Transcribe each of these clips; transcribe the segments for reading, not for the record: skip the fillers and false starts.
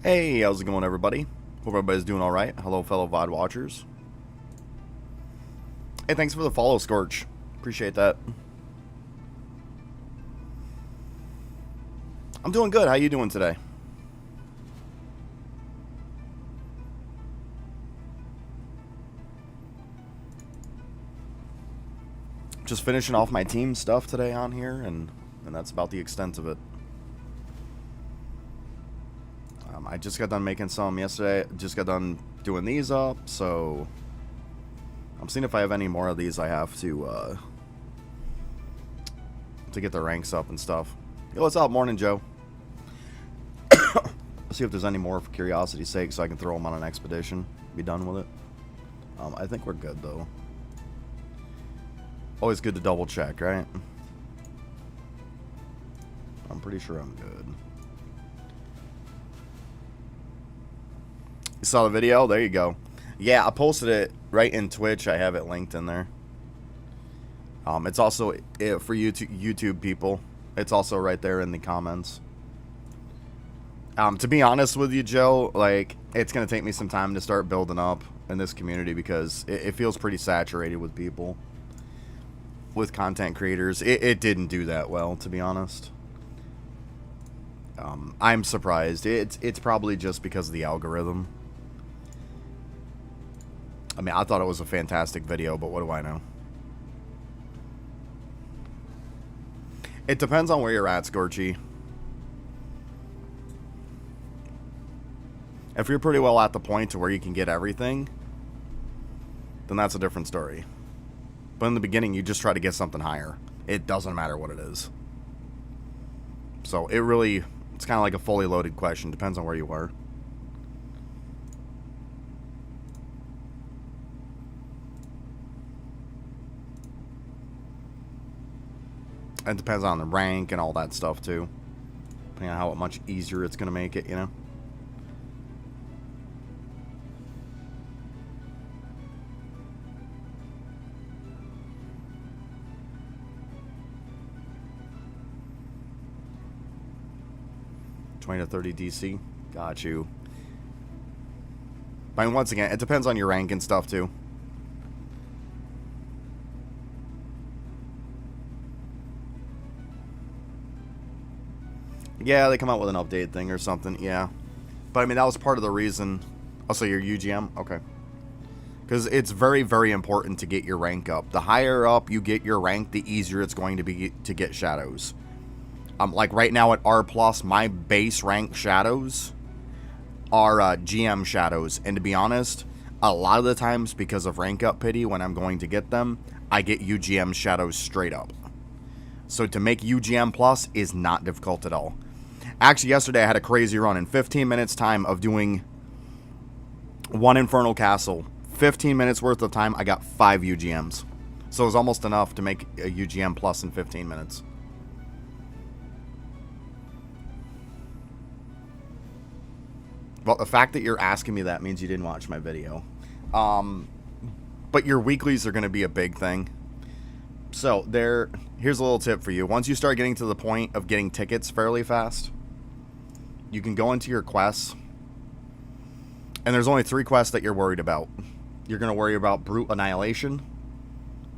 Hey, how's it going, everybody? Hope everybody's doing all right. Hello, fellow VOD watchers. Hey, thanks for the follow, Scorch. Appreciate that. I'm doing good. How you doing today? Just finishing off my team stuff today on here, and that's about the extent of it. I just got done making some yesterday. Just got done doing these up, so I'm seeing if I have any more of these I have to get the ranks up and stuff. Yo, what's up? Morning, Joe. See if there's any more for curiosity's sake so I can throw them on an expedition. Be done with it. I think we're good, though. Always good to double check, right? I'm pretty sure I'm good. You saw the video? There you go. Yeah, I posted it right in Twitch. I have it linked in there. It's also, for YouTube people, it's also right there in the comments. To be honest with you, Joe, like, it's going to take me some time to start building up in this community because it feels pretty saturated with people. With content creators. It didn't do that well, to be honest. I'm surprised. It's probably just because of the algorithm. I mean, I thought it was a fantastic video, but what do I know? It depends on where you're at, Scorchy. If you're pretty well at the point to where you can get everything, then that's a different story. But in the beginning, you just try to get something higher. It doesn't matter what it is. So it's kind of like a fully loaded question. Depends on where you are. It depends on the rank and all that stuff, too. Depending on how much easier it's going to make it, you know? $20 to $30 DC. Got you. But once again, it depends on your rank and stuff, too. Yeah, they come out with an update thing or something, yeah. But, I mean, that was part of the reason. Also, your UGM? Okay. Because it's very, very important to get your rank up. The higher up you get your rank, the easier it's going to be to get shadows. Like right now at R+, my base rank shadows are GM shadows. And to be honest, a lot of the times, because of rank up pity, when I'm going to get them, I get UGM shadows straight up. So to make UGM Plus is not difficult at all. Actually, yesterday I had a crazy run. In 15 minutes time of doing one Infernal Castle, 15 minutes worth of time, I got 5 UGMs. So it was almost enough to make a UGM Plus in 15 minutes. Well, the fact that you're asking me that means you didn't watch my video. But your weeklies are going to be a big thing. So, here's a little tip for you. Once you start getting to the point of getting tickets fairly fast, you can go into your quests. And there's only 3 quests that you're worried about. You're going to worry about Brute Annihilation,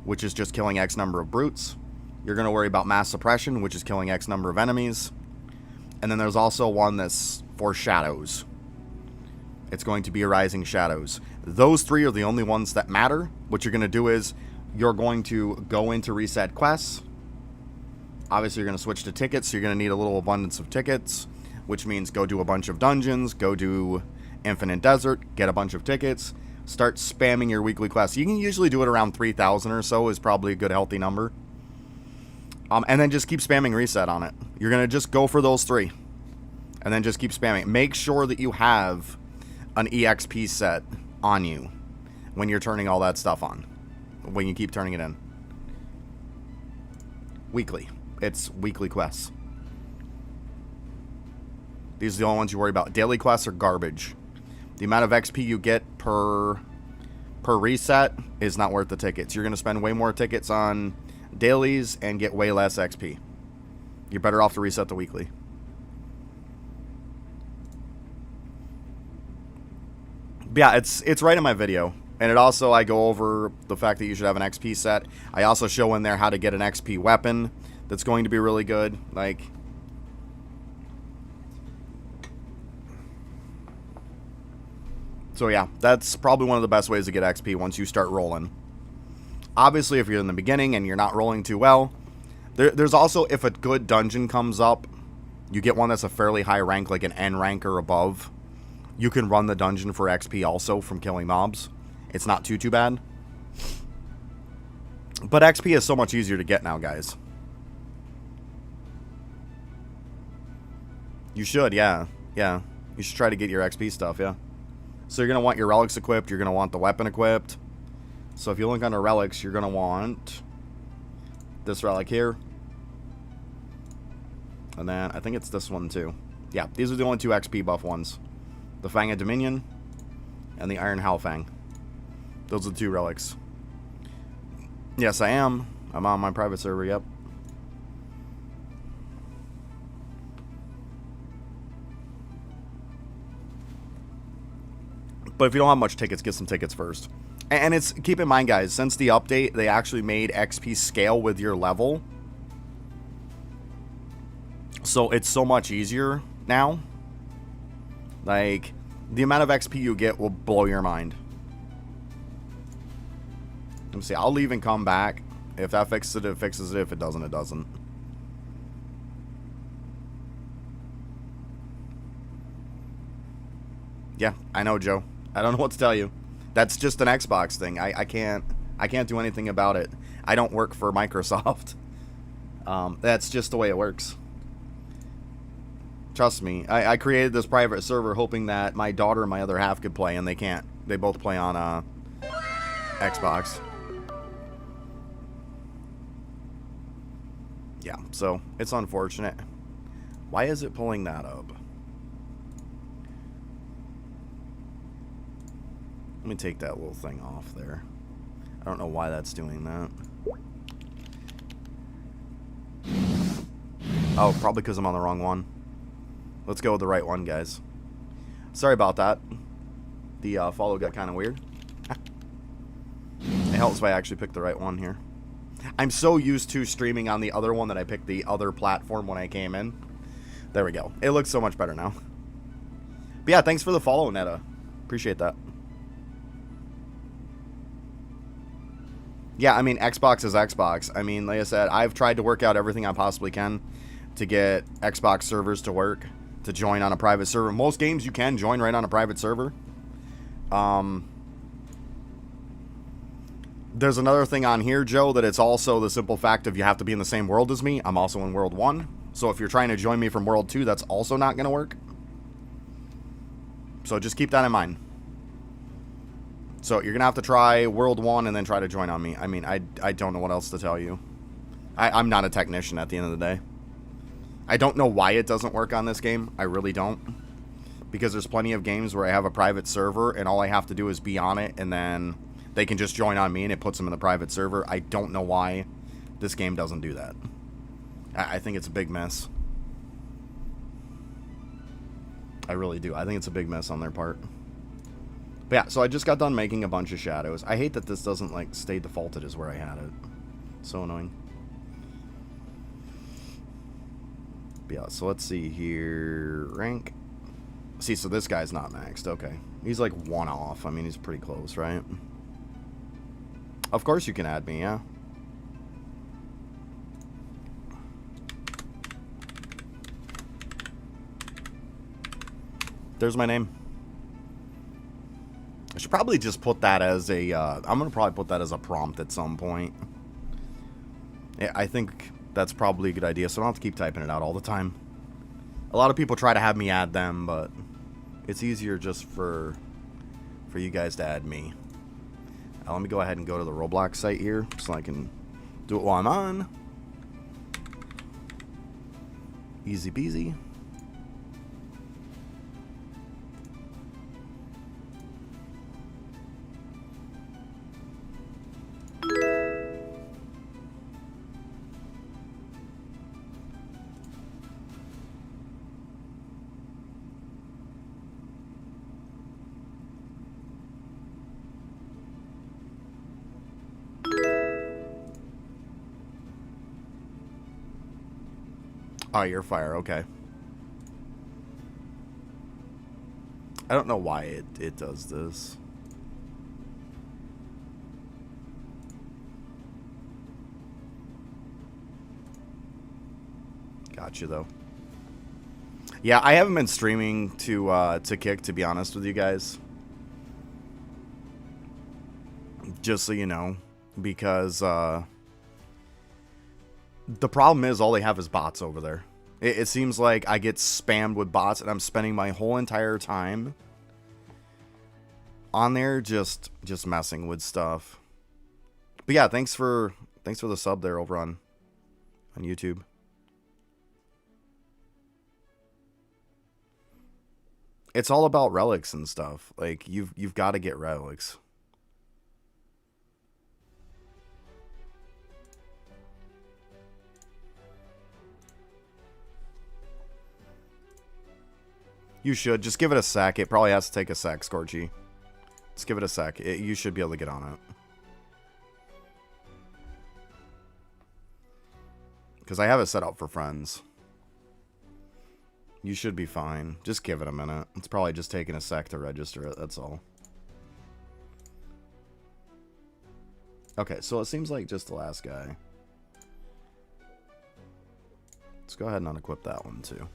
which is just killing X number of brutes. You're going to worry about Mass Suppression, which is killing X number of enemies. And then there's also one that's for Shadows. It's going to be Arising Shadows. Those 3 are the only ones that matter. What you're going to do is you're going to go into reset quests. Obviously, you're going to switch to tickets, so you're going to need a little abundance of tickets, which means go do a bunch of dungeons, go do Infinite Desert, get a bunch of tickets, start spamming your weekly quests. You can usually do it around 3,000 or so is probably a good healthy number. And then just keep spamming reset on it. You're going to just go for those 3. And then just keep spamming. Make sure that you have an EXP set on you when you're turning all that stuff on. When you keep turning it in. Weekly. It's weekly quests. These are the only ones you worry about. Daily quests are garbage. The amount of XP you get per reset is not worth the tickets. You're going to spend way more tickets on dailies and get way less XP. You're better off to reset the weekly. yeah, it's right in my video. And it also, I go over the fact that you should have an XP set. I also show in there how to get an XP weapon that's going to be really good. Like, so yeah, that's probably one of the best ways to get XP once you start rolling. Obviously, if you're in the beginning and you're not rolling too well, there's also, if a good dungeon comes up, you get one that's a fairly high rank, like an N rank or above, you can run the dungeon for XP also from killing mobs. It's not too bad. But XP is so much easier to get now, guys. You should, yeah. Yeah. You should try to get your XP stuff, yeah. So you're going to want your relics equipped. You're going to want the weapon equipped. So if you look under relics, you're going to want this relic here. And then I think it's this one too. Yeah, these are the only 2 XP buff ones. The Fang of Dominion and the Iron Howlfang. Those are the 2 relics. Yes, I am. I'm on my private server, yep. But if you don't have much tickets, get some tickets first. And it's, keep in mind, guys, since the update, they actually made XP scale with your level. So it's so much easier now. Like, the amount of XP you get will blow your mind. Let me see. I'll leave and come back. If that fixes it, it fixes it. If it doesn't, it doesn't. Yeah, I know, Joe. I don't know what to tell you. That's just an Xbox thing. I can't do anything about it. I don't work for Microsoft. That's just the way it works. Trust me. I created this private server hoping that my daughter and my other half could play, and they can't. They both play on Xbox. Yeah, so it's unfortunate. Why is it pulling that up? Let me take that little thing off there. I don't know why that's doing that. Oh, probably because I'm on the wrong one. Let's go with the right one, guys. Sorry about that. The follow got kind of weird. It helps if I actually pick the right one here. I'm so used to streaming on the other one that I picked the other platform when I came in. There we go. It looks so much better now. But yeah, thanks for the follow, Netta. Appreciate that. Yeah, I mean, Xbox is Xbox. I mean, like I said, I've tried to work out everything I possibly can to get Xbox servers to work, to join on a private server. Most games you can join right on a private server. There's another thing on here, Joe, that it's also the simple fact of you have to be in the same world as me. I'm also in World 1. So if you're trying to join me from World 2, that's also not going to work. So just keep that in mind. So you're going to have to try World 1 and then try to join on me. I mean, I don't know what else to tell you. I'm not a technician at the end of the day. I don't know why it doesn't work on this game. I really don't. Because there's plenty of games where I have a private server and all I have to do is be on it and then they can just join on me and it puts them in the private server. I don't know why this game doesn't do that. I think it's a big mess. I really do. I think it's a big mess on their part. But yeah, so I just got done making a bunch of shadows. I hate that this doesn't, like, stay defaulted as where I had it. So annoying. But yeah, so let's see here. Rank. See, so this guy's not maxed. Okay. He's like 1 off. I mean, he's pretty close, right? Of course you can add me, yeah. There's my name. I should probably just put that as a, I'm going to probably put that as a prompt at some point. Yeah, I think that's probably a good idea, so I don't have to keep typing it out all the time. A lot of people try to have me add them, but it's easier just for you guys to add me. Now, let me go ahead and go to the Roblox site here, so I can do it while I'm on. Easy peasy. Oh, you're fire. Okay. I don't know why it does this. Got you, though. Yeah, I haven't been streaming to Kick, to be honest with you guys. Just so you know. Because, the problem is all they have is bots over there. It seems like I get spammed with bots, and I'm spending my whole entire time on there just messing with stuff. But yeah, thanks for the sub there over on YouTube. It's all about relics and stuff. Like you've got to get relics. You should just give it a sec. It probably has to take a sec, Scorchy. Just give it a sec. You should be able to get on it. Because I have it set up for friends. You should be fine. Just give it a minute. It's probably just taking a sec to register it, that's all. Okay, so it seems like just the last guy. Let's go ahead and unequip that one too.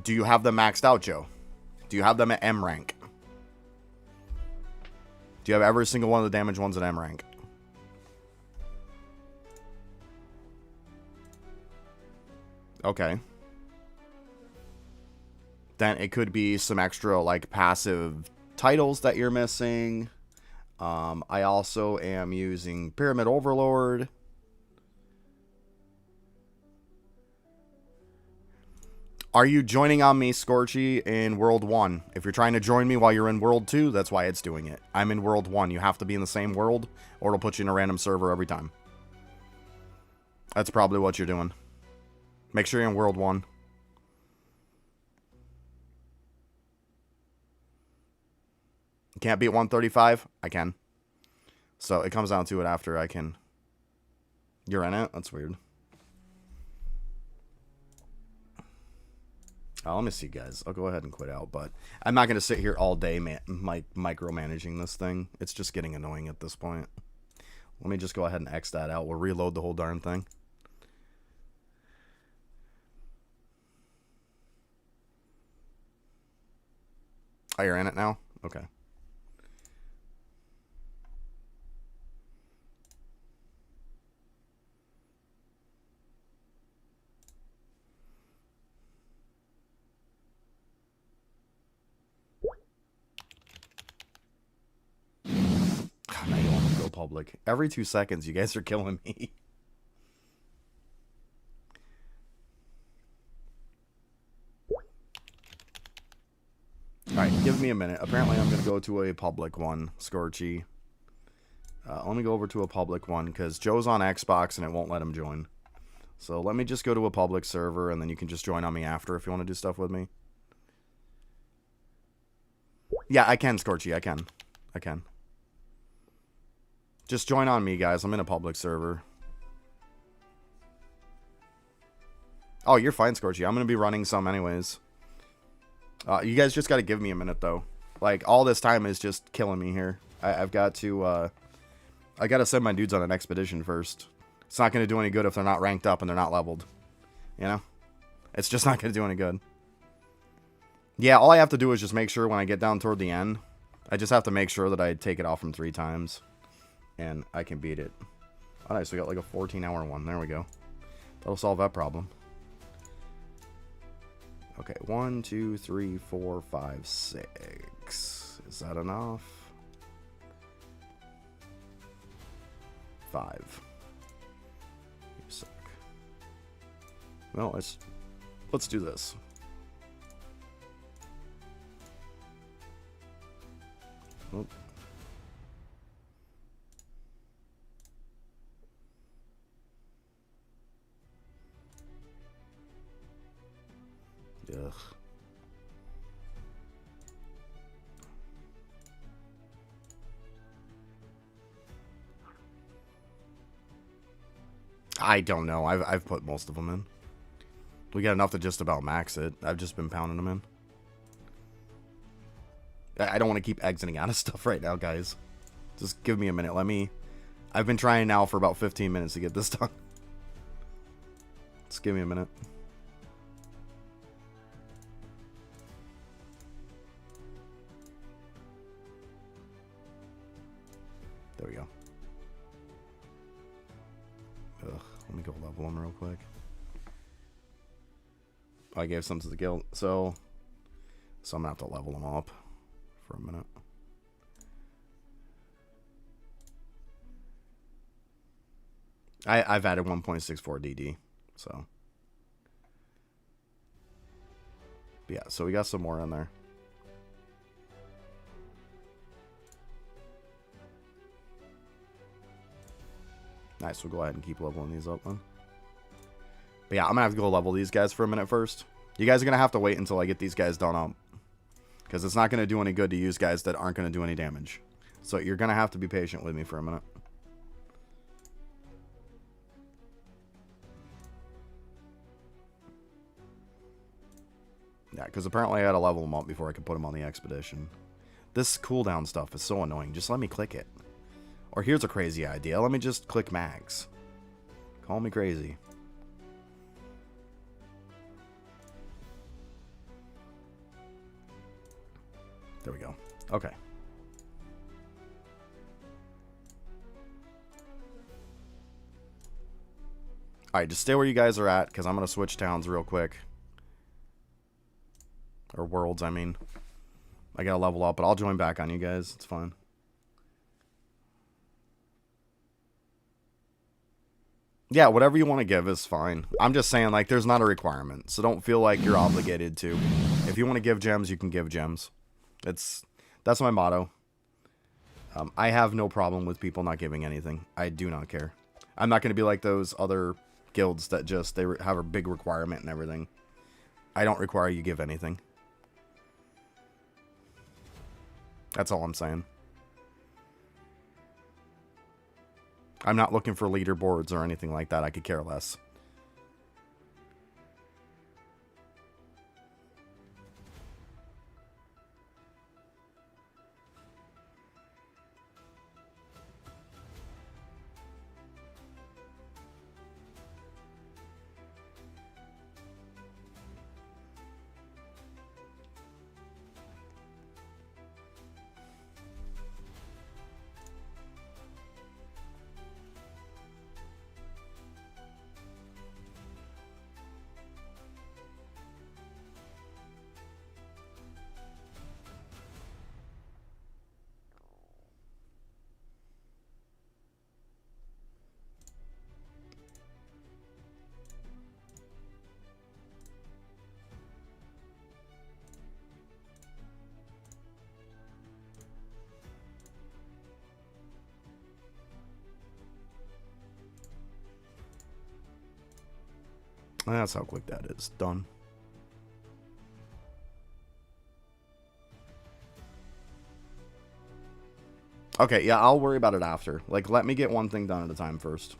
Do you have them maxed out, Joe? Do you have them at M rank? Do you have every single one of the damage ones at M rank? Okay. Then it could be some extra, like, passive titles that you're missing. I also am using Pyramid Overlord. Are you joining on me, Scorchy, in World 1? If you're trying to join me while you're in World 2, that's why it's doing it. I'm in World 1. You have to be in the same world, or it'll put you in a random server every time. That's probably what you're doing. Make sure you're in World 1. Can't beat 135? I can. So it comes down to it after I can. You're in it? That's weird. Let me see, guys. I'll go ahead and quit out, but I'm not going to sit here all day micromanaging this thing. It's just getting annoying at this point. Let me just go ahead and X that out. We'll reload the whole darn thing. Oh, you're in it now? Okay. Now you want to go public. Every 2 seconds, you guys are killing me. Alright, give me a minute. Apparently I'm going to go to a public one, Scorchy. Let me go over to a public one, because Joe's on Xbox and it won't let him join. So let me just go to a public server, and then you can just join on me after if you want to do stuff with me. Yeah, I can, Scorchy. I can. I can. Just join on me, guys. I'm in a public server. Oh, you're fine, Scorchy. I'm going to be running some anyways. You guys just got to give me a minute, though. Like, all this time is just killing me here. I've got to, I got to send my dudes on an expedition first. It's not going to do any good if they're not ranked up and they're not leveled. You know? It's just not going to do any good. Yeah, all I have to do is just make sure when I get down toward the end, I just have to make sure that I take it off from 3 times. And I can beat it. Oh, nice. We got like a 14-hour one. There we go. That'll solve that problem. Okay, 1, 2, 3, 4, 5, 6. Is that enough? 5. You suck. Well, let's do this. Oh. Ugh. I don't know. I've put most of them in. We got enough to just about max it. I've just been pounding them in. I don't want to keep exiting out of stuff right now, guys. Just give me a minute. I've been trying now for about 15 minutes to get this done. Just give me a minute. There we go. Ugh, let me go level them real quick. I gave some to the guild, so I'm gonna have to level them up for a minute. I've added 1.64 DD, so but yeah. So we got some more in there. Nice. We'll go ahead and keep leveling these up then. But yeah, I'm gonna have to go level these guys for a minute first. You guys are gonna have to wait until I get these guys done up, because it's not gonna do any good to use guys that aren't gonna do any damage. So you're gonna have to be patient with me for a minute. Yeah, because apparently I had to level them up before I could put them on the expedition. This cooldown stuff is so annoying. Just let me click it. Or here's a crazy idea. Let me just click max. Call me crazy. There we go. Okay. Alright, just stay where you guys are at, because I'm going to switch towns real quick. Or worlds, I mean. I got to level up, but I'll join back on you guys. It's fine. Yeah, whatever you want to give is fine. I'm just saying, like, there's not a requirement. So don't feel like you're obligated to. If you want to give gems, you can give gems. That's my motto. I have no problem with people not giving anything. I do not care. I'm not going to be like those other guilds that just, they have a big requirement and everything. I don't require you give anything. That's all I'm saying. I'm not looking for leaderboards or anything like that. I could care less. That's how quick that is. Done. Okay, yeah, I'll worry about it after. Like, let me get one thing done at a time first.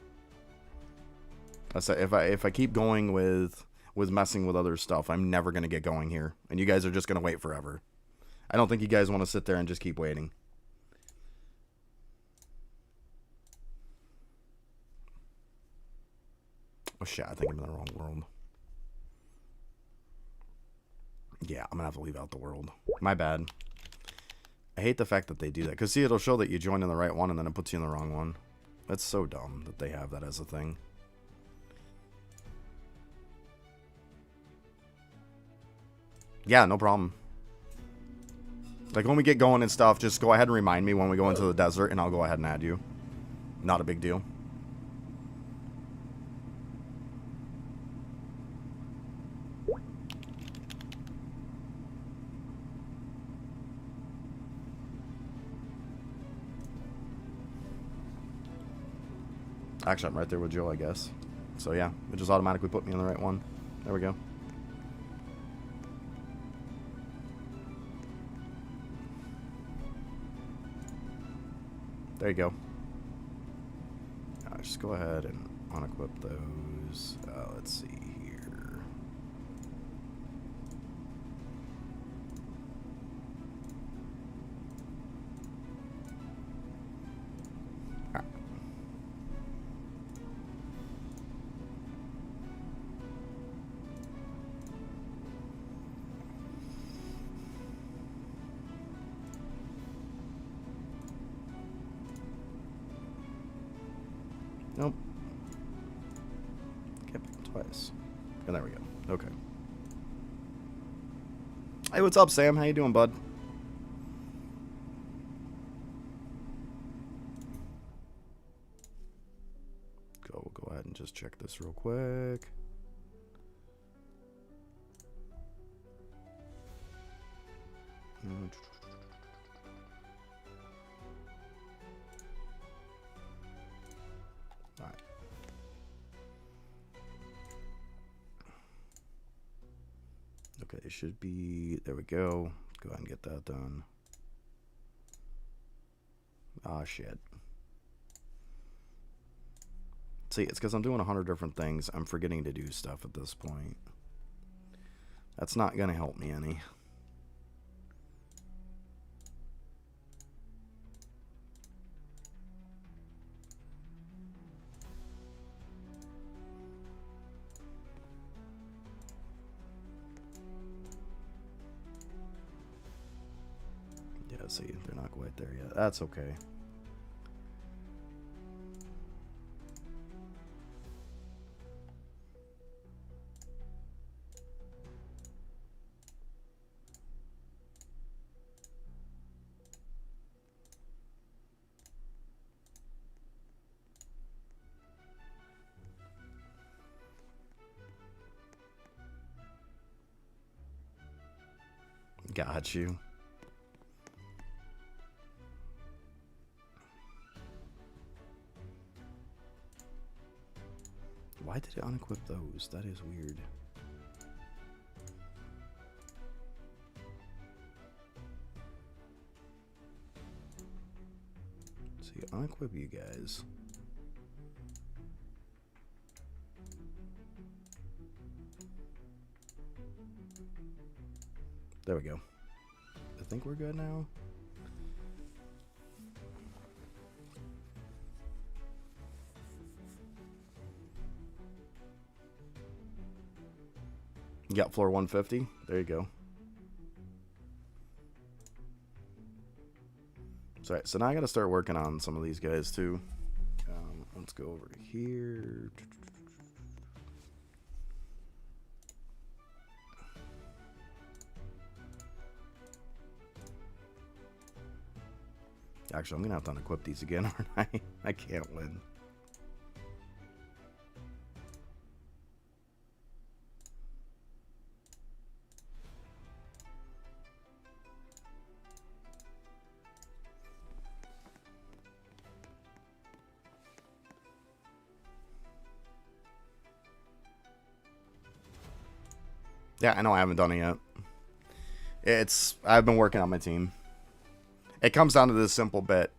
I say if I keep going with messing with other stuff, I'm never gonna get going here, and you guys are just gonna wait forever. I don't think you guys want to sit there and just keep waiting. Oh shit, I think I'm in the wrong world. Yeah, I'm gonna have to leave out the world. My bad. I hate the fact that they do that. Because see, it'll show that you joined in the right one and then it puts you in the wrong one. That's so dumb that they have that as a thing. Yeah, no problem. Like when we get going and stuff, just go ahead and remind me when we go into the desert and I'll go ahead and add you. Not a big deal. Actually, I'm right there with Joe, I guess. So yeah, it just automatically put me on the right one. There we go. There you go. Just go ahead and unequip those. Let's see here. Ah. Nope. Can't pick them twice. And there we go. Okay. Hey, what's up, Sam? How you doing, bud? We'll go ahead and just check this real quick. Alright. Okay, it should be, there we go. Go ahead and get that done. Ah, shit. See, it's because I'm doing 100 different things. I'm forgetting to do stuff at this point. That's not going to help me any. Yeah, see, they're not quite there yet. That's okay. Got you. Why did it unequip those? That is weird. See, unequip you guys. There we go. I think we're good now. You got floor 150. There you go. Sorry, so now I got to start working on some of these guys too. Let's go over here. Actually, I'm going to have to unequip these again, aren't I? I can't win. Yeah, I know I haven't done it yet. I've been working on my team. It comes down to this simple bit.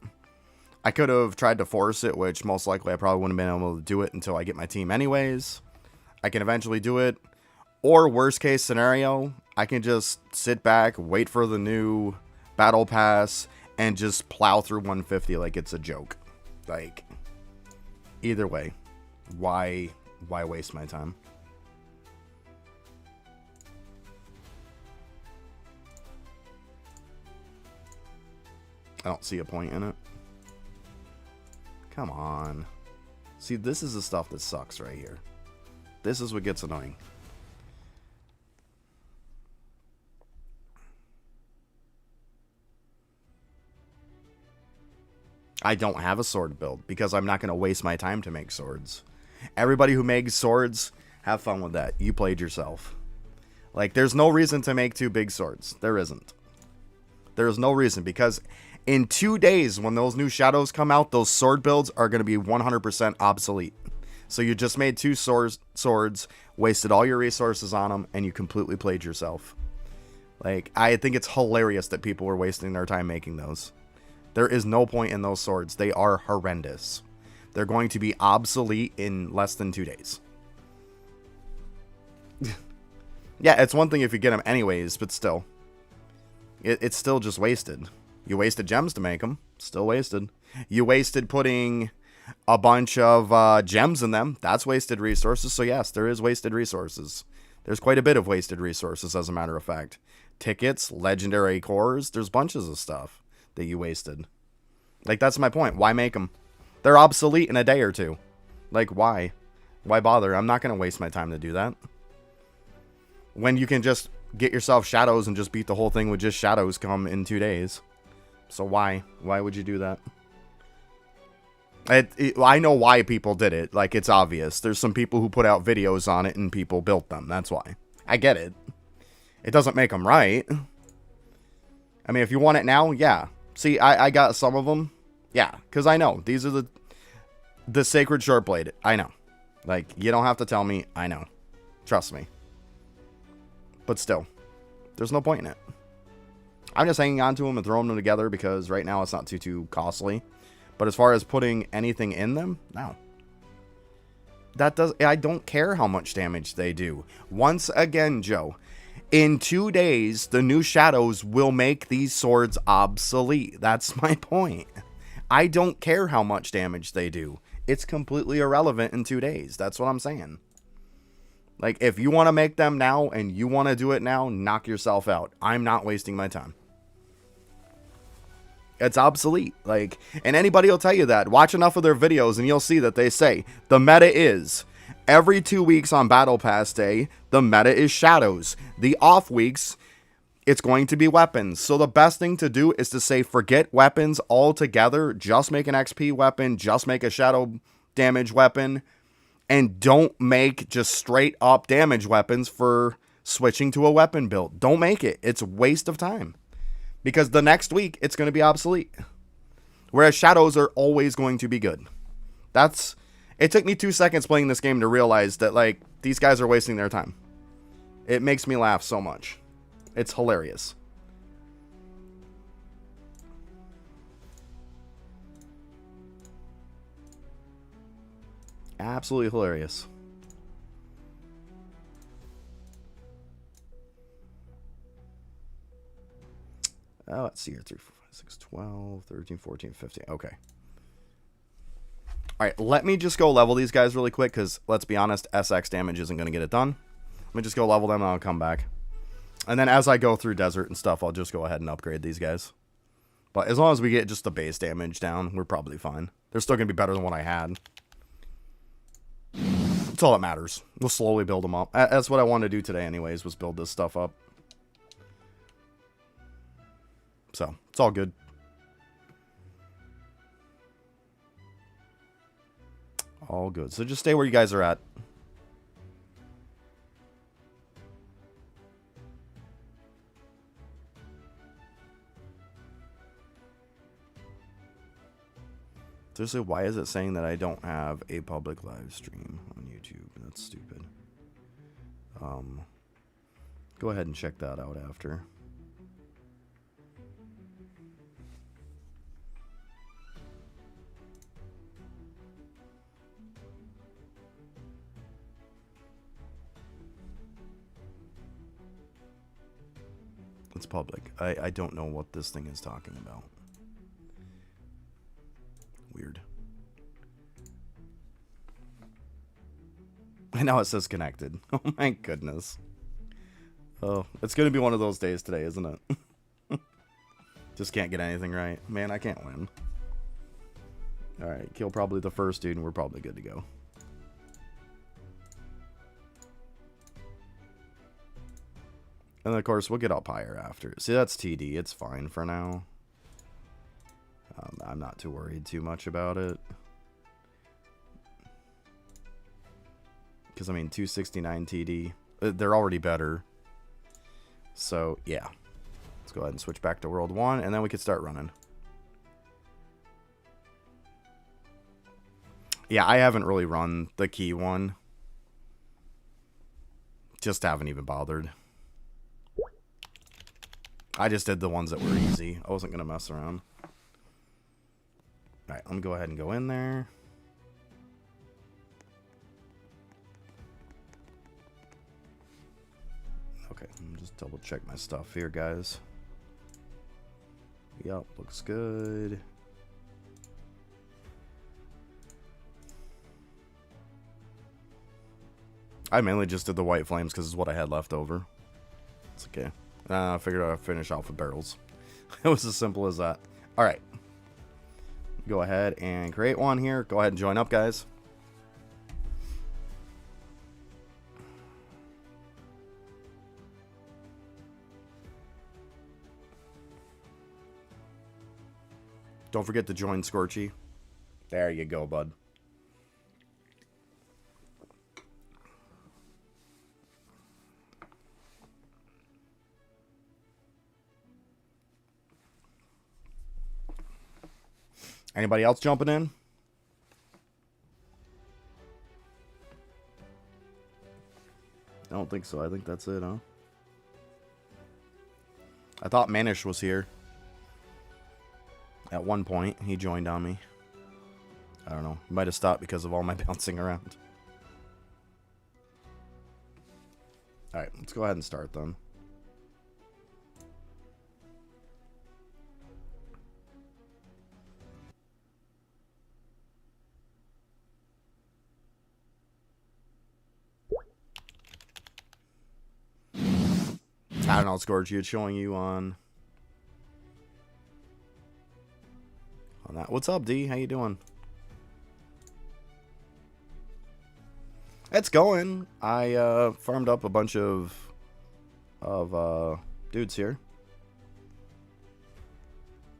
I could have tried to force it, which most likely I probably wouldn't have been able to do it until I get my team anyways. I can eventually do it. Or worst case scenario, I can just sit back, wait for the new battle pass, and just plow through 150 like it's a joke. Like, either way, why waste my time? I don't see a point in it. Come on. See, this is the stuff that sucks right here. This is what gets annoying. I don't have a sword build because I'm not going to waste my time to make swords. Everybody who makes swords, have fun with that. You played yourself. Like, there's no reason to make 2 big swords. There isn't. There is no reason because in 2 days, when those new shadows come out, those sword builds are going to be 100% obsolete. So you just made 2 swords, wasted all your resources on them, and you completely played yourself. Like, I think it's hilarious that people were wasting their time making those. There is no point in those swords. They are horrendous. They're going to be obsolete in less than 2 days. Yeah, it's one thing if you get them anyways, but still. It's still just wasted. You wasted gems to make them. Still wasted. You wasted putting a bunch of gems in them. That's wasted resources. So yes, there is wasted resources. There's quite a bit of wasted resources, as a matter of fact. Tickets, legendary cores, there's bunches of stuff that you wasted. Like, that's my point. Why make them? They're obsolete in a day or two. Like, why? Why bother? I'm not going to waste my time to do that. When you can just get yourself shadows and just beat the whole thing with just shadows come in 2 days. So why? Why would you do that? I know why people did it. Like, it's obvious. There's some people who put out videos on it and people built them. That's why. I get it. It doesn't make them right. I mean, if you want it now, yeah. See, I got some of them. Yeah, because I know. These are the Sacred Shortblade. I know. Like, you don't have to tell me. I know. Trust me. But still, there's no point in it. I'm just hanging on to them and throwing them together because right now it's not too costly. But as far as putting anything in them, no. I don't care how much damage they do. Once again, Joe, in 2 days, the new shadows will make these swords obsolete. That's my point. I don't care how much damage they do. It's completely irrelevant in 2 days. That's what I'm saying. Like, if you want to make them now and you want to do it now, knock yourself out. I'm not wasting my time. It's obsolete. Like, and anybody will tell you that. Watch enough of their videos and you'll see that they say the meta is every 2 weeks on Battle Pass Day, the meta is shadows. The off weeks, it's going to be weapons. So the best thing to do is to say forget weapons altogether. Just make an XP weapon. Just make a shadow damage weapon. And don't make just straight up damage weapons for switching to a weapon build. Don't make it. It's a waste of time. Because the next week, it's going to be obsolete. Whereas shadows are always going to be good. It took me 2 seconds playing this game to realize that, like, these guys are wasting their time. It makes me laugh so much. It's hilarious. Absolutely hilarious. Oh, let's see here. 3, 4, 5, 6, 12, 13, 14, 15. Okay. Alright, let me just go level these guys really quick, because, let's be honest, SX damage isn't going to get it done. Let me just go level them, and I'll come back. And then as I go through desert and stuff, I'll just go ahead and upgrade these guys. But as long as we get just the base damage down, we're probably fine. They're still going to be better than what I had. That's all that matters. We'll slowly build them up. That's what I wanted to do today anyways, was build this stuff up. So, it's all good. All good. So just stay where you guys are at. Seriously, why is it saying that I don't have a public live stream on YouTube? That's stupid. Go ahead and check that out after. It's public. I don't know what this thing is talking about. Weird. And now it says connected. Oh my goodness. Oh, it's going to be one of those days today, isn't it? Just can't get anything right. Man, I can't win. Alright, kill probably the first dude and we're probably good to go. And of course, we'll get up higher after. See, that's TD. It's fine for now. I'm not too worried too much about it. Because, I mean, 269 TD. They're already better. So, yeah. Let's go ahead and switch back to World 1, and then we can start running. Yeah, I haven't really run the key one. Just haven't even bothered. I just did the ones that were easy. I wasn't going to mess around. Alright, let me go ahead and go in there. Okay, let me just double check my stuff here, guys. Yep, looks good. I mainly just did the white flames because it's what I had left over. It's okay. I figured I'd finish off with barrels. It was as simple as that. Alright. Go ahead and create one here. Go ahead and join up, guys. Don't forget to join Scorchy. There you go, bud. Anybody else jumping in? I don't think so. I think that's it, huh? I thought Manish was here. At one point, he joined on me. I don't know. He might have stopped because of all my bouncing around. Alright, let's go ahead and start then. I don't know, Scorch, it's showing you on that. What's up, D? How you doing? It's going. I farmed up a bunch of dudes here.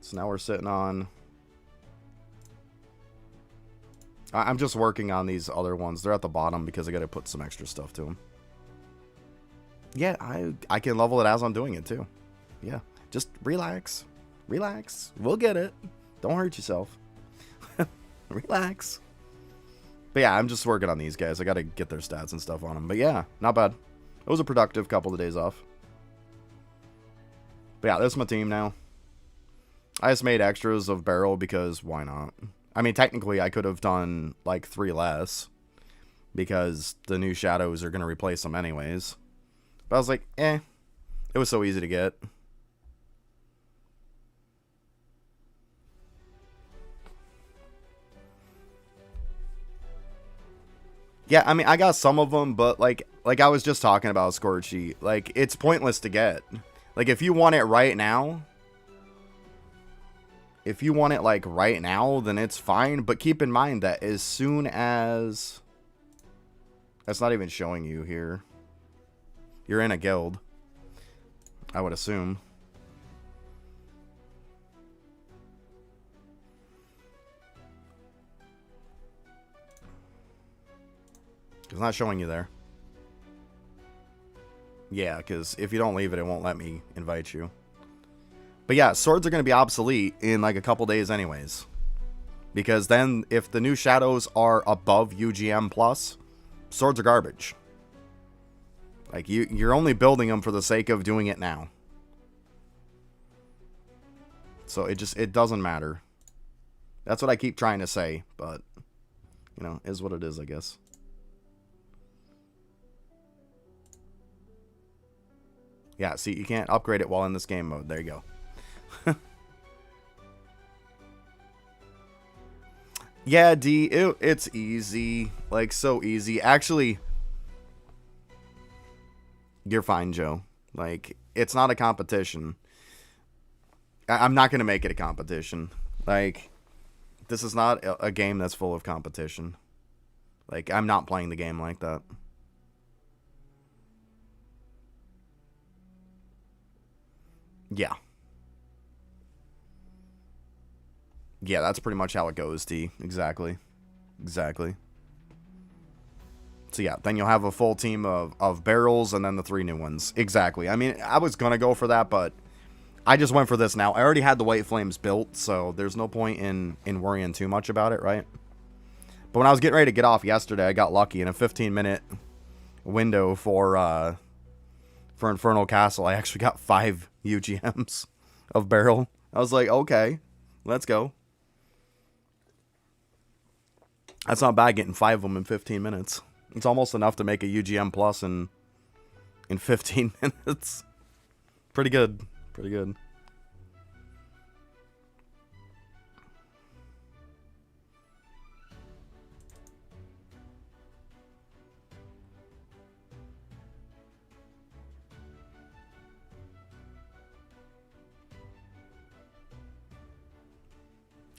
So now we're sitting on. I'm just working on these other ones. They're at the bottom because I got to put some extra stuff to them. Yeah, I can level it as I'm doing it too. Yeah, just relax. Relax. We'll get it. Don't hurt yourself. Relax. But yeah, I'm just working on these guys. I got to get their stats and stuff on them. But yeah, not bad. It was a productive couple of days off. But yeah, this is my team now. I just made extras of barrel because why not? I mean, technically, I could have done like 3 less. Because the new shadows are going to replace them anyways. But I was like, it was so easy to get. Yeah, I mean, I got some of them, but like I was just talking about Scorchy, like, it's pointless to get. Like, if you want it right now, then it's fine. But keep in mind that as soon as... That's not even showing you here. You're in a guild, I would assume. It's not showing you there. Yeah, because if you don't leave it, it won't let me invite you. But yeah, swords are going to be obsolete in like a couple days anyways. Because then, if the new shadows are above UGM+, swords are garbage. Like, you're only building them for the sake of doing it now. So it doesn't matter. That's what I keep trying to say, but, you know, is what it is, I guess. Yeah, see, you can't upgrade it while in this game mode. There you go. Yeah, D, it's easy. Like, so easy. Actually... You're fine, Joe. Like, it's not a competition. I'm not going to make it a competition. Like, this is not a game that's full of competition. Like, I'm not playing the game like that. Yeah. Yeah, that's pretty much how it goes, D. Exactly. Exactly. So yeah, then you'll have a full team of barrels and then the 3 new ones. Exactly. I mean, I was going to go for that, but I just went for this now. I already had the white flames built, so there's no point in worrying too much about it, right? But when I was getting ready to get off yesterday, I got lucky in a 15-minute window for Infernal Castle. I actually got 5 UGMs of barrel. I was like, okay, let's go. That's not bad getting 5 of them in 15 minutes. It's almost enough to make a UGM plus in in 15 minutes. Pretty good. Pretty good.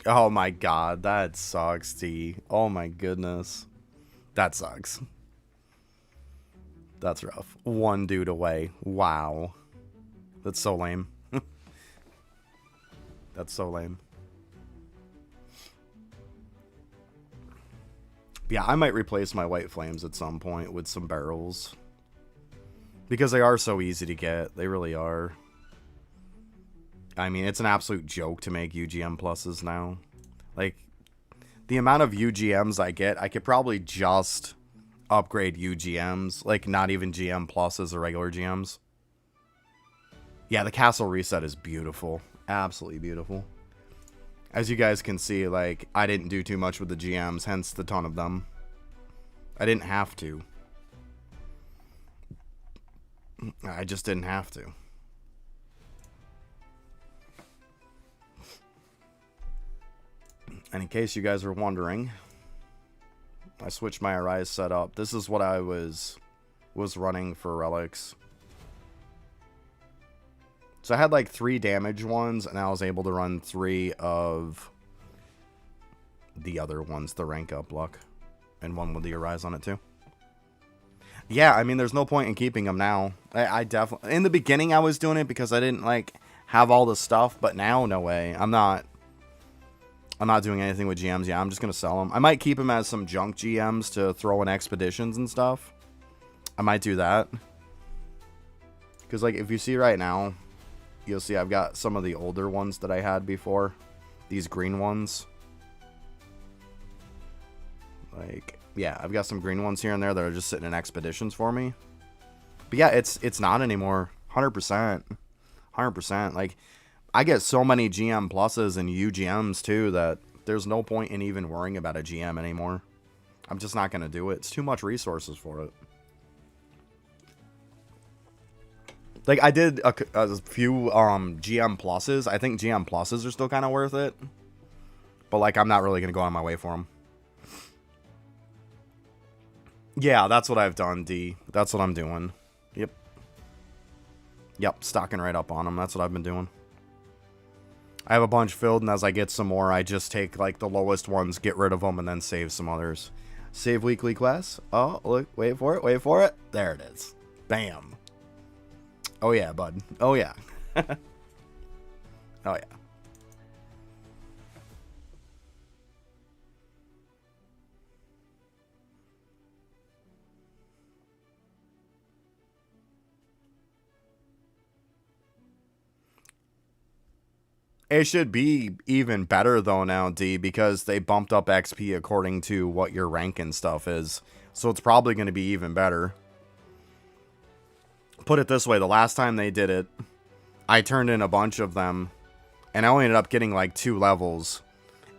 Oh my god, that sucks, T. Oh my goodness. That sucks. That's rough. One dude away. Wow. That's so lame. That's so lame. Yeah, I might replace my white flames at some point with some barrels. Because they are so easy to get. They really are. I mean, it's an absolute joke to make UGM pluses now. Like, the amount of UGMs I get, I could probably just upgrade UGMs. Like, not even GM pluses or regular GMs. Yeah, the castle reset is beautiful. Absolutely beautiful. As you guys can see, like, I didn't do too much with the GMs, hence the ton of them. I didn't have to. I just didn't have to. And in case you guys are wondering, I switched my Arise setup. This is what I was running for relics. So I had like 3 damage ones, and I was able to run 3 of the other ones, the rank up luck, and 1 with the Arise on it too. Yeah, I mean, there's no point in keeping them now. I definitely, in the beginning I was doing it because I didn't like have all the stuff, but now no way. I'm not doing anything with GMs. Yeah, I'm just gonna sell them. I might keep them as some junk GMs to throw in expeditions and stuff. I might do that. Because like if you see right now, you'll see I've got some of the older ones that I had before. These green ones. Like, yeah, I've got some green ones here and there that are just sitting in expeditions for me. But yeah, it's not anymore. 100%. 100%. Like, I get so many GM pluses and UGMs too that there's no point in even worrying about a GM anymore. I'm just not going to do it. It's too much resources for it. Like, I did a few GM pluses. I think GM pluses are still kind of worth it. But, like, I'm not really going to go on my way for them. Yeah, that's what I've done, D. That's what I'm doing. Yep. Yep, stocking right up on them. That's what I've been doing. I have a bunch filled, and as I get some more, I just take, like, the lowest ones, get rid of them, and then save some others. Save weekly quests. Oh, look, wait for it, wait for it. There it is. Bam. Oh, yeah, bud. Oh, yeah. Oh, yeah. It should be even better, though, now, D, because they bumped up XP according to what your rank and stuff is. So it's probably going to be even better. Put it this way, the last time they did it, I turned in a bunch of them, and I only ended up getting, like, 2 levels.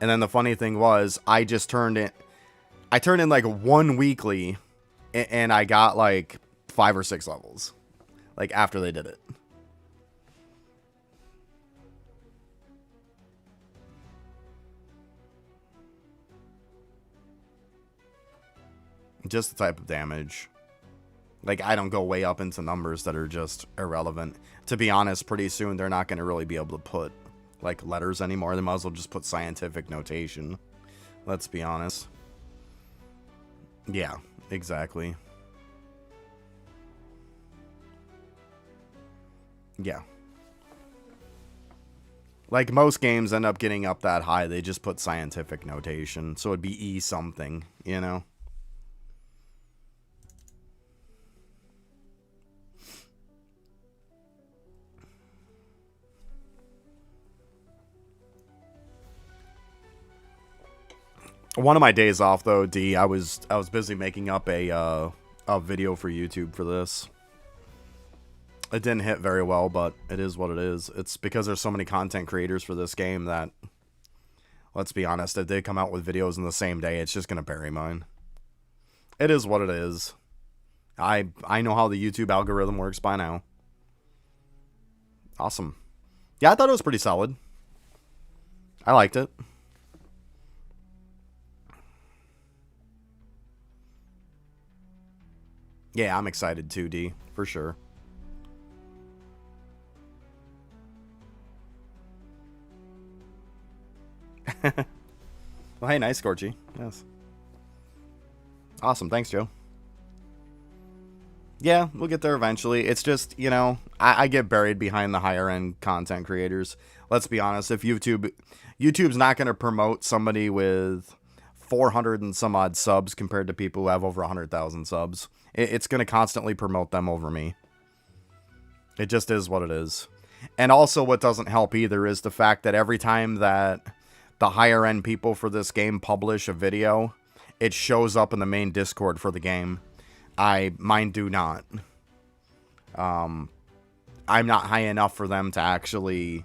And then the funny thing was, I turned in, like, 1 weekly, and I got, like, 5 or 6 levels. Like, after they did it. Just the type of damage. Like, I don't go way up into numbers that are just irrelevant. To be honest, pretty soon they're not going to really be able to put, like, letters anymore. They might as well just put scientific notation. Let's be honest. Yeah, exactly. Yeah. Like, most games end up getting up that high. They just put scientific notation. So it'd be E something, you know? One of my days off, though, D, I was busy making up a video for YouTube for this. It didn't hit very well, but it is what it is. It's because there's so many content creators for this game that, let's be honest, if they come out with videos in the same day, it's just going to bury mine. It is what it is. I know how the YouTube algorithm works by now. Awesome. Yeah, I thought it was pretty solid. I liked it. Yeah, I'm excited too, D, for sure. Well, hey, nice, Scorchy. Yes. Awesome. Thanks, Joe. Yeah, we'll get there eventually. It's just, you know, I get buried behind the higher end content creators. Let's be honest. If YouTube's not going to promote somebody with 400 and some odd subs compared to people who have over 100,000 subs. It's going to constantly promote them over me. It just is what it is. And also what doesn't help either is the fact that every time that the higher end people for this game publish a video, it shows up in the main Discord for the game. Mine do not. I'm not high enough for them to actually,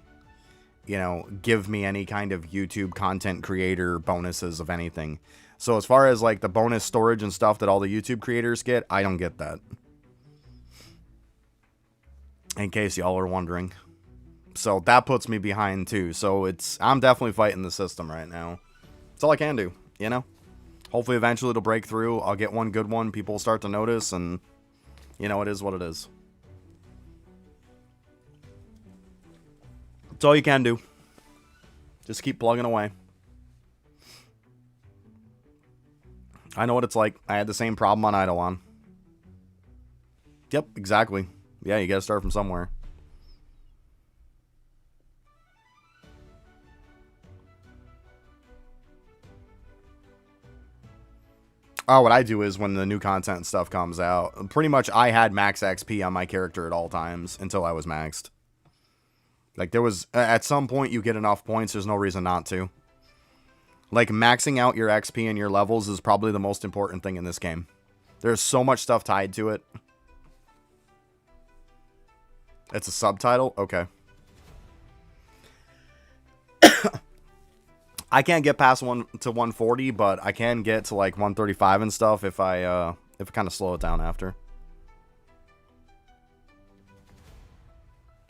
you know, give me any kind of YouTube content creator bonuses of anything. So as far as like the bonus storage and stuff that all the YouTube creators get, I don't get that. In case y'all are wondering. So that puts me behind too. So I'm definitely fighting the system right now. That's all I can do, you know? Hopefully eventually it'll break through. I'll get one good one. People will start to notice, and you know, it is what it is. That's all you can do. Just keep plugging away. I know what it's like. I had the same problem on Eidolon. Yep, exactly. Yeah, you gotta start from somewhere. Oh, what I do is when the new content and stuff comes out, pretty much I had max XP on my character at all times until I was maxed. Like, there was, at some point you get enough points, there's no reason not to. Like, maxing out your XP and your levels is probably the most important thing in this game. There's so much stuff tied to it. It's a subtitle? Okay. I can't get past 140, but I can get to like 135 and stuff if I kind of slow it down after.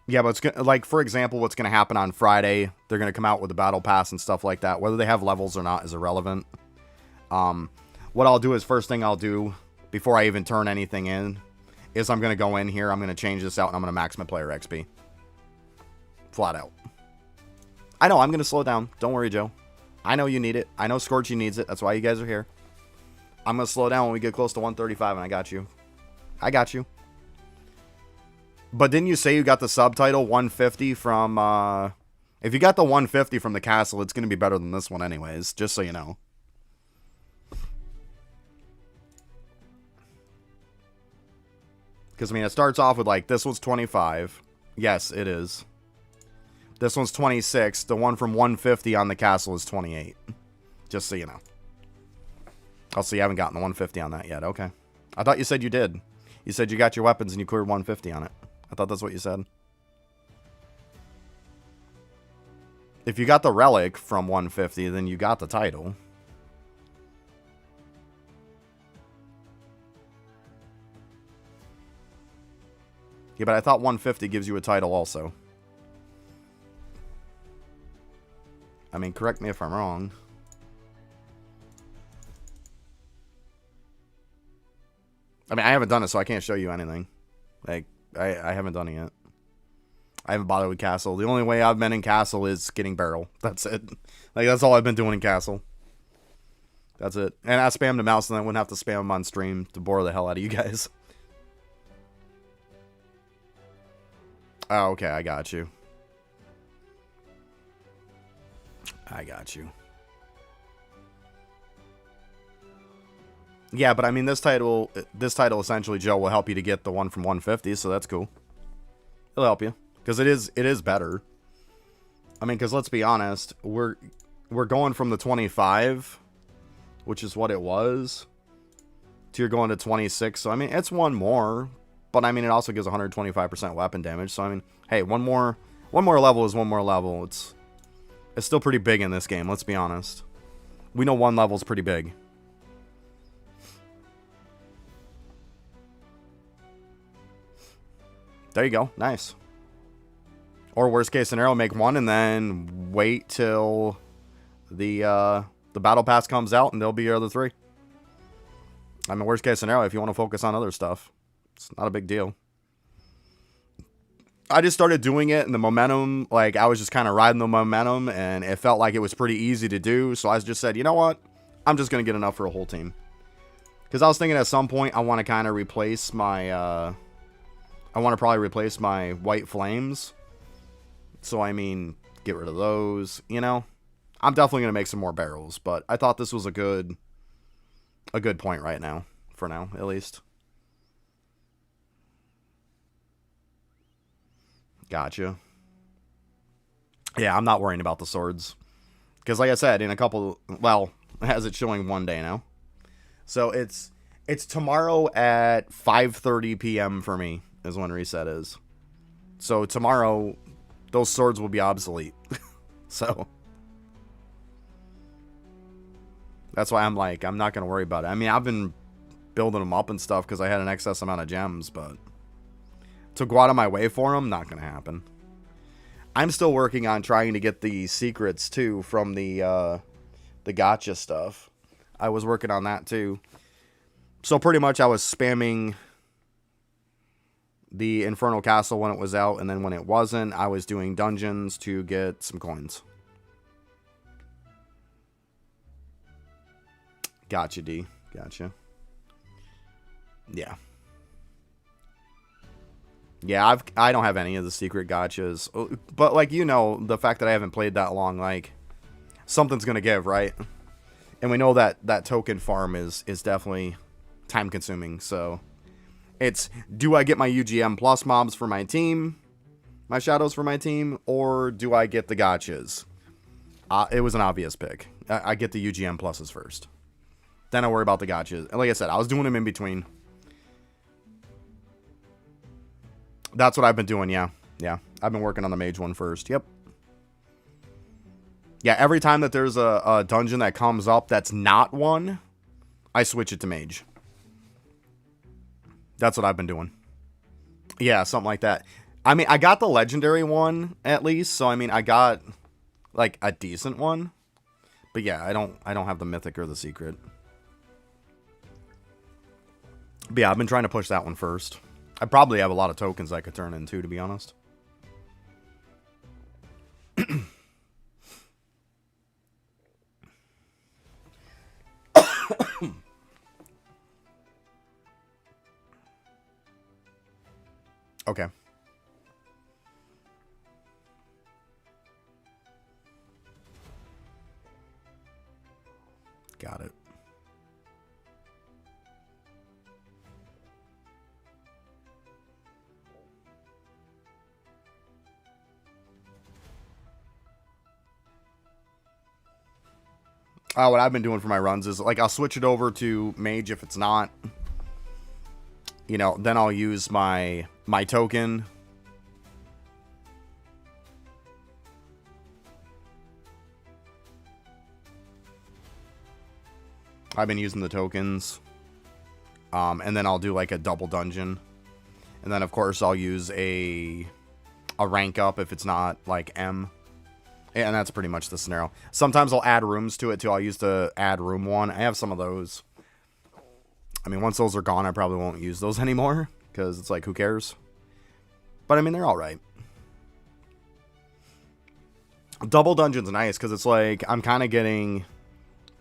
Yeah, but it's like, for example, what's going to happen on Friday, they're going to come out with the battle pass and stuff like that. Whether they have levels or not is irrelevant. What I'll do is, first thing I'll do before I even turn anything in is I'm going to go in here, I'm going to change this out, and I'm going to max my player XP. Flat out. I know, I'm going to slow down. Don't worry, Joe. I know you need it. I know Scorchy needs it. That's why you guys are here. I'm going to slow down when we get close to 135, and I got you. I got you. But didn't you say you got the subtitle 150 from, if you got the 150 from the castle, it's going to be better than this one anyways, just so you know. Because, I mean, it starts off with, like, this one's 25. Yes, it is. This one's 26. The one from 150 on the castle is 28. Just so you know. Oh, so you haven't gotten the 150 on that yet. Okay. I thought you said you did. You said you got your weapons and you cleared 150 on it. I thought that's what you said. If you got the relic from 150, then you got the title. Yeah, but I thought 150 gives you a title also. I mean, correct me if I'm wrong. I mean, I haven't done it, so I can't show you anything. Like, I haven't done it yet. I haven't bothered with Castle. The only way I've been in Castle is getting Barrel. That's it. Like, that's all I've been doing in Castle. That's it. And I spammed the mouse, and I wouldn't have to spam them on stream to bore the hell out of you guys. Oh, okay, I got you. I got you. Yeah, but I mean, this title essentially, Joe, will help you to get the one from 150, so that's cool. It'll help you, because it is better. I mean, because let's be honest, we're going from the 25, which is what it was, to you're going to 26. So I mean, it's one more, but I mean, it also gives 125% weapon damage. So I mean, hey, one more level is one more level. It's still pretty big in this game. Let's be honest. We know one level is pretty big. There you go. Nice. Or worst case scenario, make one and then wait till the battle pass comes out and there'll be your other 3. I mean, worst case scenario, if you want to focus on other stuff, it's not a big deal. I just started doing it and the momentum, like I was just kind of riding the momentum and it felt like it was pretty easy to do. So I just said, you know what? I'm just going to get enough for a whole team. Because I was thinking at some point I want to kind of replace my, I want to probably replace my white flames. So I mean, get rid of those, you know. I'm definitely going to make some more barrels, but I thought this was a good point right now, for now, at least. Gotcha. Yeah, I'm not worrying about the swords. Because like I said, in a couple, well, has it showing one day now. So it's tomorrow at 5:30 p.m. for me, is when reset is. So tomorrow, those swords will be obsolete. So that's why I'm like, I'm not going to worry about it. I mean, I've been building them up and stuff because I had an excess amount of gems, but to go out of my way for them, not going to happen. I'm still working on trying to get the secrets, too, from the gacha stuff. I was working on that, too. So pretty much I was spamming the Infernal Castle when it was out, and then when it wasn't, I was doing dungeons to get some coins. Gotcha, D. Gotcha. Yeah. Yeah, I don't have any of the secret gachas. But, like, you know, the fact that I haven't played that long, like, something's going to give, right? And we know that that token farm is definitely time-consuming, so it's, do I get my UGM plus mobs for my team, my shadows for my team, or do I get the gachas? It was an obvious pick. I get the UGM pluses first. Then I worry about the gachas. And like I said, I was doing them in between. That's what I've been doing, yeah. Yeah, I've been working on the mage one first. Yep. Yeah, every time that there's a dungeon that comes up that's not one, I switch it to mage. That's what I've been doing. Yeah, something like that. I mean, I got the legendary one, at least. So, I mean, I got, like, a decent one. But, yeah, I don't have the mythic or the secret. But, yeah, I've been trying to push that one first. I probably have a lot of tokens I could turn into, to be honest. Okay. Got it. What I've been doing for my runs is, like, I'll switch it over to mage if it's not. You know, then I'll use my token. I've been using the tokens. And then I'll do, like, a double dungeon. And then, of course, I'll use a rank up if it's not, like, M. And that's pretty much the scenario. Sometimes I'll add rooms to it, too. I'll use the add room one. I have some of those. I mean, once those are gone, I probably won't use those anymore. Because it's like, who cares? But, I mean, they're alright. Double dungeon's nice, because it's like, I'm kind of getting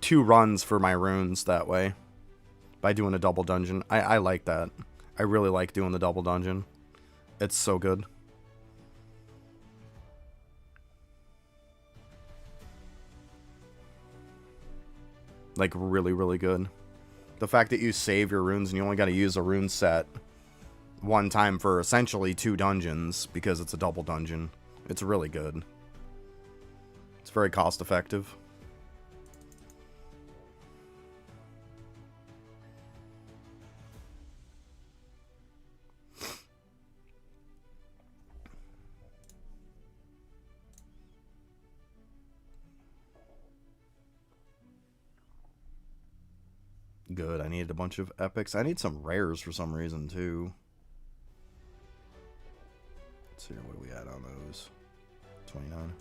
2 runs for my runes that way. By doing a double dungeon. I like that. I really like doing the double dungeon. It's so good. Like, really, really good. The fact that you save your runes and you only got to use a rune set one time for essentially 2 dungeons because it's a double dungeon. It's really good. It's very cost effective. Good. I needed a bunch of epics. I need some rares for some reason, too. So what do we add on those? 29.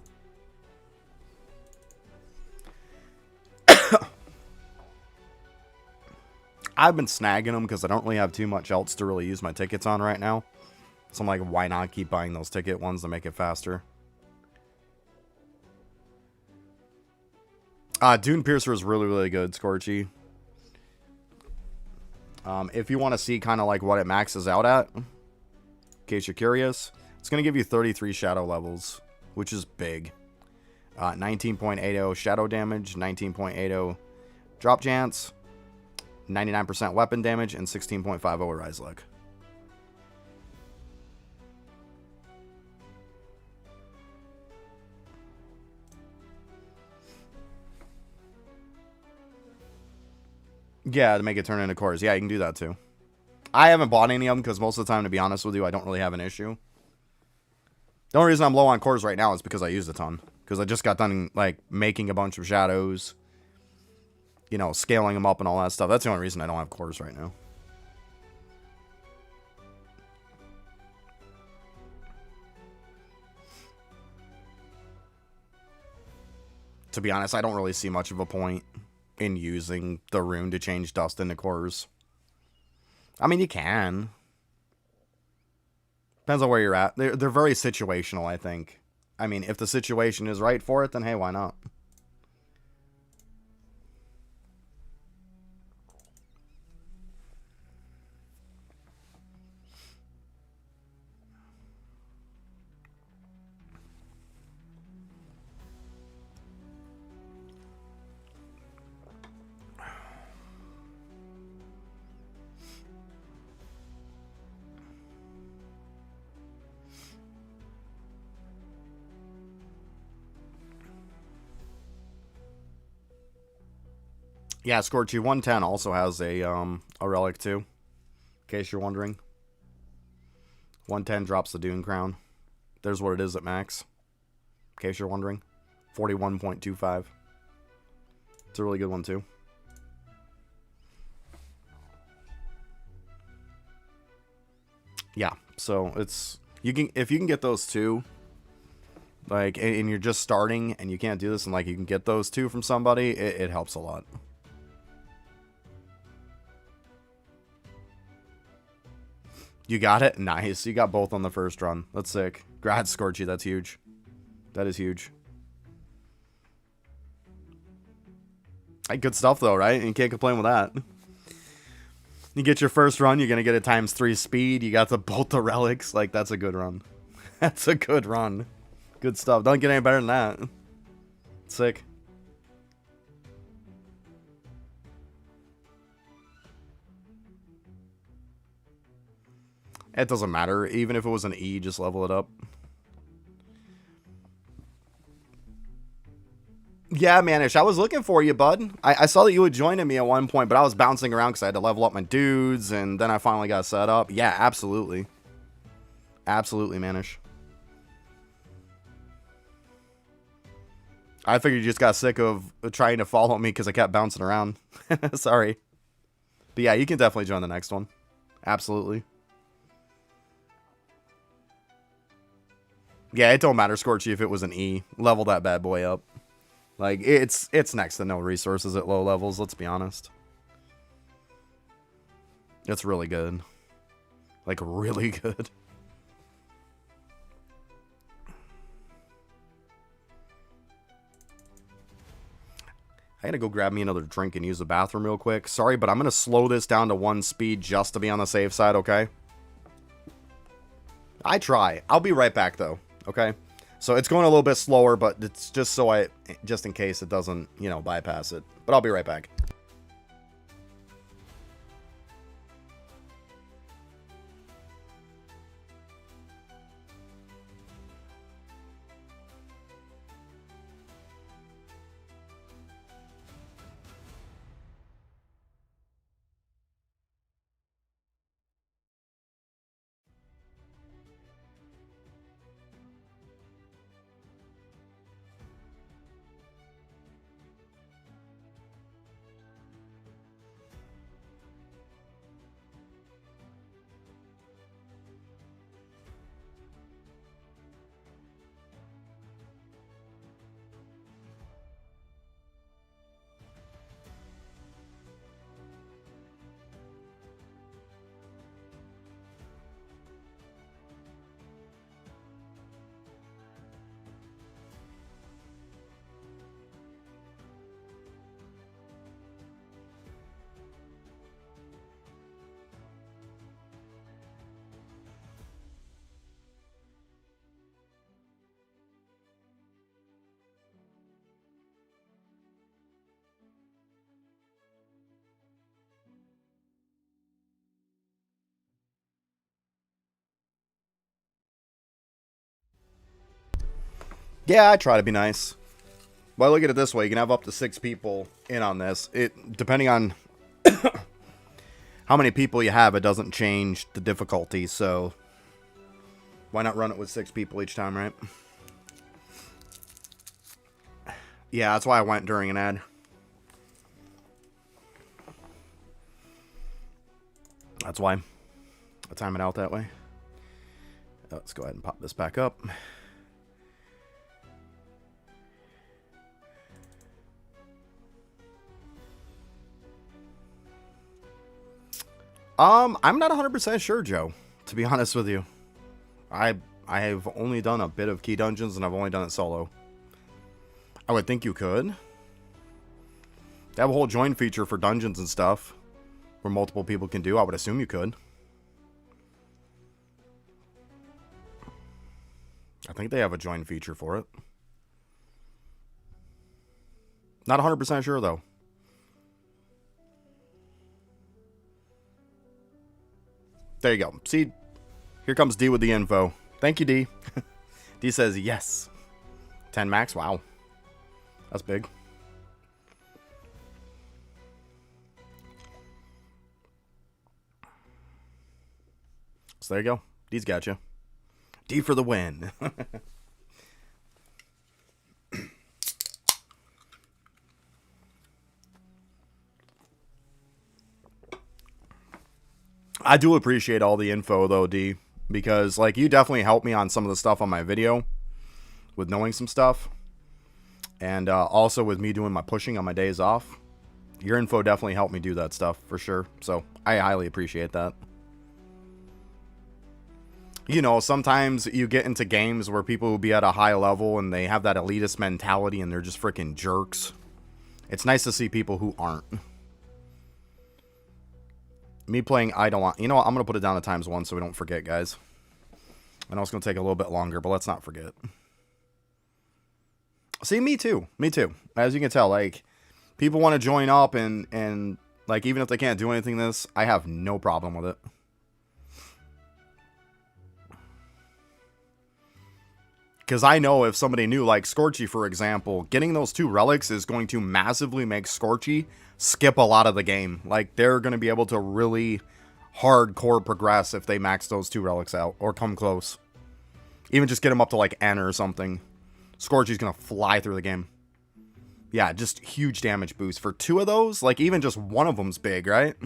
I've been snagging them because I don't really have too much else to really use my tickets on right now. So I'm like, why not keep buying those ticket ones to make it faster? Dune Piercer is really, really good, Scorchy. If you want to see kind of like what it maxes out at, in case you're curious, it's going to give you 33 shadow levels, which is big. 19.80 shadow damage, 19.80 drop chance, 99% weapon damage, and 16.50 arise luck. Yeah, to make it turn into cores. Yeah, you can do that too. I haven't bought any of them because most of the time, to be honest with you, I don't really have an issue. The only reason I'm low on cores right now is because I used a ton. Because I just got done, like, making a bunch of shadows. You know, scaling them up and all that stuff. That's the only reason I don't have cores right now. To be honest, I don't really see much of a point in using the rune to change dust into cores. I mean, you can. Depends on where you're at. They're very situational, I think. I mean, if the situation is right for it, then hey, why not? Yeah, Scorchy 110 also has a relic too. In case you're wondering. 110 drops the Dune Crown. There's what it is at max. In case you're wondering. 41.25. It's a really good one too. Yeah, so it's if you can get those two, like, and you're just starting and you can't do this, and like you can get those two from somebody, it helps a lot. You got it? Nice. You got both on the first run. That's sick. Grad Scorchy, that's huge. That is huge. Hey, good stuff though, right? You can't complain with that. You get your first run, you're gonna get a ×3 speed. You got both the relics. Like, that's a good run. That's a good run. Good stuff. Don't get any better than that. Sick. It doesn't matter. Even if it was an E, just level it up. Yeah, Manish, I was looking for you, bud. I saw that you had joined me at one point, but I was bouncing around because I had to level up my dudes, and then I finally got set up. Yeah, absolutely. Absolutely, Manish. I figured you just got sick of trying to follow me because I kept bouncing around. Sorry. But yeah, you can definitely join the next one. Absolutely. Yeah, it don't matter, Scorchy, if it was an E. Level that bad boy up. Like, it's next to no resources at low levels, let's be honest. It's really good. Like, really good. I gotta go grab me another drink and use the bathroom real quick. Sorry, but I'm gonna slow this down to 1 speed just to be on the safe side, okay? I try. I'll be right back, though, okay? So it's going a little bit slower, but it's just so just in case it doesn't, you know, bypass it. But I'll be right back. Yeah, I try to be nice. Well, look at it this way. You can have up to 6 people in on this. Depending on how many people you have, it doesn't change the difficulty. So why not run it with 6 people each time, right? Yeah, that's why I went during an ad. That's why. I'll time it out that way. Let's go ahead and pop this back up. I'm not 100% sure, Joe, to be honest with you. I have only done a bit of key dungeons, and I've only done it solo. I would think you could. They have a whole join feature for dungeons and stuff, where multiple people can do. I would assume you could. I think they have a join feature for it. Not 100% sure, though. There you go. See, here comes D with the info. Thank you, D. D says yes. 10 max? Wow. That's big. So there you go. D's got you. D for the win. I do appreciate all the info, though, D. Because, like, you definitely helped me on some of the stuff on my video with knowing some stuff. And also with me doing my pushing on my days off. Your info definitely helped me do that stuff, for sure. So, I highly appreciate that. You know, sometimes you get into games where people will be at a high level and they have that elitist mentality and they're just freaking jerks. It's nice to see people who aren't. Me playing Eidolon. You know what? I'm going to put it down to ×1 so we don't forget, guys. I know it's going to take a little bit longer, but let's not forget. See, me too. Me too. As you can tell, like, people want to join up and like, even if they can't do anything this, I have no problem with it. Because I know if somebody new, like Scorchy, for example, getting those 2 relics is going to massively make Scorchy skip a lot of the game. Like, they're going to be able to really hardcore progress if they max those 2 relics out or come close. Even just get them up to, like, N or something. Scorchy's going to fly through the game. Yeah, just huge damage boost. For 2 of those, like, even just one of them's big, right?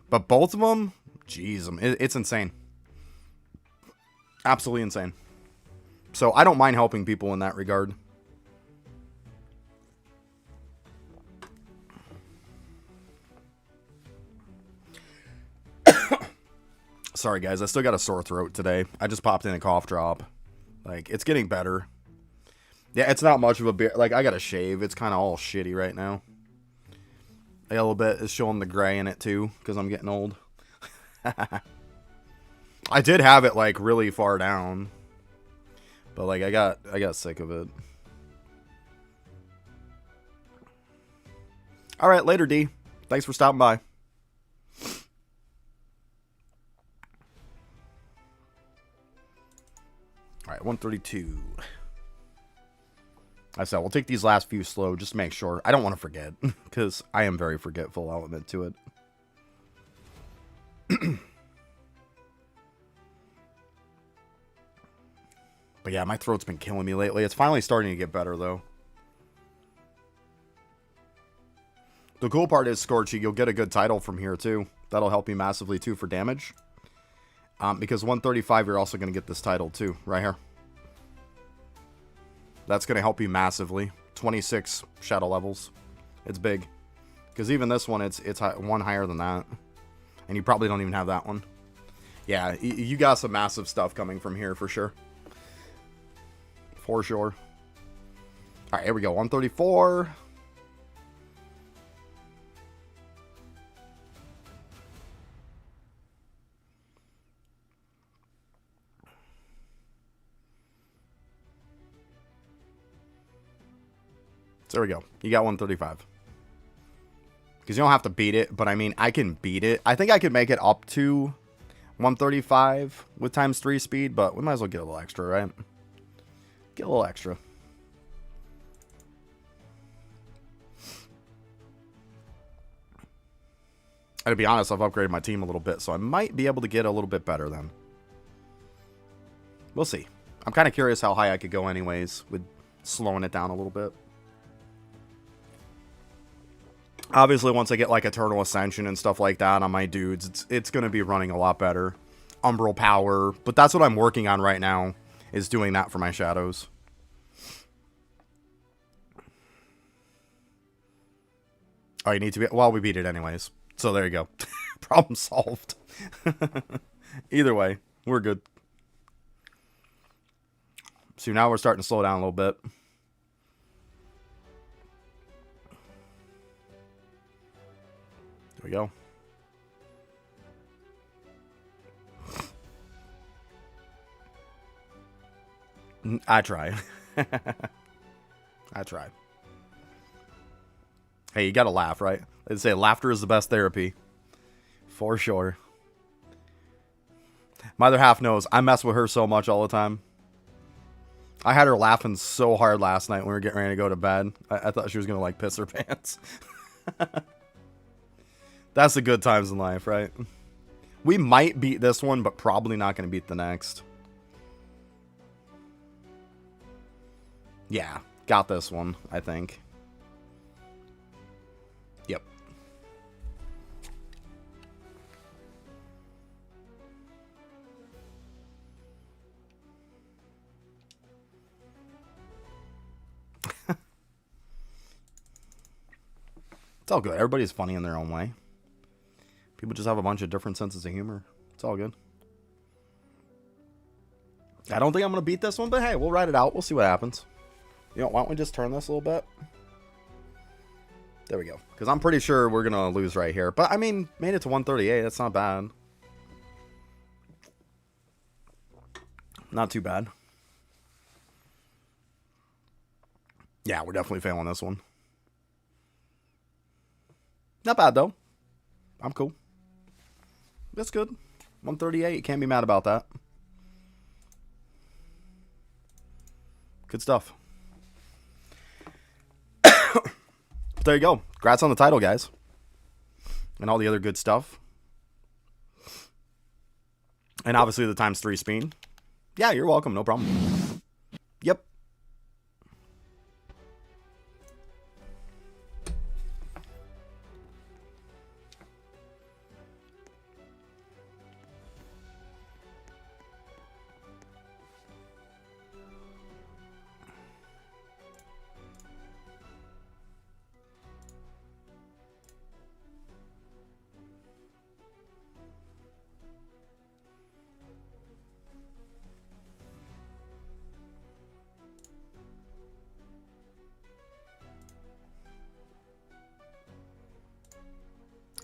But both of them, jeez, it's insane. Absolutely insane. So I don't mind helping people in that regard. Sorry, guys. I still got a sore throat today. I just popped in a cough drop. Like, it's getting better. Yeah, it's not much of a beer. Like, I got to shave. It's kind of all shitty right now. A little bit is showing the gray in it, too, because I'm getting old. I did have it, like, really far down. But, like, I got sick of it. All right, later, D. Thanks for stopping by. All right, 132. I said, we'll take these last few slow, just to make sure. I don't want to forget, because I am very forgetful, I'll admit to it. But yeah, my throat's been killing me lately. It's finally starting to get better, though. The cool part is, Scorchy, you'll get a good title from here, too. That'll help you massively, too, for damage. Because 135, you're also going to get this title, too, right here. That's going to help you massively. 26 shadow levels. It's big. Because even this one, it's one higher than that. And you probably don't even have that one. Yeah, you got some massive stuff coming from here, for sure. For sure. Alright, here we go. 134. So there we go. You got 135. Because you don't have to beat it, but I mean, I can beat it. I think I could make it up to 135 with ×3 speed, but we might as well get a little extra, right? Get a little extra. And to be honest, I've upgraded my team a little bit, so I might be able to get a little bit better then. We'll see. I'm kind of curious how high I could go anyways, with slowing it down a little bit. Obviously, once I get like Eternal Ascension and stuff like that on my dudes, it's going to be running a lot better. Umbral Power, but that's what I'm working on right now, is doing that for my shadows. Oh, you need to be... Well, we beat it anyways. So there you go. Problem solved. Either way, we're good. So now we're starting to slow down a little bit. There we go. I try. I try. Hey, you gotta laugh, right? They say laughter is the best therapy. For sure. My other half knows I mess with her so much all the time. I had her laughing so hard last night when we were getting ready to go to bed. I thought she was gonna, like, piss her pants. That's the good times in life, right? We might beat this one, but probably not gonna beat the next. Yeah, got this one, I think. Yep. It's all good. Everybody's funny in their own way. People just have a bunch of different senses of humor. It's all good. I don't think I'm going to beat this one, but hey, we'll ride it out. We'll see what happens. You know, why don't we just turn this a little bit? There we go. Because I'm pretty sure we're going to lose right here. But, I mean, made it to 138. That's not bad. Not too bad. Yeah, we're definitely failing this one. Not bad, though. I'm cool. That's good. 138. Can't be mad about that. Good stuff. There you go. Congrats on the title, guys. And all the other good stuff. And obviously the ×3 speed. Yeah, you're welcome. No problem. Yep.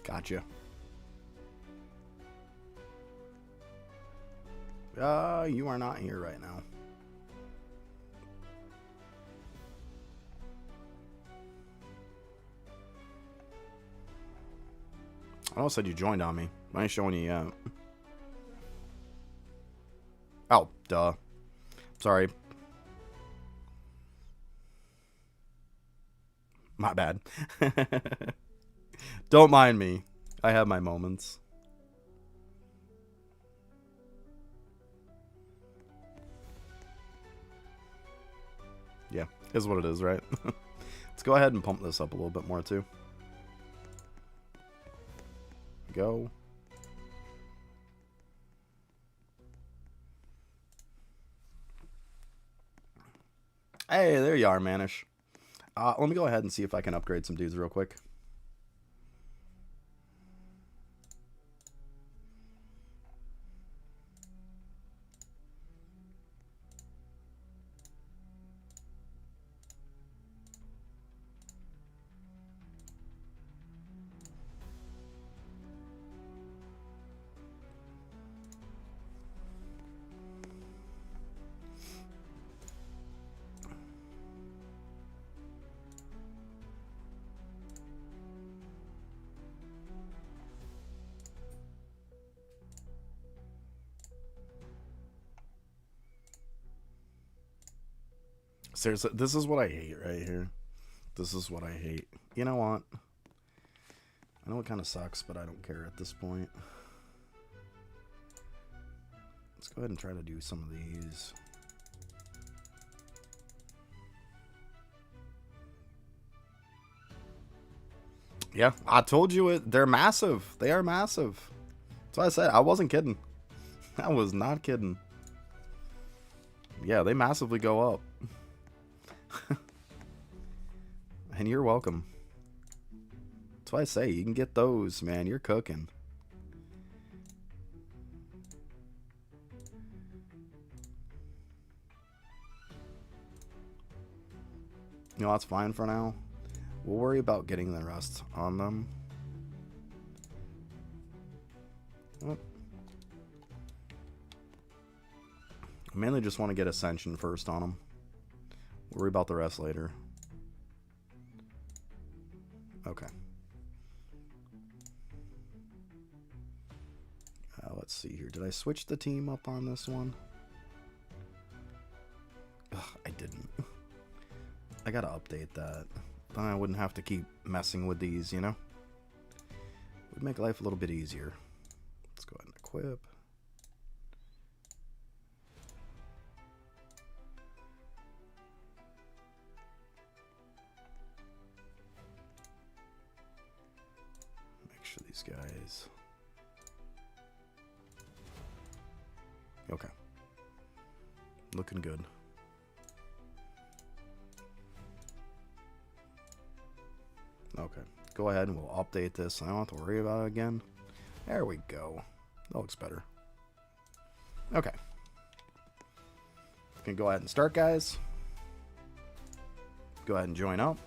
Gotcha. You are not here right now. I almost said you joined on me. I ain't showing you yet. Oh, duh. Sorry. My bad. Don't mind me. I have my moments. Yeah, is what it is, right? Let's go ahead and pump this up a little bit more, too. Go. Hey, there you are, Manish. Let me go ahead and see if I can upgrade some dudes real quick. Seriously, this is what I hate right here. This is what I hate. You know what? I know it kind of sucks, but I don't care at this point. Let's go ahead and try to do some of these. Yeah, I told you it. They're massive. They are massive. That's what I said. I wasn't kidding. I was not kidding. Yeah, they massively go up. And you're welcome. That's why I say you can get those, man. You're cooking. You know, that's fine for now. We'll worry about getting the rest on them. Oh. I mainly just want to get Ascension first on them. We'll worry about the rest later. Okay. Let's see here. Did I switch the team up on this one? Ugh, I didn't. I gotta update that. Then I wouldn't have to keep messing with these, you know? It would make life a little bit easier. Let's go ahead and equip. Make sure these guys... Okay. Looking good. Okay. Go ahead and we'll update this. I don't have to worry about it again. There we go. That looks better. Okay. Can go ahead and start, guys. Go ahead and join up.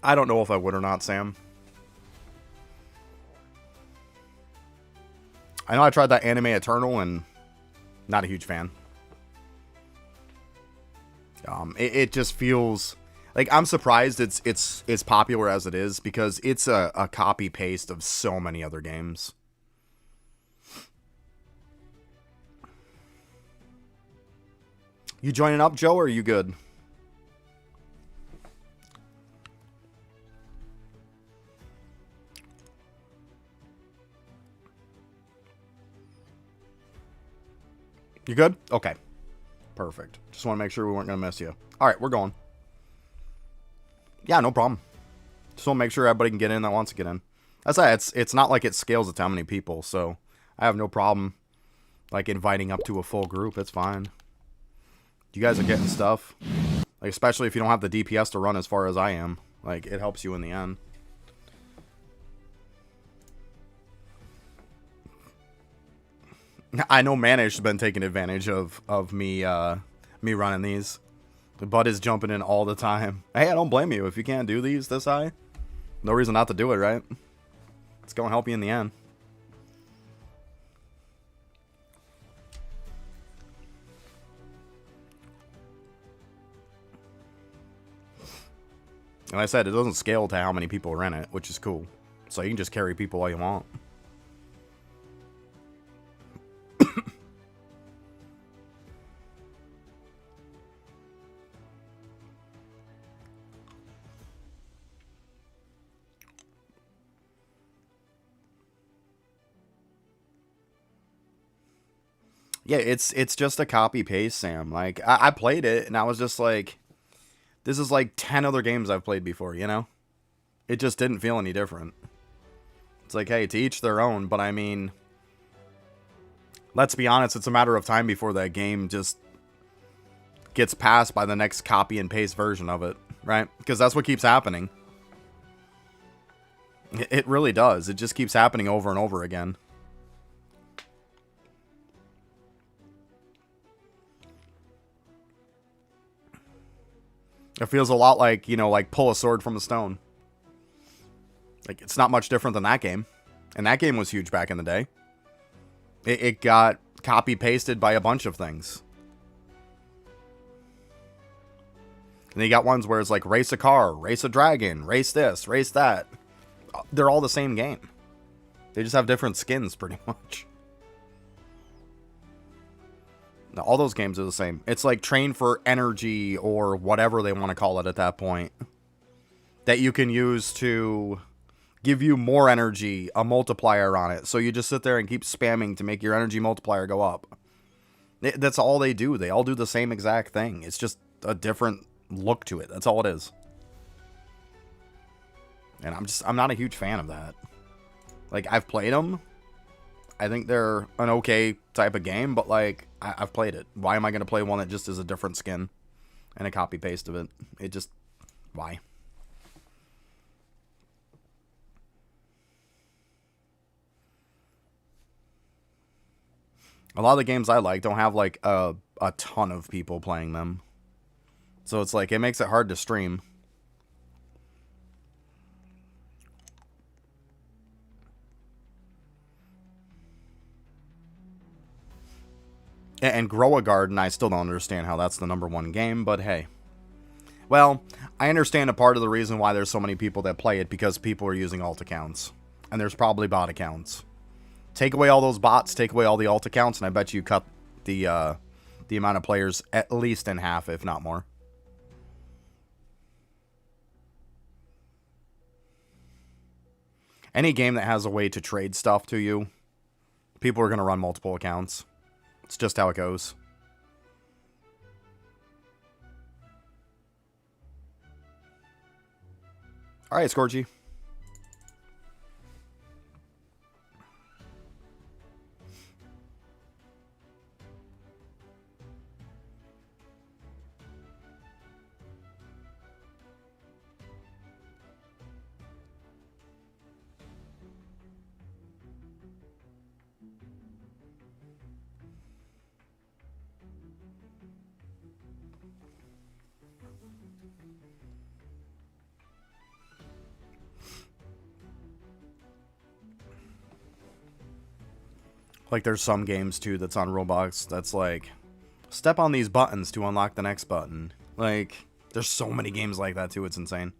I don't know if I would or not, Sam. I know I tried that Anime Eternal and not a huge fan. It just feels like I'm surprised it's popular as it is because it's a copy paste of so many other games. You joining up, Joe, or are you good? You good? Okay. Perfect. Just want to make sure we weren't going to miss you. All right, we're going. Yeah, no problem. Just want to make sure everybody can get in that wants to get in. That's why it's not like it scales it to how many people, so I have no problem like inviting up to a full group. It's fine. You guys are getting stuff. Like especially if you don't have the DPS to run as far as I am. Like it helps you in the end. I know Manish's been taking advantage of me me running these. The Bud is jumping in all the time. Hey, I don't blame you if you can't do these this high. No reason not to do it, right? It's gonna help you in the end. And like I said, it doesn't scale to how many people are in it, which is cool. So you can just carry people all you want. Yeah, it's just a copy paste, Sam. Like I played it and I was just like, this is like 10 other games I've played before, you know? It just didn't feel any different. It's like, hey, to each their own, but I mean, let's be honest, it's a matter of time before that game just gets passed by the next copy and paste version of it, right? Because that's what keeps happening. It really does. It just keeps happening over and over again. It feels a lot like, you know, like pull a sword from a stone. Like, it's not much different than that game. And that game was huge back in the day. It got copy-pasted by a bunch of things. And you got ones where it's like, race a car, race a dragon, race this, race that. They're all the same game. They just have different skins, pretty much. No, all those games are the same. It's like train for energy or whatever they want to call it at that point. That you can use to give you more energy, a multiplier on it. So you just sit there and keep spamming to make your energy multiplier go up. That's all they do. They all do the same exact thing. It's just a different look to it. That's all it is. And I'm not a huge fan of that. Like, I've played them. I think they're an okay type of game, but like, I've played it. Why am I going to play one that just is a different skin and a copy paste of it? It just, why? A lot of the games I like don't have like a ton of people playing them. So it's like, it makes it hard to stream. And Grow a Garden, I still don't understand how that's the #1 game, but hey. Well, I understand a part of the reason why there's so many people that play it, because people are using alt accounts. And there's probably bot accounts. Take away all those bots, take away all the alt accounts, and I bet you cut the amount of players at least in half, if not more. Any game that has a way to trade stuff to you, people are going to run multiple accounts. It's just how it goes. Alright, Scorgy. Like, there's some games, too, that's on Roblox that's like, step on these buttons to unlock the next button. Like, there's so many games like that, too. It's insane.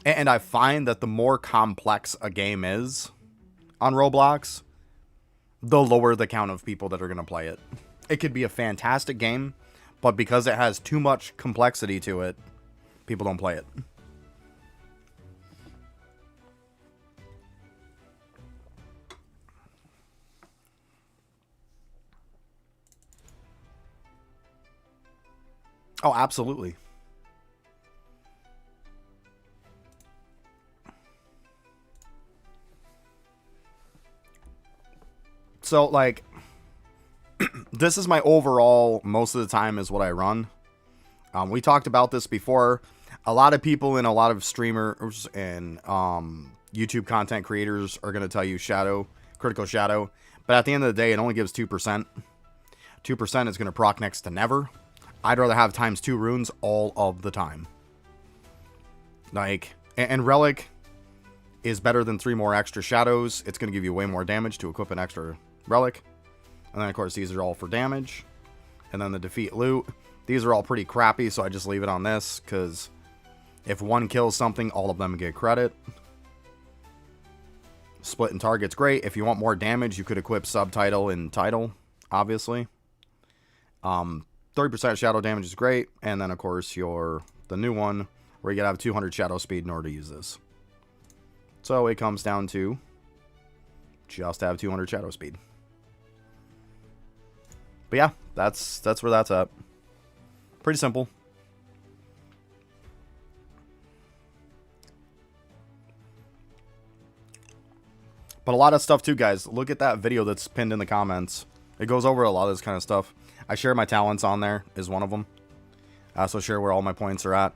And I find that the more complex a game is on Roblox, the lower the count of people that are going to play it. It could be a fantastic game, but because it has too much complexity to it, people don't play it. Oh, absolutely. So, like, this is my overall, most of the time is what I run. We talked about this before. A lot of people and a lot of streamers and YouTube content creators are going to tell you critical shadow. But at the end of the day, it only gives 2%. 2% is going to proc next to never. I'd rather have ×2 runes all of the time. Like, and Relic is better than 3 more extra shadows. It's going to give you way more damage to equip an extra Relic. And then, of course, these are all for damage. And then the defeat loot. These are all pretty crappy, so I just leave it on this, because if one kills something, all of them get credit. Split and target's great. If you want more damage, you could equip subtitle and title, obviously. 30% shadow damage is great. And then, of course, the new one, where you gotta have 200 shadow speed in order to use this. So it comes down to just have 200 shadow speed. But yeah, that's where that's at. Pretty simple. But a lot of stuff too, guys. Look at that video that's pinned in the comments. It goes over a lot of this kind of stuff. I share my talents on there, is one of them. I also share where all my points are at.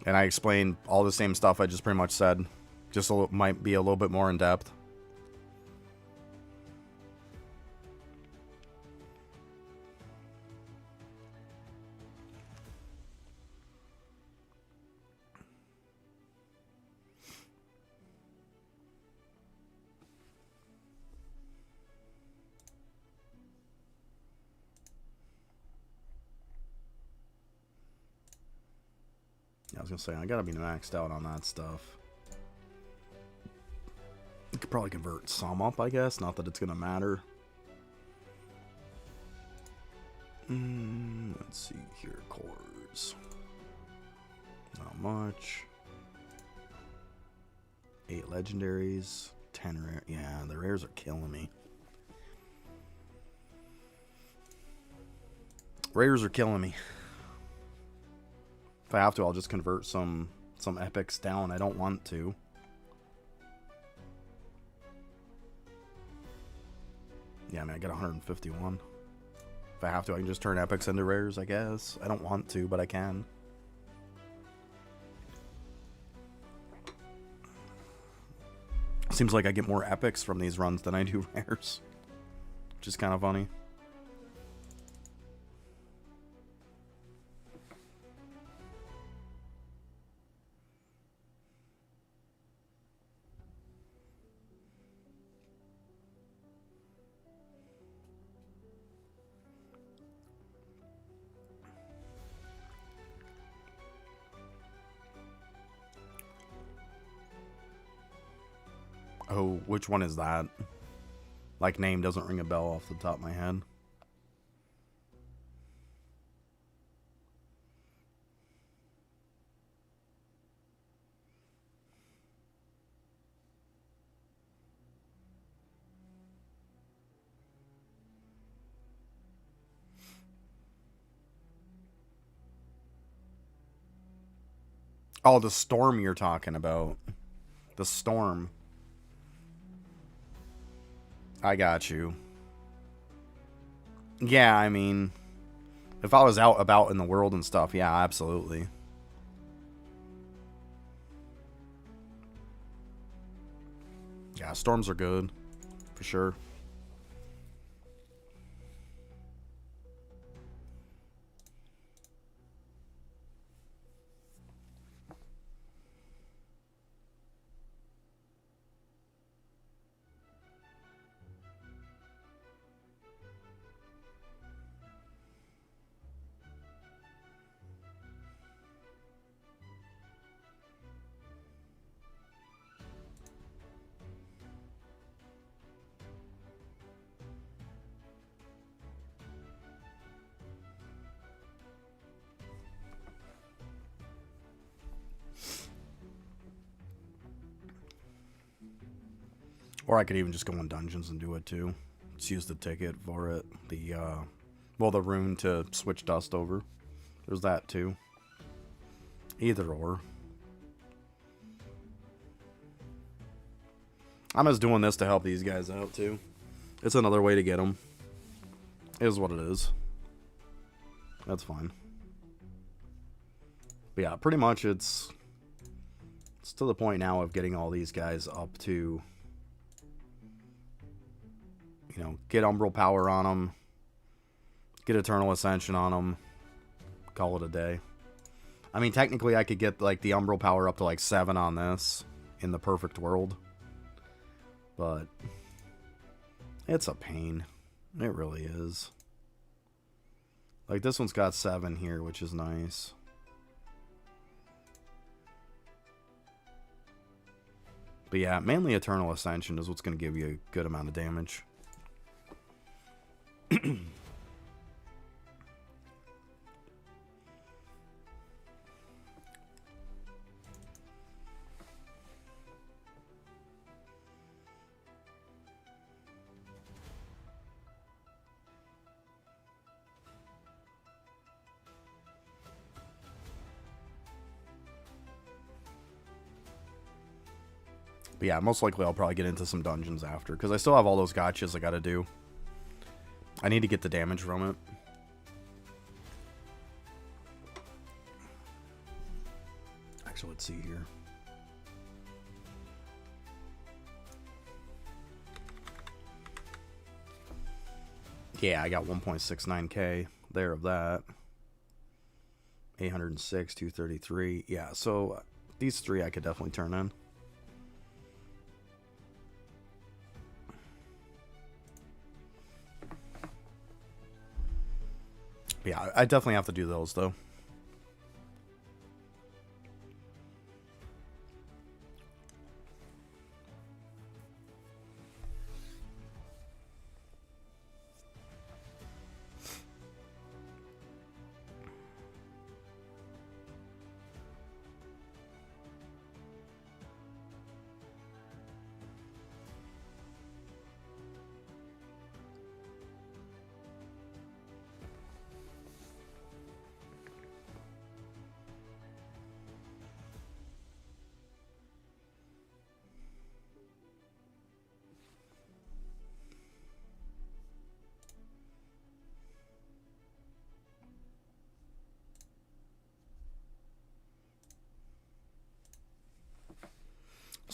And I explain all the same stuff I just pretty much said. Just might be a little bit more in depth. I was gonna say, I gotta be maxed out on that stuff. could probably convert some up, I guess. Not that it's going to matter. Let's see here. Cores. Not much. 8 legendaries. 10 rare. Yeah, the rares are killing me. Rares are killing me. If I have to, I'll just convert some epics down. I don't want to. Yeah, I mean, I get 151. If I have to, I can just turn epics into rares, I guess. I don't want to, but I can. Seems like I get more epics from these runs than I do rares. Which is kind of funny. Oh, which one is that? Like, name doesn't ring a bell off the top of my head. Oh, the storm you're talking about. The storm. I got you. Yeah, I mean, if I was out about in the world and stuff, yeah, absolutely. Yeah, storms are good, for sure. Or I could even just go in dungeons and do it too. Just use the ticket for it. Well, the rune to switch dust over. There's that too. Either or. I'm just doing this to help these guys out too. It's another way to get them. It is what it is. That's fine. But yeah, pretty much it's to the point now of getting all these guys up to, you know, get Umbral Power on them, get Eternal Ascension on them, call it a day. I mean, technically I could get like the Umbral Power up to like 7 on this in the perfect world, but it's a pain. It really is. Like, this one's got 7 here, which is nice. But yeah, mainly Eternal Ascension is what's going to give you a good amount of damage. But yeah, most likely I'll probably get into some dungeons after, because I still have all those gotchas I gotta do. I need to get the damage from it. Actually, let's see here. Yeah, I got 1.69k there of that. 806, 233. Yeah, so these 3 I could definitely turn in. Yeah, I definitely have to do those, though.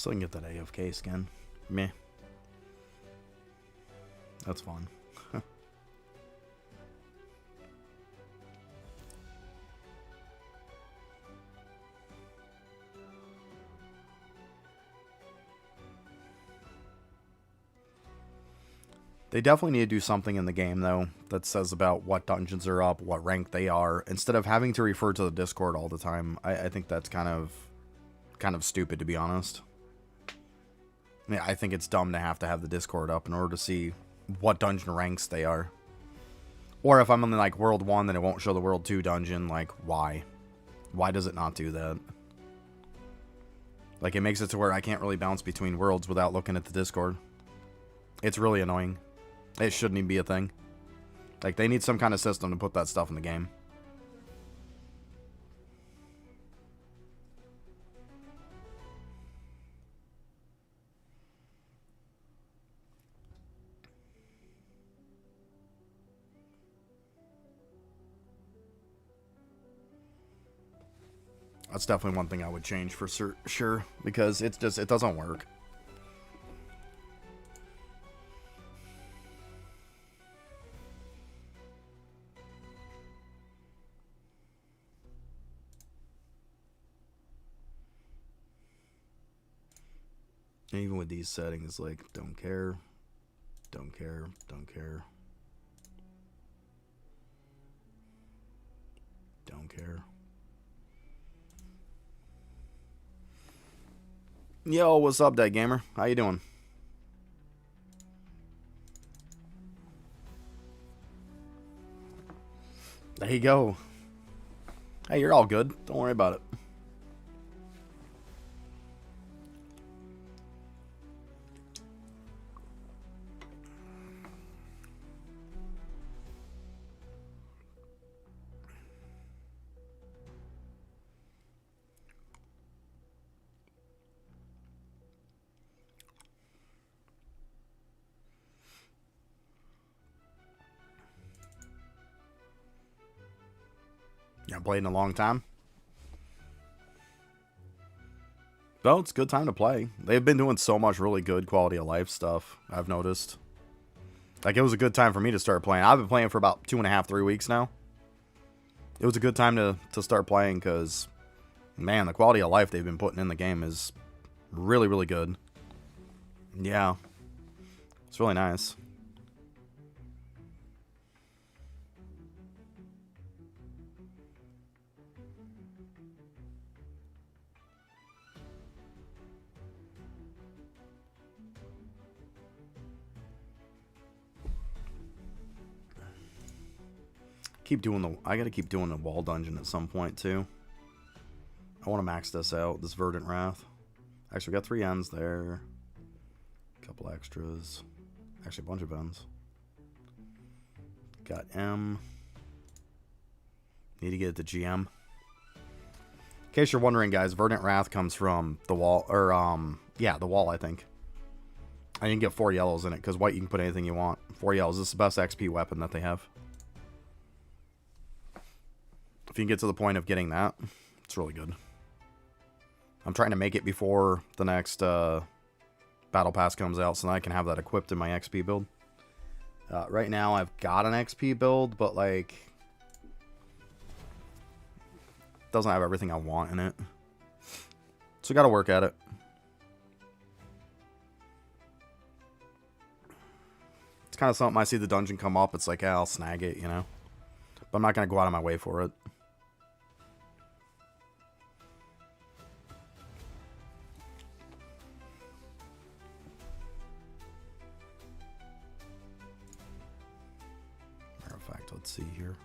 Still can get that AFK skin. Meh. That's fun. They definitely need to do something in the game, though, that says about what dungeons are up, what rank they are, instead of having to refer to the Discord all the time. I think that's kind of stupid, to be honest. I mean, I think it's dumb to have the Discord up in order to see what dungeon ranks they are. Or if I'm in, like, World 1, then it won't show the World 2 dungeon. Like, why? Why does it not do that? Like, it makes it to where I can't really bounce between worlds without looking at the Discord. It's really annoying. It shouldn't even be a thing. Like, they need some kind of system to put that stuff in the game. That's definitely one thing I would change for sure, because it doesn't work. And even with these settings, like, don't care, don't care, don't care, don't care. Yo, what's up, Dead Gamer? How you doing? There you go. Hey, you're all good. Don't worry about it. You haven't played in a long time? Well, it's a good time to play. They've been doing so much really good quality of life stuff, I've noticed. Like, it was a good time for me to start playing. I've been playing for about 2.5, 3 weeks now. It was a good time to start playing because, man, the quality of life they've been putting in the game is really, really good. Yeah. It's really nice. I gotta keep doing the wall dungeon at some point too. I want to max this out, this Verdant Wrath. Actually, we got 3 ends there. A couple extras. Actually, a bunch of ends. Got M. Need to get it to GM. In case you're wondering, guys, Verdant Wrath comes from the wall, or, yeah, the wall, I think. I didn't get 4 yellows in it, because white you can put anything you want. 4 yellows. This is the best XP weapon that they have. If you can get to the point of getting that, it's really good. I'm trying to make it before the next Battle Pass comes out so that I can have that equipped in my XP build. Right now, I've got an XP build, but, like, doesn't have everything I want in it. So, got to work at it. It's kind of something I see the dungeon come up, it's like, yeah, I'll snag it, you know? But I'm not going to go out of my way for it. Let's see here.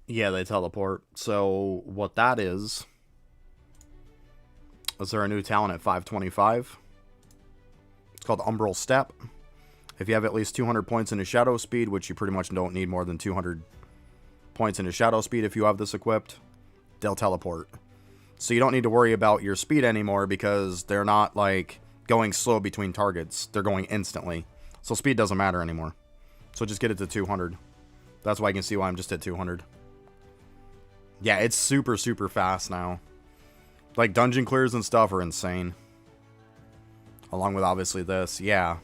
Yeah, they teleport. So what that is there a new talent at 525? It's called Umbral Step. If you have at least 200 points into Shadow Speed, which you pretty much don't need more than 200 points into Shadow Speed if you have this equipped, they'll teleport. So you don't need to worry about your speed anymore because they're not like going slow between targets. They're going instantly. So speed doesn't matter anymore. So just get it to 200. That's why you can see why I'm just at 200. Yeah, it's super, super fast now. Like, dungeon clears and stuff are insane. Along with, obviously, this. Yeah.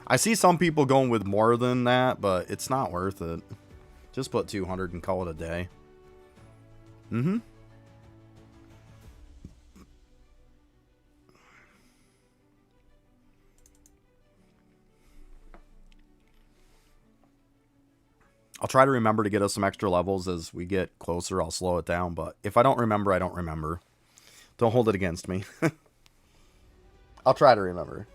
I see some people going with more than that, but it's not worth it. Just put 200 and call it a day. Mm-hmm. I'll try to remember to get us some extra levels as we get closer. I'll slow it down, but if I don't remember, I don't remember. Don't hold it against me. I'll try to remember.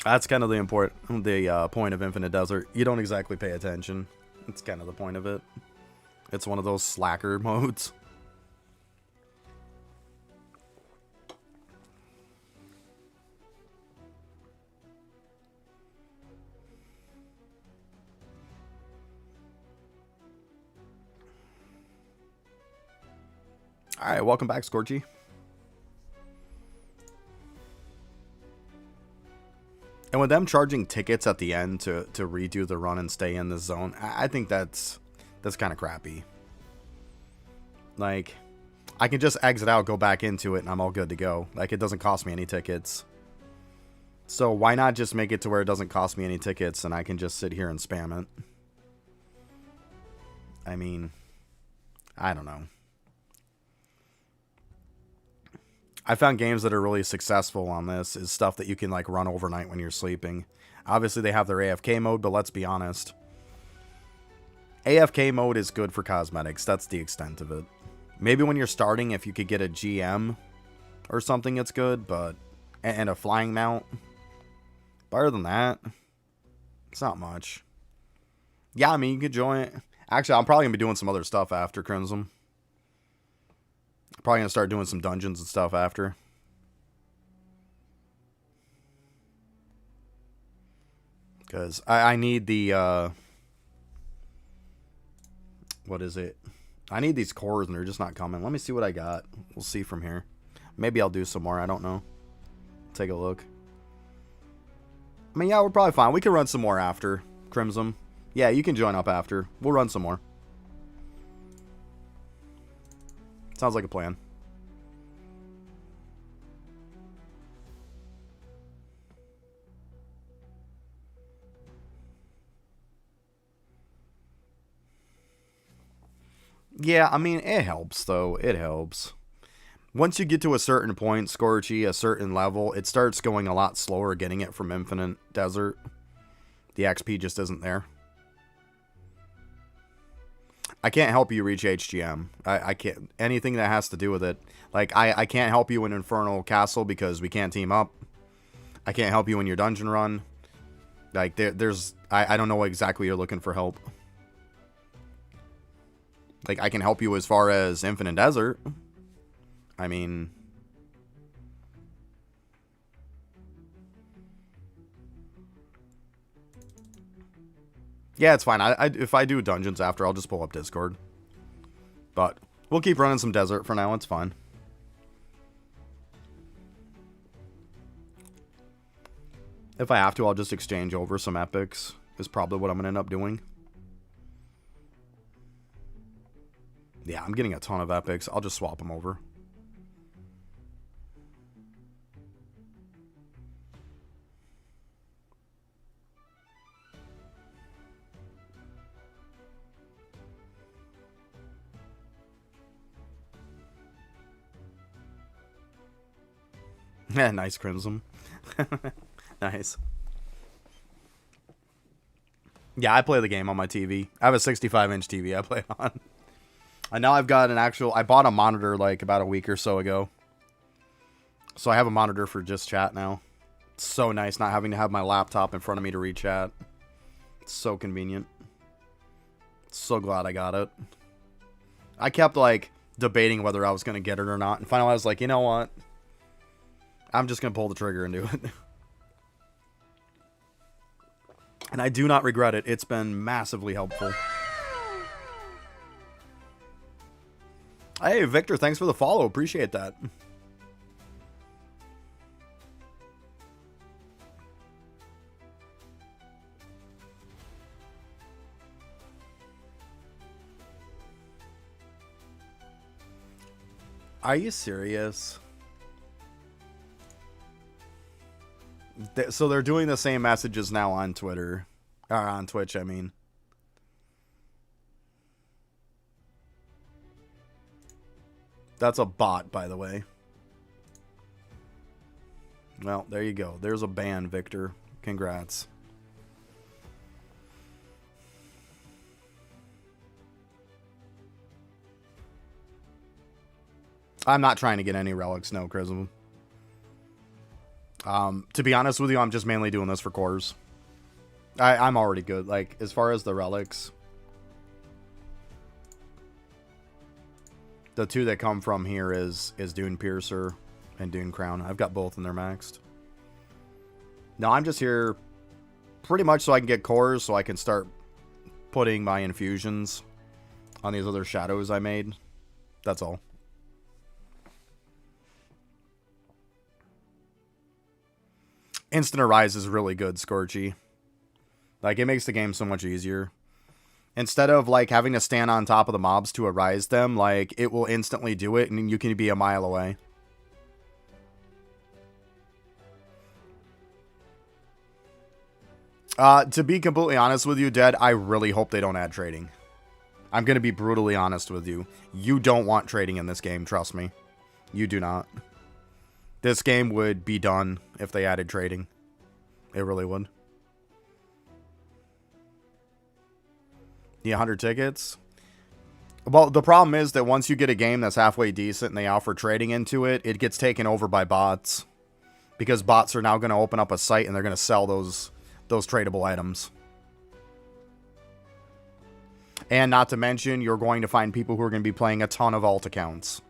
That's kind of the point of Infinite Desert. You don't exactly pay attention. It's kind of the point of it. It's one of those slacker modes. Alright, welcome back, Scorchy. And with them charging tickets at the end to redo the run and stay in the zone, I think that's kind of crappy. Like, I can just exit out, go back into it, and I'm all good to go. Like, it doesn't cost me any tickets. So why not just make it to where it doesn't cost me any tickets and I can just sit here and spam it? I mean, I don't know. I found games that are really successful on this is stuff that you can like run overnight when you're sleeping. Obviously they have their AFK mode, but let's be honest. AFK mode is good for cosmetics. That's the extent of it. Maybe when you're starting, if you could get a GM or something, it's good, but... And a flying mount. But other than that, it's not much. Yeah, I mean, you could join... Actually, I'm probably going to be doing some other stuff after Crimson. Probably going to start doing some dungeons and stuff after. Because I need the... what is it? I need these cores and they're just not coming. Let me see what I got. We'll see from here. Maybe I'll do some more. I don't know. Take a look. I mean, yeah, we're probably fine. We can run some more after Crimson. Yeah, you can join up after. We'll run some more. Sounds like a plan. Yeah, I mean, it helps, though. It helps. Once you get to a certain point, Scorchy, a certain level, it starts going a lot slower getting it from Infinite Desert. The XP just isn't there. I can't help you reach HGM. I can't. Anything that has to do with it. Like, I can't help you in Infernal Castle because we can't team up. I can't help you in your dungeon run. Like, I don't know what exactly you're looking for help. Like, I can help you as far as Infinite Desert. I mean... Yeah, it's fine. If I do dungeons after, I'll just pull up Discord. But we'll keep running some desert for now. It's fine. If I have to, I'll just exchange over some epics. Is probably what I'm going to end up doing. Yeah, I'm getting a ton of epics. I'll just swap them over. Yeah, nice, Crimson. Nice. Yeah, I play the game on my TV. I have a 65-inch TV I play on. And now I've got an actual... I bought a monitor like about a week or so ago. So I have a monitor for just chat now. It's so nice not having to have my laptop in front of me to read chat. It's so convenient. So glad I got it. I kept like debating whether I was going to get it or not. And finally I was like, you know what? I'm just going to pull the trigger and do it. And I do not regret it. It's been massively helpful. Hey, Victor, thanks for the follow. Appreciate that. Are you serious? So they're doing the same messages now on Twitter. Or on Twitch, I mean. That's a bot, by the way. Well, there you go. There's a ban, Victor. Congrats. I'm not trying to get any relics, no, Chrism. To be honest with you, I'm just mainly doing this for cores. I'm already good. Like, as far as the relics, the two that come from here is Dune Piercer and Dune Crown. I've got both and they're maxed. No, I'm just here pretty much so I can get cores, so I can start putting my infusions on these other shadows I made. That's all. Instant Arise is really good, Scorchy. Like, it makes the game so much easier. Instead of, like, having to stand on top of the mobs to arise them, like, it will instantly do it, and you can be a mile away. To be completely honest with you, Dead, I really hope they don't add trading. I'm going to be brutally honest with you. You don't want trading in this game, trust me. You do not. This game would be done if they added trading. It really would. The 100 tickets? Well, the problem is that once you get a game that's halfway decent and they offer trading into it, it gets taken over by bots. Because bots are now going to open up a site and they're going to sell those tradable items. And not to mention, you're going to find people who are going to be playing a ton of alt accounts.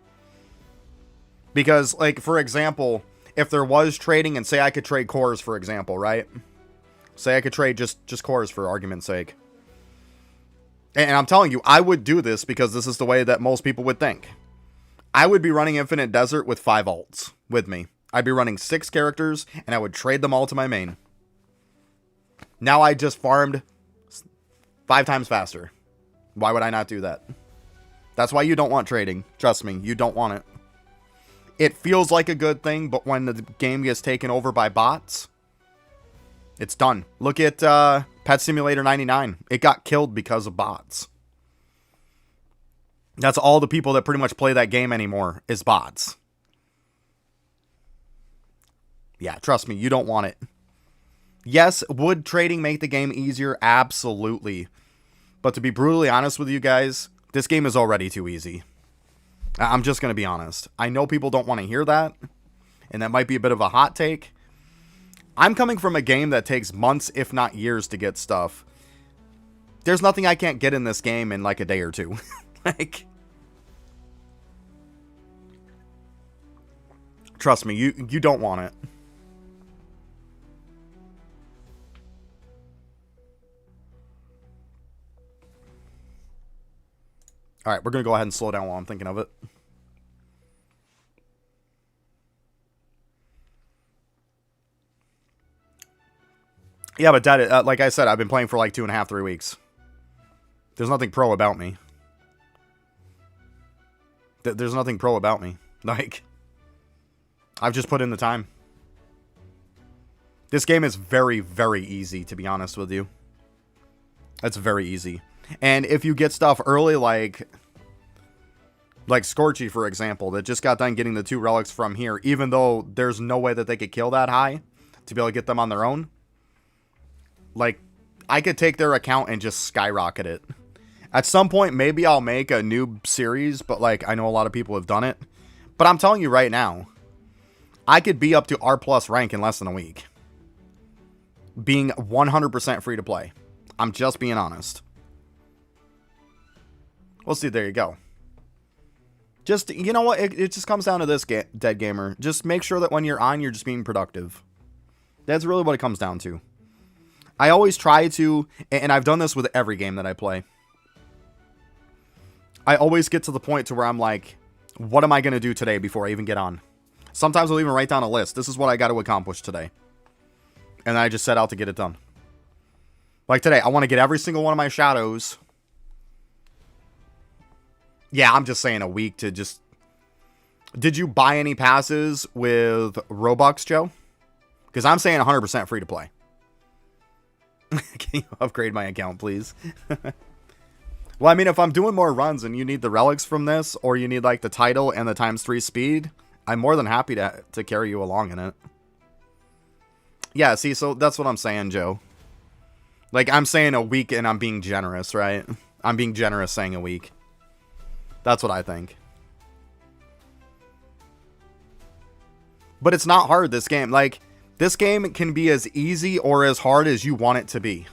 Because, like, for example, if there was trading, and say I could trade cores, for example, right? Say I could trade just cores for argument's sake. And I'm telling you, I would do this because this is the way that most people would think. I would be running Infinite Desert with 5 alts with me. I'd be running 6 characters, and I would trade them all to my main. Now I just farmed 5 times faster. Why would I not do that? That's why you don't want trading. Trust me, you don't want it. It feels like a good thing, but when the game gets taken over by bots, it's done. Look at Pet Simulator 99. It got killed because of bots. That's all the people that pretty much play that game anymore is bots. Yeah, trust me, you don't want it. Yes, would trading make the game easier? Absolutely. But to be brutally honest with you guys, this game is already too easy. I'm just going to be honest. I know people don't want to hear that, and that might be a bit of a hot take. I'm coming from a game that takes months, if not years, to get stuff. There's nothing I can't get in this game in like a day or two. Like, trust me, you don't want it. All right, we're going to go ahead and slow down while I'm thinking of it. Yeah, but Dad, like I said, I've been playing for like 2.5, 3 weeks. There's nothing pro about me. There's nothing pro about me. Like, I've just put in the time. This game is very, very easy, to be honest with you. It's very easy. And if you get stuff early, like Scorchy, for example, that just got done getting the 2 relics from here, even though there's no way that they could kill that high to be able to get them on their own. Like, I could take their account and just skyrocket it. At some point, maybe I'll make a new series, but, like, I know a lot of people have done it. But I'm telling you right now, I could be up to R+ rank in less than a week. Being 100% free to play. I'm just being honest. We'll see, there you go. Just, you know what, it just comes down to this, Dead Gamer. Just make sure that when you're on, you're just being productive. That's really what it comes down to. I always try to, and I've done this with every game that I play. I always get to the point to where I'm like, what am I going to do today before I even get on? Sometimes I'll even write down a list. This is what I got to accomplish today. And then I just set out to get it done. Like today, I want to get every single one of my shadows. Yeah, I'm just saying a week to just... Did you buy any passes with Robux, Joe? Because I'm saying 100% free to play. Can you upgrade my account, please? Well, I mean, if I'm doing more runs and you need the relics from this, or you need, like, the title and the ×3 speed, I'm more than happy to carry you along in it. Yeah, see, so that's what I'm saying, Joe. Like, I'm saying a week and I'm being generous, right? I'm being generous saying a week. That's what I think. But it's not hard, this game. Like... This game can be as easy or as hard as you want it to be.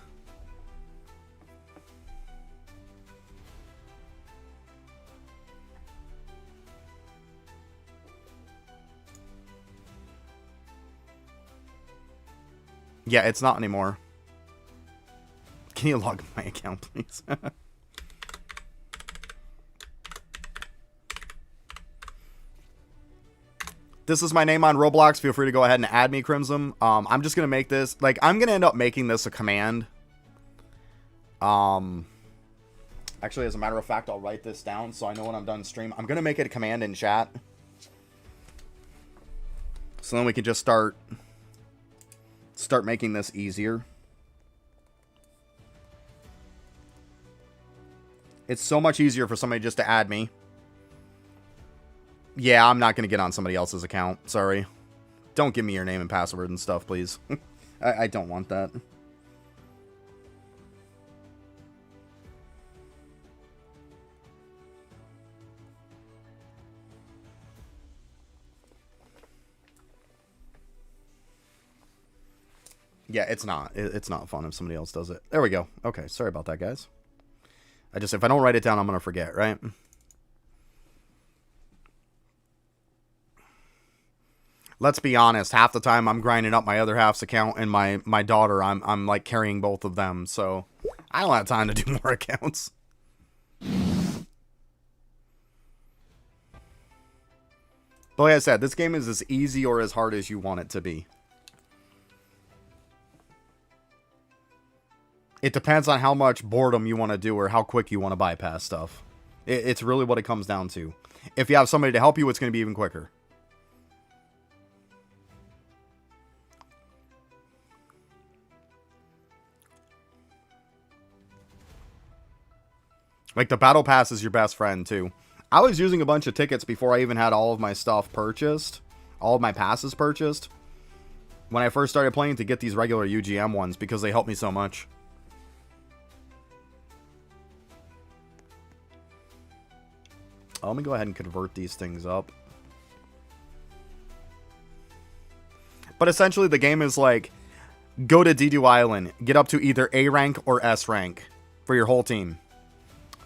Yeah, it's not anymore. Can you log my account, please? This is my name on Roblox. Feel free to go ahead and add me, Crimson. I'm just going to make this... Like, I'm going to end up making this a command. Actually, as a matter of fact, I'll write this down so I know when I'm done stream. I'm going to make it a command in chat. So then we can just start making this easier. It's so much easier for somebody just to add me. Yeah, I'm not going to get on somebody else's account. Sorry. Don't give me your name and password and stuff, please. I don't want that. Yeah, it's not. It's not fun if somebody else does it. There we go. Okay, sorry about that, guys. If I don't write it down, I'm going to forget, right? Let's be honest, half the time I'm grinding up my other half's account and my daughter, I'm like carrying both of them, so I don't have time to do more accounts. But like I said, this game is as easy or as hard as you want it to be. It depends on how much boredom you want to do or how quick you want to bypass stuff. It's really what it comes down to. If you have somebody to help you, it's going to be even quicker. Like, the battle pass is your best friend, too. I was using a bunch of tickets before I even had all of my stuff purchased. All of my passes purchased. When I first started playing to get these regular UGM ones, because they helped me so much. Let me go ahead and convert these things up. But essentially, the game is like, go to Dedu Island, get up to either A rank or S rank for your whole team.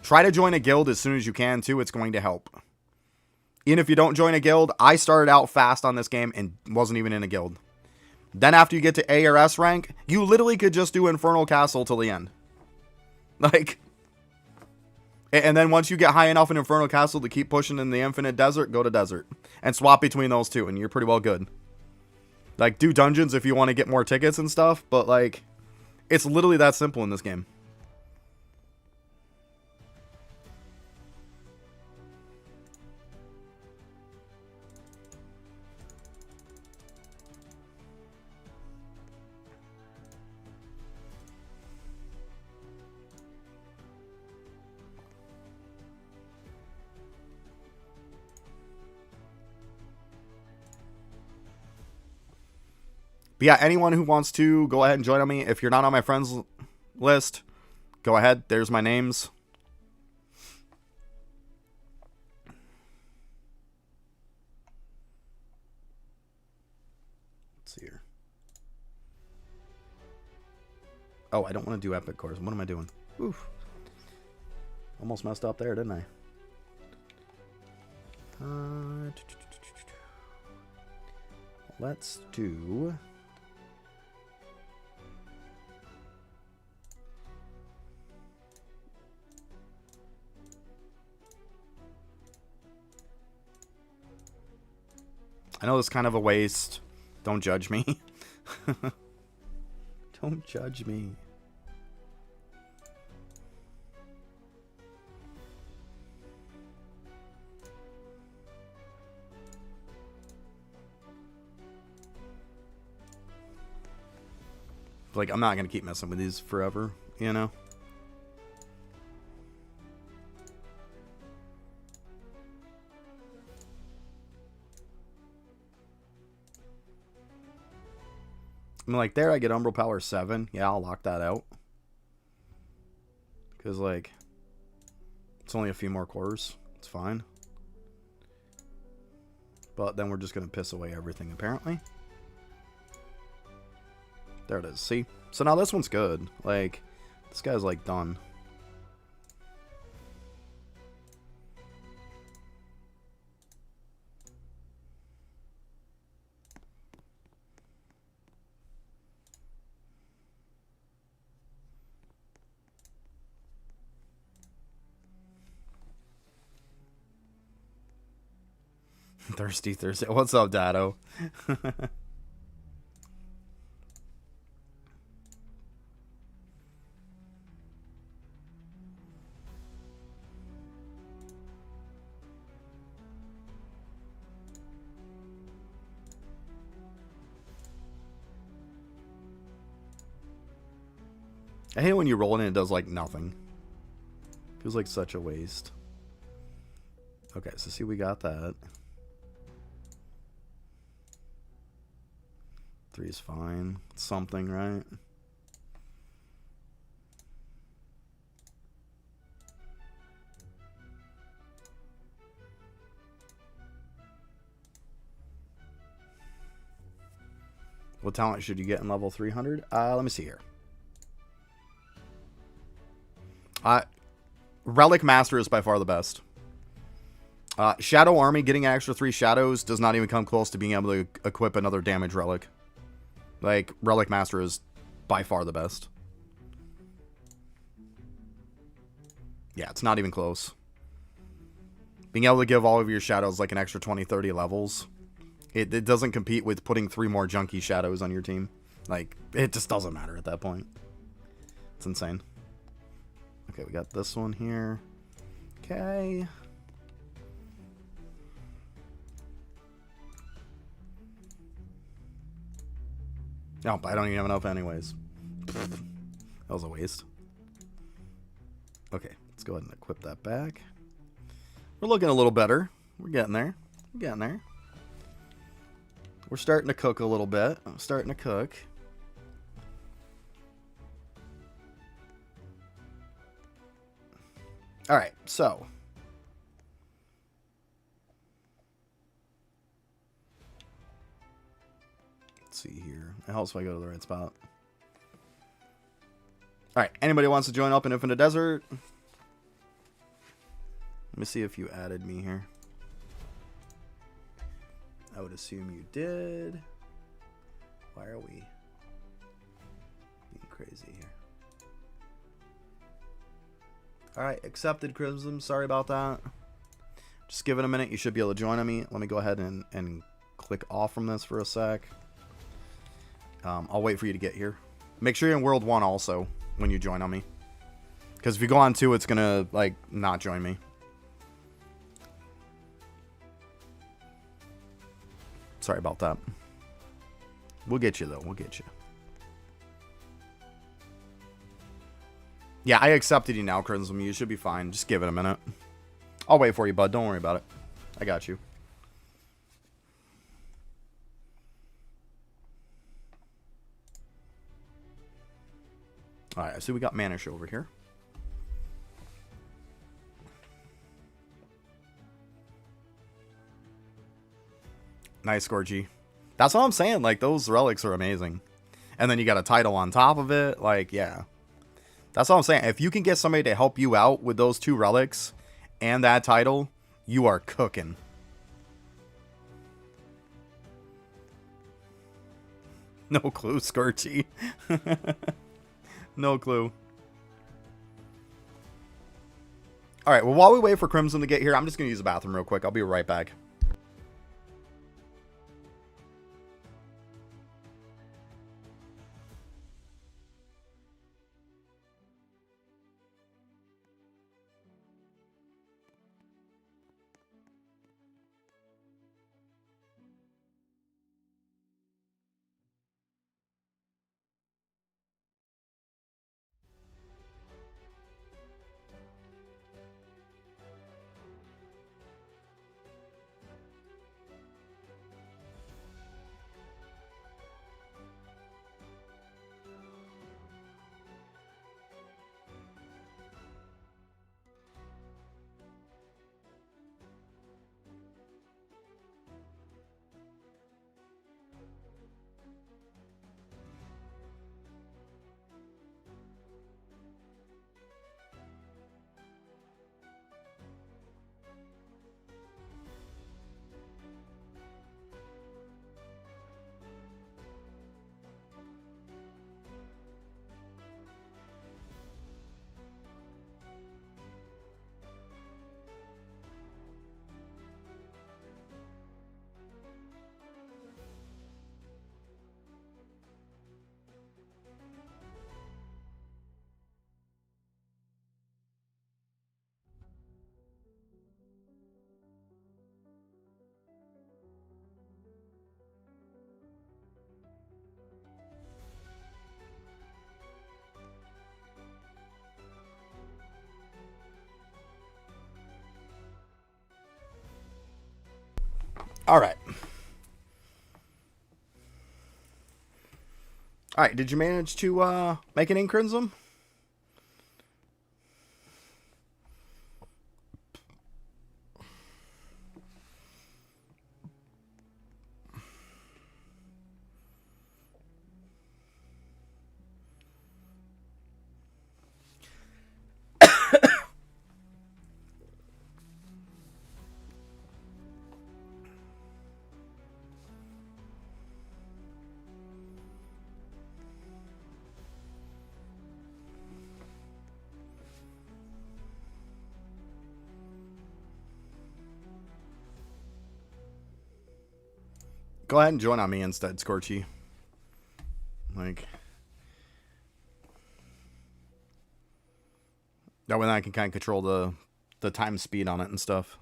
Try to join a guild as soon as you can, too. It's going to help. Even if you don't join a guild, I started out fast on this game and wasn't even in a guild. Then after you get to A or S rank, you literally could just do Infernal Castle till the end. Like... And then once you get high enough in Infernal Castle to keep pushing in the Infinite Desert, go to Desert. And swap between those two, and you're pretty well good. Like, do dungeons if you want to get more tickets and stuff, but, like, it's literally that simple in this game. But yeah, anyone who wants to, go ahead and join on me. If you're not on my friends list, go ahead. There's my names. Let's see here. Oh, I don't want to do epic cores. What am I doing? Oof. Almost messed up there, didn't I? Let's do... I know it's kind of a waste. Don't judge me. Don't judge me. Like, I'm not going to keep messing with these forever, you know? I'm like, there I get Umbral Power 7. Yeah, I'll lock that out. Because, like, it's only a few more cores. It's fine. But then we're just going to piss away everything, apparently. There it is. See? So now this one's good. Like, this guy's, like, done. Thirsty Thursday. What's up, Dado? I hate when you roll in and it does, like, nothing. Feels like such a waste. Okay, so see, we got that. 3 is fine. Something, right? What talent should you get in level 300? Let me see here. Relic Master is by far the best. Shadow Army, getting an extra 3 shadows does not even come close to being able to equip another damage relic. Like, Relic Master is by far the best. Yeah, it's not even close. Being able to give all of your shadows like an extra 20, 30 levels, it doesn't compete with putting 3 more junky shadows on your team. Like, it just doesn't matter at that point. It's insane. Okay, we got this one here. Okay. No, but I don't even have enough anyways. That was a waste. Okay, let's go ahead and equip that back. We're looking a little better. We're getting there. We're getting there. We're starting to cook a little bit. I'm starting to cook. Alright, so. Let's see here. It helps if I go to the right spot. Alright, anybody wants to join up in Infinite Desert? Let me see if you added me here. I would assume you did. Why are we being crazy here? Alright, accepted, Crimson. Sorry about that. Just give it a minute. You should be able to join on me. Let me go ahead and click off from this for a sec. I'll wait for you to get here. Make sure you're in World 1 also when you join on me. Because if you go on 2, it's going to, like, not join me. Sorry about that. We'll get you, though. We'll get you. Yeah, I accepted you now, Crimson. You should be fine. Just give it a minute. I'll wait for you, bud. Don't worry about it. I got you. Alright, I see we got Manish over here. Nice, Scorgy. That's what I'm saying. Like, those relics are amazing. And then you got a title on top of it. Like, yeah. That's what I'm saying. If you can get somebody to help you out with those 2 relics and that title, you are cooking. No clue, Scorchy. No clue. Alright, well, while we wait for Crimson to get here, I'm just going to use the bathroom real quick. I'll be right back. All right. All right. Did you manage to make an Incrimson? Go ahead and join on me instead, Scorchy. Like, that way I can kind of control the time speed on it and stuff.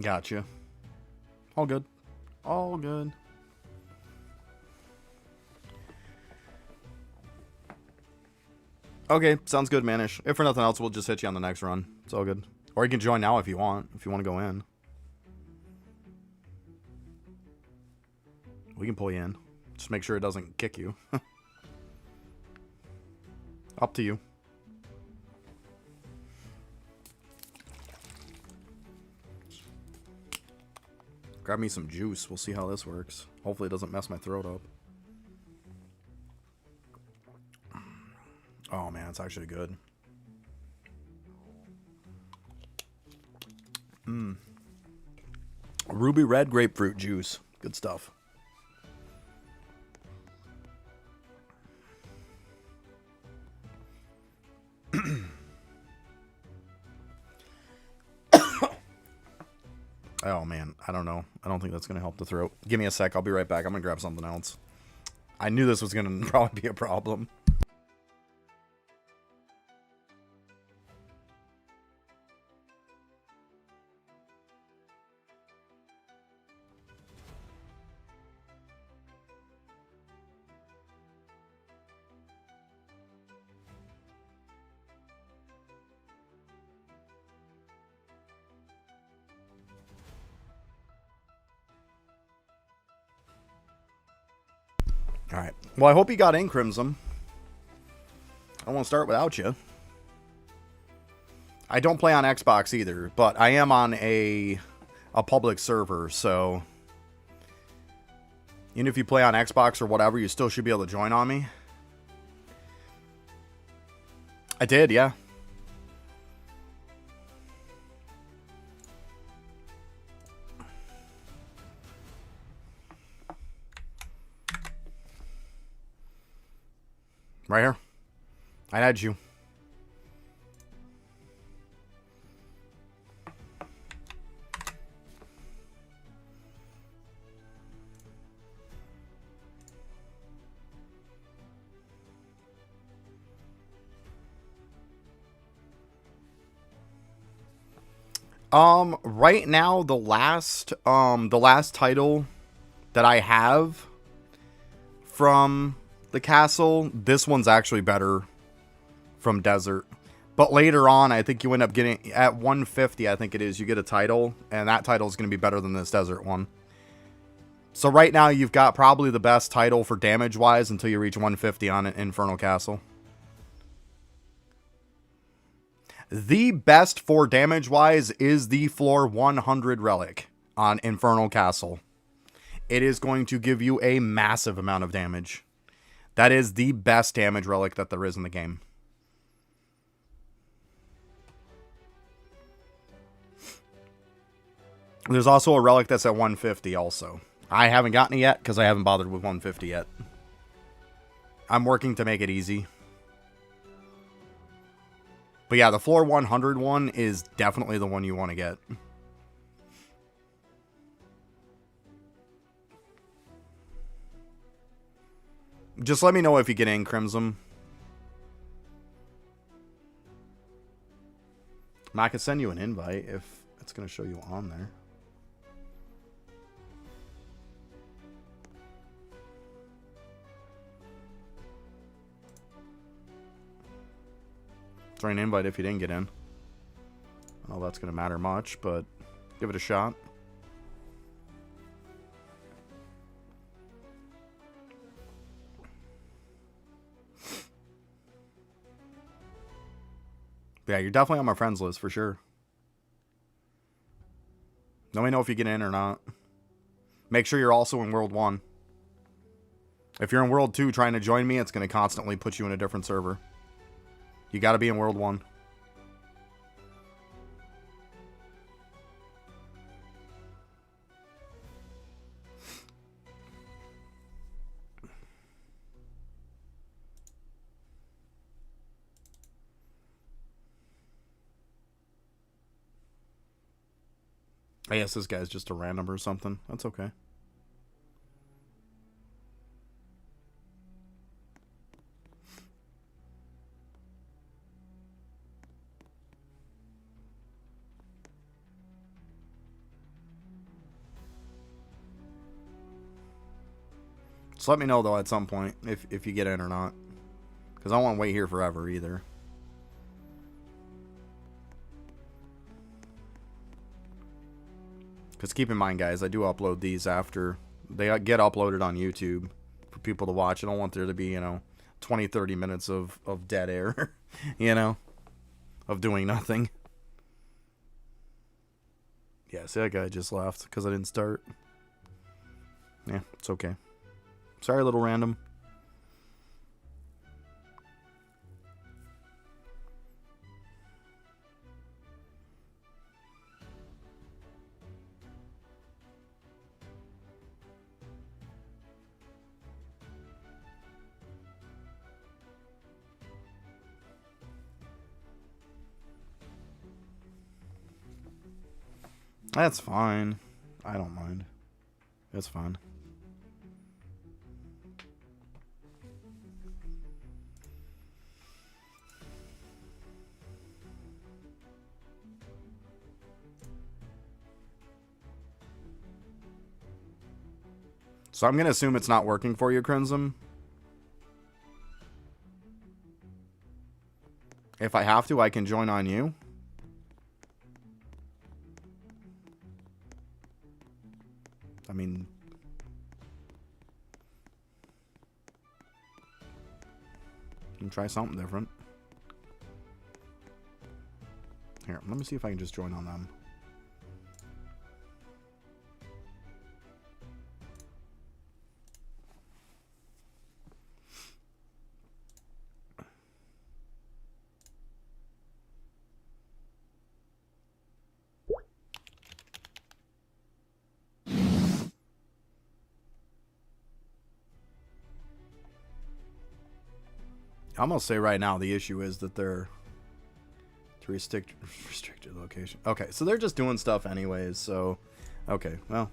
Gotcha. All good. All good. Okay, sounds good, Manish. If for nothing else, we'll just hit you on the next run. It's all good. Or you can join now if you want to go in. We can pull you in. Just make sure it doesn't kick you. Up to you. Grab me some juice. We'll see how this works. Hopefully it doesn't mess my throat up. Oh man, it's actually good. Ruby red grapefruit juice. Good stuff. Oh man, I don't know. I don't think that's going to help the throat. Give me a sec. I'll be right back. I'm going to grab something else. I knew this was going to probably be a problem. Alright. Well, I hope you got in, Crimson. I don't want to start without you. I don't play on Xbox either, but I am on a public server, so even if you play on Xbox or whatever, you still should be able to join on me. I did, yeah. Right here. I had you. Right now the last title that I have from the castle, this one's actually better from Desert. But later on, I think you end up getting, at 150, I think it is, you get a title, and that title is going to be better than this Desert one. So right now, you've got probably the best title for damage-wise until you reach 150 on an Infernal Castle. The best for damage-wise is the floor 100 relic on Infernal Castle. It is going to give you a massive amount of damage. That is the best damage relic that there is in the game. There's also a relic that's at 150 also. I haven't gotten it yet because I haven't bothered with 150 yet. I'm working to make it easy. But yeah, the floor 100 one is definitely the one you want to get. Just let me know if you get in, Crimson. I can send you an invite if it's going to show you on there. Throw an invite if you didn't get in. I don't know if that's going to matter much, but give it a shot. Yeah, you're definitely on my friends list for sure. Let me know if you get in or not. Make sure you're also in World 1. If you're in World 2 trying to join me, it's going to constantly put you in a different server. You got to be in World 1. I guess this guy's just a random or something. That's okay. Just let me know, though, at some point, if you get in or not. Because I don't want to wait here forever, either. Because keep in mind, guys, I do upload these after they get uploaded on YouTube for people to watch. I don't want there to be, 20, 30 minutes of dead air, of doing nothing. Yeah, see, that guy just left because I didn't start. Yeah, it's okay. Sorry, little random. That's fine. I don't mind. It's fine. So I'm going to assume it's not working for you, Crimson. If I have to, I can join on you. I mean, you can try something different. Here, let me see if I can just join on them. I'm gonna say right now the issue is that they're to restricted location. Okay, so they're just doing stuff anyways. So, okay, well,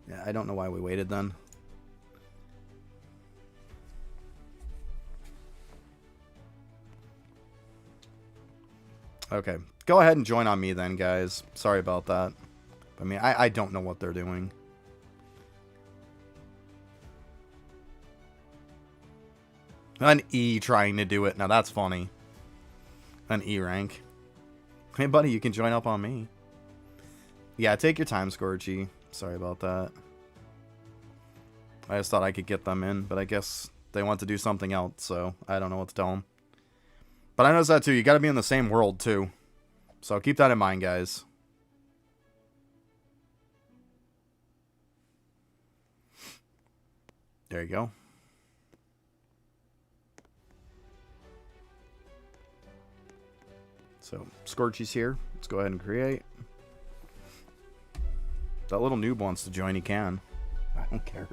yeah, I don't know why we waited then. Okay, go ahead and join on me then, guys. Sorry about that. I mean, I don't know what they're doing. An E trying to do it. Now that's funny. An E rank. Hey, buddy, you can join up on me. Yeah, take your time, Scorchy. Sorry about that. I just thought I could get them in, but I guess they want to do something else, so I don't know what to tell them. But I noticed that too. You got to be in the same world too. So keep that in mind, guys. There you go. So, Scorchy's here. Let's go ahead and create. If that little noob wants to join, he can. I don't care.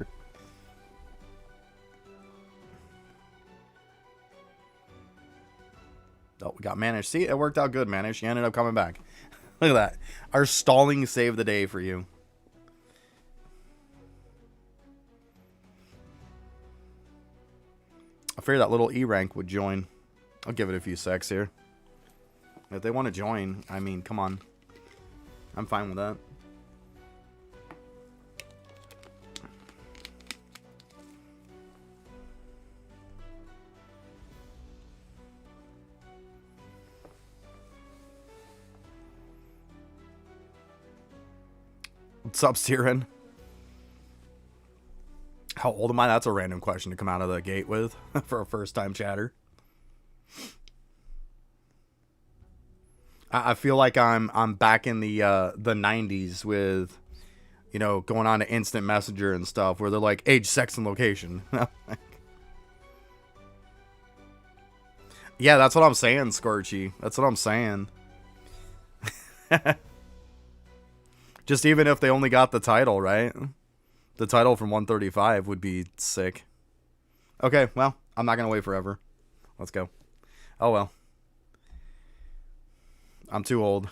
Oh, we got Manish. See, it worked out good, Manish. You ended up coming back. Look at that. Our stalling saved the day for you. I figured that little E rank would join. I'll give it a few secs here. If they want to join, I mean, come on. I'm fine with that. What's up, Siren? How old am I? That's a random question to come out of the gate with for a first-time chatter. I feel like I'm back in the 90s with, you know, going on to instant messenger and stuff where they're like age, sex, and location. Yeah, that's what I'm saying, Scorchy. That's what I'm saying. Just even if they only got the title, right? The title from 135 would be sick. Okay, well, I'm not gonna wait forever. Let's go. Oh well. I'm too old.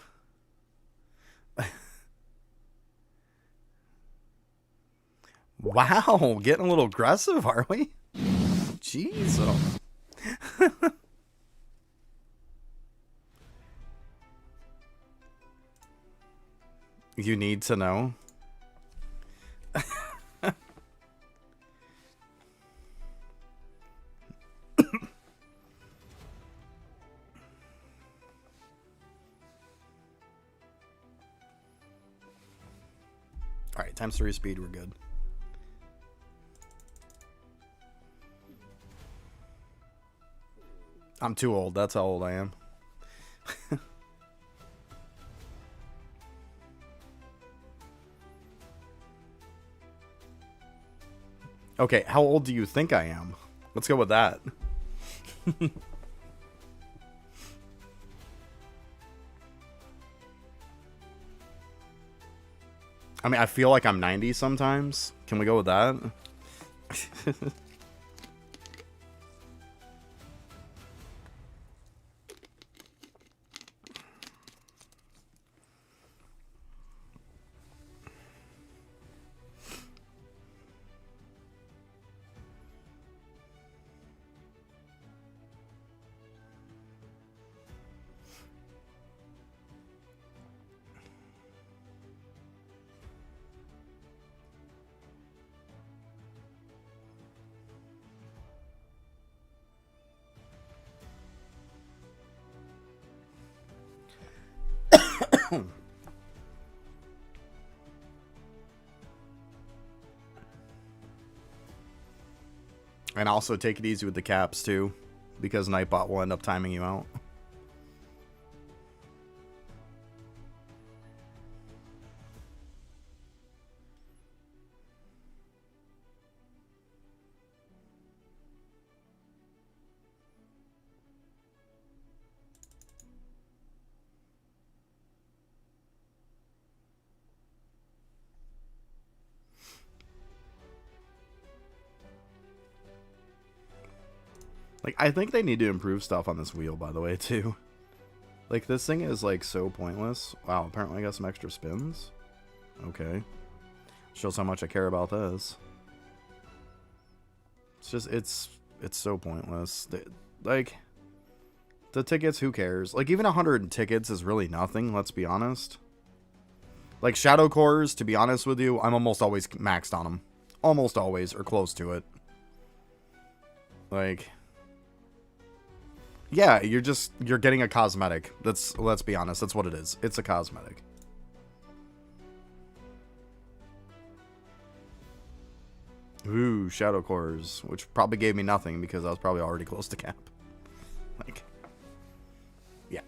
Wow, getting a little aggressive, are we? Jeez. You need to know. Alright, times 3 speed, we're good. I'm too old, that's how old I am. Okay, how old do you think I am? Let's go with that. I mean, I feel like I'm 90 sometimes. Can we go with that? And also take it easy with the caps too, because Nightbot will end up timing you out. Like, I think they need to improve stuff on this wheel, by the way, too. Like, this thing is, like, so pointless. Wow, apparently I got some extra spins. Okay. Shows how much I care about this. It's just, it's so pointless. Like, the tickets, who cares? Like, even 100 tickets is really nothing, let's be honest. Like, Shadow Cores, to be honest with you, I'm almost always maxed on them. Almost always, or close to it. Like... Yeah, you're getting a cosmetic. Let's be honest, that's what it is. It's a cosmetic. Ooh, Shadow Cores, which probably gave me nothing because I was probably already close to cap. Like, yeah.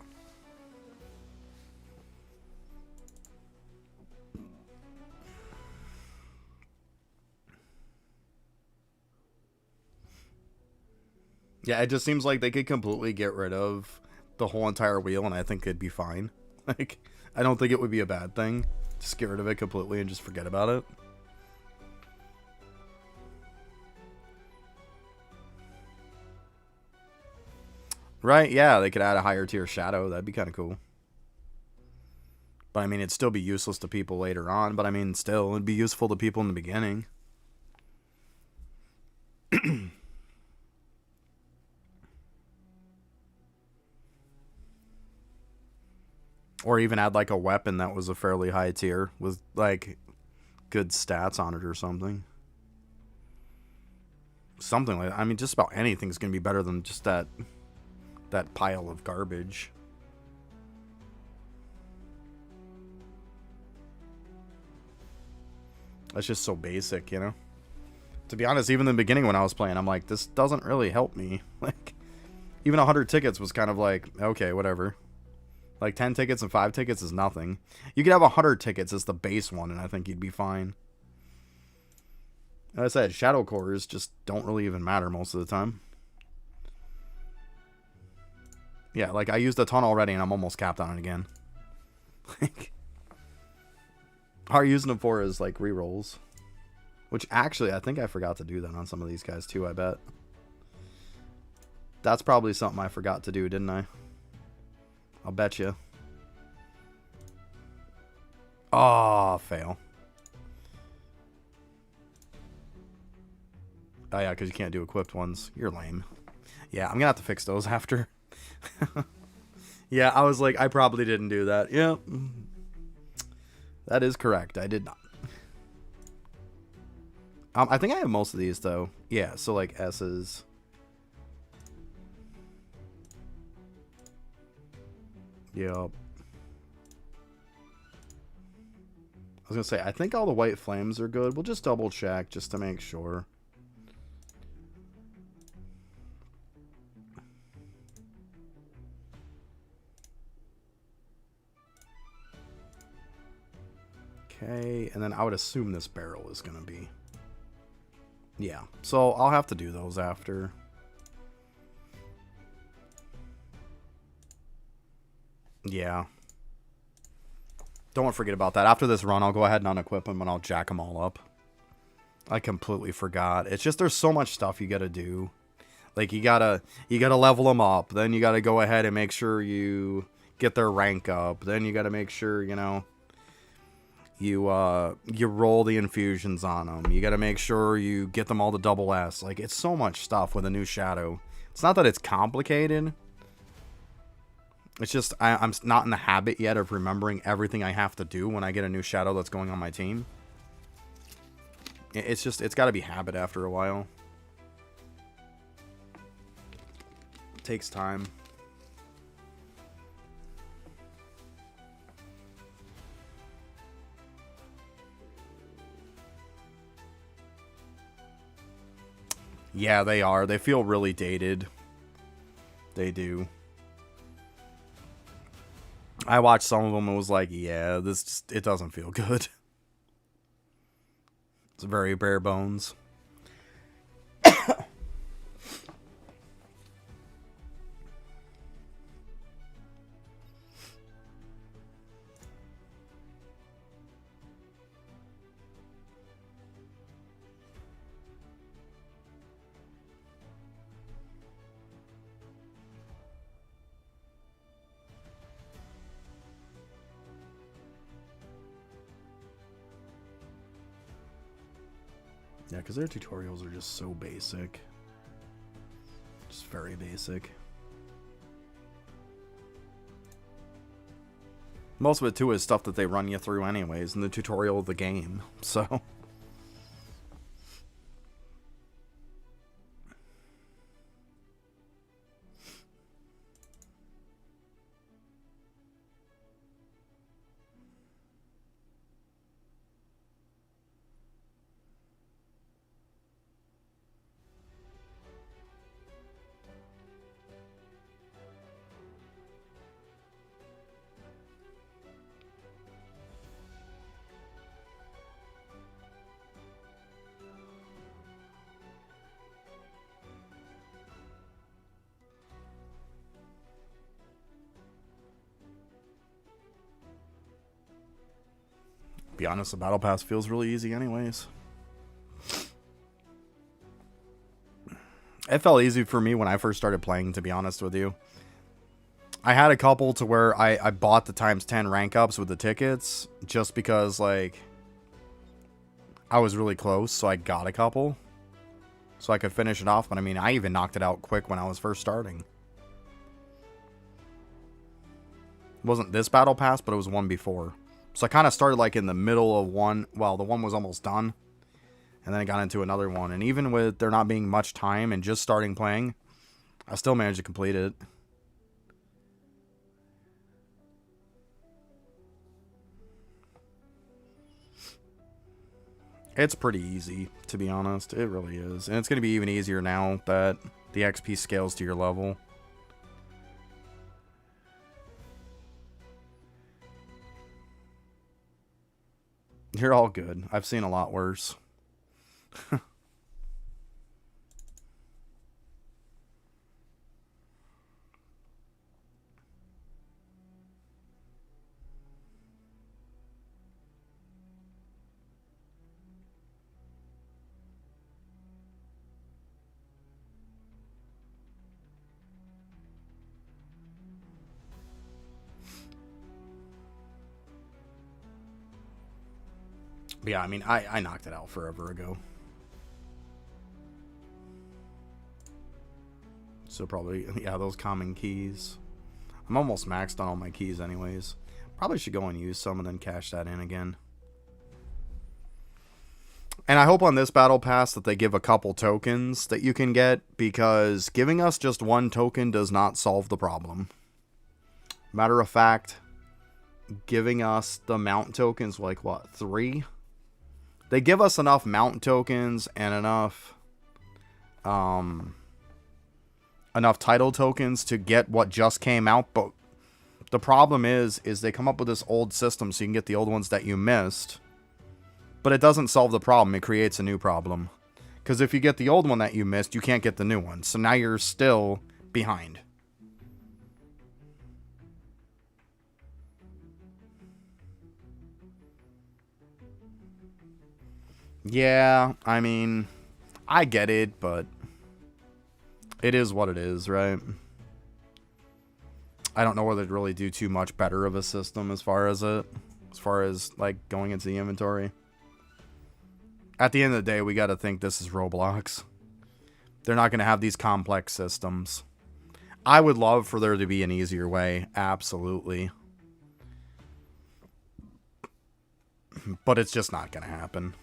Yeah, it just seems like they could completely get rid of the whole entire wheel, and I think it'd be fine. Like, I don't think it would be a bad thing. Just get rid of it completely and just forget about it. Right, yeah, they could add a higher tier shadow. That'd be kind of cool. But, I mean, it'd still be useless to people later on. But, I mean, still, it'd be useful to people in the beginning. Or even add, like, a weapon that was a fairly high tier with, like, good stats on it or something. Something like that. I mean, just about anything's going to be better than just that pile of garbage. That's just so basic, you know? To be honest, even in the beginning when I was playing, I'm like, this doesn't really help me. Like, even 100 tickets was kind of like, okay, whatever. Like, 10 tickets and 5 tickets is nothing. You could have 100 tickets as the base one, and I think you'd be fine. As I said, shadow cores just don't really even matter most of the time. Yeah, like, I used a ton already, and I'm almost capped on it again. Like, all I'm using them for is, like, rerolls. Which, actually, I think I forgot to do that on some of these guys, too, I bet. That's probably something I forgot to do, didn't I? I'll bet you. Oh, fail. Oh, yeah, because you can't do equipped ones. You're lame. Yeah, I'm going to have to fix those after. Yeah, I was like, I probably didn't do that. Yeah. That is correct. I did not. I think I have most of these, though. Yeah, so, like, S's. Yep. I was going to say, I think all the white flames are good. We'll just double check just to make sure. Okay, and then I would assume this barrel is going to be. Yeah, so I'll have to do those after. Yeah. Don't forget about that. After this run, I'll go ahead and unequip them and I'll jack them all up. I completely forgot. It's just there's so much stuff you gotta do. Like, you gotta level them up. Then you gotta go ahead and make sure you get their rank up. Then you gotta make sure, you know, you roll the infusions on them. You gotta make sure you get them all to double S. Like, it's so much stuff with a new shadow. It's not that it's complicated. It's just I'm not in the habit yet of remembering everything I have to do when I get a new shadow that's going on my team. It's just, it's got to be habit after a while. It takes time. Yeah, they are. They feel really dated. They do. I watched some of them and was like, yeah, this just, it doesn't feel good. It's very bare bones. Yeah, because their tutorials are just so basic. Just very basic. Most of it, too, is stuff that they run you through anyways in the tutorial of the game, so... Be honest, the battle pass feels really easy anyways. It felt easy for me when I first started playing, to be honest with you. I had a couple to where I bought the ×10 rank ups with the tickets just because, like, I was really close, so I got a couple so I could finish it off. But I mean, I even knocked it out quick when I was first starting. It wasn't this battle pass, but it was one before. So I kind of started like in the middle of one. Well, the one was almost done. And then I got into another one. And even with there not being much time and just starting playing, I still managed to complete it. It's pretty easy, to be honest. It really is. And it's going to be even easier now that the XP scales to your level. You're all good. I've seen a lot worse. But yeah, I mean, I knocked it out forever ago. So probably, yeah, those common keys. I'm almost maxed on all my keys anyways. Probably should go and use some and then cash that in again. And I hope on this battle pass that they give a couple tokens that you can get, because giving us just one token does not solve the problem. Matter of fact, giving us the mount tokens, like what, 3? They give us enough mount tokens and enough title tokens to get what just came out, but the problem is they come up with this old system so you can get the old ones that you missed, but it doesn't solve the problem. It creates a new problem, because if you get the old one that you missed, you can't get the new one, so now you're still behind. Yeah, I mean, I get it, but it is what it is, right? I don't know whether to really do too much better of a system as far as like going into the inventory. At the end of the day, we got to think this is Roblox. They're not going to have these complex systems. I would love for there to be an easier way, absolutely. But it's just not going to happen.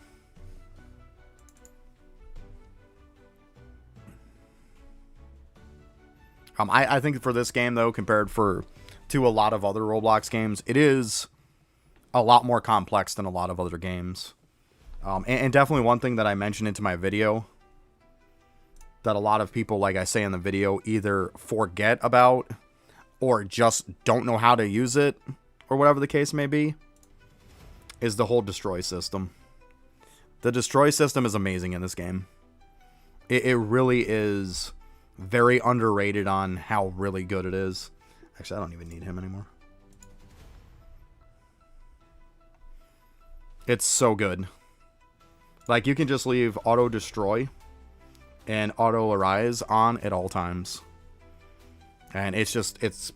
I think for this game, though, compared to a lot of other Roblox games, it is a lot more complex than a lot of other games. And definitely one thing that I mentioned into my video that a lot of people, like I say in the video, either forget about or just don't know how to use it, or whatever the case may be, is the whole destroy system. The destroy system is amazing in this game. It really is very underrated on how really good it is. Actually, I don't even need him anymore. It's so good. Like, you can just leave auto destroy and auto arise on at all times. And it's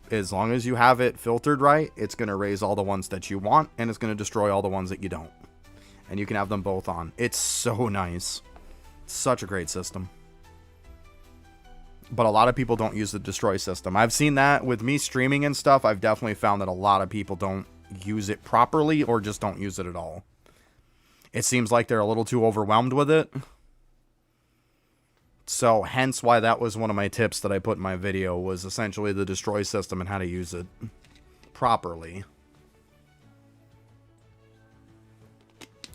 as long as you have it filtered right, it's going to raise all the ones that you want, and it's going to destroy all the ones that you don't. And you can have them both on. It's so nice. It's such a great system. But a lot of people don't use the destroy system. I've seen that with me streaming and stuff. I've definitely found that a lot of people don't use it properly or just don't use it at all. It seems like they're a little too overwhelmed with it. So hence why that was one of my tips that I put in my video, was essentially the destroy system and how to use it properly.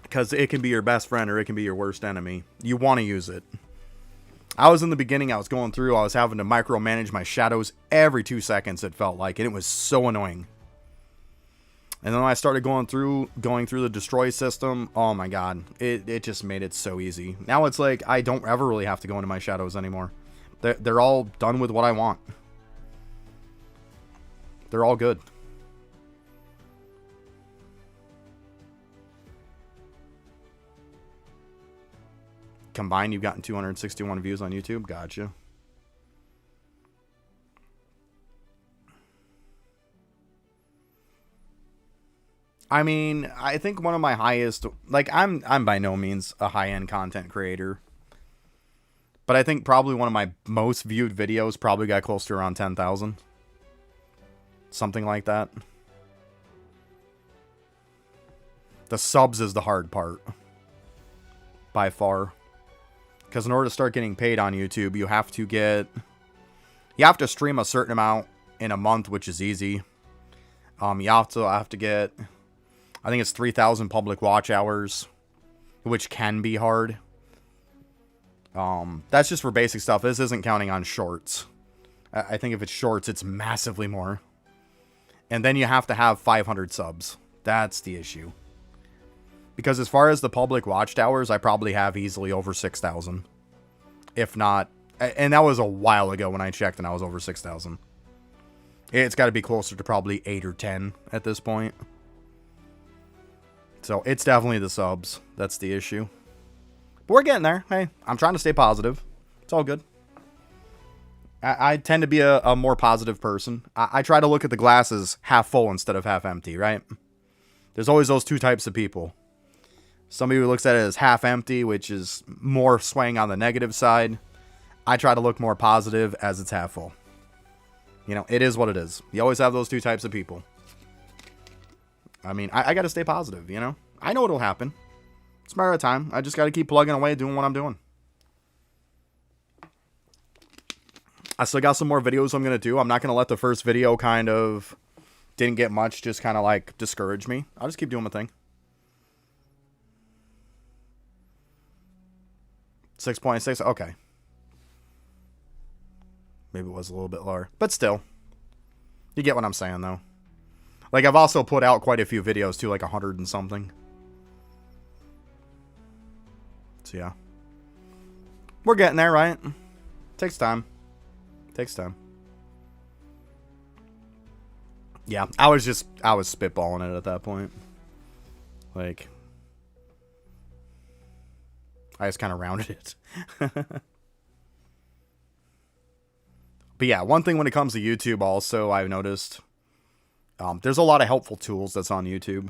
Because it can be your best friend or it can be your worst enemy. You want to use it. I was in the beginning, I was going through, I was having to micromanage my shadows every 2 seconds, it felt like, and it was so annoying. And then when I started going through the destroy system, oh my god, it just made it so easy. Now it's like, I don't ever really have to go into my shadows anymore. They're all done with what I want. They're all good. Combined, you've gotten 261 views on YouTube. Gotcha. I mean, I think one of my highest, like, I'm by no means a high-end content creator, but I think probably one of my most viewed videos probably got close to around 10,000. Something like that. The subs is the hard part. By far. Because in order to start getting paid on YouTube, you have to stream a certain amount in a month, which is easy. You also have to get, I think it's 3,000 public watch hours. which can be hard. That's just for basic stuff. This isn't counting on shorts. I think if it's shorts, it's massively more. And then you have to have 500 subs. That's the issue. Because as far as the public watchtowers, I probably have easily over 6,000. If not, and that was a while ago when I checked and I was over 6,000. It's got to be closer to probably 8 or 10 at this point. So it's definitely the subs. That's the issue. But we're getting there. Hey, I'm trying to stay positive. It's all good. I tend to be a more positive person. I try to look at the glasses half full instead of half empty, right? There's always those two types of people. Somebody who looks at it as half empty, which is more swaying on the negative side. I try to look more positive as it's half full. You know, it is what it is. You always have those two types of people. I mean, I got to stay positive, you know? I know it'll happen. It's a matter of time. I just got to keep plugging away, doing what I'm doing. I still got some more videos I'm going to do. I'm not going to let the first video kind of didn't get much, just kind of like discourage me. I'll just keep doing my thing. 6.6, okay. Maybe it was a little bit lower, but still. You get what I'm saying, though. Like, I've also put out quite a few videos, too, like 100 and something. So, yeah. We're getting there, right? Takes time. Takes time. Yeah, I was spitballing it at that point. Like, I just kind of rounded it. But yeah, one thing when it comes to YouTube also, I've noticed, there's a lot of helpful tools that's on YouTube.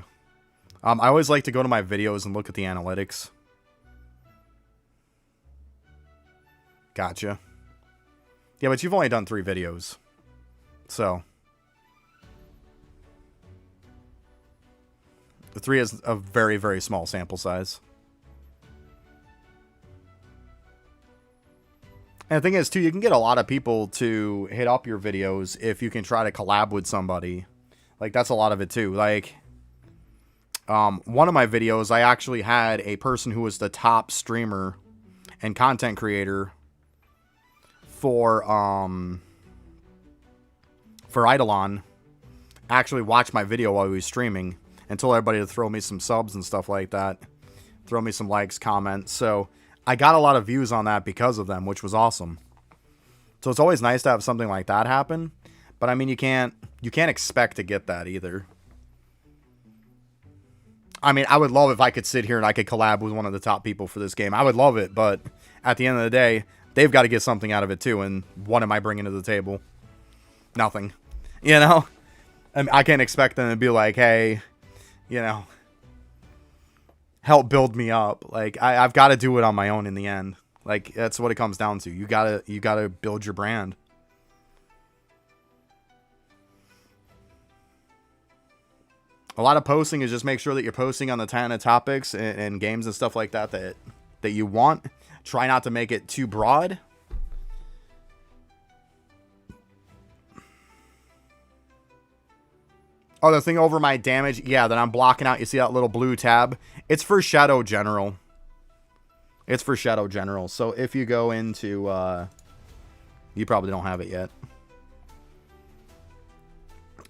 I always like to go to my videos and look at the analytics. Gotcha. Yeah, but you've only done 3 videos. So. The 3 is a very, very small sample size. And the thing is, too, you can get a lot of people to hit up your videos if you can try to collab with somebody. Like, that's a lot of it, too. Like, one of my videos, I actually had a person who was the top streamer and content creator for Eidolon actually watch my video while he was streaming and told everybody to throw me some subs and stuff like that. Throw me some likes, comments. So I got a lot of views on that because of them, which was awesome. So it's always nice to have something like that happen. But I mean, you can't expect to get that either. I mean, I would love if I could sit here and I could collab with one of the top people for this game. I would love it, but at the end of the day, they've got to get something out of it too. And what am I bringing to the table? Nothing. You know? I can't expect them to be like, hey, you know, help build me up. Like, I've got to do it on my own in the end. Like, that's what it comes down to. You gotta build your brand. A lot of posting is just make sure that you're posting on the kind of topics and games and stuff like that that you want. Try not to make it too broad. Oh, the thing over my damage, yeah, that I'm blocking out. You see that little blue tab? It's for Shadow General. It's for Shadow General. So if you go into, you probably don't have it yet.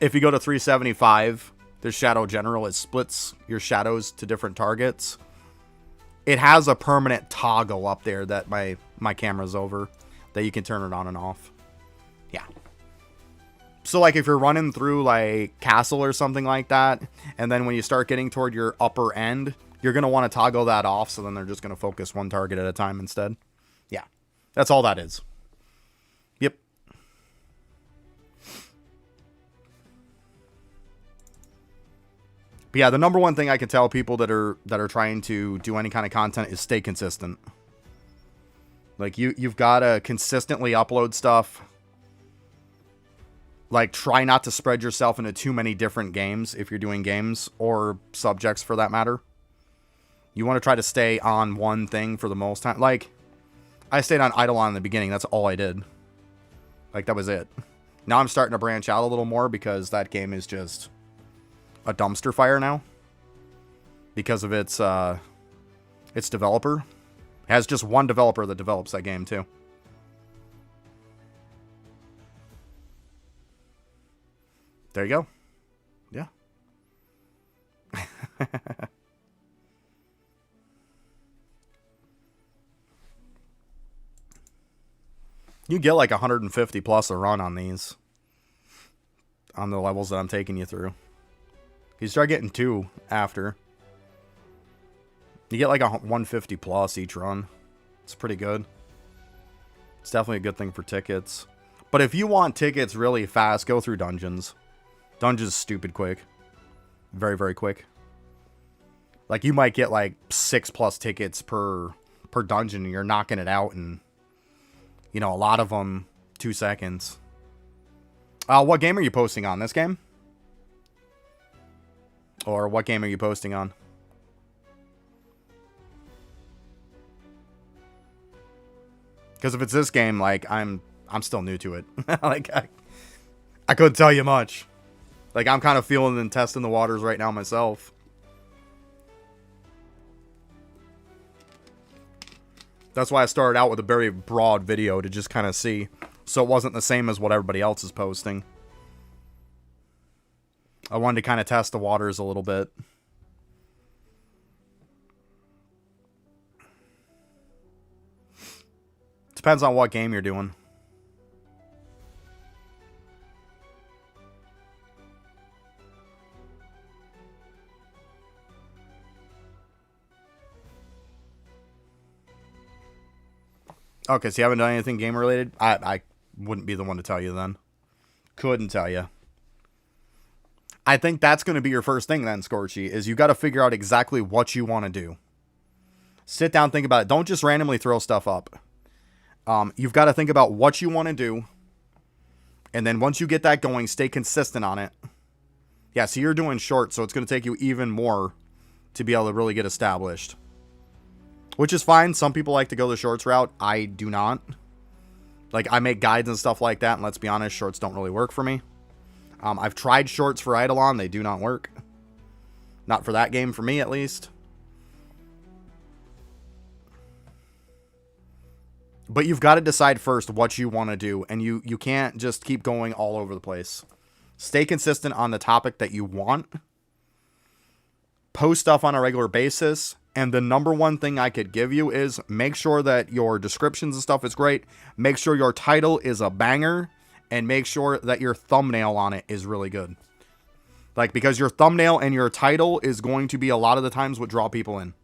If you go to 375, there's Shadow General. It splits your shadows to different targets. It has a permanent toggle up there that my camera's over that you can turn it on and off. Yeah. So, like, if you're running through, like, Castle or something like that, and then when you start getting toward your upper end, you're going to want to toggle that off, so then they're just going to focus one target at a time instead. Yeah. That's all that is. Yep. But yeah, the number one thing I can tell people that are trying to do any kind of content is stay consistent. Like, you've got to consistently upload stuff. Like, try not to spread yourself into too many different games if you're doing games or subjects for that matter. You want to try to stay on one thing for the most time. Like, I stayed on Eidolon in the beginning. That's all I did. Like, that was it. Now I'm starting to branch out a little more because that game is just a dumpster fire now. Because of its Its developer. It has just one developer that develops that game, too. There you go. Yeah. You get like 150 plus a run on these. On the levels that I'm taking you through. You start getting 2 after. You get like a 150 plus each run. It's pretty good. It's definitely a good thing for tickets. But if you want tickets really fast, go through dungeons. Dungeons is stupid quick. Very, very quick. Like, you might get like 6 plus tickets per dungeon, and you're knocking it out in, you know, a lot of them 2 seconds. What game are you posting on? This game? Or what game are you posting on? Because if it's this game, like, I'm still new to it. Like, I couldn't tell you much. Like, I'm kind of feeling and testing the waters right now myself. That's why I started out with a very broad video to just kind of see. So it wasn't the same as what everybody else is posting. I wanted to kind of test the waters a little bit. Depends on what game you're doing. Okay, so you haven't done anything game related? I wouldn't be the one to tell you then. Couldn't tell you. I think that's going to be your first thing then, Scorchy, is you got to figure out exactly what you want to do. Sit down, think about it. Don't just randomly throw stuff up. You've got to think about what you want to do. And then once you get that going, stay consistent on it. Yeah, so you're doing shorts, so it's going to take you even more to be able to really get established. Which is fine. Some people like to go the shorts route. I do not. Like, I make guides and stuff like that, and let's be honest, shorts don't really work for me. I've tried shorts for Eidolon. They do not work. Not for that game, for me at least. But you've got to decide first what you want to do, and you can't just keep going all over the place. Stay consistent on the topic that you want. Post stuff on a regular basis. And the number one thing I could give you is make sure that your descriptions and stuff is great. Make sure your title is a banger. And make sure that your thumbnail on it is really good. Like, because your thumbnail and your title is going to be a lot of the times what draw people in.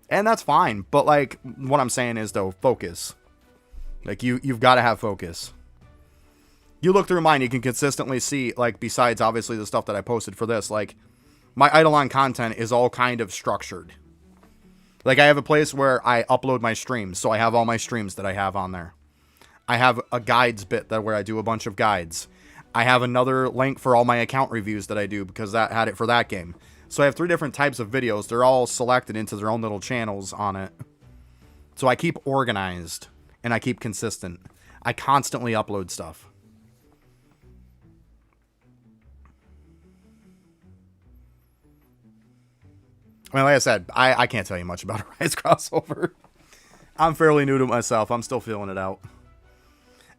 And that's fine. But, like, what I'm saying is, though, focus. Like, you've got to have focus. You look through mine, you can consistently see, like, besides, obviously, the stuff that I posted for this, like, my Eidolon content is all kind of structured. Like, I have a place where I upload my streams, so I have all my streams that I have on there. I have a guides bit where I do a bunch of guides. I have another link for all my account reviews that I do because that had it for that game. So I have 3 different types of videos. They're all selected into their own little channels on it. So I keep organized and I keep consistent. I constantly upload stuff. I mean, like I said, I can't tell you much about a Rise crossover. I'm fairly new to it myself. I'm still feeling it out.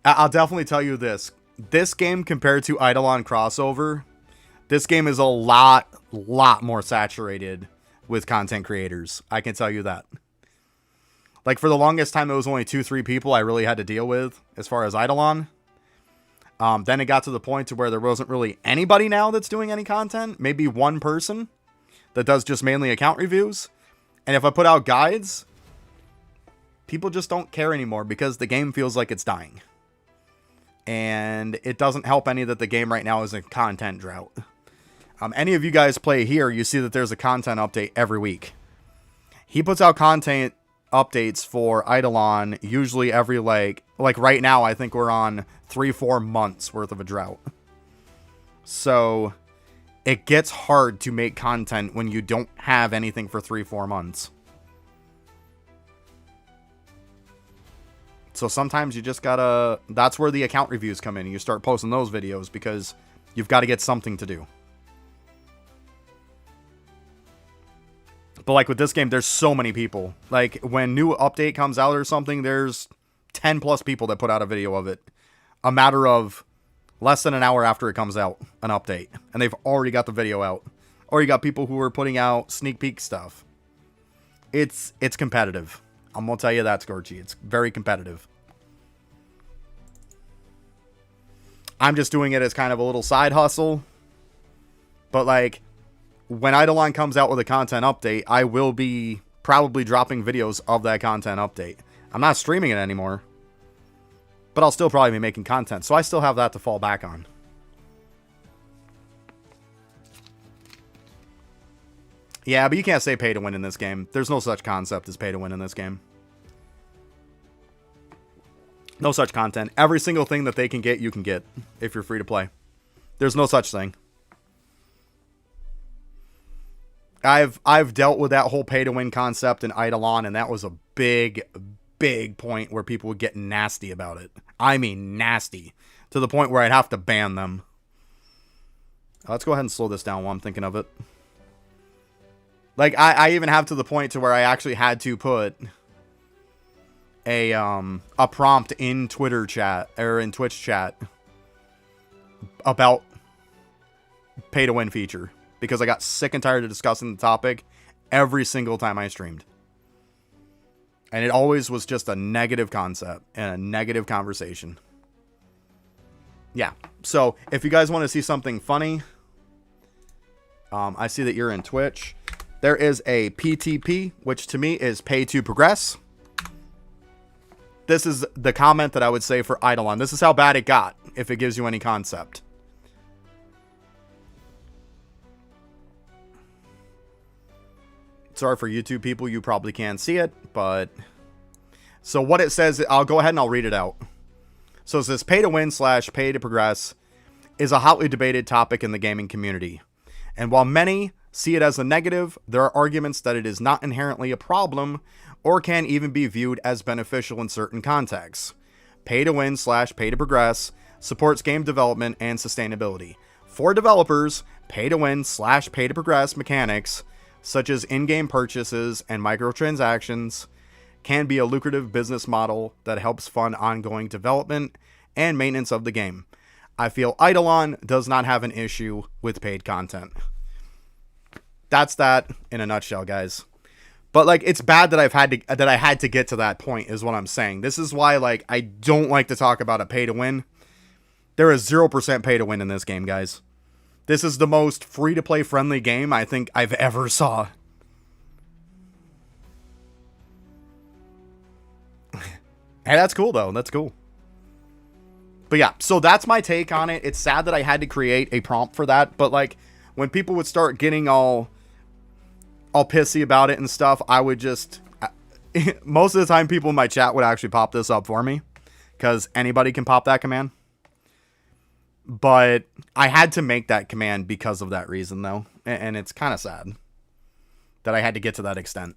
I'll definitely tell you this. This game compared to Eidolon crossover, this game is a lot more saturated with content creators. I can tell you that. Like, for the longest time, it was only 2-3 people I really had to deal with as far as Eidolon. Then it got to the point to where there wasn't really anybody now that's doing any content. Maybe one person that does just mainly account reviews. And if I put out guides, people just don't care anymore because the game feels like it's dying. And it doesn't help any that the game right now is in content drought. Any of you guys play here, you see that there's a content update every week. He puts out content updates for Eidolon usually every, like right now, I think we're on 3-4 months worth of a drought. So it gets hard to make content when you don't have anything for 3-4 months. So sometimes you just gotta, that's where the account reviews come in. And you start posting those videos because you've got to get something to do. But like with this game, there's so many people. Like when new update comes out or something, there's 10 plus people that put out a video of it. A matter of less than an hour after it comes out, an update. And they've already got the video out. Or you got people who are putting out sneak peek stuff. It's competitive. I'm going to tell you that, Scorchy. It's very competitive. I'm just doing it as kind of a little side hustle. But like, when Eidolon comes out with a content update, I will be probably dropping videos of that content update. I'm not streaming it anymore. But I'll still probably be making content. So I still have that to fall back on. Yeah, but you can't say pay to win in this game. There's no such concept as pay to win in this game. No such content. Every single thing that they can get, you can get if you're free to play. There's no such thing. I've dealt with that whole pay to win concept in Eidolon, and that was a big point where people would get nasty about it. I mean nasty. To the point where I'd have to ban them. Let's go ahead and slow this down while I'm thinking of it. Like, I even have to the point to where I actually had to put a prompt in Twitter chat, or in Twitch chat, about pay to win feature. Because I got sick and tired of discussing the topic every single time I streamed. And it always was just a negative concept and a negative conversation. Yeah. So, if you guys want to see something funny, I see that you're in Twitch. There is a PTP, which to me is pay to progress. This is the comment that I would say for Eidolon. This is how bad it got, if it gives you any concept. Sorry for YouTube people, you probably can't see it, but... So what it says, I'll go ahead and I'll read it out. So it says, pay to win / pay to progress is a hotly debated topic in the gaming community. And while many see it as a negative, there are arguments that it is not inherently a problem or can even be viewed as beneficial in certain contexts. Pay to win / pay to progress supports game development and sustainability. For developers, pay to win / pay to progress mechanics, such as in-game purchases and microtransactions, can be a lucrative business model that helps fund ongoing development and maintenance of the game. I feel Eidolon does not have an issue with paid content. That's that in a nutshell, guys. But like, it's bad that I had to get to that point, is what I'm saying. This is why, like, I don't like to talk about a pay to win. There is 0% pay to win in this game, guys. This is the most free to play friendly game I think I've ever saw. Hey, that's cool though. That's cool. But yeah, so that's my take on it. It's sad that I had to create a prompt for that, but like, when people would start getting all pissy about it and stuff, I would just... most of the time, people in my chat would actually pop this up for me, because anybody can pop that command. But I had to make that command because of that reason, though. And it's kind of sad that I had to get to that extent.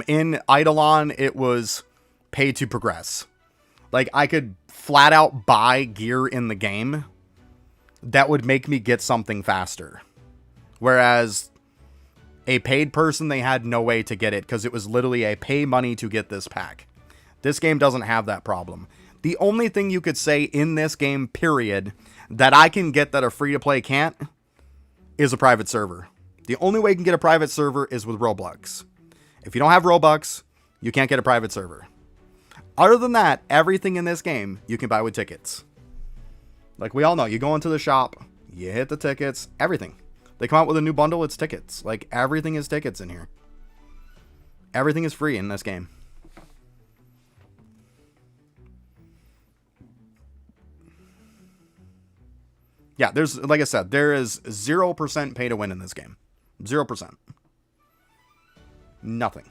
In Eidolon, it was pay to progress. Like, I could flat out buy gear in the game that would make me get something faster. Whereas a paid person, they had no way to get it because it was literally a pay money to get this pack. This game doesn't have that problem. The only thing you could say in this game, period, that I can get that a free-to-play can't, is a private server. The only way you can get a private server is with Robux. If you don't have Robux, you can't get a private server. Other than that, everything in this game you can buy with tickets. Like we all know, you go into the shop, you hit the tickets, everything. They come out with a new bundle, it's tickets. Like, everything is tickets in here. Everything is free in this game. Yeah, there's, like I said, there is 0% pay to win in this game. 0%. Nothing.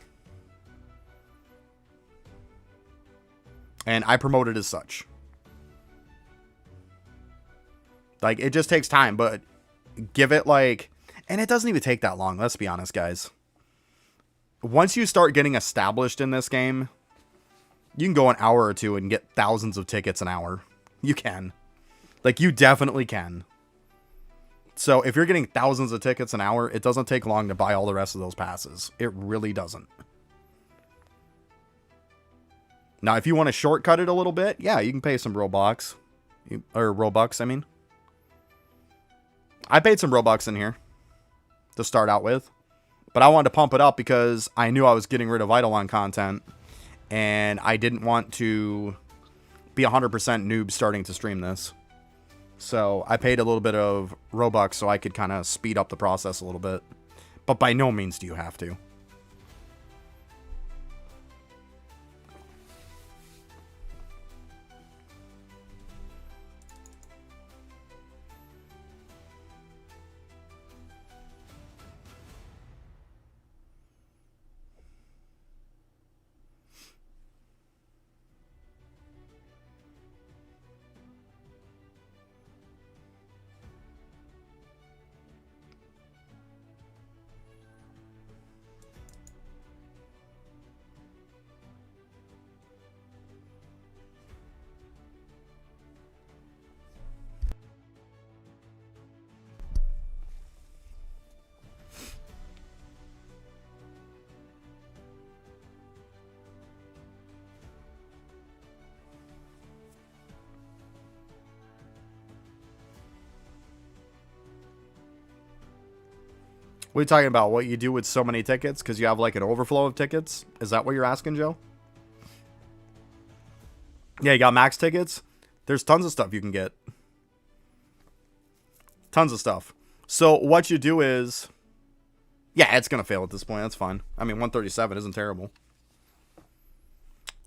And I promote it as such. Like, it just takes time, but give it like... And it doesn't even take that long, let's be honest, guys. Once you start getting established in this game, you can go an hour or two and get thousands of tickets an hour. You can. Like, you definitely can. So if you're getting thousands of tickets an hour, it doesn't take long to buy all the rest of those passes. It really doesn't. Now, if you want to shortcut it a little bit, yeah, you can pay some Robux. Or Robux, I mean. I paid some Robux in here to start out with. But I wanted to pump it up because I knew I was getting rid of Eidolon content. And I didn't want to be 100% noob starting to stream this. So I paid a little bit of Robux so I could kind of speed up the process a little bit. But by no means do you have to. What are you talking about? What you do with so many tickets? Because you have like an overflow of tickets? Is that what you're asking, Joe? Yeah, you got max tickets? There's tons of stuff you can get. Tons of stuff. So what you do is... Yeah, it's going to fail at this point. That's fine. I mean, 137 isn't terrible.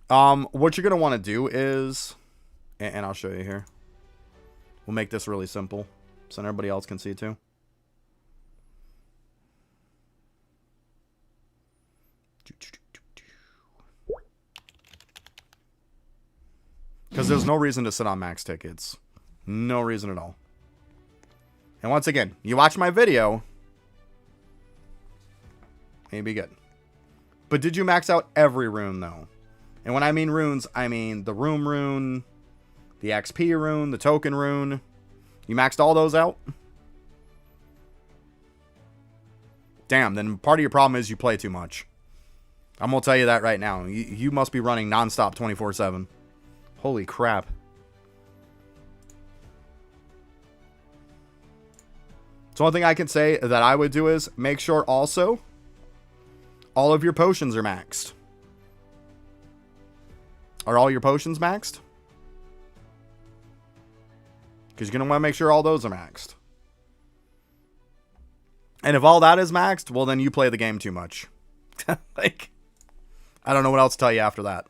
What you're going to want to do is... And I'll show you here. We'll make this really simple so everybody else can see too. Because there's no reason to sit on max tickets. No reason at all. And once again, you watch my video, you'll be good. But did you max out every rune, though? And when I mean runes, I mean the room rune, the XP rune, the token rune. You maxed all those out? Damn, then part of your problem is you play too much. I'm going to tell you that right now. You must be running nonstop 24/7. Holy crap. So one thing I can say that I would do is make sure also all of your potions are maxed. Are all your potions maxed? Because you're going to want to make sure all those are maxed. And if all that is maxed, well, then you play the game too much. Like, I don't know what else to tell you after that.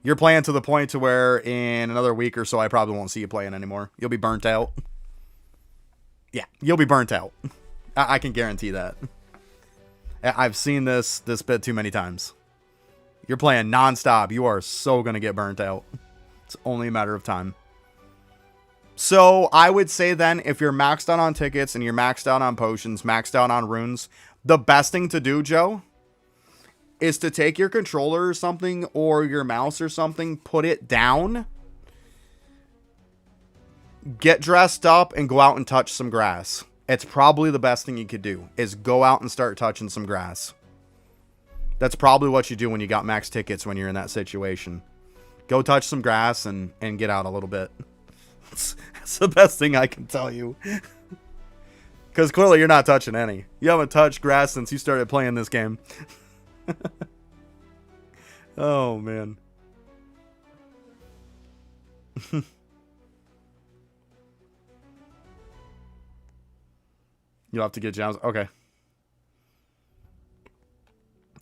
You're playing to the point to where in another week or so, I probably won't see you playing anymore. You'll be burnt out. Yeah, you'll be burnt out. I can guarantee that. I've seen this bit too many times. You're playing nonstop. You are so going to get burnt out. It's only a matter of time. So I would say then, if you're maxed out on tickets and you're maxed out on potions, maxed out on runes, the best thing to do, Joe, is to take your controller or something, or your mouse or something, put it down, get dressed up, and go out and touch some grass. It's probably the best thing you could do, is go out and start touching some grass. That's probably what you do when you got max tickets when you're in that situation. Go touch some grass and get out a little bit. That's the best thing I can tell you. Because clearly you're not touching any. You haven't touched grass since you started playing this game. Oh, man. You'll have to get gems. Okay.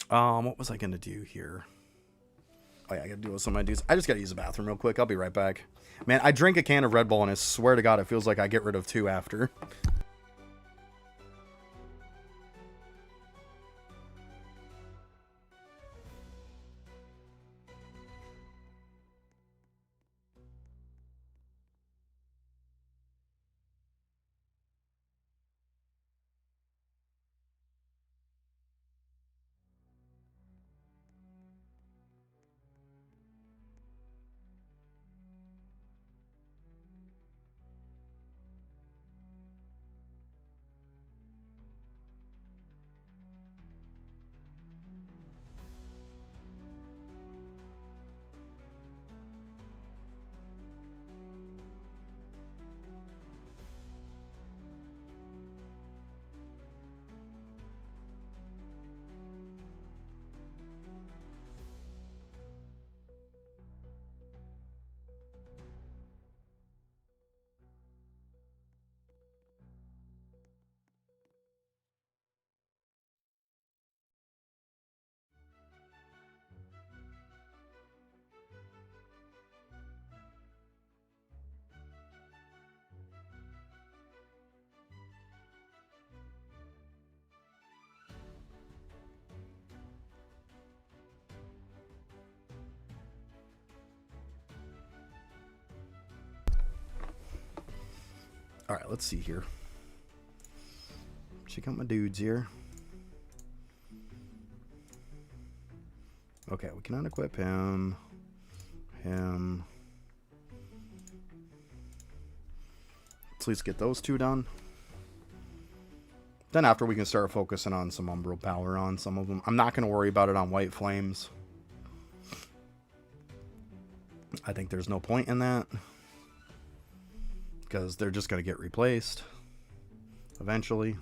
What was I going to do here? Oh, yeah, I got to do with some of my dudes. I just got to use the bathroom real quick. I'll be right back. Man, I drink a can of Red Bull, and I swear to God, it feels like I get rid of 2 after. All right, let's see here. Check out my dudes here. Okay, we cannot equip him. Him. Let's at least get those two done. Then after we can start focusing on some Umbral power on some of them. I'm not going to worry about it on White Flames. I think there's no point in that. Because they're just going to get replaced. Eventually.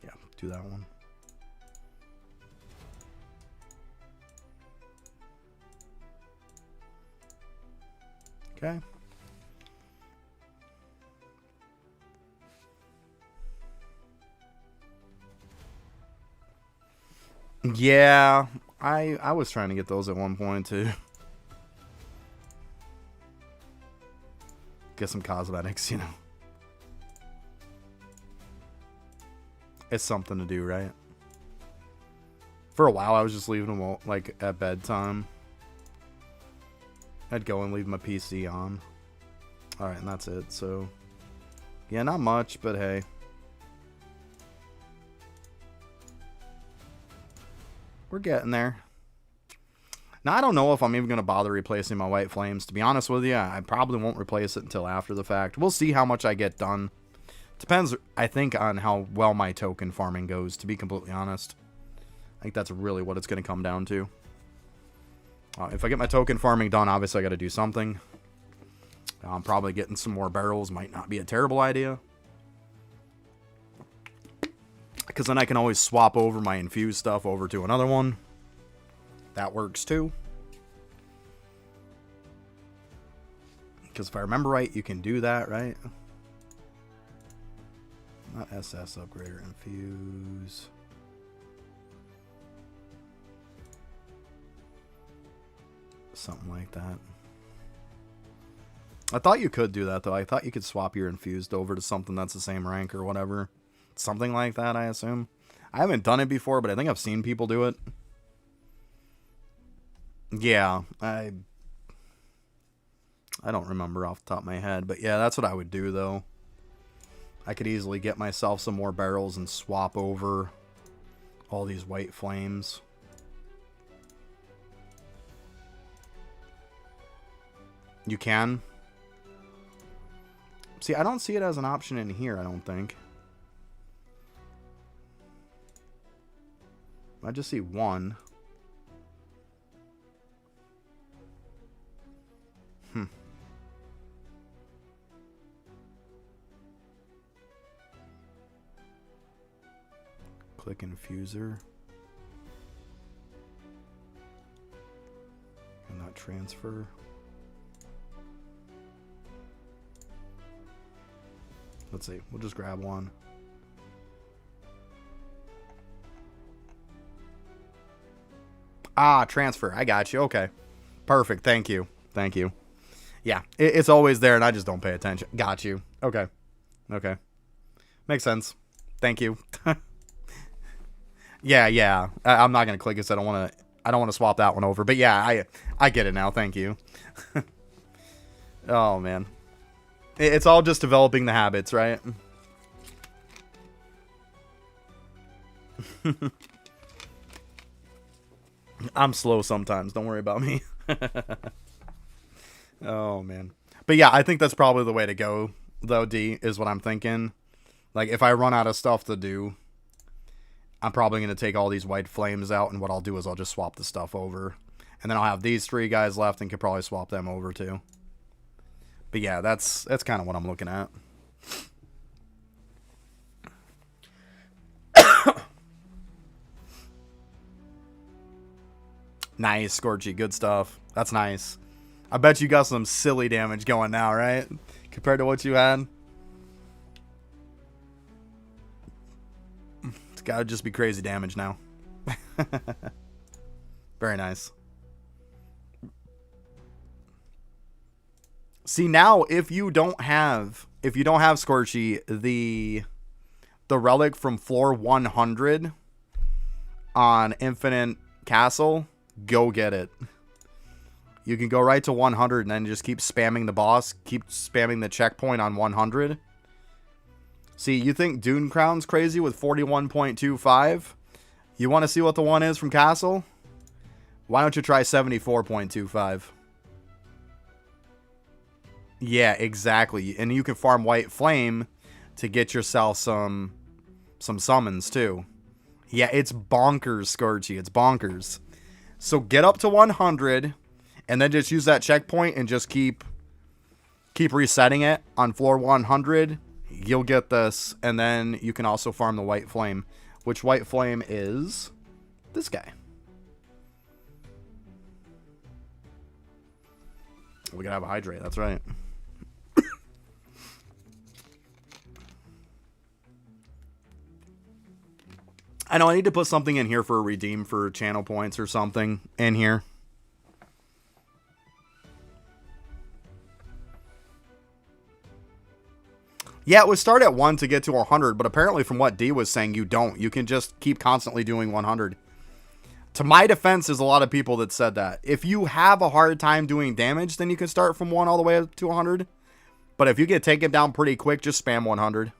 Yeah, do that one. Okay. Yeah, I was trying to get those at one point too. Get some cosmetics, you know. It's something to do, right? For a while, I was just leaving them like at bedtime. I'd go and leave my PC on. Alright, and that's it. So, yeah, not much, but hey. We're getting there. Now, I don't know if I'm even going to bother replacing my White Flames. To be honest with you, I probably won't replace it until after the fact. We'll see how much I get done. Depends, I think, on how well my token farming goes, to be completely honest. I think that's really what it's going to come down to. If I get my token farming done, obviously I got to do something. Probably getting some more barrels might not be a terrible idea. Because then I can always swap over my infused stuff over to another one. That works too. Because if I remember right, you can do that, right? Not SS upgrader, infuse. Something like that. I thought you could do that, though. I thought you could swap your infused over to something that's the same rank or whatever. Something like that, I assume. I haven't done it before, but I think I've seen people do it. Yeah, I don't remember off the top of my head. But yeah, that's what I would do, though. I could easily get myself some more barrels and swap over all these White Flames. You can? See, I don't see it as an option in here, I don't think. I just see one. Click infuser. And not transfer. Let's see. We'll just grab one. Ah, transfer. I got you. Okay. Perfect. Thank you. Thank you. Yeah, it's always there, and I just don't pay attention. Got you. Okay. Okay. Makes sense. Thank you. Yeah. I'm not gonna click this. I don't want to swap that one over. But yeah, I get it now. Thank you. Oh man. It's all just developing the habits, right? I'm slow sometimes. Don't worry about me. Oh, man. But yeah, I think that's probably the way to go, though, D, is what I'm thinking. Like, if I run out of stuff to do, I'm probably going to take all these White Flames out, and what I'll do is I'll just swap the stuff over. And then I'll have these three guys left and could probably swap them over, too. But yeah, that's kind of what I'm looking at. Nice, Scorchy. Good stuff. That's nice. I bet you got some silly damage going now, right? Compared to what you had. It's gotta just be crazy damage now. Very nice. See, now if you don't have Scorchy, the relic from floor 100 on Infinite Castle, go get it. You can go right to 100 and then just keep spamming the boss, keep spamming the checkpoint on 100. See, you think Dune Crown's crazy with 41.25? You want to see what the one is from Castle? Why don't you try 74.25? Yeah, exactly. And you can farm White Flame to get yourself some summons too. Yeah, it's bonkers, Scorchy. It's bonkers. So get up to 100 and then just use that checkpoint and just keep resetting it on floor 100. You'll get this, and then you can also farm the White Flame, which White Flame is this guy. We gotta have a hydrate, that's right. I know I need to put something in here for a redeem for channel points or something in here. Yeah, it would start at 1 to get to 100, but apparently from what D was saying, you don't. You can just keep constantly doing 100. To my defense, there's a lot of people that said that. If you have a hard time doing damage, then you can start from 1 all the way up to 100. But if you get taken down pretty quick, just spam 100.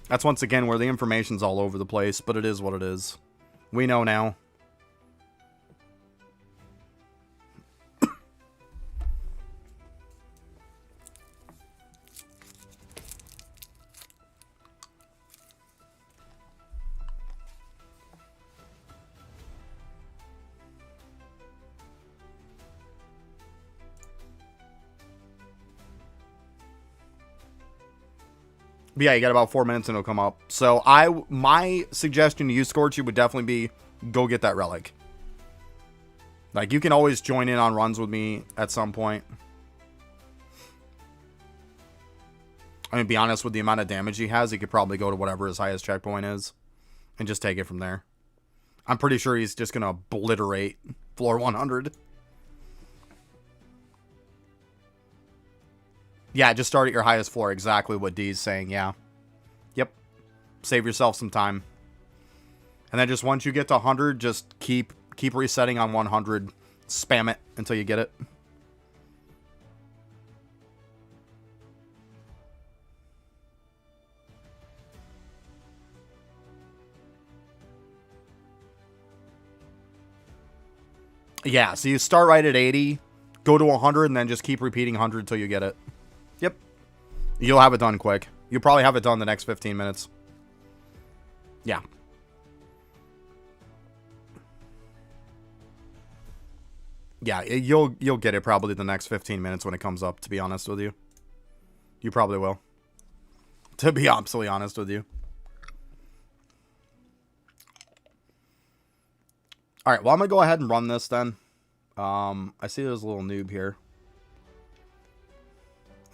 That's once again where the information's all over the place, but it is what it is. We know now. But yeah, you got about 4 minutes and it'll come up. So my suggestion to you, Scorchy, would definitely be go get that relic. Like, you can always join in on runs with me at some point. I mean, to be honest, with the amount of damage he has, he could probably go to whatever his highest checkpoint is and just take it from there. I'm pretty sure he's just going to obliterate floor 100. Yeah, just start at your highest floor. Exactly what D's saying, yeah. Yep. Save yourself some time. And then just once you get to 100, just keep resetting on 100. Spam it until you get it. Yeah, so you start right at 80, go to 100, and then just keep repeating 100 until you get it. Yep. You'll have it done quick. You'll probably have it done the next 15 minutes. Yeah. Yeah, you'll get it probably the next 15 minutes when it comes up, to be honest with you. You probably will. To be absolutely honest with you. Alright, well, I'm going to go ahead and run this then. I see there's a little noob here.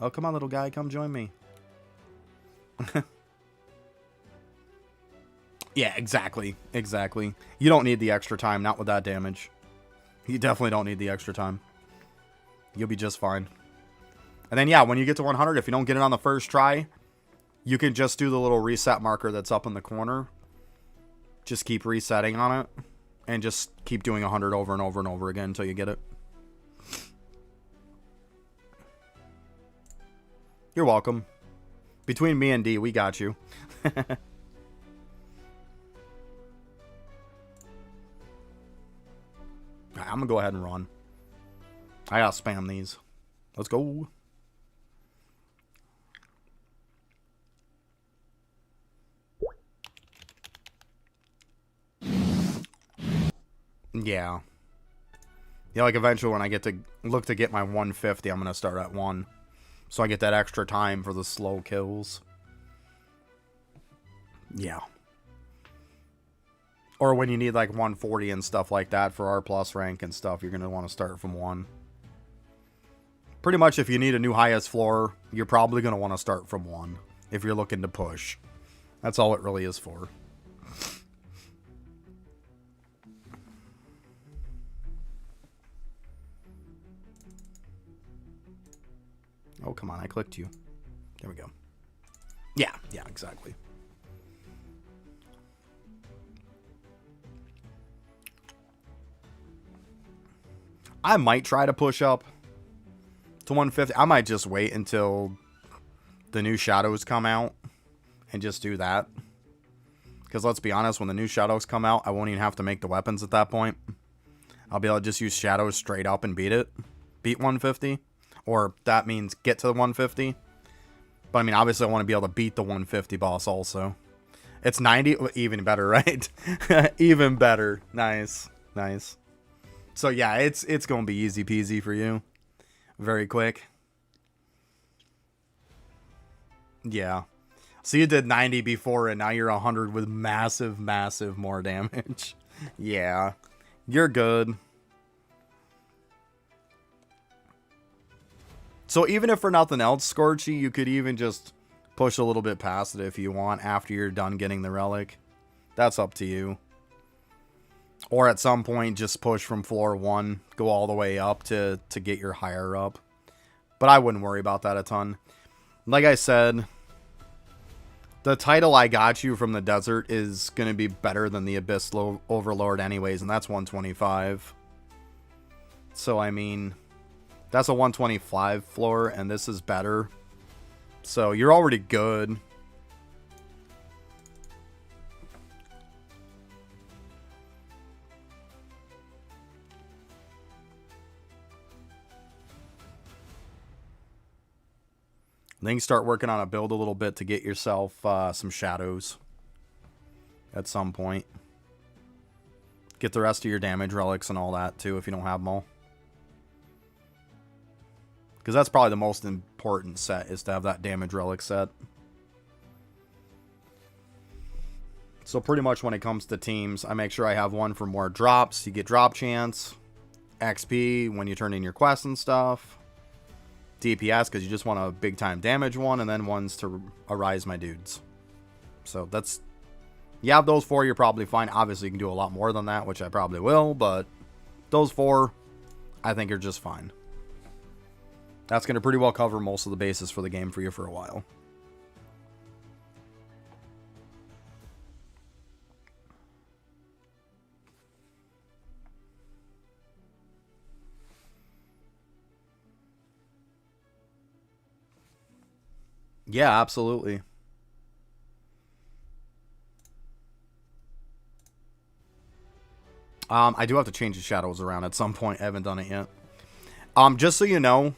Oh, come on, little guy. Come join me. Yeah, exactly. Exactly. You don't need the extra time, not with that damage. You definitely don't need the extra time. You'll be just fine. And then, yeah, when you get to 100, if you don't get it on the first try, you can just do the little reset marker that's up in the corner. Just keep resetting on it. And just keep doing 100 over and over and over again until you get it. You're welcome. Between me and D, we got you. I'm going to go ahead and run. I got to spam these. Let's go. Yeah. Yeah, like eventually when I get to look to get my 150, I'm going to start at 1. So I get that extra time for the slow kills. Yeah. Or when you need like 140 and stuff like that for R plus rank and stuff, you're going to want to start from 1. Pretty much if you need a new highest floor, you're probably going to want to start from 1 if you're looking to push. That's all it really is for. Oh, come on, I clicked you. There we go. Yeah, exactly. I might try to push up to 150. I might just wait until the new shadows come out and just do that. Because let's be honest, when the new shadows come out, I won't even have to make the weapons at that point. I'll be able to just use shadows straight up and beat it. Beat 150. Or that means get to the 150. But I mean, obviously I want to be able to beat the 150 boss also. It's 90. Even better, right? Even better. Nice. Nice. So yeah, it's going to be easy peasy for you. Very quick. Yeah. So you did 90 before and now you're 100 with massive, massive more damage. Yeah. You're good. So even if for nothing else, Scorchy, you could even just push a little bit past it if you want after you're done getting the relic. That's up to you. Or at some point, just push from floor 1, go all the way up to get your higher up. But I wouldn't worry about that a ton. Like I said, the title I got you from the desert is going to be better than the Abyss Overlord anyways, and that's 125. So, I mean, that's a 125 floor, and this is better. So, you're already good. Then you start working on a build a little bit to get yourself some shadows at some point. Get the rest of your damage relics and all that too if you don't have them all. Because that's probably the most important set, is to have that damage relic set. So pretty much when it comes to teams, I make sure I have one for more drops. You get drop chance, XP when you turn in your quests and stuff. DPS because you just want a big time damage one, and then ones to arise my dudes. So that's, you have those 4, you're probably fine. Obviously you can do a lot more than that, which I probably will, but those 4 I think are just fine. That's going to pretty well cover most of the bases for the game for you for a while. Yeah, absolutely. I do have to change the shadows around at some point. I haven't done it yet. Just so you know,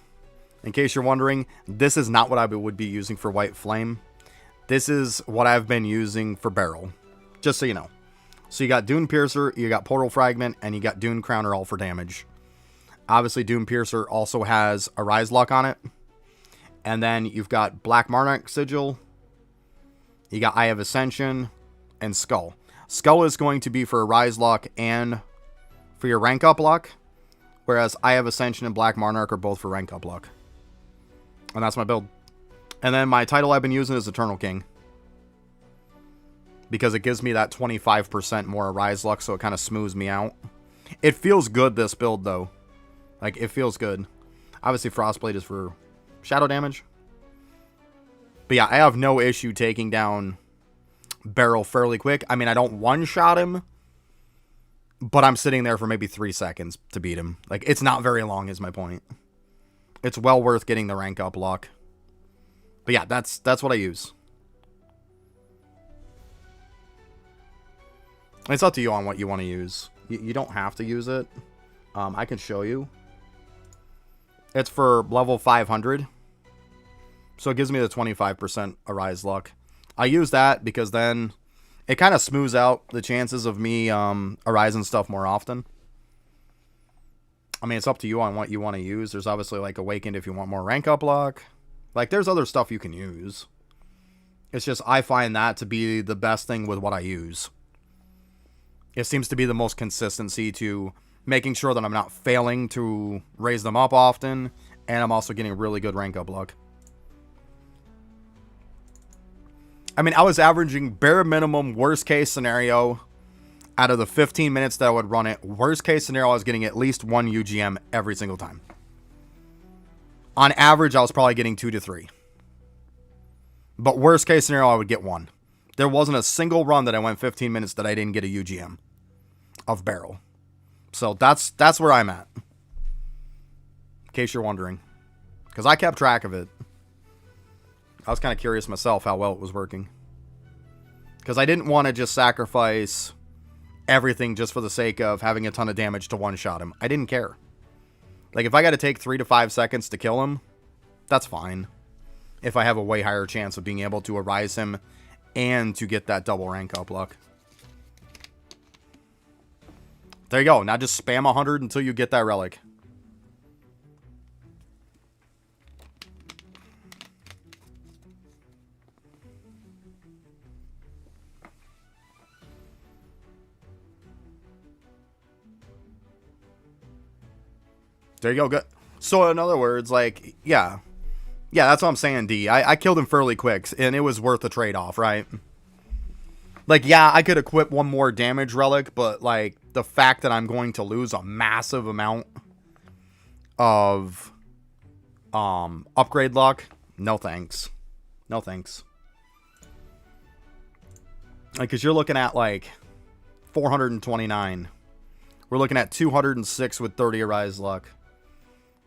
in case you're wondering, this is not what I would be using for White Flame. This is what I've been using for Barrel. Just so you know. So you got Dune Piercer, you got Portal Fragment, and you got Dune Crowner all for damage. Obviously, Dune Piercer also has a Rise Luck on it. And then you've got Black Monarch Sigil. You got Eye of Ascension and Skull. Skull is going to be for a Rise Luck and for your rank up luck. Whereas Eye of Ascension and Black Monarch are both for rank up luck. And that's my build. And then my title I've been using is Eternal King. Because it gives me that 25% more Rise Luck, so it kind of smooths me out. It feels good, this build, though. Like, it feels good. Obviously, Frostblade is for shadow damage. But yeah, I have no issue taking down Barrel fairly quick. I mean, I don't one-shot him, but I'm sitting there for maybe 3 seconds to beat him. Like, it's not very long is my point. It's well worth getting the rank up luck. But yeah, that's what I use. It's up to you on what you want to use. You don't have to use it. I can show you. It's for level 500. So it gives me the 25% Arise luck. I use that because then it kind of smooths out the chances of me arising stuff more often. I mean, it's up to you on what you want to use. There's obviously like Awakened if you want more rank up luck. Like, there's other stuff you can use. It's just I find that to be the best thing with what I use. It seems to be the most consistency to making sure that I'm not failing to raise them up often, and I'm also getting really good rank up luck. I mean, I was averaging bare minimum, worst case scenario, out of the 15 minutes that I would run it, worst case scenario, I was getting at least 1 UGM every single time. On average, I was probably getting 2 to 3. But worst case scenario, I would get 1. There wasn't a single run that I went 15 minutes that I didn't get a UGM of barrel. So that's where I'm at. In case you're wondering. Because I kept track of it. I was kind of curious myself how well it was working. Because I didn't want to just sacrifice everything just for the sake of having a ton of damage to one-shot him. I didn't care. Like, if I got to take 3 to 5 seconds to kill him, that's fine. If I have a way higher chance of being able to arise him and to get that double rank up luck. There you go. Now just spam 100 until you get that relic. There you go. Good. So in other words, like, yeah, that's what I'm saying, D. I killed him fairly quick, and it was worth the trade-off, right? Like, yeah, I could equip one more damage relic, but, like, the fact that I'm going to lose a massive amount of upgrade luck, no thanks. No thanks. Like, because you're looking at, like, 429. We're looking at 206 with 30 arise luck.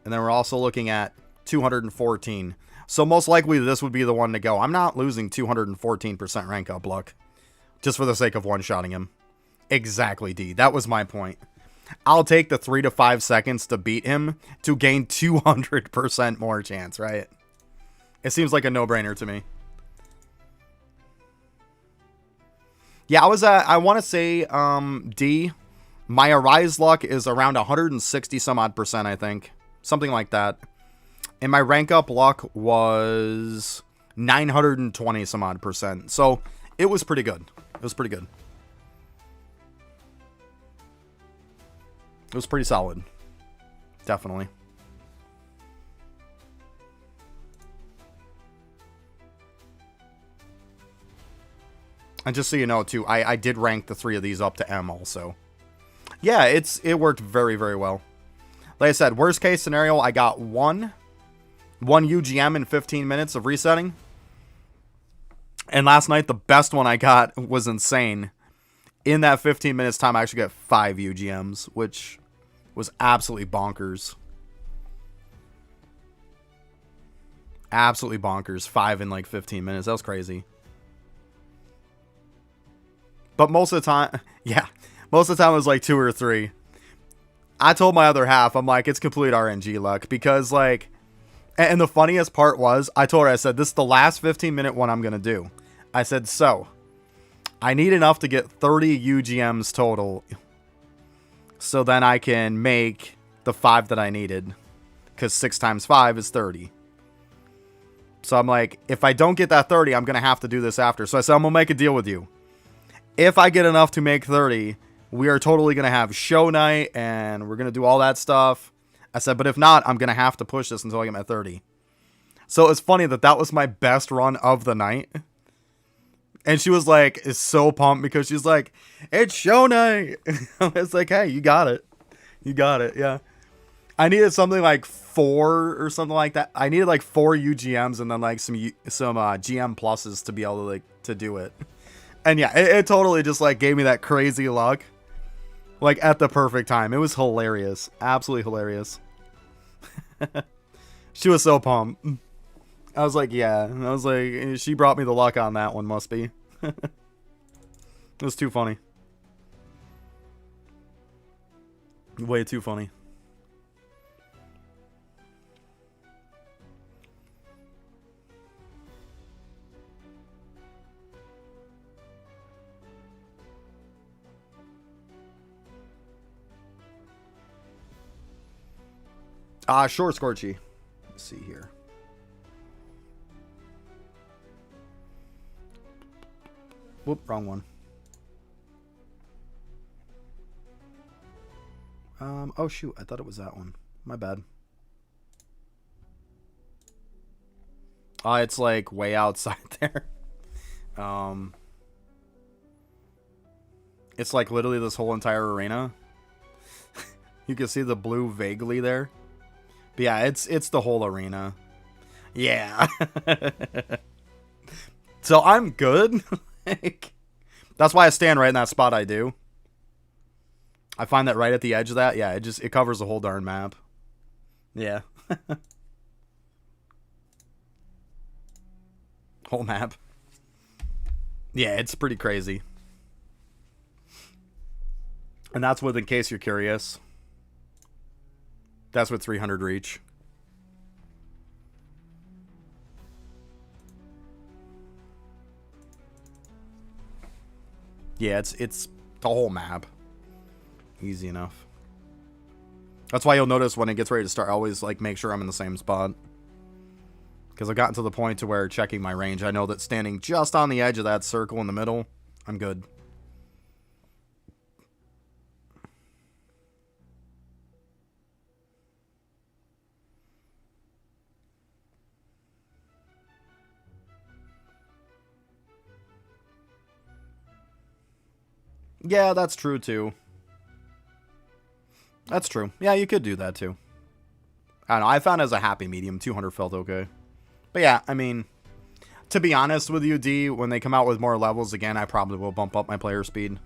And then we're also looking at 214. So most likely this would be the one to go. I'm not losing 214% rank up luck. Just for the sake of one-shotting him. Exactly, D. That was my point. I'll take the 3 to 5 seconds to beat him to gain 200% more chance, right? It seems like a no-brainer to me. Yeah, I want to say, D, my arise luck is around 160 some odd percent, I think. Something like that. And my rank up luck was 920 some odd percent. So it was pretty good. It was pretty good. It was pretty solid. Definitely. And just so you know, too, I did rank the 3 of these up to M also. Yeah, it worked very, very well. Like I said, worst case scenario, I got one UGM in 15 minutes of resetting. And last night, the best one I got was insane. In that 15 minutes time, I actually got 5 UGMs, which was absolutely bonkers. Absolutely bonkers. 5 in like 15 minutes. That was crazy. But most of the time, yeah, most of the time it was like 2 or 3. I told my other half, I'm like, it's complete RNG luck. Because, like, and the funniest part was, I told her, I said, this is the last 15-minute one I'm going to do. I said, so, I need enough to get 30 UGMs total. So then I can make the 5 that I needed. Because 6 times 5 is 30. So I'm like, if I don't get that 30, I'm going to have to do this after. So I said, I'm going to make a deal with you. If I get enough to make 30, we are totally going to have show night, and we're going to do all that stuff. I said, but if not, I'm going to have to push this until I get my 30. So it's funny that was my best run of the night. And she was like, is so pumped because she's like, it's show night. It's like, hey, you got it. You got it, yeah. I needed something like 4 or something like that. I needed like 4 UGMs and then like some GM pluses to be able to like to do it. And yeah, it totally just like gave me that crazy luck. Like at the perfect time. It was hilarious. Absolutely hilarious. She was so pumped. I was like, yeah. And I was like, she brought me the luck on that one, must be. It was too funny. Way too funny. Sure, Scorchy. Let's see here. Whoop, wrong one. Oh shoot, I thought it was that one. My bad. It's like way outside there. It's like literally this whole entire arena. You can see the blue vaguely there. But yeah, it's the whole arena. Yeah. So I'm good. Like, that's why I stand right in that spot I do. I find that right at the edge of that, yeah, it covers the whole darn map. Yeah. Whole map. Yeah, it's pretty crazy. And that's with, in case you're curious. That's with 300 reach. Yeah, it's the whole map. Easy enough. That's why you'll notice when it gets ready to start, I always like make sure I'm in the same spot. Because I've gotten to the point to where checking my range, I know that standing just on the edge of that circle in the middle, I'm good. Yeah, that's true too. That's true. Yeah, you could do that too. I don't know. I found as a happy medium, 200 felt okay. But yeah, I mean, to be honest with you, D, when they come out with more levels again, I probably will bump up my player speed.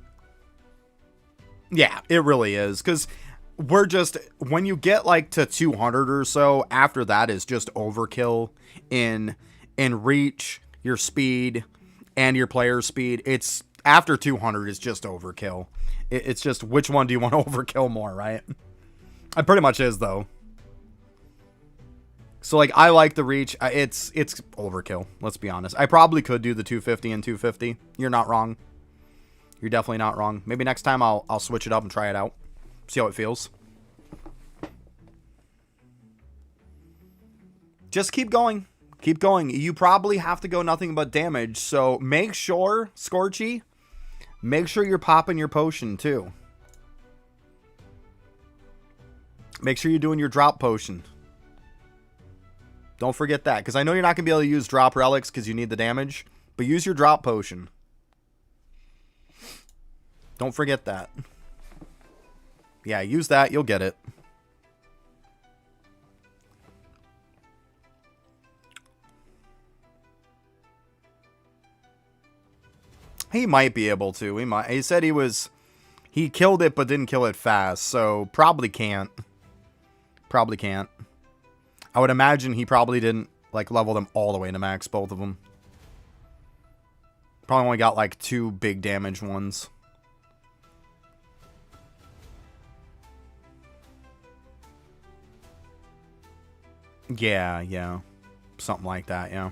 Yeah, it really is. Because we're just, when you get like to 200 or so, after that is just overkill in reach, your speed, and your player speed. It's, after 200 is just overkill. It's just, which one do you want to overkill more, right? It pretty much is, though. So, like, I like the reach. It's overkill, let's be honest. I probably could do the 250 and 250. You're not wrong. You're definitely not wrong. Maybe next time I'll switch it up and try it out. See how it feels. Just keep going. Keep going. You probably have to go nothing but damage. So make sure, Scorchy, make sure you're popping your potion too. Make sure you're doing your drop potion. Don't forget that. Because I know you're not going to be able to use drop relics because you need the damage. But use your drop potion. Don't forget that. Yeah, use that. You'll get it. He might be able to. He might. He said he killed it but didn't kill it fast. So probably can't. Probably can't. I would imagine he probably didn't like level them all the way to max, both of them. Probably only got like 2 big damage ones. Yeah, yeah. Something like that, yeah.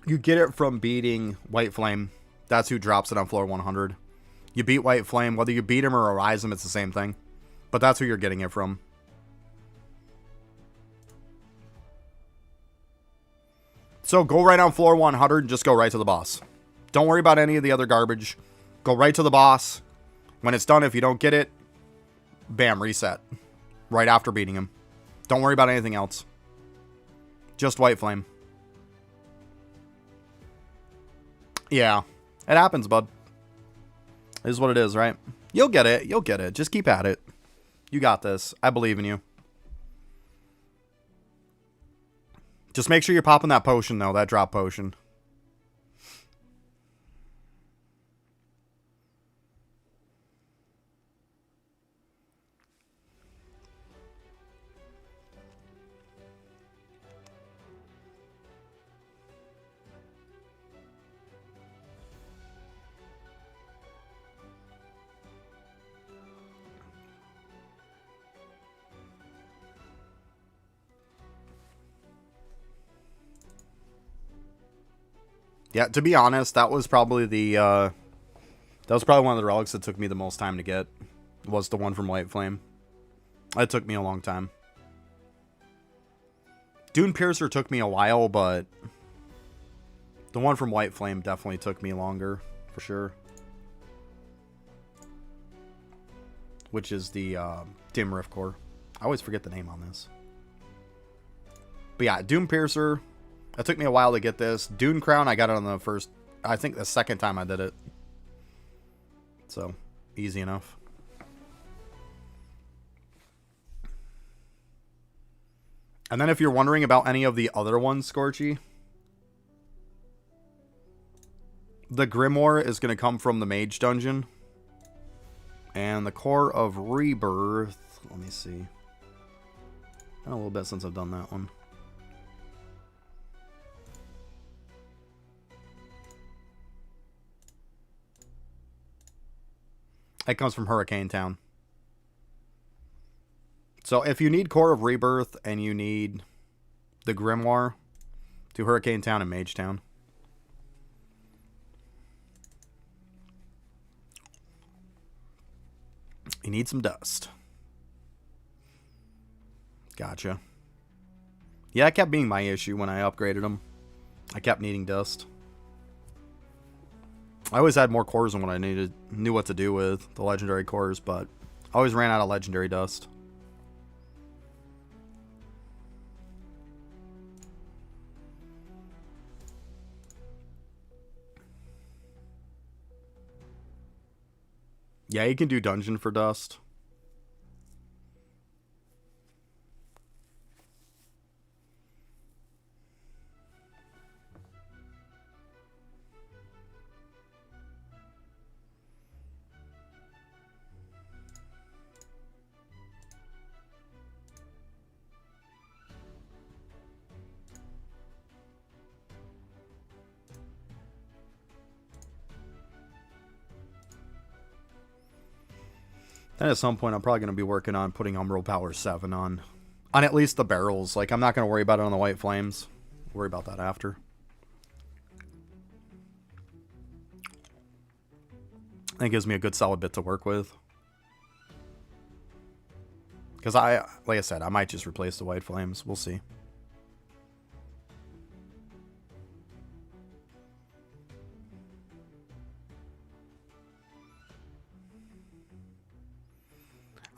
You get it from beating White Flame. That's who drops it on floor 100. You beat White Flame. Whether you beat him or arise him, it's the same thing. But that's who you're getting it from. So go right on floor 100 and just go right to the boss. Don't worry about any of the other garbage. Go right to the boss. When it's done, if you don't get it, bam, reset. Right after beating him. Don't worry about anything else. Just White Flame. Yeah. It happens, bud. It is what it is, right? You'll get it. You'll get it. Just keep at it. You got this. I believe in you. Just make sure you're popping that potion, though. That drop potion. Yeah, to be honest, that was probably one of the relics that took me the most time to get. Was the one from White Flame. It took me a long time. Dune Piercer took me a while, but the one from White Flame definitely took me longer, for sure. Which is the Dim Rift Core. I always forget the name on this. But yeah, Dune Piercer. It took me a while to get this. Dune Crown, I got it on the first... I think the second time I did it. So, easy enough. And then if you're wondering about any of the other ones, Scorchy, the Grimoire is going to come from the Mage Dungeon. And the Core of Rebirth... Let me see. Been a little bit since I've done that one. It comes from Hurricane Town. So if you need Core of Rebirth and you need the Grimoire, do Hurricane Town and Mage Town. You need some dust. Gotcha. Yeah, that kept being my issue when I upgraded them. I kept needing dust. I always had more cores than what I knew what to do with, the legendary cores, but I always ran out of legendary dust. Yeah, you can do dungeon for dust. Then at some point, I'm probably going to be working on putting Umbral Power 7 on at least the barrels. Like, I'm not going to worry about it on the White Flames. Worry about that after. That gives me a good solid bit to work with. Because like I said, I might just replace the White Flames. We'll see.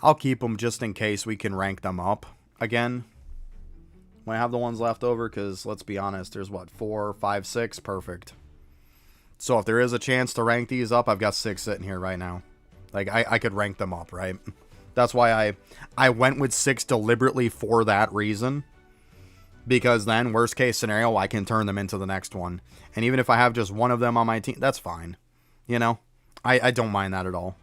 I'll keep them just in case we can rank them up again when I have the ones left over, because let's be honest, there's what, 4, 5, 6? Perfect. So if there is a chance to rank these up, I've got 6 sitting here right now. Like, I could rank them up, right? That's why I went with 6 deliberately for that reason. Because then, worst case scenario, I can turn them into the next one. And even if I have just one of them on my team, that's fine. You know? I don't mind that at all.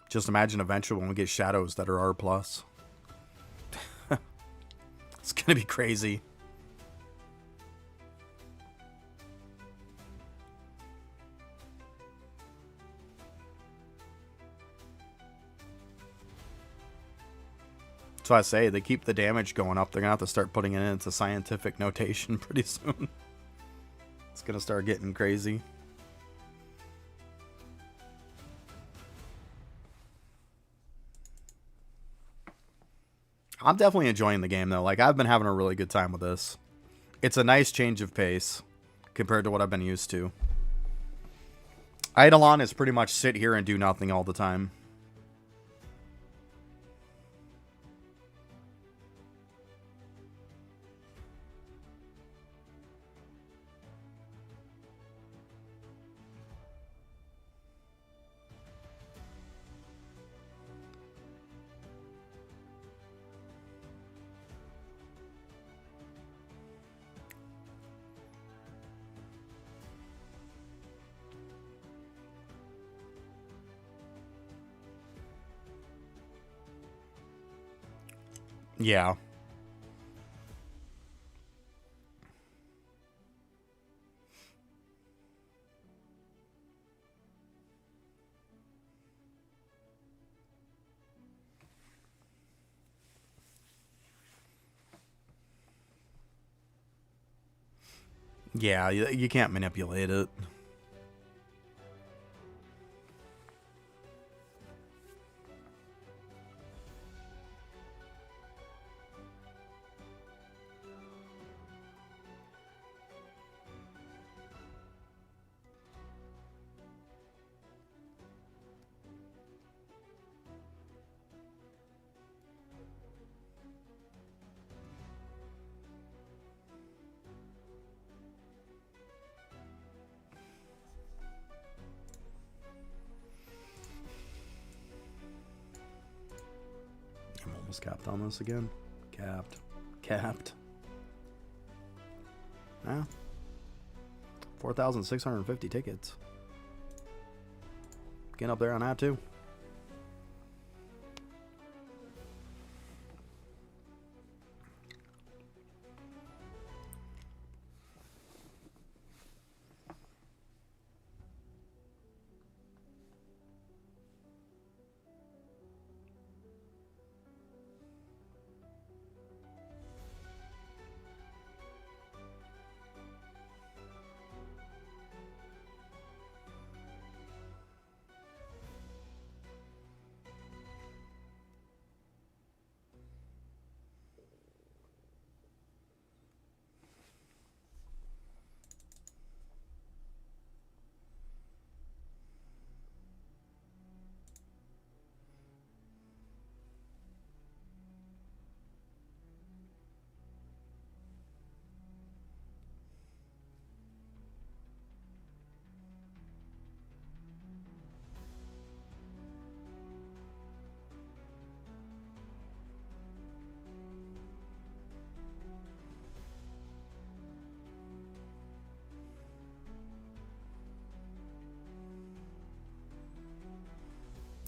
Just imagine eventually when we get shadows that are R+. It's going to be crazy. So I say, they keep the damage going up. They're going to have to start putting it into scientific notation pretty soon. It's going to start getting crazy. I'm definitely enjoying the game, though. Like, I've been having a really good time with this. It's a nice change of pace compared to what I've been used to. Eidolon is pretty much sit here and do nothing all the time. Yeah. Yeah, you can't manipulate it. I'm almost capped on this again. Capped. Ah. 4,650 tickets. Getting up there on that too.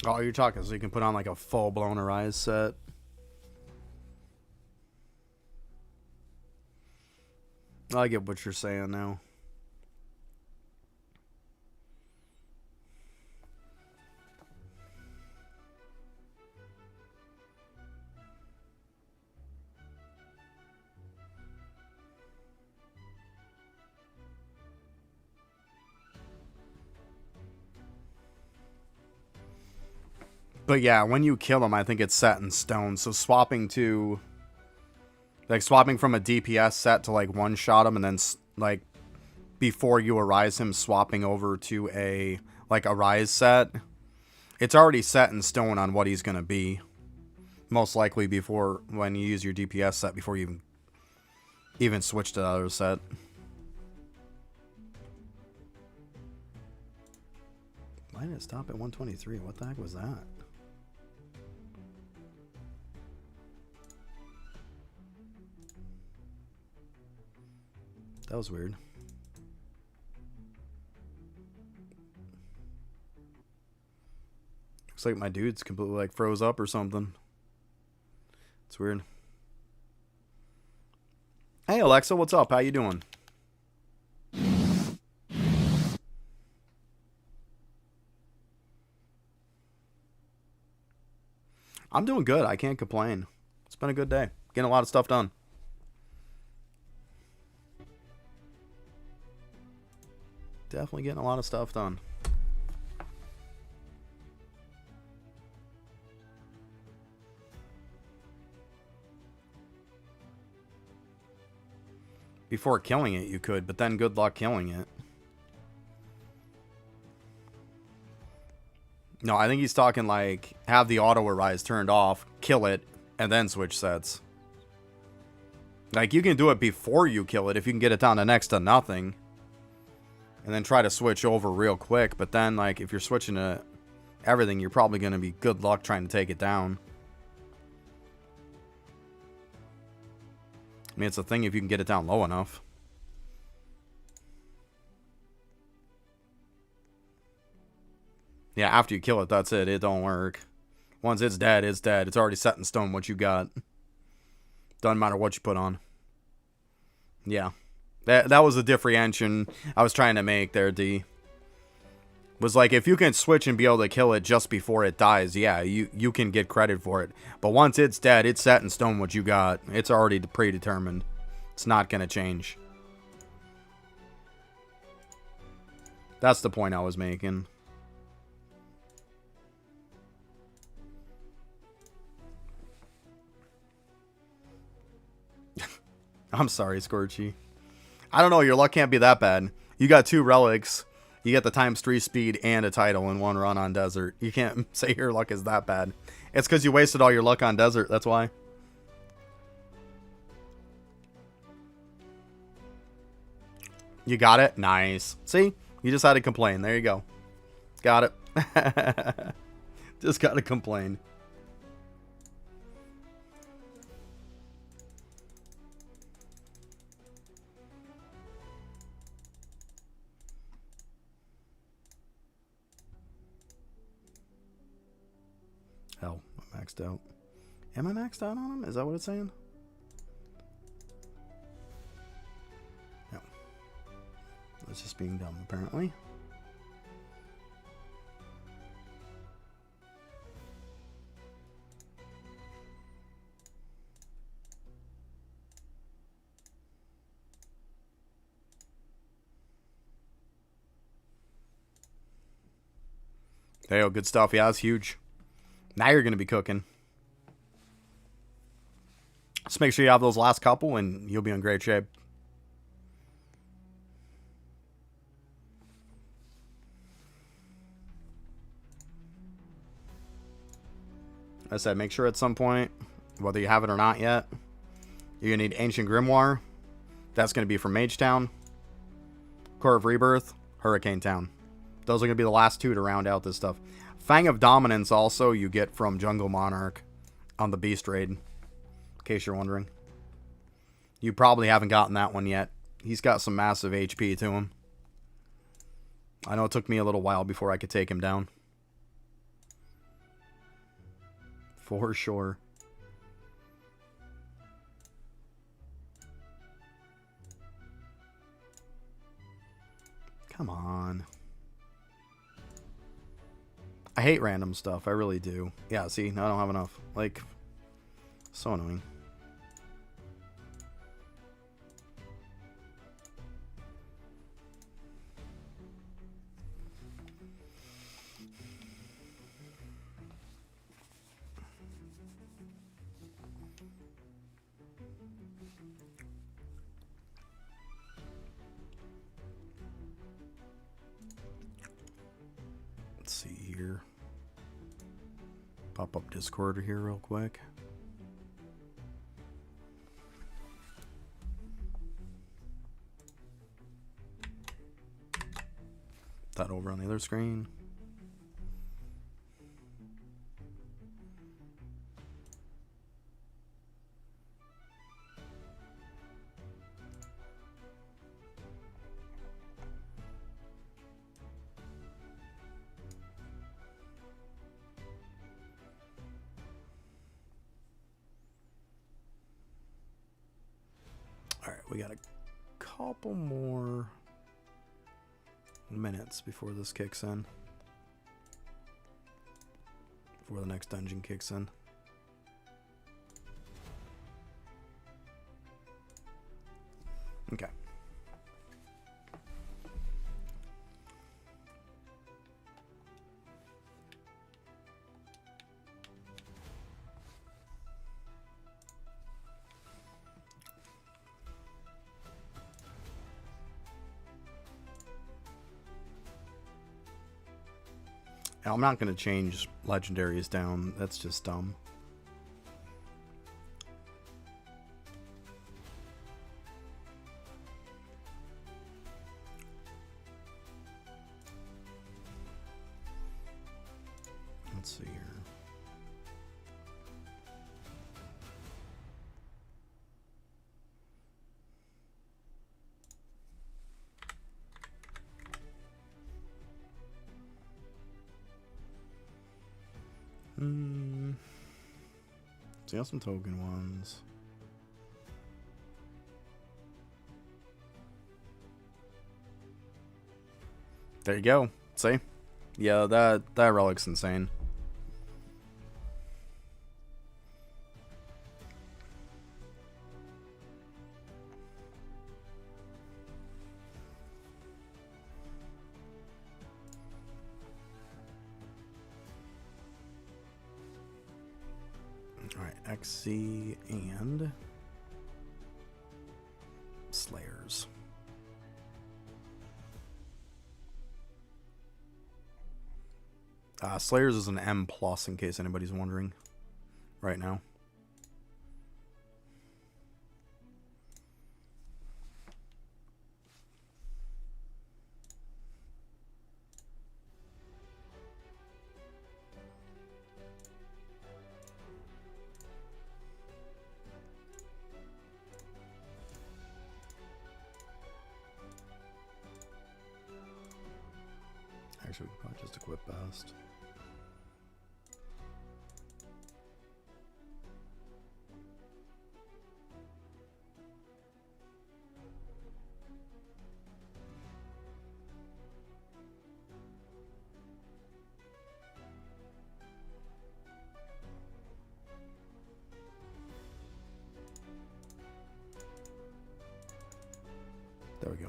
Oh, you're talking so you can put on like a full-blown Arise set. I get what you're saying now. But yeah, when you kill him, I think it's set in stone. So swapping to, like, swapping from a DPS set to, like, one-shot him, and then, like, before you Arise him, swapping over to a, like, Arise set, it's already set in stone on what he's going to be. Most likely before, when you use your DPS set, before you even switch to the other set. Why did it stop at 123? What the heck was that? That was weird. Looks like my dude's completely like froze up or something. It's weird. Hey Alexa, what's up? How you doing? I'm doing good. I can't complain. It's been a good day. Getting a lot of stuff done. Definitely getting a lot of stuff done. Before killing it, you could, but then good luck killing it. No, I think he's talking like have the auto Arise turned off, kill it, and then switch sets. Like you can do it before you kill it if you can get it down to next to nothing. And then try to switch over real quick. But then, like, if you're switching to everything, you're probably going to be good luck trying to take it down. I mean, it's a thing if you can get it down low enough. Yeah, after you kill it, that's it. It don't work. Once it's dead, it's dead. It's already set in stone what you got. Doesn't matter what you put on. Yeah. That was the differentiation I was trying to make there, D. Was like, if you can switch and be able to kill it just before it dies, yeah, you can get credit for it. But once it's dead, it's set in stone what you got. It's already predetermined. It's not going to change. That's the point I was making. I'm sorry, Scorchy. I don't know, your luck can't be that bad. You got 2 relics. You get the ×3 speed and a title in one run on desert. You can't say your luck is that bad. It's because you wasted all your luck on desert, that's why. You got it? Nice. See? You just had to complain. There you go. Got it. Just got to complain. Hell, I'm maxed out. Am I maxed out on him? Is that what it's saying? No. It's just being dumb, apparently. There you go, good stuff. Yeah, that's huge. Now you're going to be cooking. Just make sure you have those last couple and you'll be in great shape. I said, make sure at some point, whether you have it or not yet, you're going to need Ancient Grimoire. That's going to be from Mage Town. Core of Rebirth, Hurricane Town. Those are going to be the last 2 to round out this stuff. Fang of Dominance also you get from Jungle Monarch on the Beast Raid. In case you're wondering. You probably haven't gotten that one yet. He's got some massive HP to him. I know it took me a little while before I could take him down. For sure. Come on. I hate random stuff. I really do. Yeah, see? Now I don't have enough. Like, so annoying. Let's see here. Pop up Discord here real quick. That over on the other screen. Alright, we got a couple more minutes before this kicks in. Before the next dungeon kicks in. Okay. I'm not going to change legendaries down. That's just dumb. Let's see here. So you have some token ones. There you go. See? Yeah, that relic's insane. Alright, XC and Slayers. Slayers is an M+, in case anybody's wondering right now. Actually, we could probably just equip best. There we go.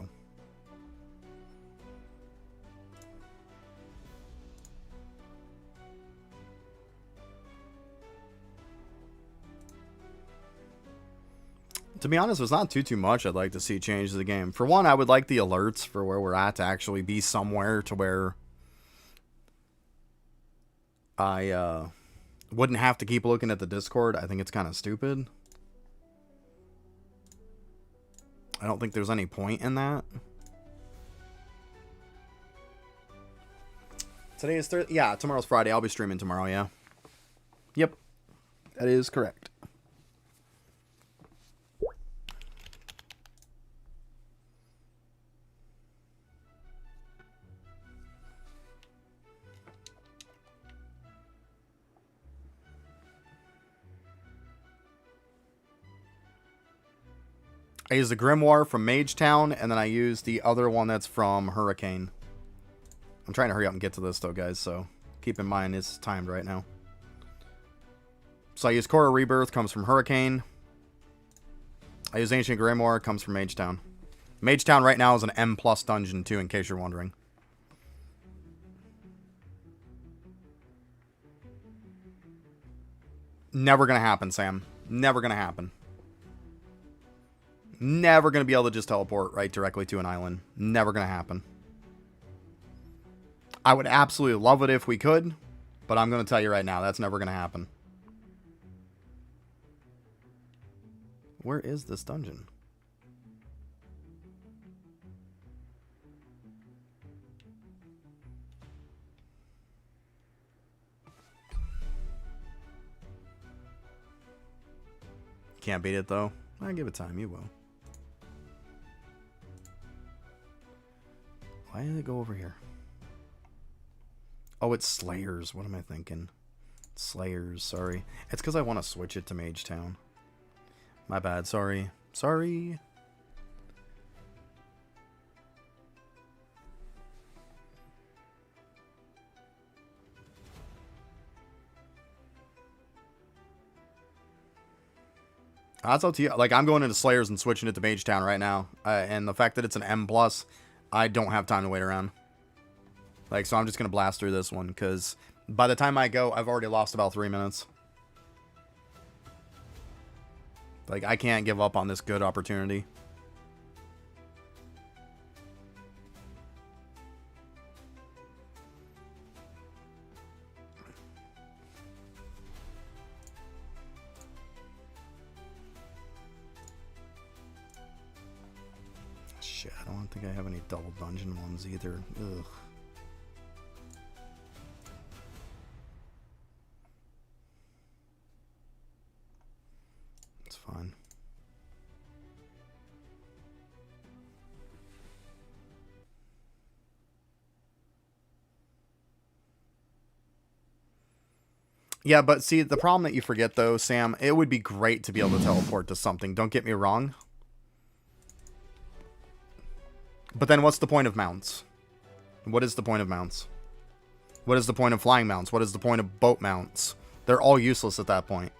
To be honest, there's not too much I'd like to see change to the game. For one, I would like the alerts for where we're at to actually be somewhere to where I wouldn't have to keep looking at the Discord. I think it's kind of stupid. I don't think there's any point in that. Today is Thursday. Yeah, tomorrow's Friday. I'll be streaming tomorrow, yeah. Yep. That is correct. I used the Grimoire from Mage Town, and then I used the other one that's from Hurricane. I'm trying to hurry up and get to this, though, guys, so keep in mind it's timed right now. So I use Korra Rebirth, comes from Hurricane. I use Ancient Grimoire, comes from Mage Town. Mage Town right now is an M+ dungeon, too, in case you're wondering. Never gonna happen, Sam. Never gonna happen. Never going to be able to just teleport right directly to an island. Never going to happen. I would absolutely love it if we could, but I'm going to tell you right now, that's never going to happen. Where is this dungeon? Can't beat it, though. I'll give it time. You will. Why did it go over here? Oh, it's Slayers. What am I thinking? Slayers, sorry. It's because I want to switch it to Mage Town. My bad, sorry. Sorry. That's up to you. Like, I'm going into Slayers and switching it to Mage Town right now. And the fact that it's an M+, I don't have time to wait around. Like, so I'm just going to blast through this one, because by the time I go, I've already lost about 3 minutes. Like, I can't give up on this good opportunity. Shit, I don't think I have any double dungeon ones either. Ugh. It's fine. Yeah, but see, the problem that you forget, though, Sam, it would be great to be able to teleport to something. Don't get me wrong. But then what's the point of mounts? What is the point of mounts? What is the point of flying mounts? What is the point of boat mounts? They're all useless at that point.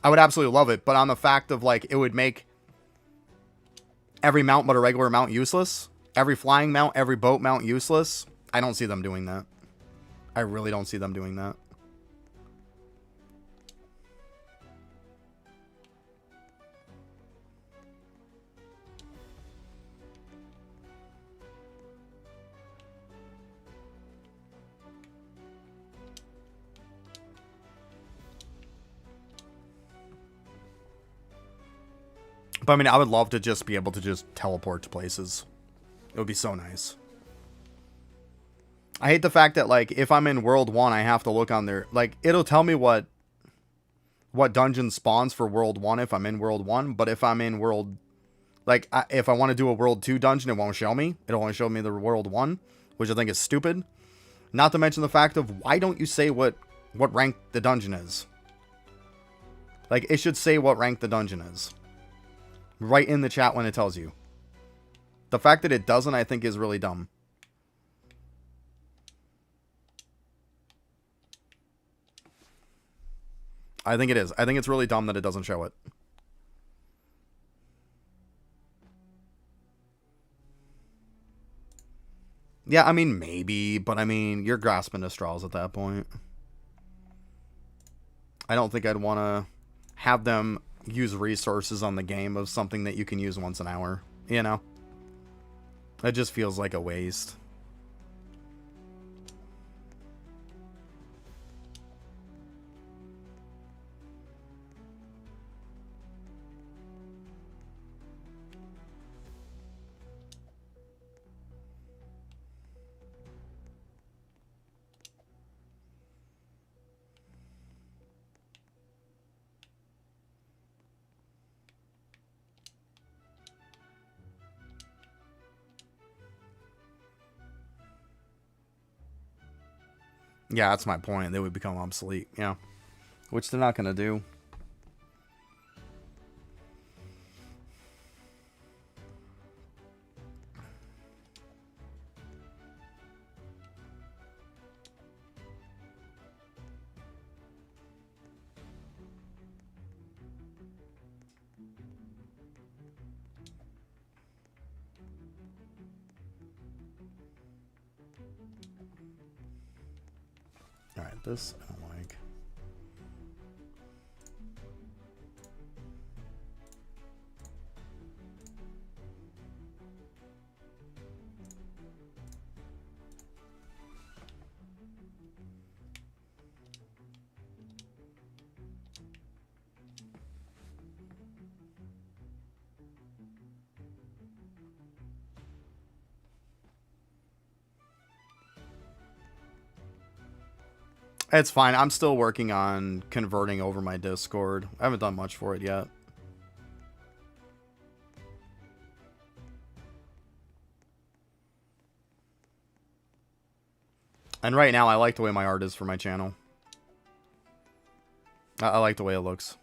I would absolutely love it, but on the fact of, like, it would make every mount but a regular mount useless, every flying mount, every boat mount useless, I don't see them doing that. I really don't see them doing that. But I mean, I would love to just be able to just teleport to places. It would be so nice. I hate the fact that, like, if I'm in World 1, I have to look on there. Like, it'll tell me what dungeon spawns for World 1 if I'm in World 1. But if I'm in World... Like, if I want to do a World 2 dungeon, it won't show me. It'll only show me the World 1, which I think is stupid. Not to mention the fact of, why don't you say what rank the dungeon is? Like, it should say what rank the dungeon is. Right in the chat when it tells you. The fact that it doesn't, I think, is really dumb. I think it is. I think it's really dumb that it doesn't show it. Yeah, I mean, maybe, but I mean, you're grasping at straws at that point. I don't think I'd want to have them use resources on the game of something that you can use once an hour, you know? It just feels like a waste. Yeah, that's my point. They would become obsolete, yeah. Which they're not going to do. Alright, this I don't like. It's fine. I'm still working on converting over my Discord. I haven't done much for it yet. And right now, I like the way my art is for my channel. I like the way it looks.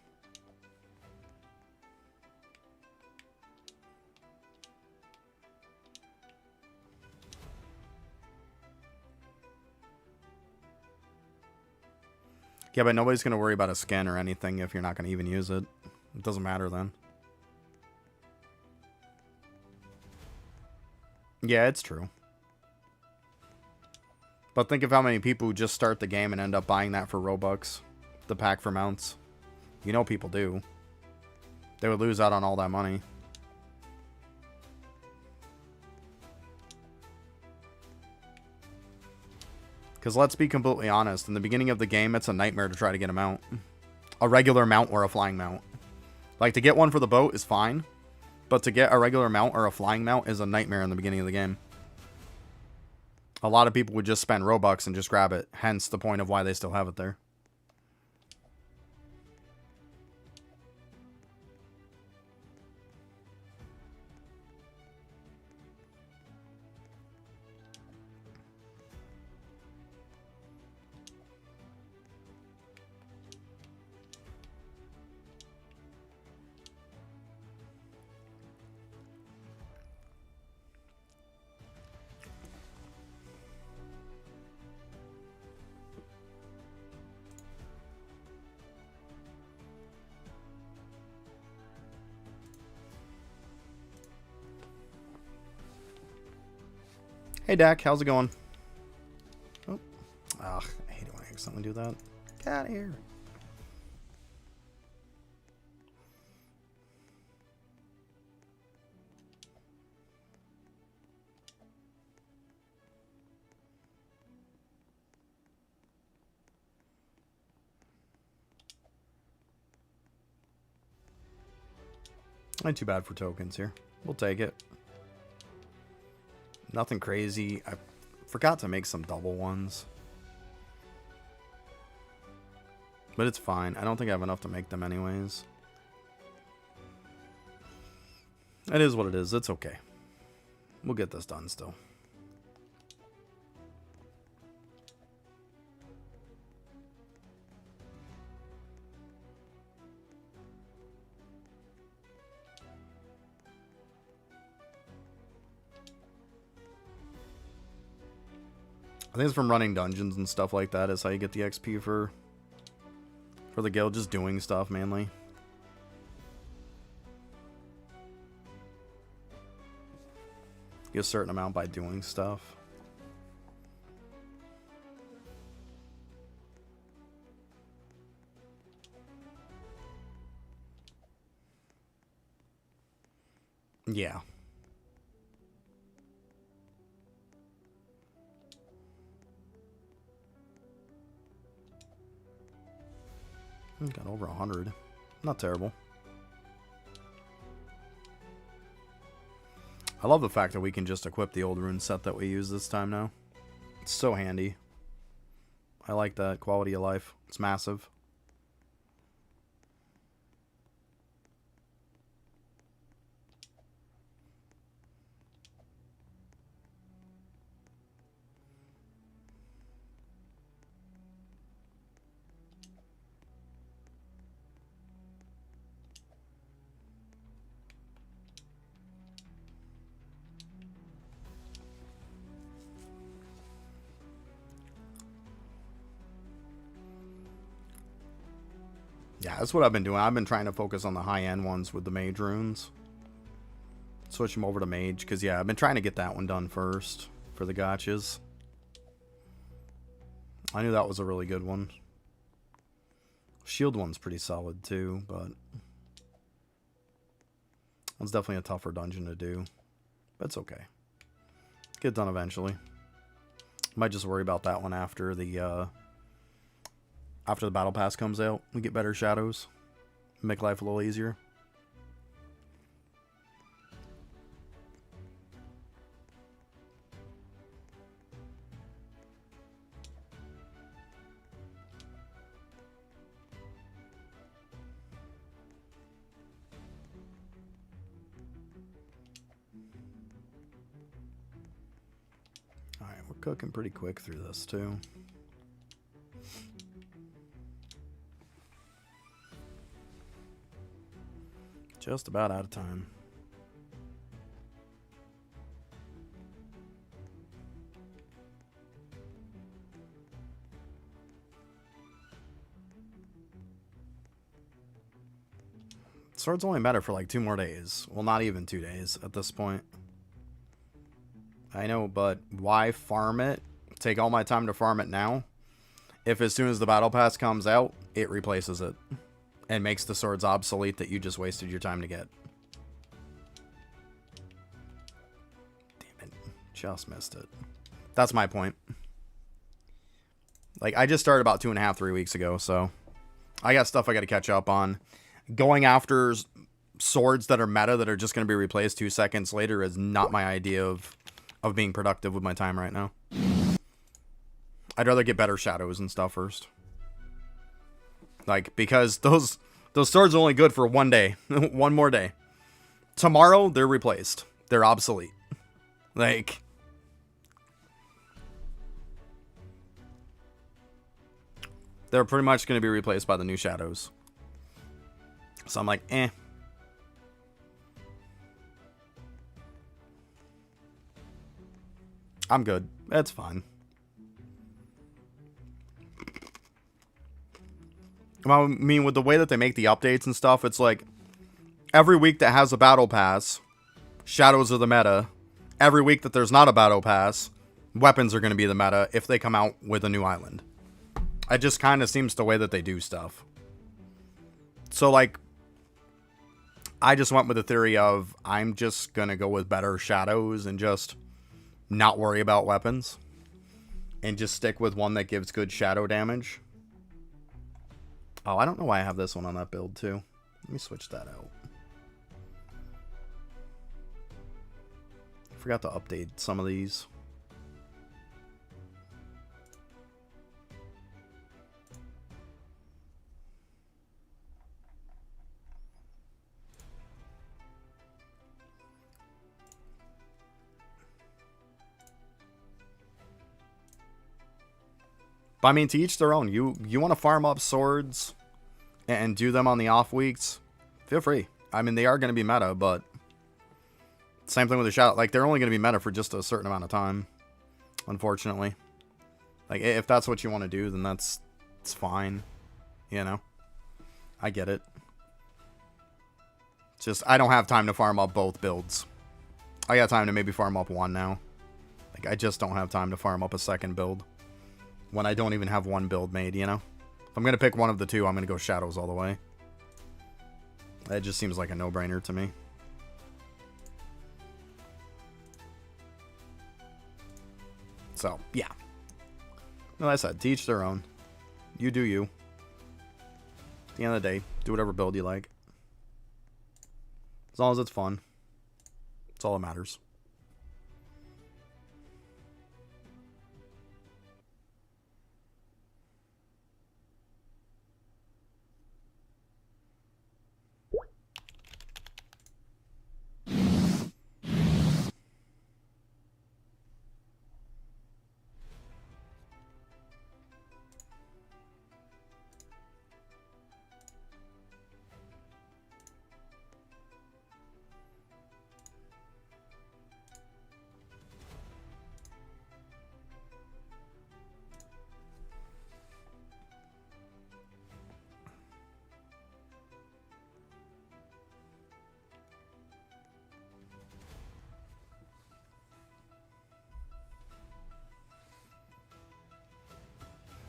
Yeah, but nobody's going to worry about a skin or anything if you're not going to even use it. It doesn't matter then. Yeah, it's true. But think of how many people who just start the game and end up buying that for Robux. The pack for mounts. You know people do. They would lose out on all that money. Because let's be completely honest, in the beginning of the game, it's a nightmare to try to get a mount. A regular mount or a flying mount. Like, to get one for the boat is fine, but to get a regular mount or a flying mount is a nightmare in the beginning of the game. A lot of people would just spend Robux and just grab it, hence the point of why they still have it there. Hey, Dak. How's it going? Oh. Ugh, I hate it when I accidentally do that. Get out of here. Not too bad for tokens here. We'll take it. Nothing crazy. I forgot to make some double ones. But it's fine. I don't think I have enough to make them anyways. It is what it is. It's okay. We'll get this done still. I think it's from running dungeons and stuff like that is how you get the XP for the guild. Just doing stuff mainly. Get a certain amount by doing stuff. Yeah. Got over 100. Not terrible. I love the fact that we can just equip the old rune set that we use this time now. It's so handy. I like that quality of life. It's massive. Yeah, that's what I've been doing. I've been trying to focus on the high-end ones with the mage runes. Switch them over to mage, because, yeah, I've been trying to get that one done first for the gotchas. I knew that was a really good one. Shield one's pretty solid, too, but one's definitely a tougher dungeon to do. But it's okay. Get done eventually. Might just worry about that one after the battle pass comes out. We get better shadows. Make life a little easier. Alright, we're cooking pretty quick through this too. Just about out of time. Swords only matter for like 2 more days. Well, not even 2 days at this point. I know, but why farm it? Take all my time to farm it now? If as soon as the battle pass comes out, it replaces it. And makes the swords obsolete that you just wasted your time to get. Damn it. Just missed it. That's my point. Like, I just started about 2.5, 3 weeks ago, so I got stuff I got to catch up on. Going after swords that are meta that are just going to be replaced 2 seconds later is not my idea of being productive with my time right now. I'd rather get better shadows and stuff first. Like, because those swords are only good for 1 day. 1 more day. Tomorrow, they're replaced. They're obsolete. Like, they're pretty much going to be replaced by the new shadows. So I'm like, eh. I'm good. That's fine. I mean, with the way that they make the updates and stuff, it's like every week that has a battle pass, shadows are the meta. Every week that there's not a battle pass, weapons are going to be the meta if they come out with a new island. It just kind of seems the way that they do stuff. So, like, I just went with the theory of I'm just going to go with better shadows and just not worry about weapons. And just stick with one that gives good shadow damage. Oh, I don't know why I have this one on that build, too. Let me switch that out. I forgot to update some of these. But I mean, to each their own. You want to farm up swords and do them on the off weeks, feel free. I mean, they are going to be meta, but same thing with the shadow. Like, they're only going to be meta for just a certain amount of time, unfortunately. Like, if that's what you want to do, then it's fine. You know? I get it. It's just, I don't have time to farm up both builds. I got time to maybe farm up one now. Like, I just don't have time to farm up a second build when I don't even have one build made, you know? If I'm going to pick one of the two, I'm going to go shadows all the way. That just seems like a no-brainer to me. So, yeah. Like I said, to each their own. You do you. At the end of the day, do whatever build you like. As long as it's fun. That's all that matters.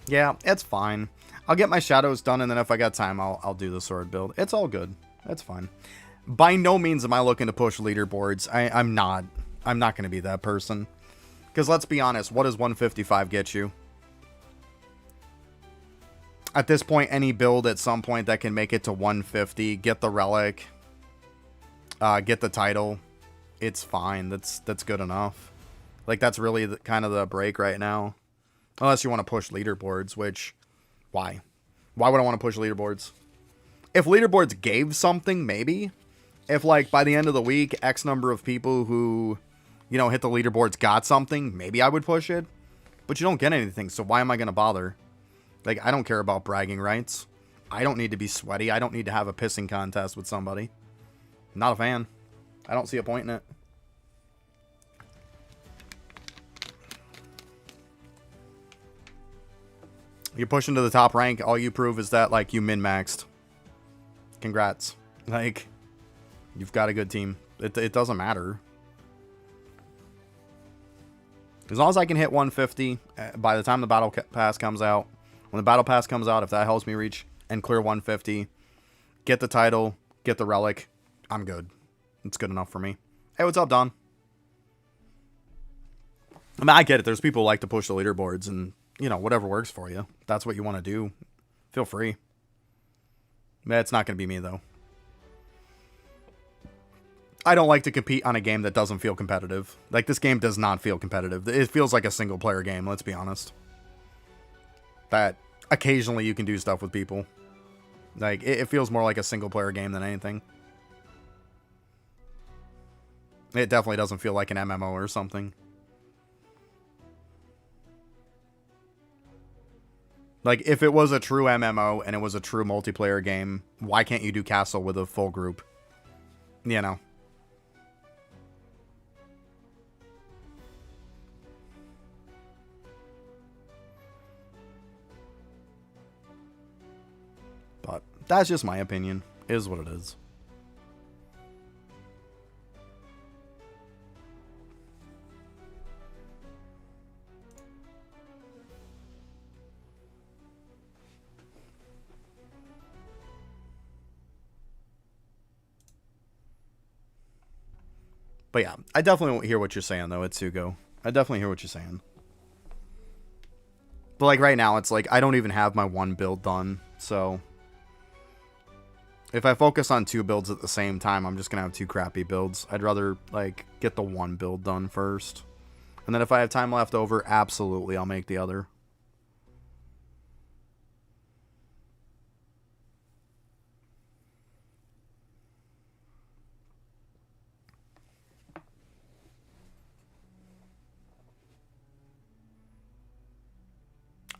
Yeah, it's fine. I'll get my shadows done, and then if I got time, I'll do the sword build. It's all good. That's fine. By no means am I looking to push leaderboards. I'm not. I'm not going to be that person. Because let's be honest, what does 155 get you? At this point, any build at some point that can make it to 150, get the relic, get the title, it's fine. That's good enough. Like, that's really kind of the break right now. Unless you want to push leaderboards, which, why? Why would I want to push leaderboards? If leaderboards gave something, maybe. If, like, by the end of the week, X number of people who, you know, hit the leaderboards got something, maybe I would push it. But you don't get anything, so why am I going to bother? Like, I don't care about bragging rights. I don't need to be sweaty. I don't need to have a pissing contest with somebody. Not a fan. I don't see a point in it. You push into the top rank, all you prove is that, like, you min-maxed. Congrats. Like, you've got a good team. It doesn't matter. As long as I can hit 150 by the time the battle pass comes out. When the battle pass comes out, if that helps me reach and clear 150, get the title, get the relic, I'm good. It's good enough for me. Hey, what's up, Don? I mean, I get it. There's people who like to push the leaderboards and, you know, whatever works for you. If that's what you want to do, feel free. It's not going to be me, though. I don't like to compete on a game that doesn't feel competitive. Like, this game does not feel competitive. It feels like a single-player game, let's be honest. That occasionally you can do stuff with people. Like, it feels more like a single-player game than anything. It definitely doesn't feel like an MMO or something. Like, if it was a true MMO and it was a true multiplayer game, why can't you do Castle with a full group? You know. But that's just my opinion. It is what it is. But yeah, I definitely hear what you're saying, though, Itsugo. I definitely hear what you're saying. But, like, right now, it's like, I don't even have my one build done, so... If I focus on 2 builds at the same time, I'm just going to have 2 crappy builds. I'd rather, like, get the one build done first. And then if I have time left over, absolutely, I'll make the other.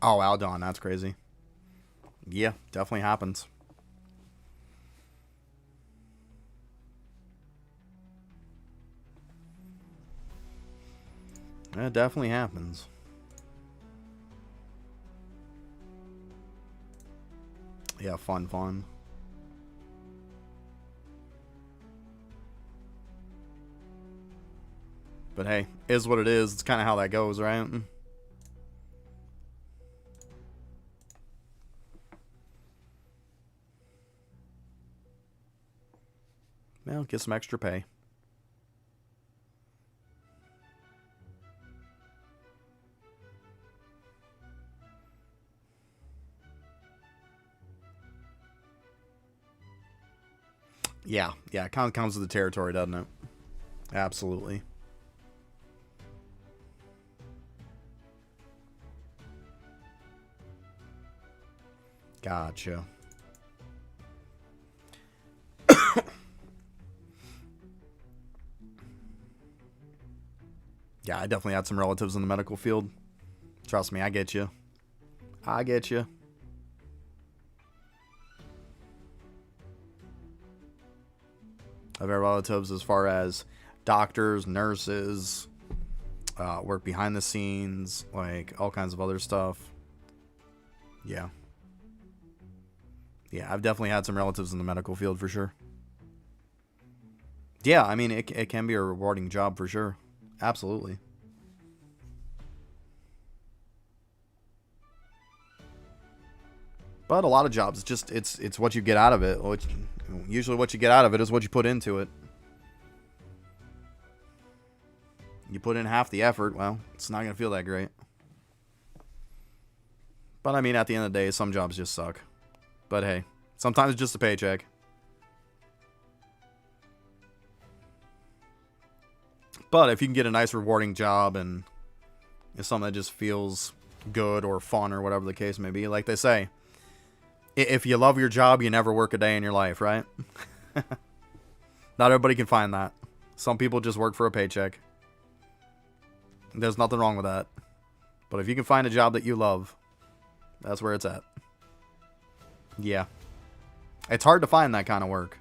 Oh, Aldon, that's crazy. Yeah, definitely happens. It definitely happens. Yeah, fun. But hey, is what it is. It's kind of how that goes, right? Well, get some extra pay. Yeah, it kind of comes with the territory, doesn't it? Absolutely. Gotcha. Yeah, I definitely had some relatives in the medical field. Trust me, I get you. I get you. I've had relatives as far as doctors, nurses, work behind the scenes, like all kinds of other stuff. Yeah. Yeah, I've definitely had some relatives in the medical field for sure. Yeah, I mean, it can be a rewarding job for sure. Absolutely. But a lot of jobs, it's what you get out of it. Usually what you get out of it is what you put into it. You put in half the effort, well, it's not going to feel that great. But I mean, at the end of the day, some jobs just suck. But hey, sometimes it's just a paycheck. But if you can get a nice rewarding job and it's something that just feels good or fun or whatever the case may be, like they say, if you love your job, you never work a day in your life, right? Not everybody can find that. Some people just work for a paycheck. There's nothing wrong with that. But if you can find a job that you love, that's where it's at. Yeah. It's hard to find that kind of work.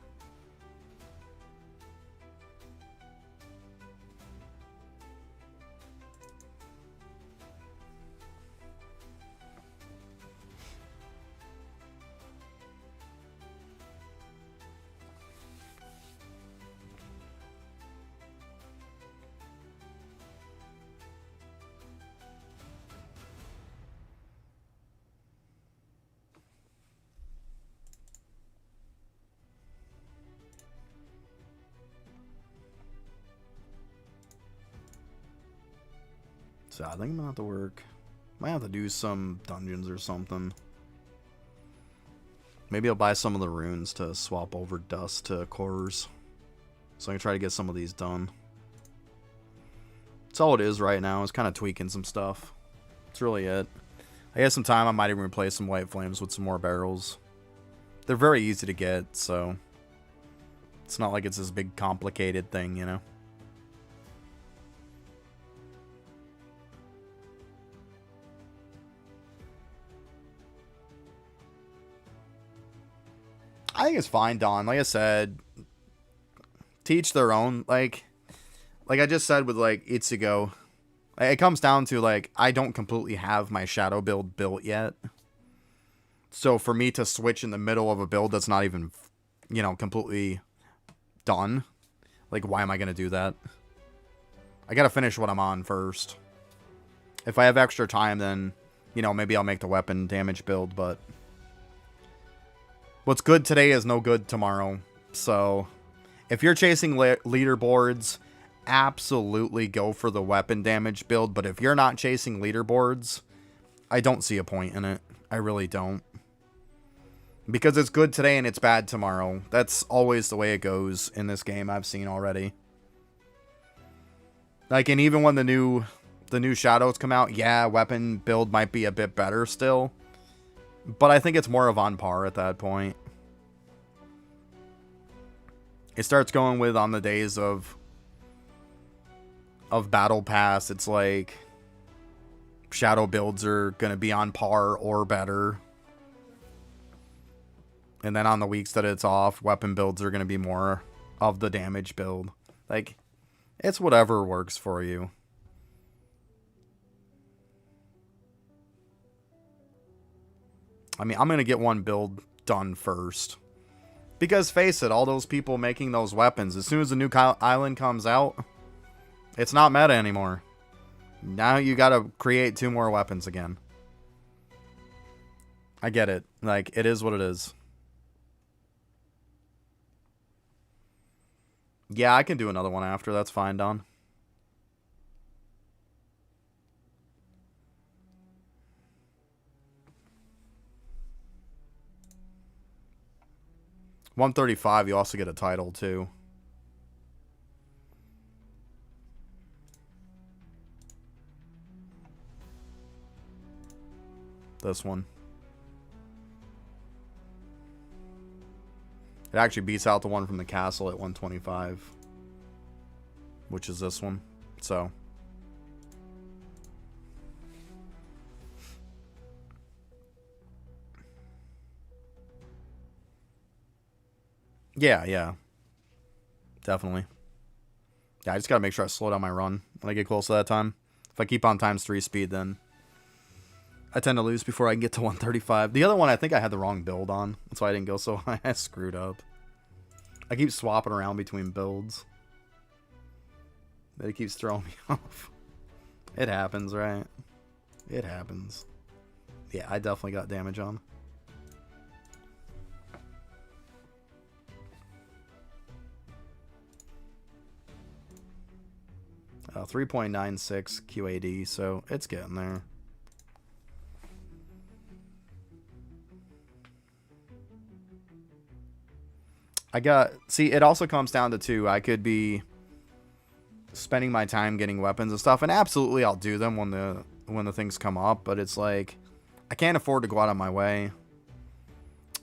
So I think I'm gonna have to work. Might have to do some dungeons or something. Maybe I'll buy some of the runes to swap over dust to cores. So I can try to get some of these done. That's all it is right now. Is kind of tweaking some stuff. That's really it. I guess some time I might even replace some white flames with some more barrels. They're very easy to get, so it's not like it's this big complicated thing, you know? I think it's fine, Don. Like I said, teach their own. Like I just said with, like, Itsugo, it comes down to, like, I don't completely have my shadow build built yet. So for me to switch in the middle of a build that's not even, you know, completely done, like, why am I going to do that? I got to finish what I'm on first. If I have extra time, then, you know, maybe I'll make the weapon damage build, but what's good today is no good tomorrow. So if you're chasing leaderboards absolutely go for the weapon damage build, but if you're not chasing leaderboards, I don't see a point in it. I really don't. Because it's good today and it's bad tomorrow. That's always the way it goes in this game, I've seen already. Like, and even when the new shadows come out, yeah, weapon build might be a bit better still. But I think it's more of on par at that point. It starts going with on the days of Battle Pass, it's like shadow builds are going to be on par or better. And then on the weeks that it's off, weapon builds are going to be more of the damage build. Like, it's whatever works for you. I mean, I'm going to get one build done first. Because face it, all those people making those weapons, as soon as the new island comes out, it's not meta anymore. Now you got to create 2 more weapons again. I get it. Like, it is what it is. Yeah, I can do another one after. That's fine, Don. $135, you also get a title, too. This one. It actually beats out the one from the castle at 125. Which is this one. So. Yeah. Definitely. Yeah, I just gotta make sure I slow down my run when I get close to that time. If I keep on ×3 speed, then I tend to lose before I can get to 135. The other one, I think I had the wrong build on. That's why I didn't go so high. I screwed up. I keep swapping around between builds. It keeps throwing me off. It happens, right? It happens. Yeah, I definitely got damage on. Uh, 3.96 QAD, so it's getting there. See, it also comes down to 2. I could be spending my time getting weapons and stuff, and absolutely I'll do them when the things come up, but it's like I can't afford to go out of my way.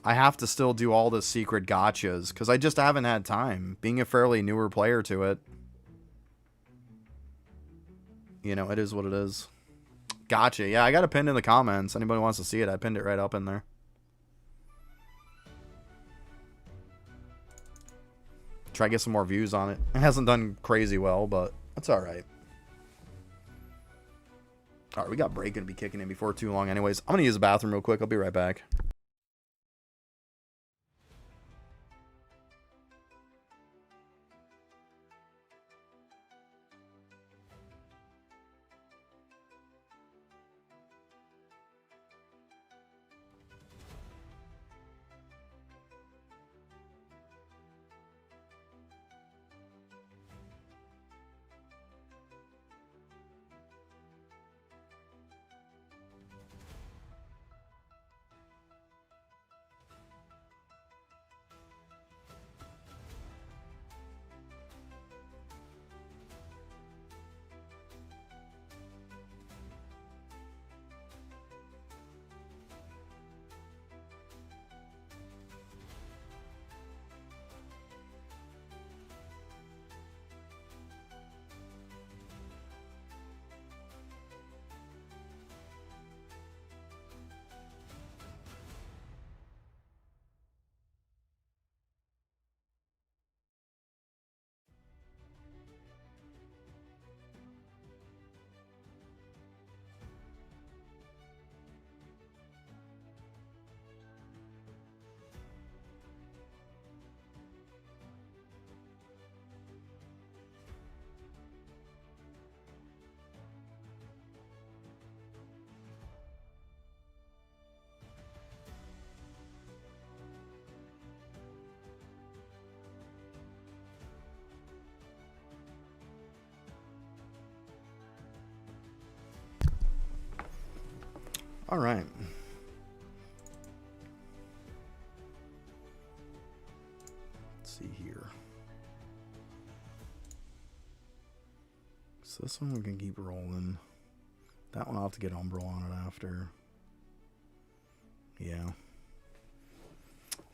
I have to still do all the secret gotchas because I just haven't had time, being a fairly newer player to it. You know, it is what it is. Gotcha. Yeah, I got it pinned in the comments. Anybody wants to see it, I pinned it right up in there. Try to get some more views on it. It hasn't done crazy well, but that's alright. Alright, we got break gonna be kicking in before too long anyways. I'm gonna use the bathroom real quick. I'll be right back. All right. Let's see here. So this one we can keep rolling. That one I'll have to get Umbral on it after. Yeah.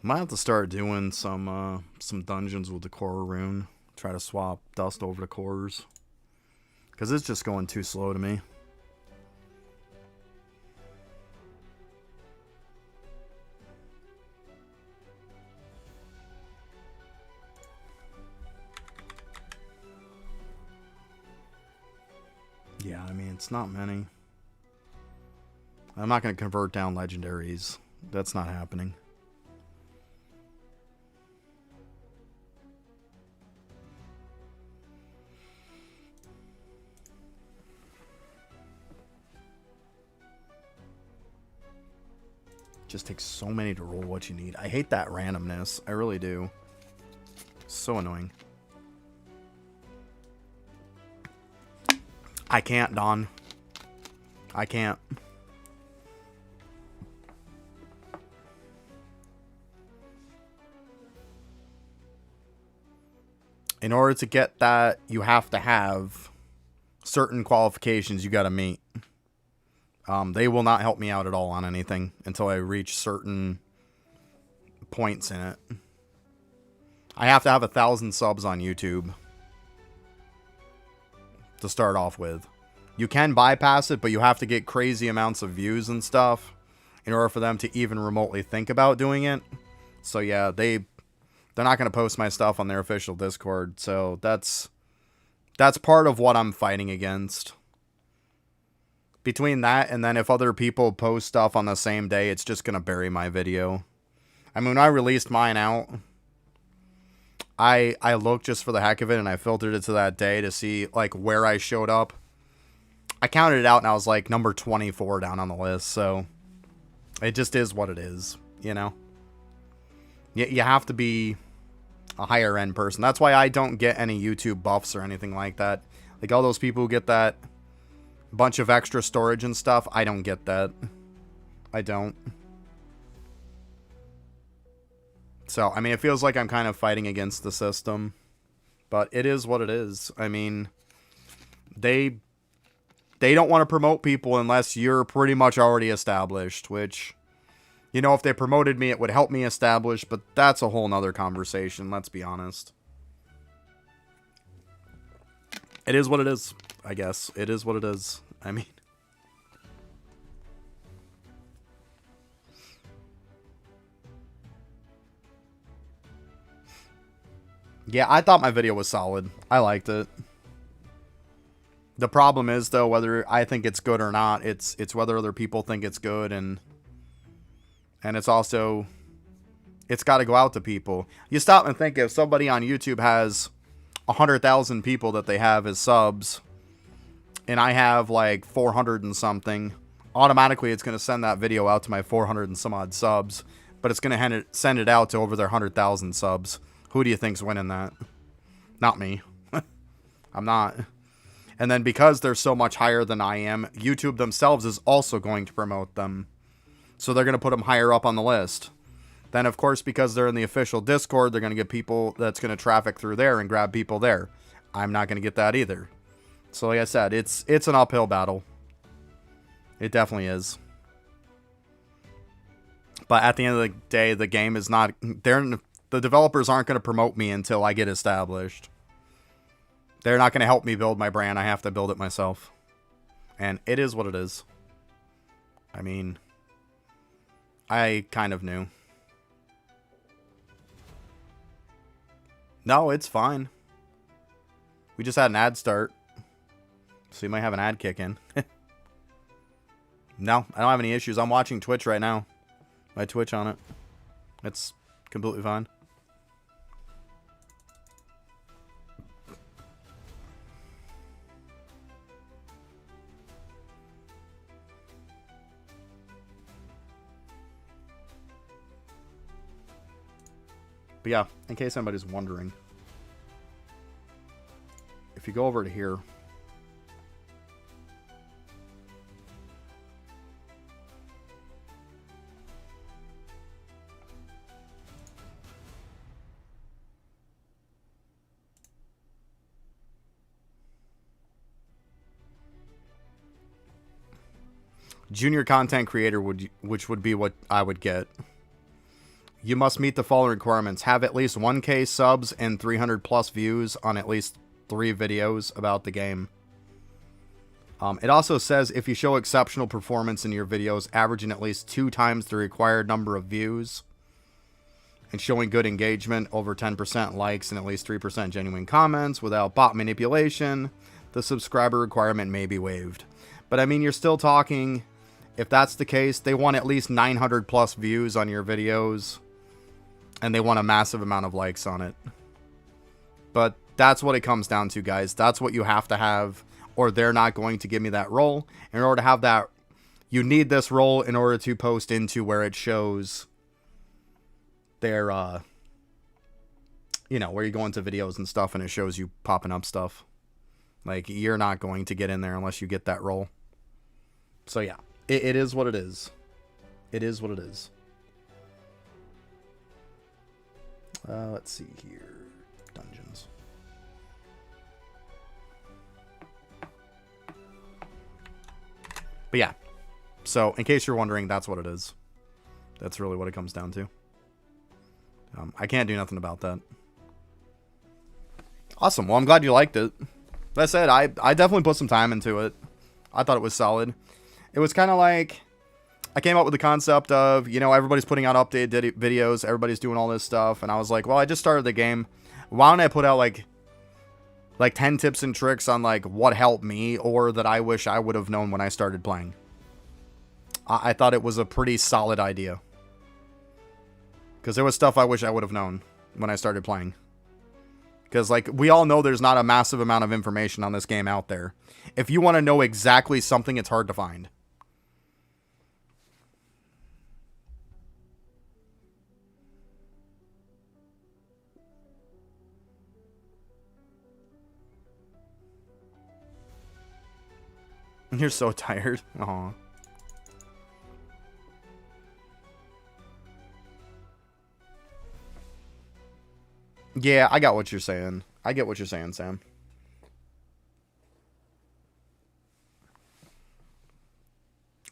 Might have to start doing some dungeons with the core rune. Try to swap dust over to cores. Because it's just going too slow to me. Yeah, I mean, it's not many. I'm not going to convert down legendaries. That's not happening. Just takes so many to roll what you need. I hate that randomness. I really do. So annoying. I can't, Don. I can't. In order to get that, you have to have certain qualifications you got to meet. They will not help me out at all on anything until I reach certain points in it. I have to have 1,000 subs on YouTube to start off with. You can bypass it, but you have to get crazy amounts of views and stuff in order for them to even remotely think about doing it. So yeah, they're not going to post my stuff on their official Discord. So that's part of what I'm fighting against. Between that and then if other people post stuff on the same day, it's just going to bury my video. I mean, when I released mine out, I looked just for the heck of it and I filtered it to that day to see like where I showed up. I counted it out and I was like number 24 down on the list. So it just is what it is, you know? You have to be a higher end person. That's why I don't get any YouTube buffs or anything like that. Like all those people who get that bunch of extra storage and stuff, I don't get that. I don't. So, I mean, it feels like I'm kind of fighting against the system. But it is what it is. I mean, they don't want to promote people unless you're pretty much already established, which, you know, if they promoted me, it would help me establish, but that's a whole nother conversation, let's be honest. It is what it is, I guess. It is what it is. I mean... Yeah, I thought my video was solid. I liked it. The problem is, though, whether I think it's good or not, it's whether other people think it's good, and it's also... It's got to go out to people. You stop and think, if somebody on YouTube has 100,000 people that they have as subs, and I have like 400 and something, automatically it's going to send that video out to my 400 and some odd subs, but it's going to send it out to over their 100,000 subs. Who do you think's winning that? Not me. I'm not. And then because they're so much higher than I am, YouTube themselves is also going to promote them. So they're going to put them higher up on the list. Then, of course, because they're in the official Discord, they're going to get people that's going to traffic through there and grab people there. I'm not going to get that either. So like I said, it's an uphill battle. It definitely is. But at the end of the day, the game is not... The developers aren't going to promote me until I get established. They're not going to help me build my brand. I have to build it myself. And it is what it is. I mean, I kind of knew. No, it's fine. We just had an ad start. So you might have an ad kick in. No, I don't have any issues. I'm watching Twitch right now. My Twitch on it. It's completely fine. But yeah, in case anybody's wondering, if you go over to here, Junior content creator, which would be what I would get. You must meet the following requirements. Have at least 1K subs and 300 plus views on at least 3 videos about the game. It also says if you show exceptional performance in your videos, averaging at least 2 times the required number of views, and showing good engagement, over 10% likes and at least 3% genuine comments without bot manipulation, the subscriber requirement may be waived. But I mean, you're still talking, if that's the case, they want at least 900 plus views on your videos, and they want a massive amount of likes on it. But that's what it comes down to, guys. That's what you have to have, or they're not going to give me that role. In order to have that, you need this role in order to post into where it shows their, you know, where you go into videos and stuff and it shows you popping up stuff. Like, you're not going to get in there unless you get that role. So yeah, it is what it is. It is what it is. Let's see here. Dungeons. But yeah, so in case you're wondering, that's what it is. That's really what it comes down to. I can't do nothing about that. Awesome. Well, I'm glad you liked it. That said, I definitely put some time into it. I thought it was solid. It was kind of like, I came up with the concept of, you know, everybody's putting out updated videos, everybody's doing all this stuff, and I was like, well, I just started the game. Why don't I put out like 10 tips and tricks on like what helped me or that I wish I would have known when I started playing. I thought it was a pretty solid idea. Because there was stuff I wish I would have known when I started playing. Because, like, we all know there's not a massive amount of information on this game out there. If you want to know exactly something, it's hard to find. You're so tired. Aw. Yeah, I got what you're saying. I get what you're saying, Sam.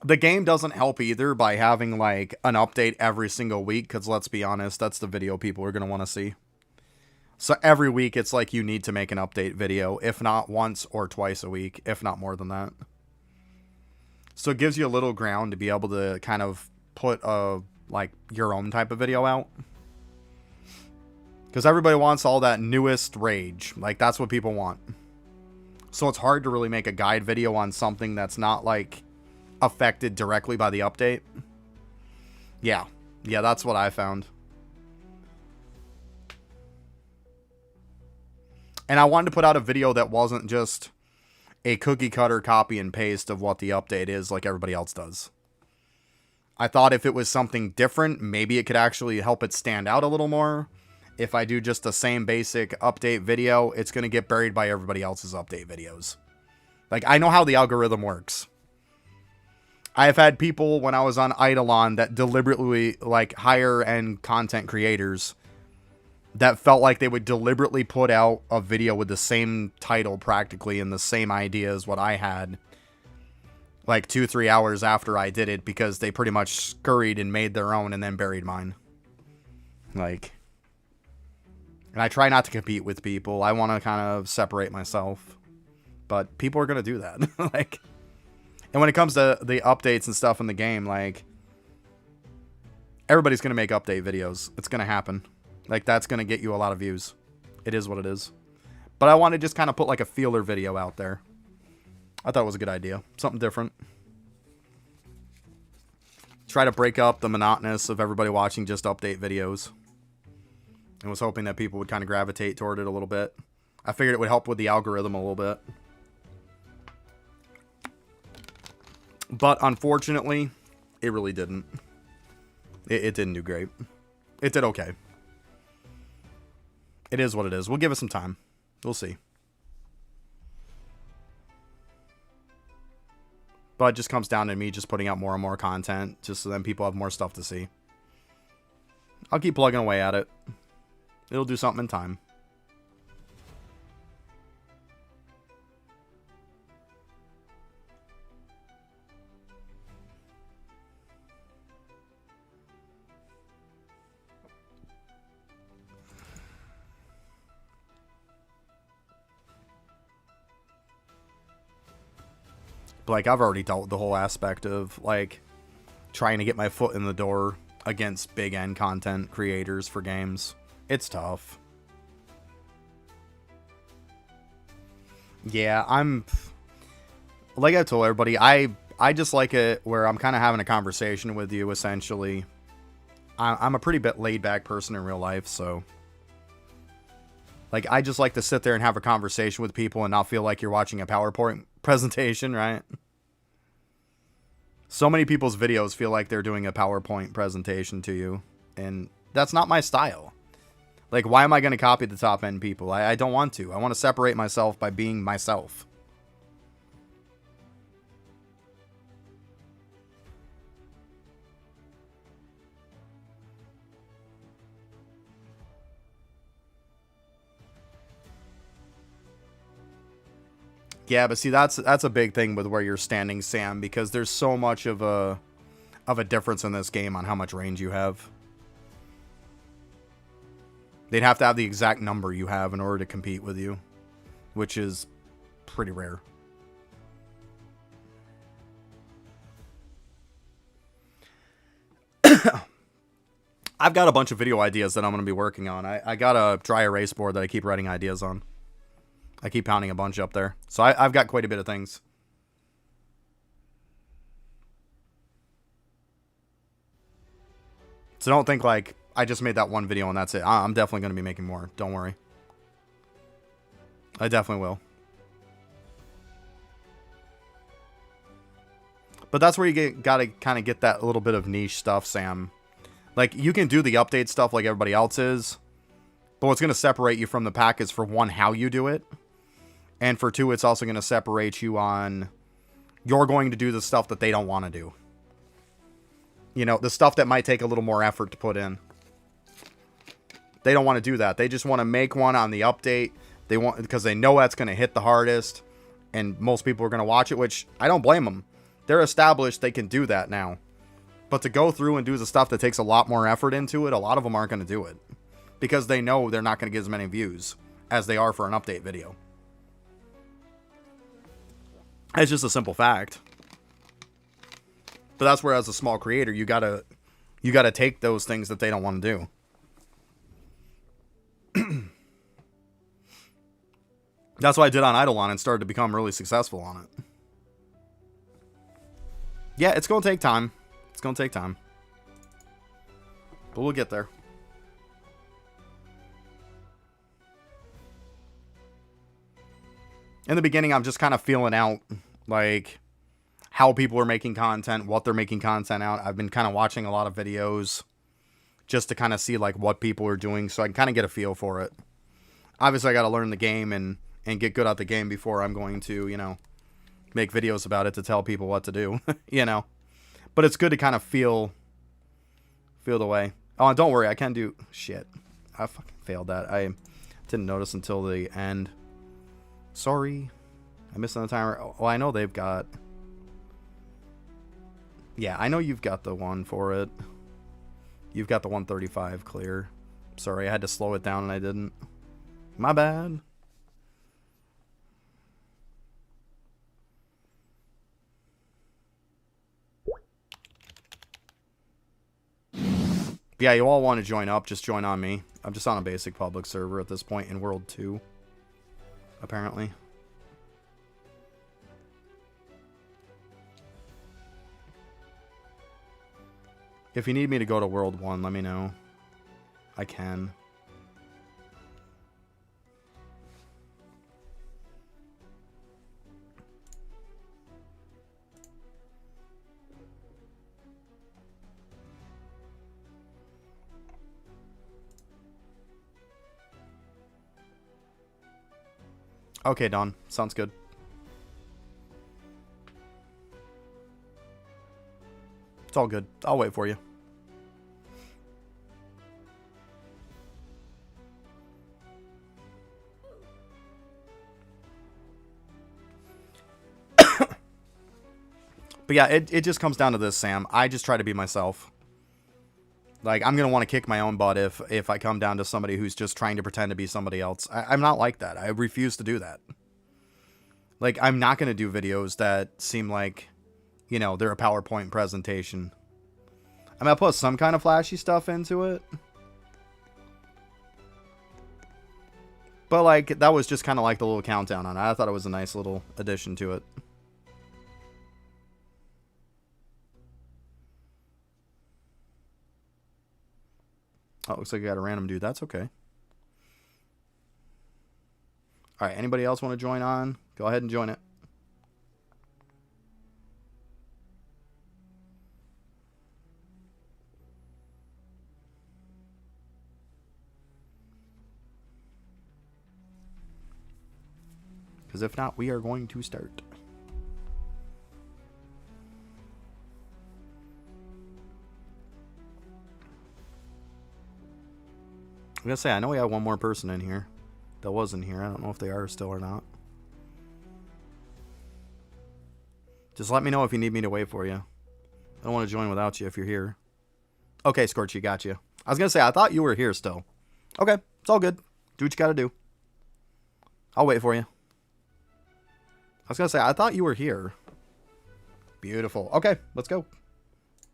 The game doesn't help either by having, like, an update every single week, because let's be honest, that's the video people are going to want to see. So every week, it's like you need to make an update video, if not once or twice a week, if not more than that. So it gives you a little ground to be able to kind of put a, like, your own type of video out. Because everybody wants all that newest rage. Like, that's what people want. So it's hard to really make a guide video on something that's not, like, affected directly by the update. Yeah. Yeah, that's what I found. And I wanted to put out a video that wasn't just a cookie cutter copy and paste of what the update is like everybody else does. I thought if it was something different, maybe it could actually help it stand out a little more. If I do just the same basic update video, it's going to get buried by everybody else's update videos. Like, I know how the algorithm works. I've had people when I was on Eidolon that deliberately, like, higher end content creators that felt like they would deliberately put out a video with the same title practically and the same idea as what I had, like 2-3 hours after I did it, because they pretty much scurried and made their own and then buried mine. Like, and I try not to compete with people. I want to kind of separate myself. But people are going to do that. Like, and when it comes to the updates and stuff in the game, like, everybody's going to make update videos. It's going to happen. Like, that's going to get you a lot of views. It is what it is. But I want to just kind of put like a feeler video out there. I thought it was a good idea. Something different. Try to break up the monotonous of everybody watching just update videos. And was hoping that people would kind of gravitate toward it a little bit. I figured it would help with the algorithm a little bit. But unfortunately, it really didn't. It didn't do great. It did okay. It is what it is. We'll give it some time. We'll see. But it just comes down to me just putting out more and more content, just so then people have more stuff to see. I'll keep plugging away at it. It'll do something in time. But, like, I've already dealt with the whole aspect of, like, trying to get my foot in the door against big end content creators for games. It's tough. Yeah, like I told everybody, I just like it where I'm kind of having a conversation with you, essentially. I'm a pretty bit laid back person in real life, so like I just like to sit there and have a conversation with people and not feel like you're watching a PowerPoint presentation, right? So many people's videos feel like they're doing a PowerPoint presentation to you, and that's not my style. Like, why am I going to copy the top end people? I don't want to. I want to separate myself by being myself. Yeah, but see, that's a big thing with where you're standing, Sam, because there's so much of a difference in this game on how much range you have. They'd have to have the exact number you have in order to compete with you, which is pretty rare. I've got a bunch of video ideas that I'm going to be working on. I got a dry erase board that I keep writing ideas on. I keep pounding a bunch up there. So I've got quite a bit of things. So don't think like I just made that one video and that's it. I'm definitely going to be making more. Don't worry. I definitely will. But that's where you gotta kind of get that little bit of niche stuff, Sam. Like, you can do the update stuff like everybody else is. But what's going to separate you from the pack is, for one, how you do it. And for two, it's also going to separate you on... You're going to do the stuff that they don't want to do. You know, the stuff that might take a little more effort to put in. They don't want to do that. They just want to make one on the update. They want, because they know that's going to hit the hardest. And most people are going to watch it, which I don't blame them. They're established. They can do that now. But to go through and do the stuff that takes a lot more effort into it, a lot of them aren't going to do it. Because they know they're not going to get as many views as they are for an update video. It's just a simple fact. But that's where, as a small creator, you gotta take those things that they don't want to do. That's what I did on Eidolon and started to become really successful on it. Yeah, it's gonna take time. It's gonna take time. But we'll get there. In the beginning, I'm just kind of feeling out, like, how people are making content, what they're making content out. I've been kind of watching a lot of videos just to kind of see, like, what people are doing so I can kind of get a feel for it. Obviously, I got to learn the game and get good at the game before I'm going to, you know, make videos about it to tell people what to do, you know. But it's good to kind of feel the way. Oh, and don't worry, I can do... Shit. I fucking failed that. I didn't notice until the end. Sorry. I missed on the timer. Oh, I know they've got... Yeah, I know you've got the one for it. You've got the 135 clear. Sorry, I had to slow it down and I didn't. My bad. Yeah, you all want to join up, just join on me. I'm just on a basic public server at this point in World 2. Apparently. If you need me to go to World 1, let me know. I can. Okay, Don. Sounds good. It's all good. I'll wait for you. But yeah, it just comes down to this, Sam. I just try to be myself. Like, I'm going to want to kick my own butt if I come down to somebody who's just trying to pretend to be somebody else. I'm not like that. I refuse to do that. Like, I'm not going to do videos that seem like, you know, they're a PowerPoint presentation. I'm going to put some kind of flashy stuff into it. But, like, that was just kind of like the little countdown on it. I thought it was a nice little addition to it. Oh, looks like I got a random dude. That's okay. All right, anybody else want to join on? Go ahead and join it. Because if not, we are going to start. I'm going to say, I know we have one more person in here that was in here. I don't know if they are still or not. Just let me know if you need me to wait for you. I don't want to join without you if you're here. Okay, Scorchy, got you. I was going to say, I thought you were here still. Okay, it's all good. Do what you got to do. I'll wait for you. I was going to say, I thought you were here. Beautiful. Okay, let's go.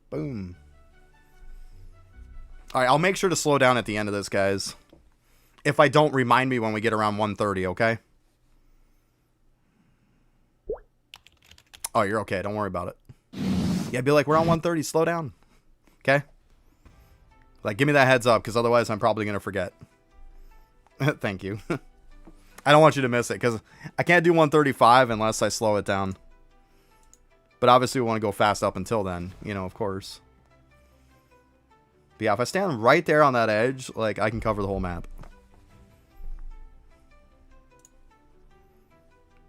Boom. All right, I'll make sure to slow down at the end of this, guys. If I don't, remind me when we get around 1:30, okay? Oh, you're okay. Don't worry about it. Yeah, be like, we're on 1:30. Slow down. Okay? Like, give me that heads up, because otherwise I'm probably going to forget. Thank you. I don't want you to miss it, because I can't do 1:35 unless I slow it down. But obviously we want to go fast up until then, you know, of course. But yeah, if I stand right there on that edge, like, I can cover the whole map.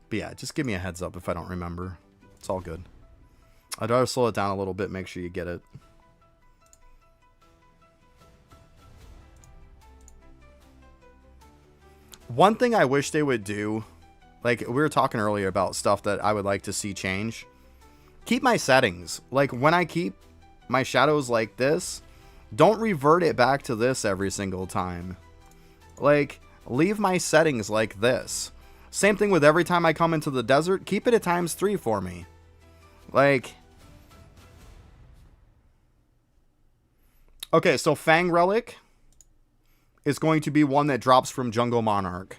But yeah, just give me a heads up if I don't remember. It's all good. I'd rather slow it down a little bit, make sure you get it. One thing I wish they would do, like we were talking earlier about stuff that I would like to see change. Keep my settings. Like when I keep my shadows like this, don't revert it back to this every single time. Like, leave my settings like this. Same thing with every time I come into the desert, keep it at ×3 for me. Like, okay, so Fang Relic is going to be one that drops from Jungle Monarch.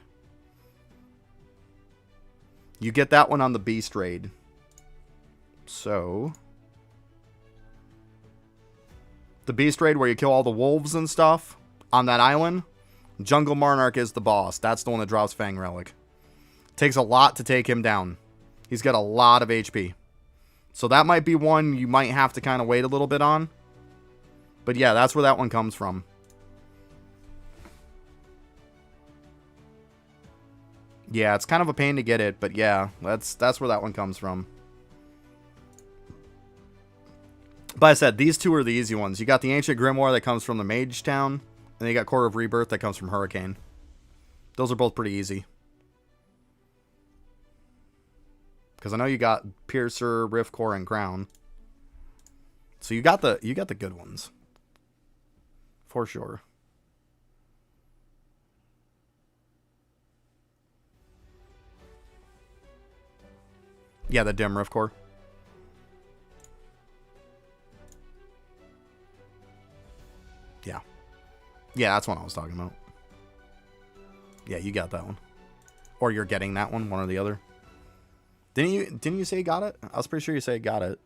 You get that one on the Beast Raid. So, the Beast Raid where you kill all the wolves and stuff on that island, Jungle Monarch is the boss. That's the one that drops Fang Relic. Takes a lot to take him down. He's got a lot of HP. So that might be one you might have to kind of wait a little bit on. But yeah, that's where that one comes from. Yeah, it's kind of a pain to get it, but yeah, that's where that one comes from. But I said, these two are the easy ones. You got the Ancient Grimoire that comes from the Mage Town, and then you got Core of Rebirth that comes from Hurricane. Those are both pretty easy. Because I know you got Piercer, Rift Core, and Crown. So you got the good ones. For sure. Yeah, the Dim Rift Core. Yeah. Yeah, that's what I was talking about. Yeah, you got that one. Or you're getting that one or the other. Didn't you say you got it? I was pretty sure you said you got it.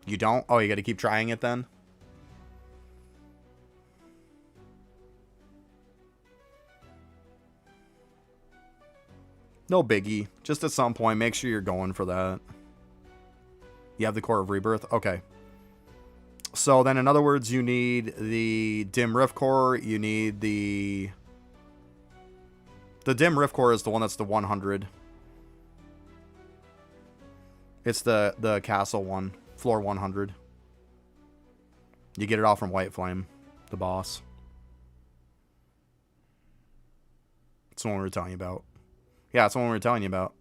You don't? Oh, you got to keep trying it then? No biggie. Just at some point, make sure you're going for that. You have the Core of Rebirth? Okay. So then, in other words, you need the Dim Rift Core. You need the... The Dim Rift Core is the one that's the 100. It's the castle one. Floor 100. You get it all from White Flame, the boss. That's the one we were telling you about. Yeah, that's the one we were telling you about.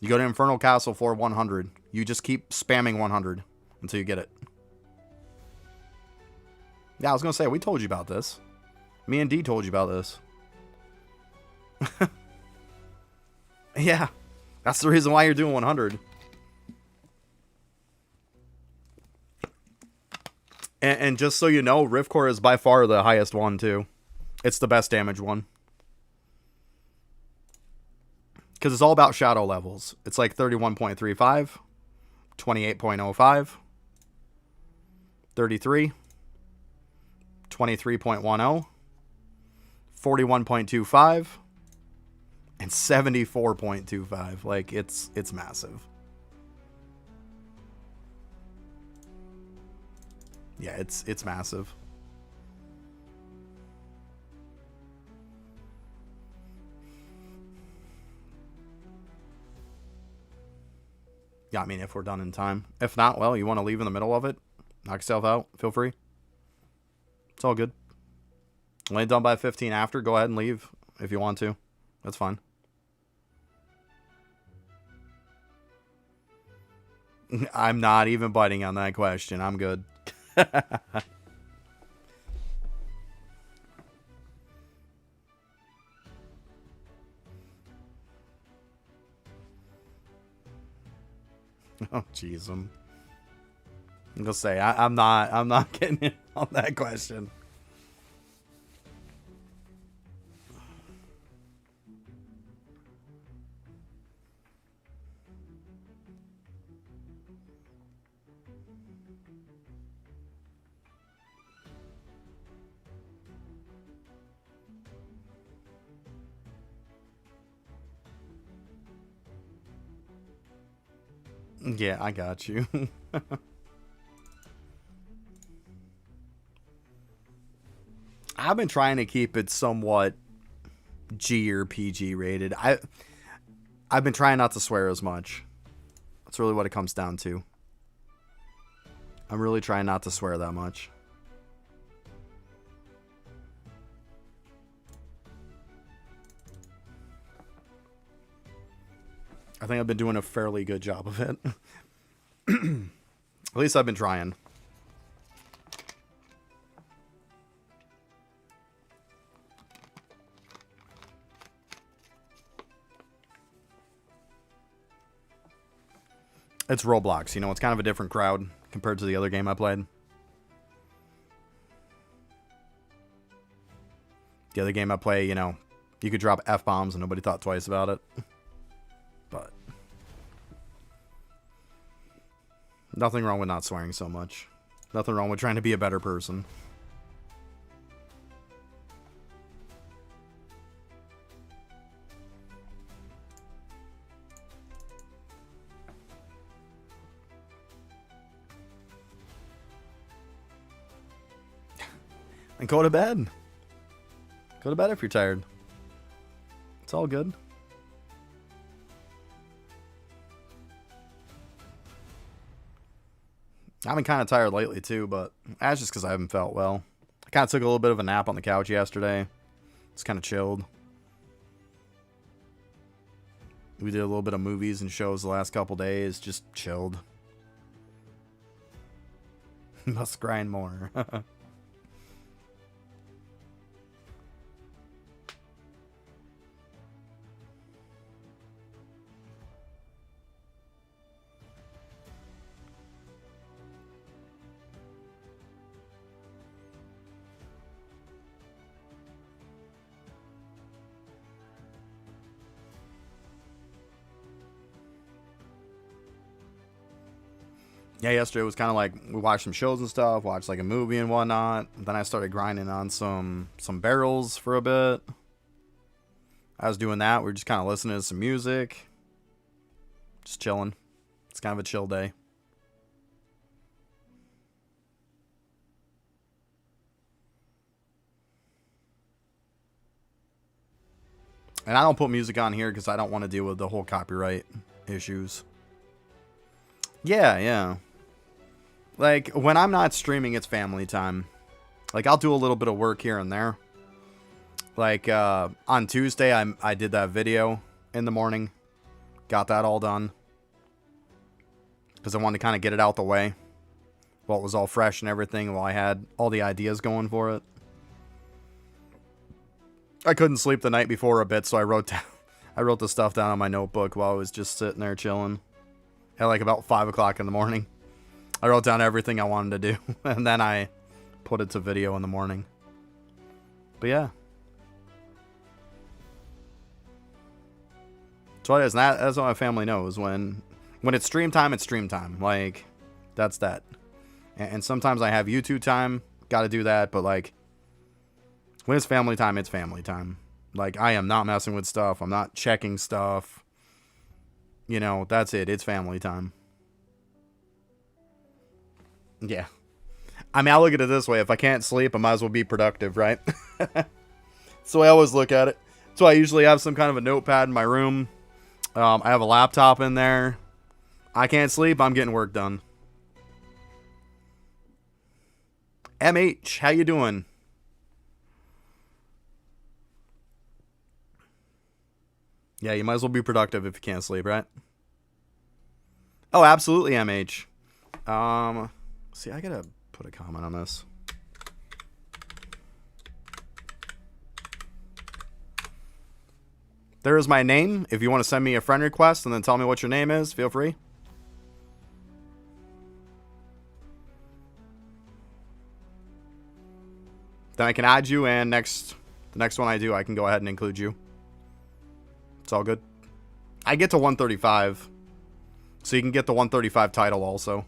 You go to Infernal Castle, floor 100. You just keep spamming 100 until you get it. Yeah, I was going to say, we told you about this. Me and D told you about this. Yeah, that's the reason why you're doing 100. And just so you know, Rifcore is by far the highest one, too. It's the best damage one. Because it's all about shadow levels. It's like 31.35, 28.05, 33, 23.10, 41.25, and 74.25. Like, it's massive. Yeah, it's massive. Yeah, I mean, if we're done in time. If not, well, you want to leave in the middle of it, knock yourself out, feel free. It's all good. When it's done by 15 after, go ahead and leave if you want to. That's fine. I'm not even biting on that question. I'm good. Oh, jeez. I'm gonna say I'm not getting in on that question. Yeah, I got you. I've been trying to keep it somewhat G or PG rated. I've been trying not to swear as much. That's really what it comes down to. I'm really trying not to swear that much. I think I've been doing a fairly good job of it. At least I've been trying. It's Roblox, you know, it's kind of a different crowd compared to the other game I played. The other game I play, you know, you could drop F-bombs and nobody thought twice about it. But nothing wrong with not swearing so much. Nothing wrong with trying to be a better person. And go to bed. Go to bed if you're tired. It's all good. I've been kind of tired lately too, but that's just because I haven't felt well. I kind of took a little bit of a nap on the couch yesterday. It's kind of chilled. We did a little bit of movies and shows the last couple days. Just chilled. Must grind more. Yeah, yesterday was kind of like we watched some shows and stuff, watched like a movie and whatnot. Then I started grinding on some barrels for a bit. I was doing that. We were just kind of listening to some music, just chilling. It's kind of a chill day. And I don't put music on here because I don't want to deal with the whole copyright issues. Yeah, yeah. Like, when I'm not streaming, it's family time. Like, I'll do a little bit of work here and there. Like, on Tuesday, I did that video in the morning. Got that all done. Because I wanted to kind of get it out the way. While it was all fresh and everything. While I had all the ideas going for it. I couldn't sleep the night before a bit, so I wrote the stuff down on my notebook while I was just sitting there chilling. At like about 5 o'clock in the morning. I wrote down everything I wanted to do, and then I put it to video in the morning. But yeah. So it is, and that's what my family knows. When it's stream time, it's stream time. Like, that's that. And sometimes I have YouTube time. Gotta do that, but like, when it's family time, it's family time. Like, I am not messing with stuff. I'm not checking stuff. You know, that's it. It's family time. Yeah. I mean, I look at it this way. If I can't sleep, I might as well be productive, right? So I always look at it. So I usually have some kind of a notepad in my room. I have a laptop in there. I can't sleep. I'm getting work done. MH, how you doing? Yeah, you might as well be productive if you can't sleep, right? Oh, absolutely, MH. See, I gotta put a comment on this. There is my name. If you want to send me a friend request and then tell me what your name is, feel free. Then I can add you, and the next one I do, I can go ahead and include you. It's all good. I get to 135. So you can get the 135 title also.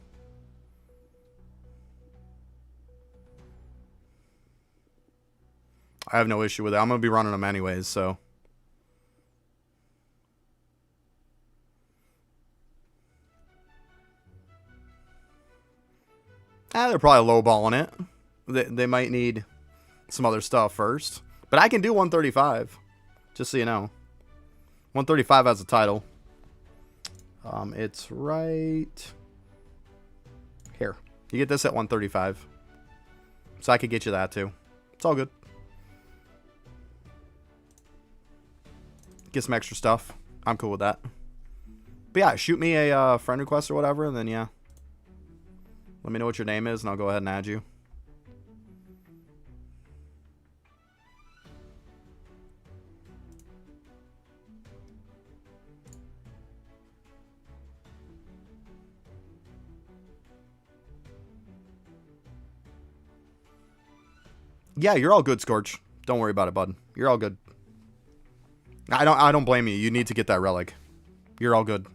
I have no issue with it. I'm going to be running them anyways, so. They're probably lowballing it. They might need some other stuff first. But I can do 135. Just so you know. 135 has a title. It's right here. You get this at 135. So I could get you that too. It's all good. Get some extra stuff. I'm cool with that. But yeah, shoot me a friend request or whatever, and then yeah. Let me know what your name is, and I'll go ahead and add you. Yeah, you're all good, Scorch. Don't worry about it, bud. You're all good. I don't blame you. You need to get that relic. You're all good.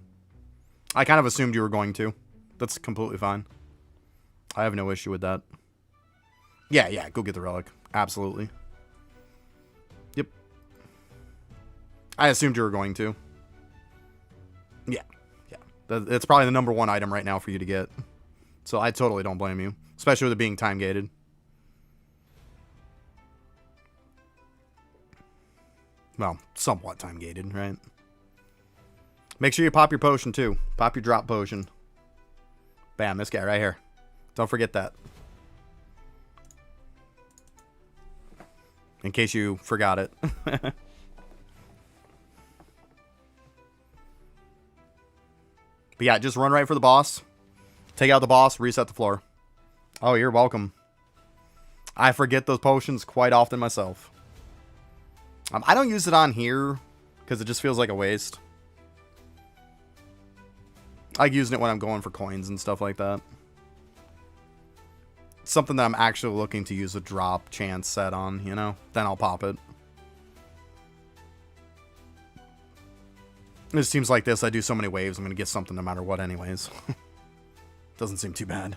I kind of assumed you were going to. That's completely fine. I have no issue with that. Yeah, go get the relic. Absolutely. Yep. I assumed you were going to. Yeah. It's probably the number one item right now for you to get. So I totally don't blame you. Especially with it being time gated. Well, somewhat time gated, right? Make sure you pop your potion too. Pop your drop potion. Bam, this guy right here. Don't forget that. In case you forgot it. But yeah, just run right for the boss. Take out the boss, reset the floor. Oh, you're welcome. I forget those potions quite often myself. I don't use it on here because it just feels like a waste. I like using it when I'm going for coins and stuff like that. Something that I'm actually looking to use a drop chance set on, you know? Then I'll pop it. It seems like this. I do so many waves, I'm going to get something no matter what anyways. Doesn't seem too bad.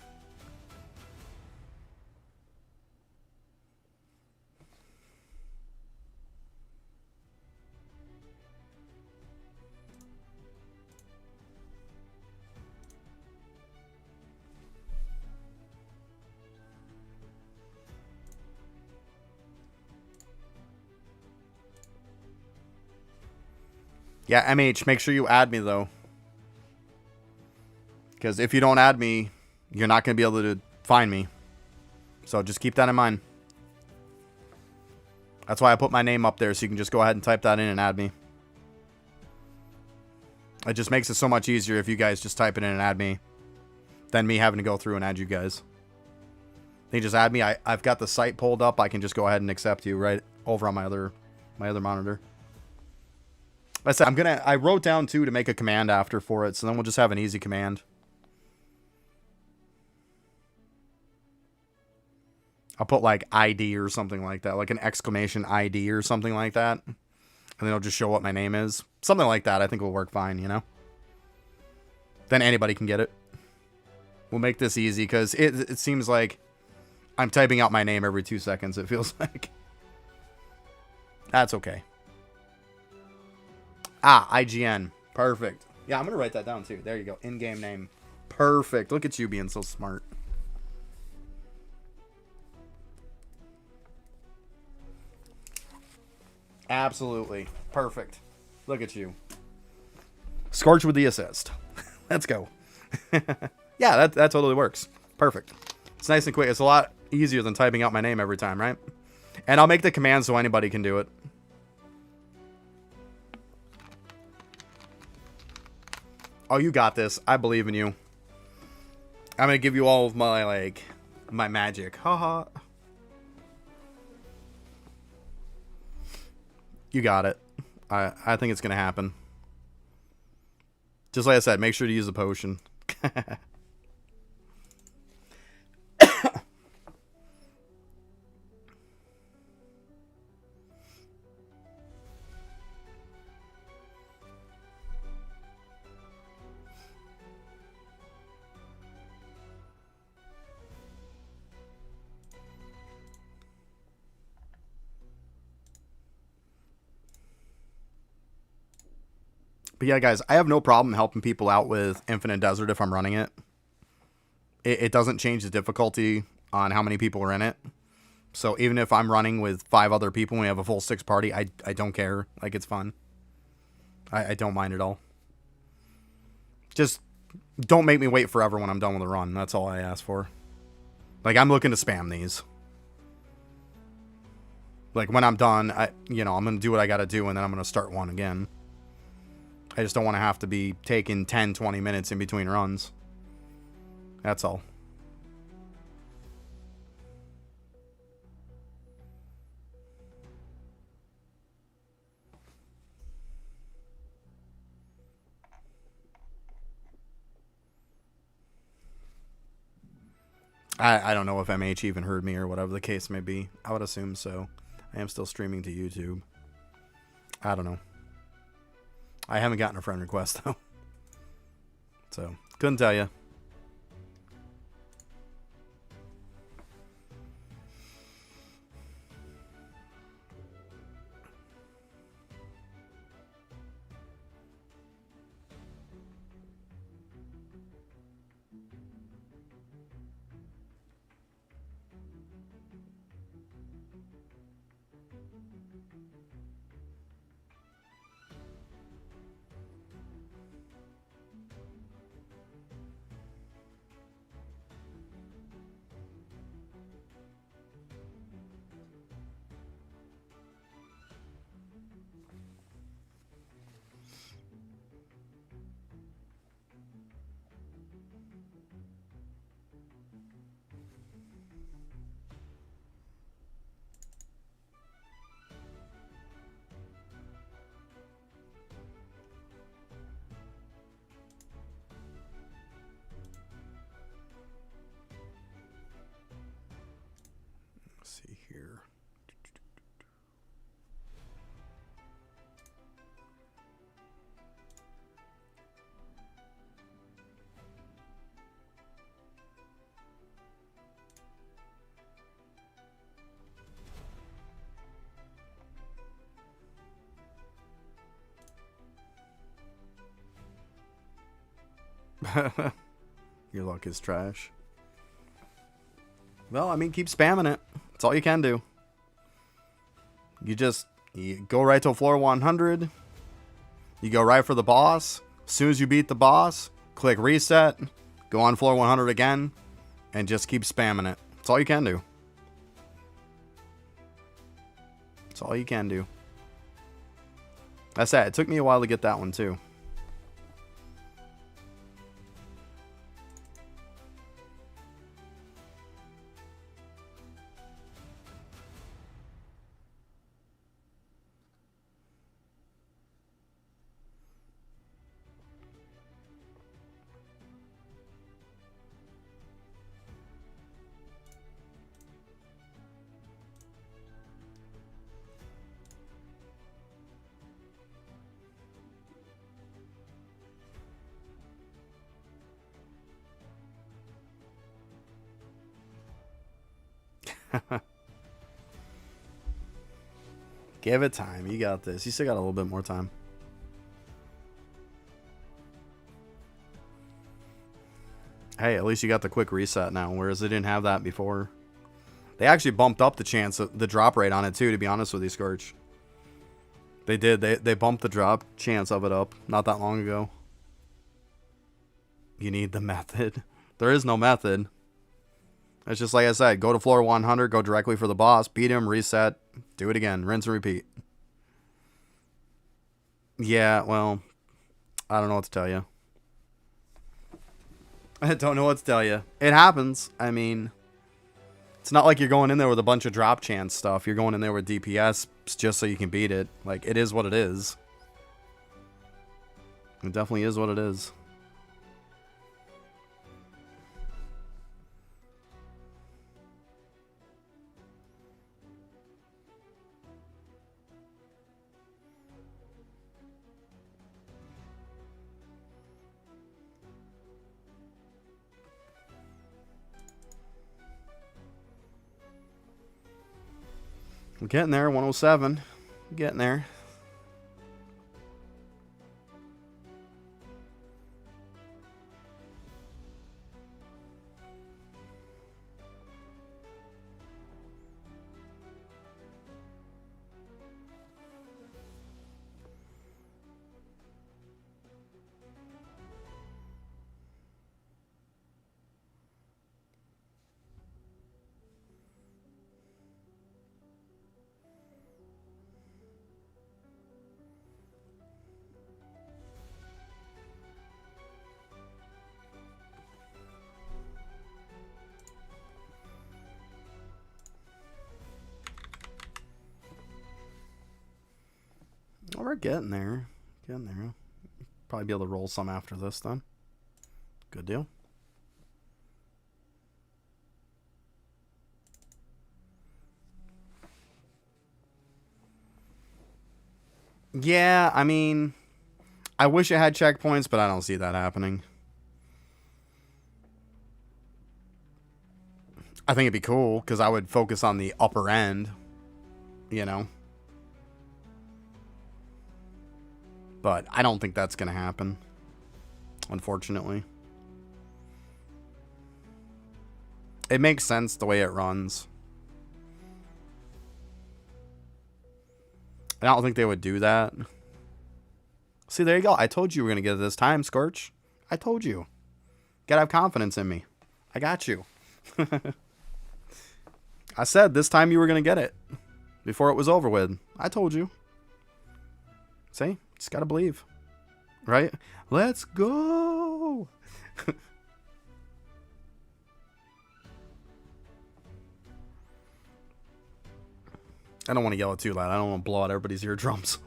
Yeah, MH, make sure you add me, though. Because if you don't add me, you're not going to be able to find me. So just keep that in mind. That's why I put my name up there, so you can just go ahead and type that in and add me. It just makes it so much easier if you guys just type it in and add me than me having to go through and add you guys. They just add me. I've got the site pulled up. I can just go ahead and accept you right over on my other my other monitor. Like I said, I wrote down too to make a command after for it, so then we'll just have an easy command. I'll put like ID or something like that, like an exclamation ID or something like that. And then it'll just show what my name is. Something like that I think will work fine, you know? Then anybody can get it. We'll make this easy because it seems like I'm typing out my name every 2 seconds, it feels like. That's okay. Ah, IGN. Perfect. Yeah, I'm going to write that down too. There you go. In-game name. Perfect. Look at you being so smart. Absolutely. Perfect. Look at you. Scorch with the assist. Let's go. Yeah, that totally works. Perfect. It's nice and quick. It's a lot easier than typing out my name every time, right? And I'll make the command so anybody can do it. Oh, you got this. I believe in you. I'm going to give you all of my, like, my magic. Haha. You got it. I think it's going to happen. Just like I said, make sure to use the potion. But yeah, guys, I have no problem helping people out with Infinite Desert if I'm running it. It doesn't change the difficulty on how many people are in it. So even if I'm running with 5 other people and we have a full 6 party, I don't care. Like, it's fun. I don't mind at all. Just don't make me wait forever when I'm done with the run. That's all I ask for. Like, I'm looking to spam these. Like, when I'm done, I'm going to do what I got to do, and then I'm going to start one again. I just don't want to have to be taking 10, 20 minutes in between runs. That's all. I don't know if MH even heard me or whatever the case may be. I would assume so. I am still streaming to YouTube. I don't know. I haven't gotten a friend request, though. So, couldn't tell you. See here. Your luck is trash. Well, I mean, keep spamming it. That's all you can do. You go right to floor 100. You go right for the boss. As soon as you beat the boss, click reset. Go on floor 100 again. And just keep spamming it. That's all you can do. That's all you can do. That's it. It took me a while to get that one, too. Give it time. You got this. You still got a little bit more time. Hey, at least you got the quick reset now, whereas they didn't have that before. They actually bumped up the chance, the drop rate on it too, to be honest with you, Scorch. They did. They bumped the drop chance of it up not that long ago. You need the method. There is no method. It's just like I said, go to floor 100, go directly for the boss, beat him, reset, do it again, rinse and repeat. Yeah, well, I don't know what to tell you. I don't know what to tell you. It happens. I mean, it's not like you're going in there with a bunch of drop chance stuff. You're going in there with DPS just so you can beat it. Like, it is what it is. It definitely is what it is. We're getting there, 107. Getting there. Well, we're getting there. Getting there. Probably be able to roll some after this then. Good deal. Yeah, I mean, I wish it had checkpoints, but I don't see that happening. I think it'd be cool because I would focus on the upper end, you know. But I don't think that's going to happen, unfortunately. It makes sense the way it runs. I don't think they would do that. See, there you go. I told you we were going to get it this time, Scorch. I told you. Gotta have confidence in me. I got you. I said this time you were going to get it before it was over with. I told you. See? Just gotta believe. Right? Let's go! I don't want to yell it too loud. I don't want to blow out everybody's eardrums.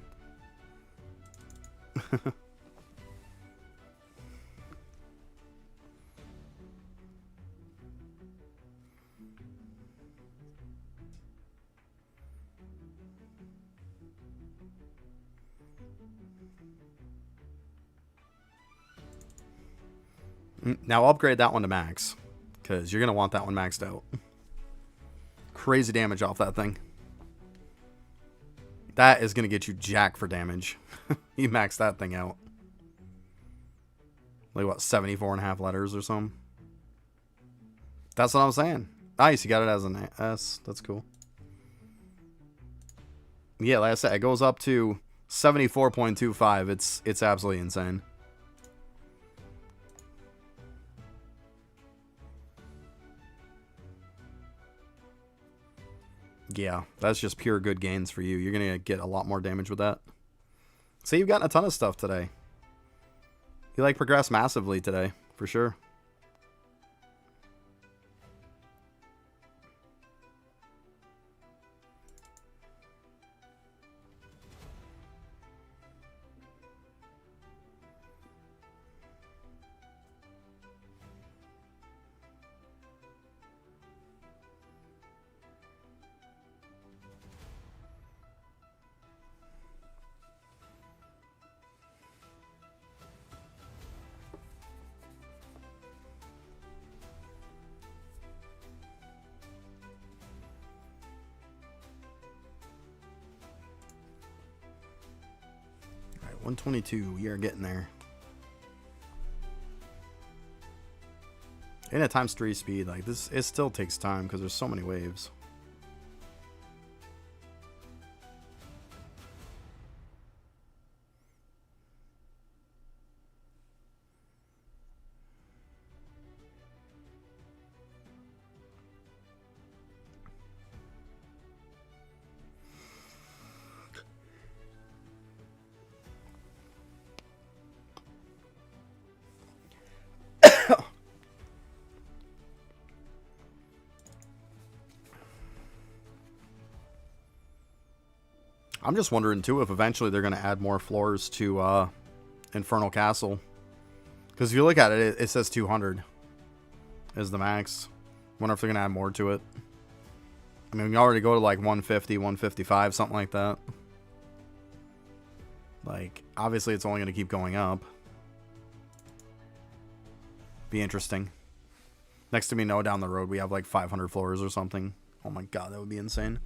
Now upgrade that one to max, because you're going to want that one maxed out. Crazy damage off that thing. That is going to get you jack for damage. You max that thing out. Like what, 74.5 letters or something? That's what I'm saying. Nice, you got it as an S. That's cool. Yeah, like I said, it goes up to 74.25. It's absolutely insane. Yeah, that's just pure good gains for you. You're going to get a lot more damage with that. See, you've gotten a ton of stuff today. You like progressed massively today, for sure. 122. We are getting there. And at times 3 speed, like this, it still takes time because there's so many waves. I'm just wondering too if eventually they're going to add more floors to Infernal Castle. Because if you look at it, it says 200 is the max. Wonder if they're going to add more to it. I mean, we already go to like 150, 155, something like that. Like, obviously it's only going to keep going up. Be interesting. Next to me, no, down the road, we have like 500 floors or something. Oh my god, that would be insane.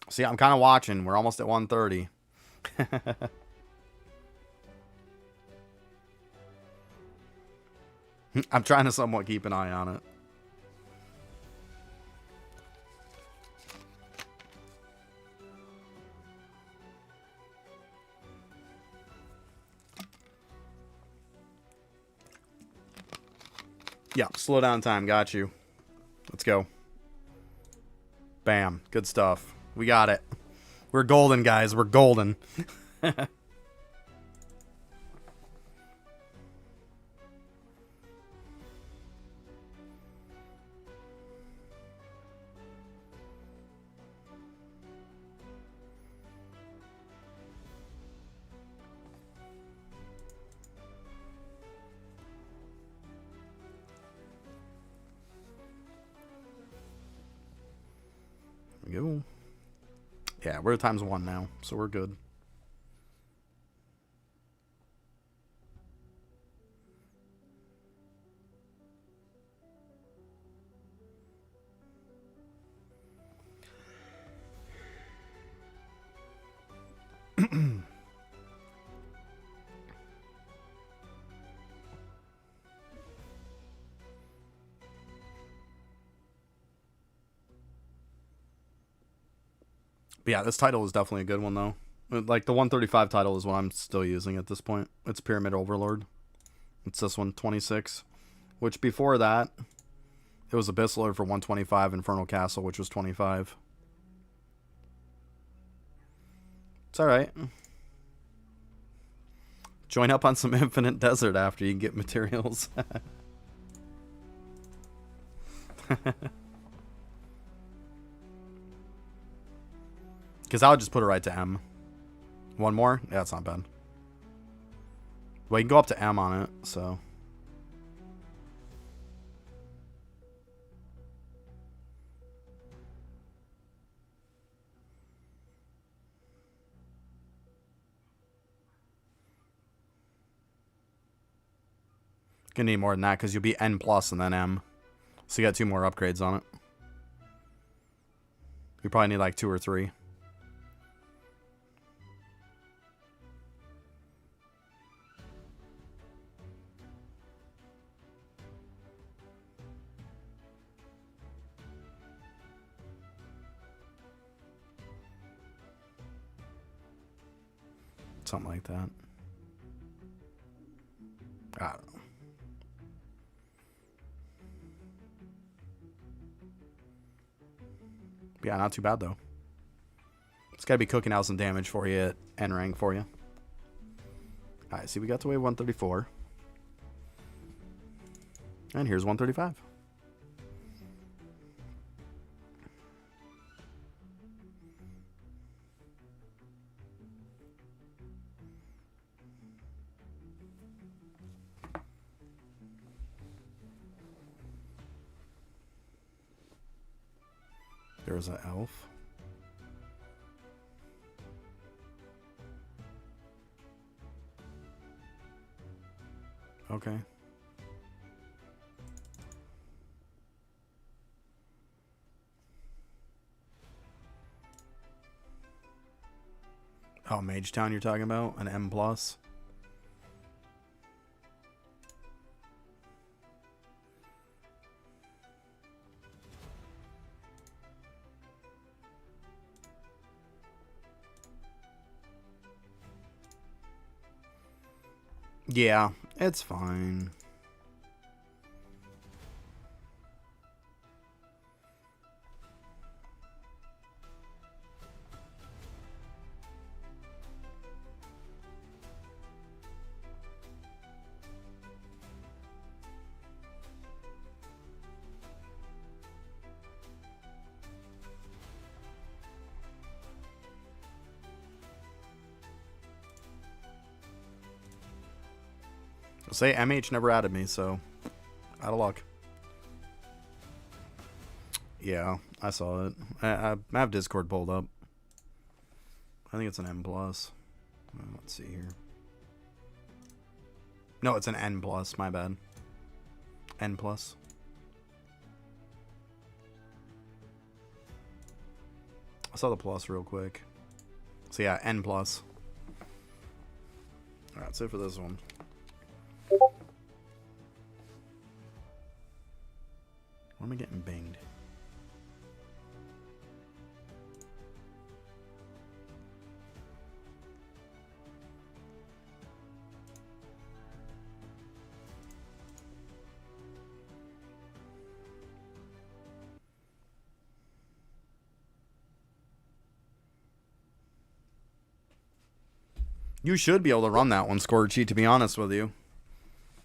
See, I'm kind of watching. We're almost at 130. I'm trying to somewhat keep an eye on it. Yeah, slow down time. Got you. Let's go. Bam. Good stuff. We got it. We're golden, guys. We're golden. There we go. Yeah, we're at ×1 now, so we're good. But yeah, this title is definitely a good one, though. Like, the 135 title is what I'm still using at this point. It's Pyramid Overlord. It's this one, 26. Which, before that, it was Abyss Lord for 125, Infernal Castle, which was 25. It's alright. Join up on some Infinite Desert after you get materials. Because I would just put it right to M. One more? Yeah, that's not bad. Well, you can go up to M on it, so. Gonna need more than that because you'll be N plus and then M. So you got 2 more upgrades on it. You probably need like 2 or 3. Something like that. I don't know. Yeah, not too bad though. It's got to be cooking out some damage for you at N rank for you. Alright, see, we got to wave 134. And here's 135. There's an elf. Okay. Oh, Mage Town you're talking about? An M+. Yeah, it's fine. Say MH never added me, so out of luck. Yeah, I saw it. I have Discord pulled up. I think it's an M+. Let's see here. No, it's an N+, my bad. N+. I saw the plus real quick. So yeah, N+. Alright, that's it for this one. Why am I getting binged? You should be able to run that one, Scorchy, to be honest with you.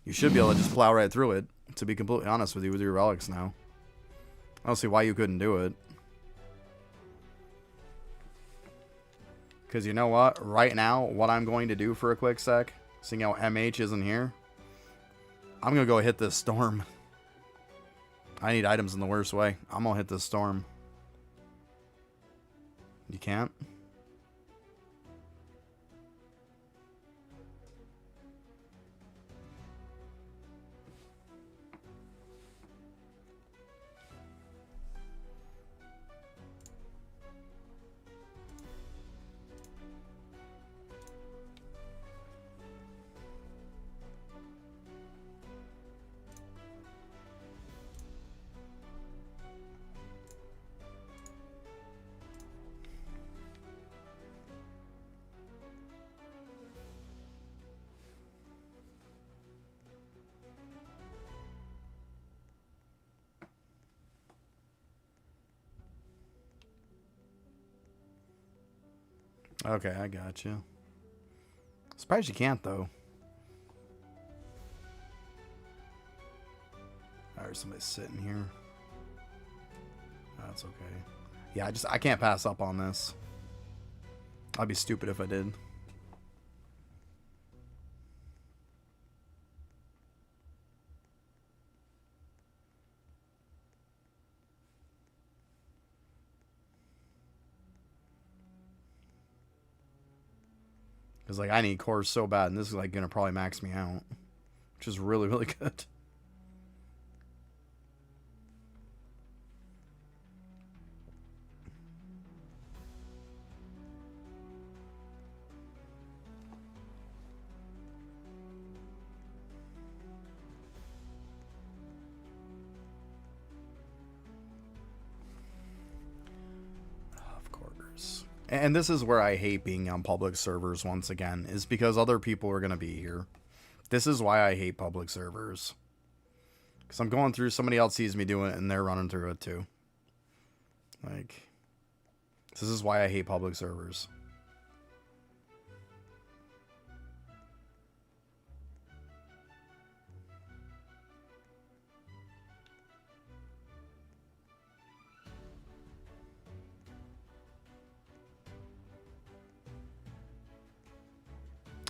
You should be able to just plow right through it, to be completely honest with you, with your relics now. I don't see why you couldn't do it. Because you know what? Right now, what I'm going to do for a quick sec, seeing how MH isn't here, I'm going to go hit this storm. I need items in the worst way. I'm going to hit this storm. You can't? Okay, I got you. Surprised you can't, though. There's somebody sitting here. That's okay. Yeah, I can't pass up on this. I'd be stupid if I did. Because, like, I need cores so bad, and this is, like, going to probably max me out. Which is really, really good. Of course. And this is where I hate being on public servers once again, is because other people are going to be here. This is why I hate public servers. Because I'm going through, somebody else sees me doing it, and they're running through it too. Like, this is why I hate public servers.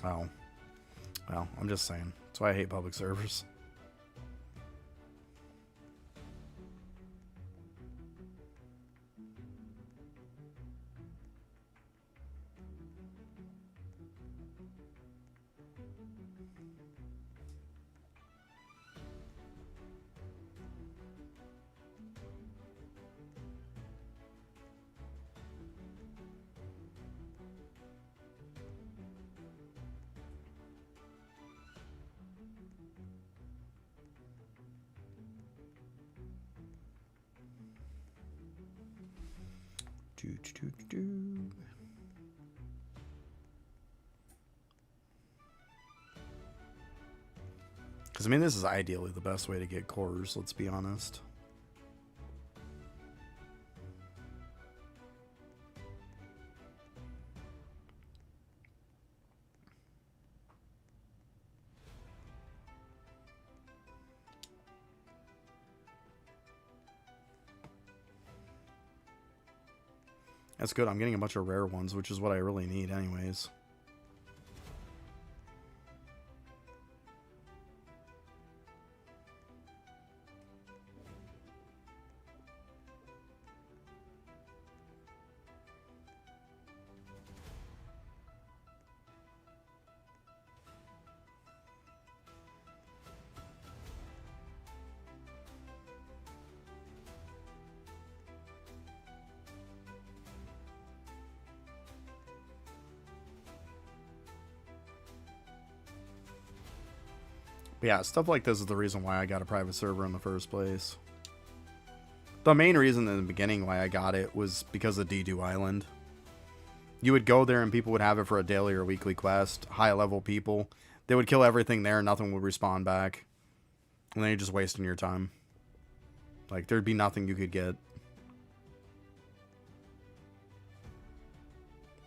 Oh. Well, I'm just saying. That's why I hate public servers. Because, I mean, this is ideally the best way to get cores, let's be honest. That's good. I'm getting a bunch of rare ones, which is what I really need anyways. But yeah, stuff like this is the reason why I got a private server in the first place. The main reason in the beginning why I got it was because of Dedu Island. You would go there and people would have it for a daily or weekly quest. High level people. They would kill everything there, nothing would respawn back. And then you're just wasting your time. Like, there'd be nothing you could get.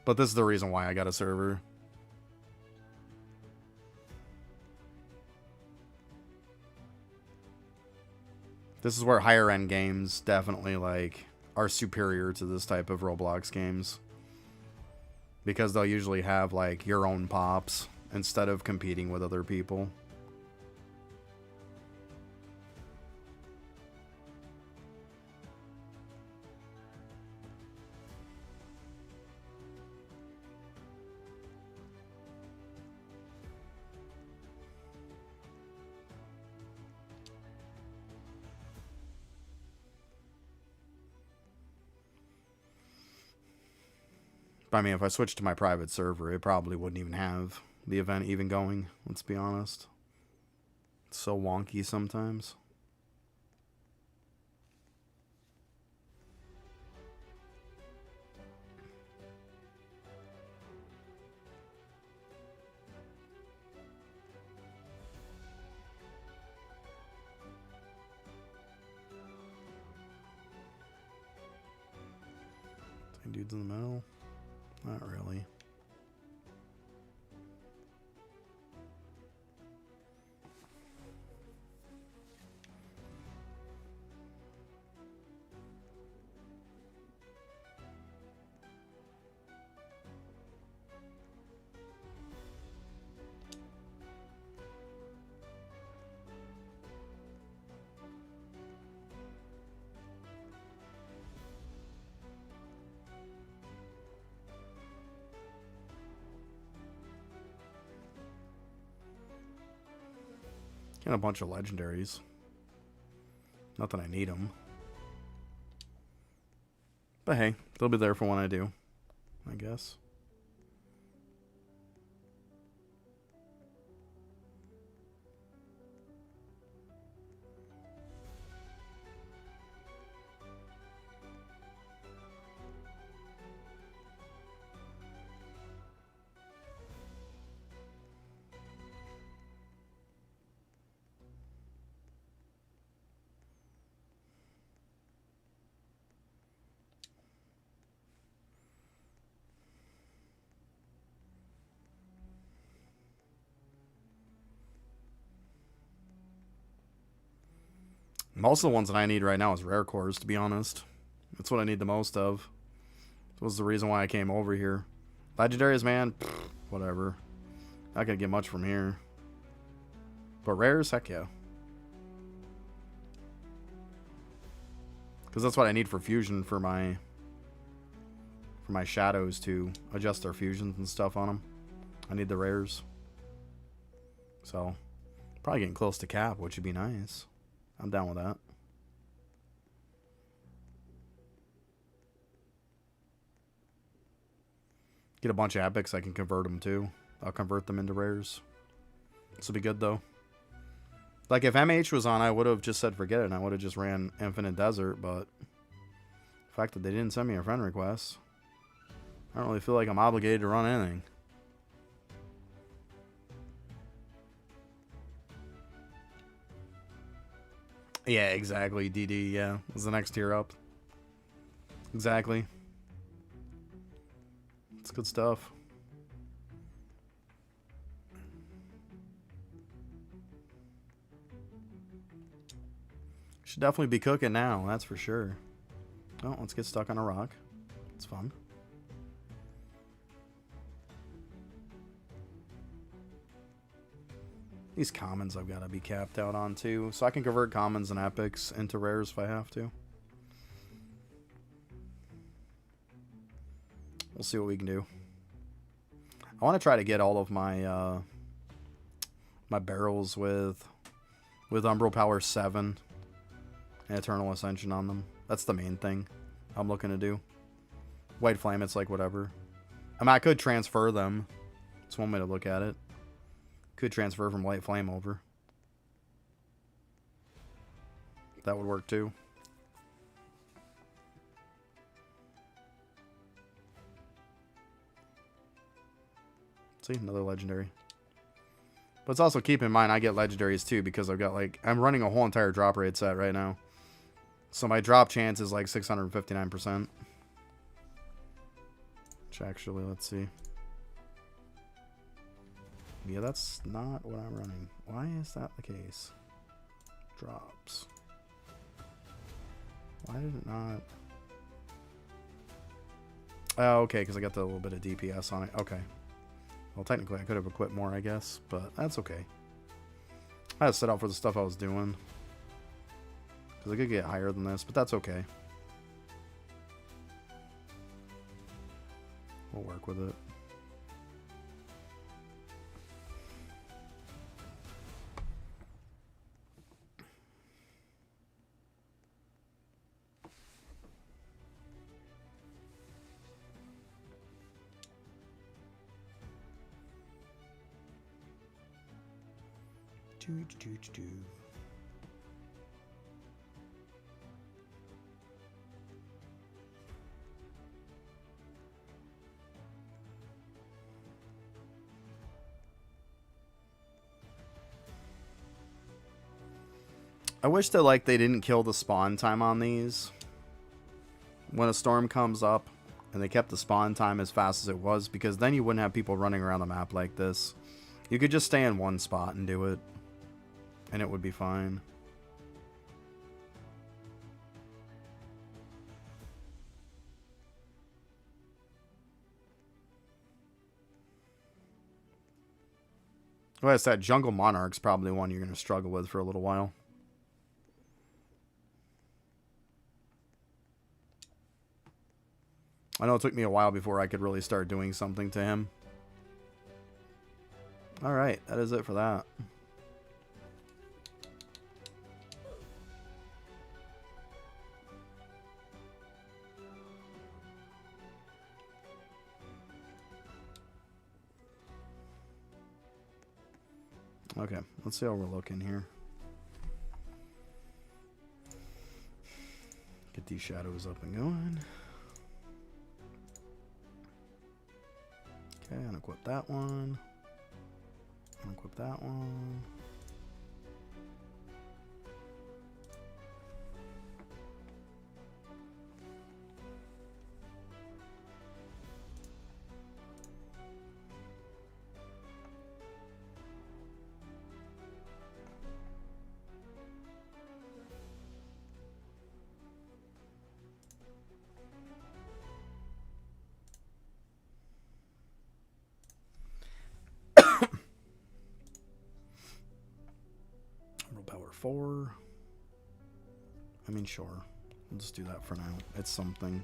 But this is the reason why I got a server. This is where higher end games definitely like are superior to this type of Roblox games. Because they'll usually have like your own pops instead of competing with other people. But I mean, if I switched to my private server, it probably wouldn't even have the event even going, let's be honest. It's so wonky sometimes. Dudes in the middle? Not really. And a bunch of legendaries. Not that I need them. But hey, they'll be there for when I do, I guess. Most of the ones that I need right now is rare cores, to be honest. That's what I need the most of. That was the reason why I came over here. Legendaries, man, whatever. Not gonna get much from here. But rares, heck yeah. Because that's what I need for fusion for my shadows to adjust their fusions and stuff on them. I need the rares. So, probably getting close to cap, which would be nice. I'm down with that. Get a bunch of epics, I can convert them too. I'll convert them into rares. This will be good though. Like if MH was on, I would have just said forget it and I would have just ran Infinite Desert, but if fact that they didn't send me a friend request. I don't really feel like I'm obligated to run anything. Yeah, exactly, DD, yeah. Is the next tier up. Exactly. It's good stuff. Should definitely be cooking now, that's for sure. Oh, let's get stuck on a rock. It's fun. These commons I've got to be capped out on too, so I can convert commons and epics into rares if I have to. We'll see what we can do. I want to try to get all of my my barrels with Umbral Power 7 and Eternal Ascension on them. That's the main thing I'm looking to do. White Flame, it's like whatever. I mean, I could transfer them. It's one way to look at it. Could transfer from White Flame over. That would work too. See, another legendary. But it's also keep in mind I get legendaries too because I've got like I'm running a whole entire drop rate set right now. So my drop chance is like 659%. Which actually, let's see. Yeah, that's not what I'm running. Why is that the case? Drops. Why did it not? Oh, okay, because I got the little bit of DPS on it. Okay. Well, technically I could have equipped more, I guess, but that's okay. I had to set out for the stuff I was doing. Because I could get higher than this, but that's okay. We'll work with it. I wish that like they didn't kill the spawn time on these when a storm comes up, and they kept the spawn time as fast as it was, because then you wouldn't have people running around the map like this. You could just stay in one spot and do it, and it would be fine. Like I said, Jungle Monarch's probably one you're going to struggle with for a little while. I know it took me a while before I could really start doing something to him. Alright, that is it for that. Okay, let's see how we're looking here. Get these shadows up and going. Okay, unequip that one. Unequip that one. Power 4. I mean, sure. We'll just do that for now. It's something.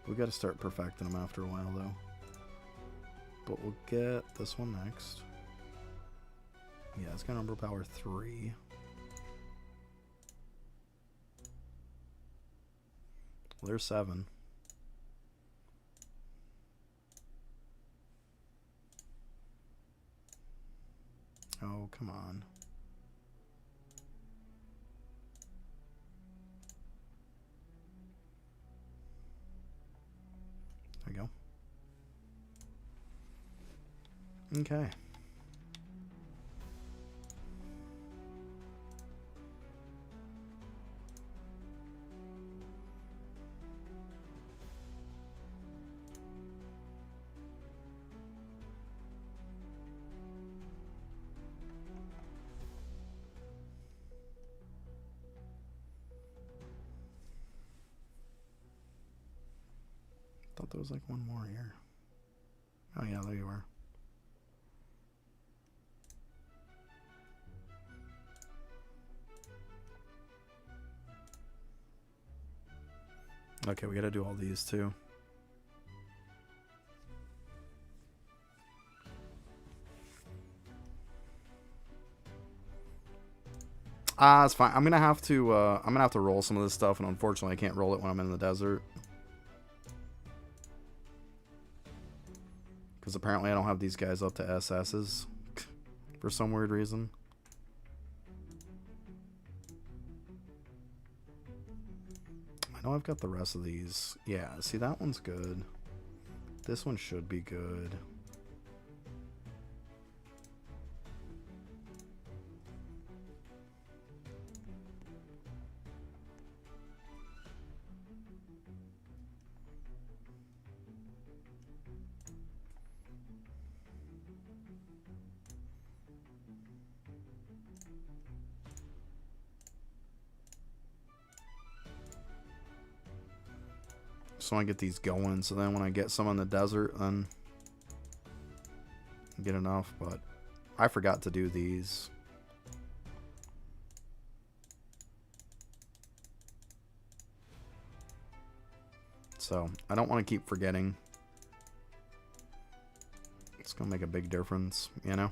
We got to start perfecting them after a while, though. But we'll get this one next. Yeah, it's got number power 3. Well, there's 7. Oh, come on. Okay. Thought there was like one more here. Oh yeah, there you are. Okay, we gotta do all these too. It's fine. I'm gonna have to roll some of this stuff, and unfortunately I can't roll it when I'm in the desert. Because apparently I don't have these guys up to SS's for some weird reason. I know I've got the rest of these. Yeah, see, that one's good. This one should be good. So I get these going, so then when I get some in the desert, then I get enough. But I forgot to do these. So I don't want to keep forgetting. It's gonna make a big difference, you know.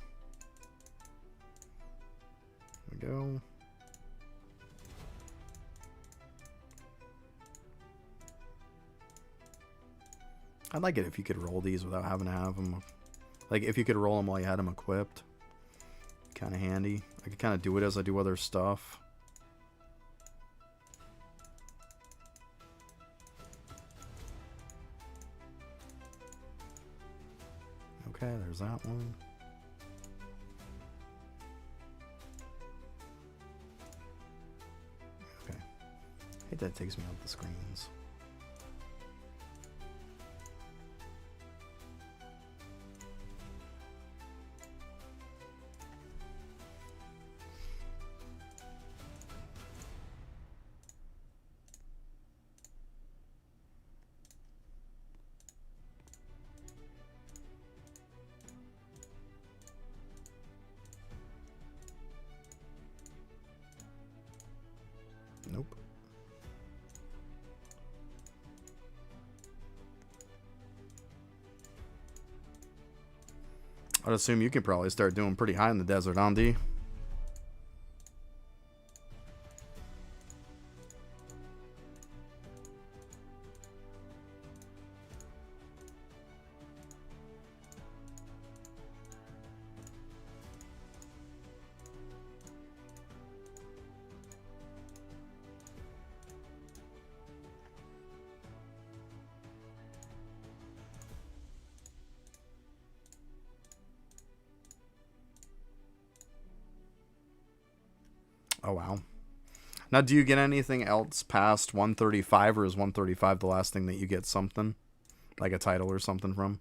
There we go. I'd like it if you could roll these without having to have them. Like, if you could roll them while you had them equipped. Kind of handy. I could kind of do it as I do other stuff. Okay, there's that one. Okay. I hate that it takes me off the screens. Nope. I'd assume you can probably start doing pretty high in the desert, huh, D? Oh, wow. Now, do you get anything else past 135, or is 135 the last thing that you get something? Like a title or something from?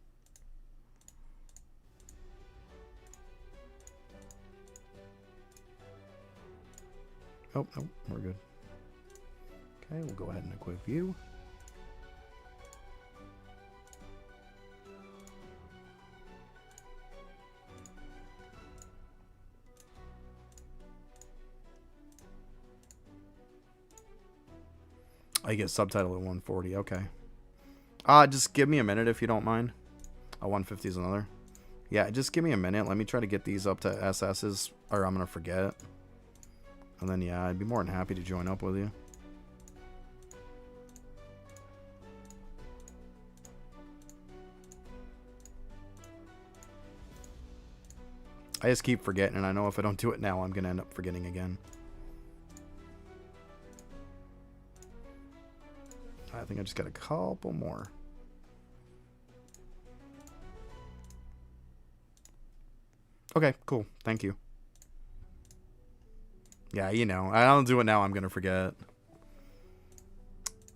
Oh, no, we're good. Okay, we'll go ahead and equip you. I get subtitle at 140. Okay. Just give me a minute if you don't mind. 150 is another. Yeah, just give me a minute. Let me try to get these up to SS's, or I'm gonna forget. And then yeah, I'd be more than happy to join up with you. I just keep forgetting, and I know if I don't do it now, I'm gonna end up forgetting again. I think I just got a couple more. Okay, cool. Thank you. Yeah, you know, I don't do it now, I'm gonna forget.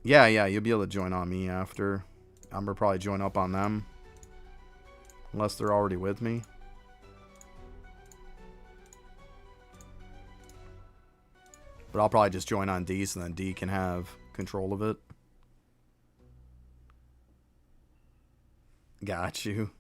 Yeah, you'll be able to join on me after. I'm gonna probably join up on them. Unless they're already with me. But I'll probably just join on D so then D can have control of it. Got you.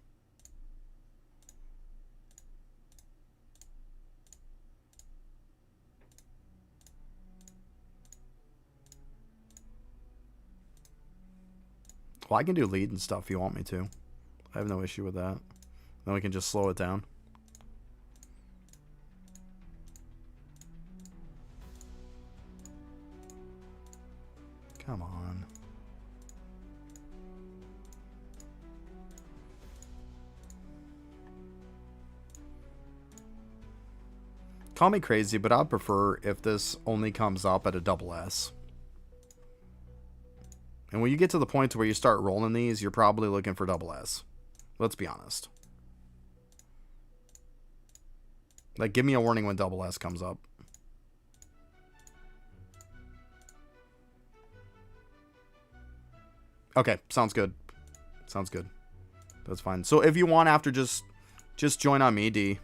Well, I can do lead and stuff if you want me to. I have no issue with that. Then we can just slow it down. Come on. Call me crazy, but I'd prefer if this only comes up at a double S. And when you get to the point where you start rolling these, you're probably looking for double S. Let's be honest. Like, give me a warning when double S comes up. Okay, sounds good. Sounds good. That's fine. So if you want after, just join on me, D.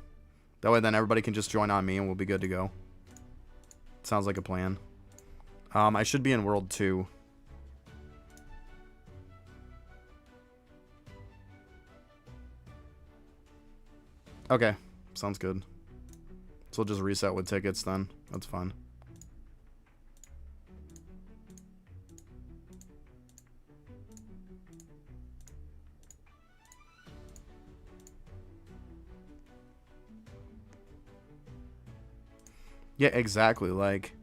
That way then everybody can just join on me and we'll be good to go. Sounds like a plan. I should be in World 2. Okay, sounds good. So we'll just reset with tickets then. That's fine. Yeah, exactly. Like,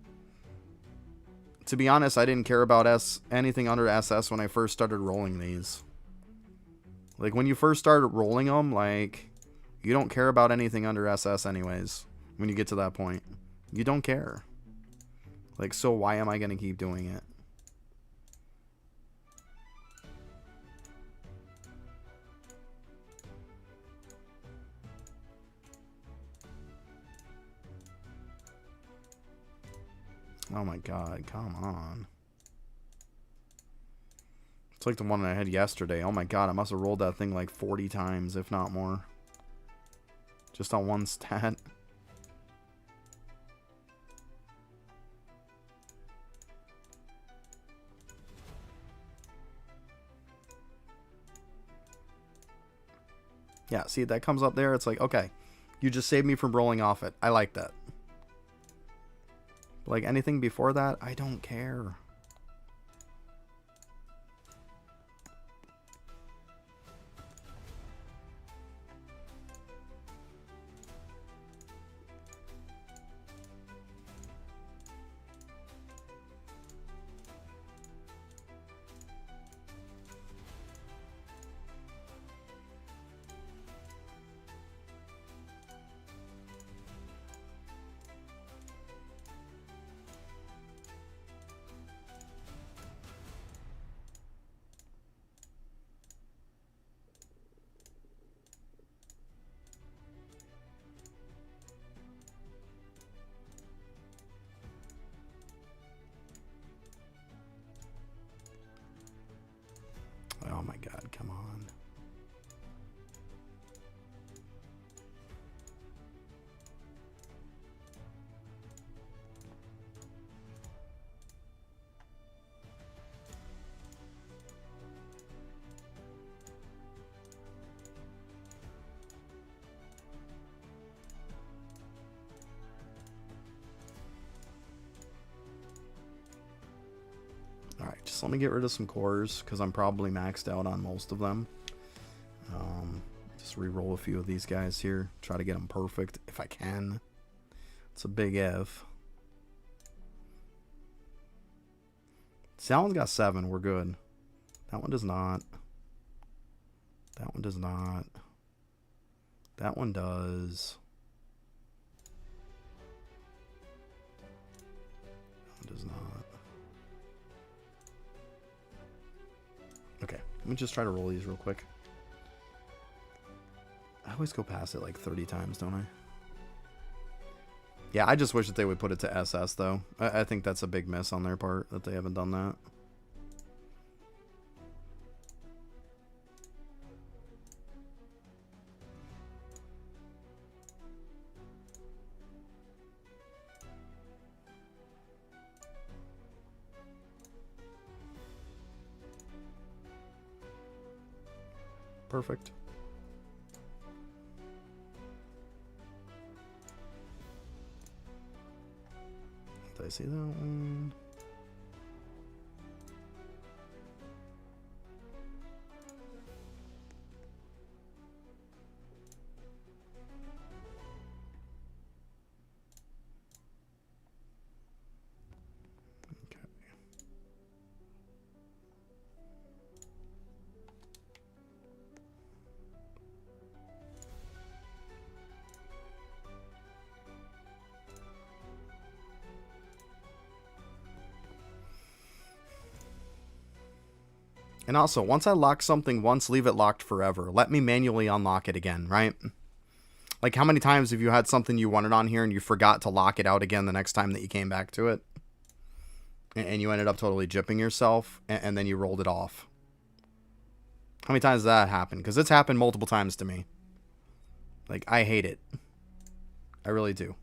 to be honest, I didn't care about anything under SS when I first started rolling these. Like, when you first started rolling them, like, you don't care about anything under SS anyways. When you get to that point, you don't care. Like, so why am I going to keep doing it? Oh my god, come on. It's like the one I had yesterday. Oh my god, I must have rolled that thing like 40 times, if not more. Just on one stat. Yeah, see, that comes up there. It's like, okay, you just saved me from rolling off it. I like that. Like, anything before that, I don't care. Oh my god, come on. Alright, just let me get rid of some cores, because I'm probably maxed out on most of them. Just re-roll a few of these guys here. Try to get them perfect, if I can. It's a big if. See, that one's got 7. We're good. That one does not. That one does not. That one does. That one does not. Okay, let me just try to roll these real quick. I always go past it like 30 times, don't I? Yeah, I just wish that they would put it to SS, though. I think that's a big miss on their part, that they haven't done that. Perfect. Did I see that one? Okay. And also, once I lock something once, leave it locked forever. Let me manually unlock it again, right? Like, how many times have you had something you wanted on here and you forgot to lock it out again the next time that you came back to it? And you ended up totally gypping yourself, and then you rolled it off. How many times does that happen? Because it's happened multiple times to me. Like, I hate it. I really do.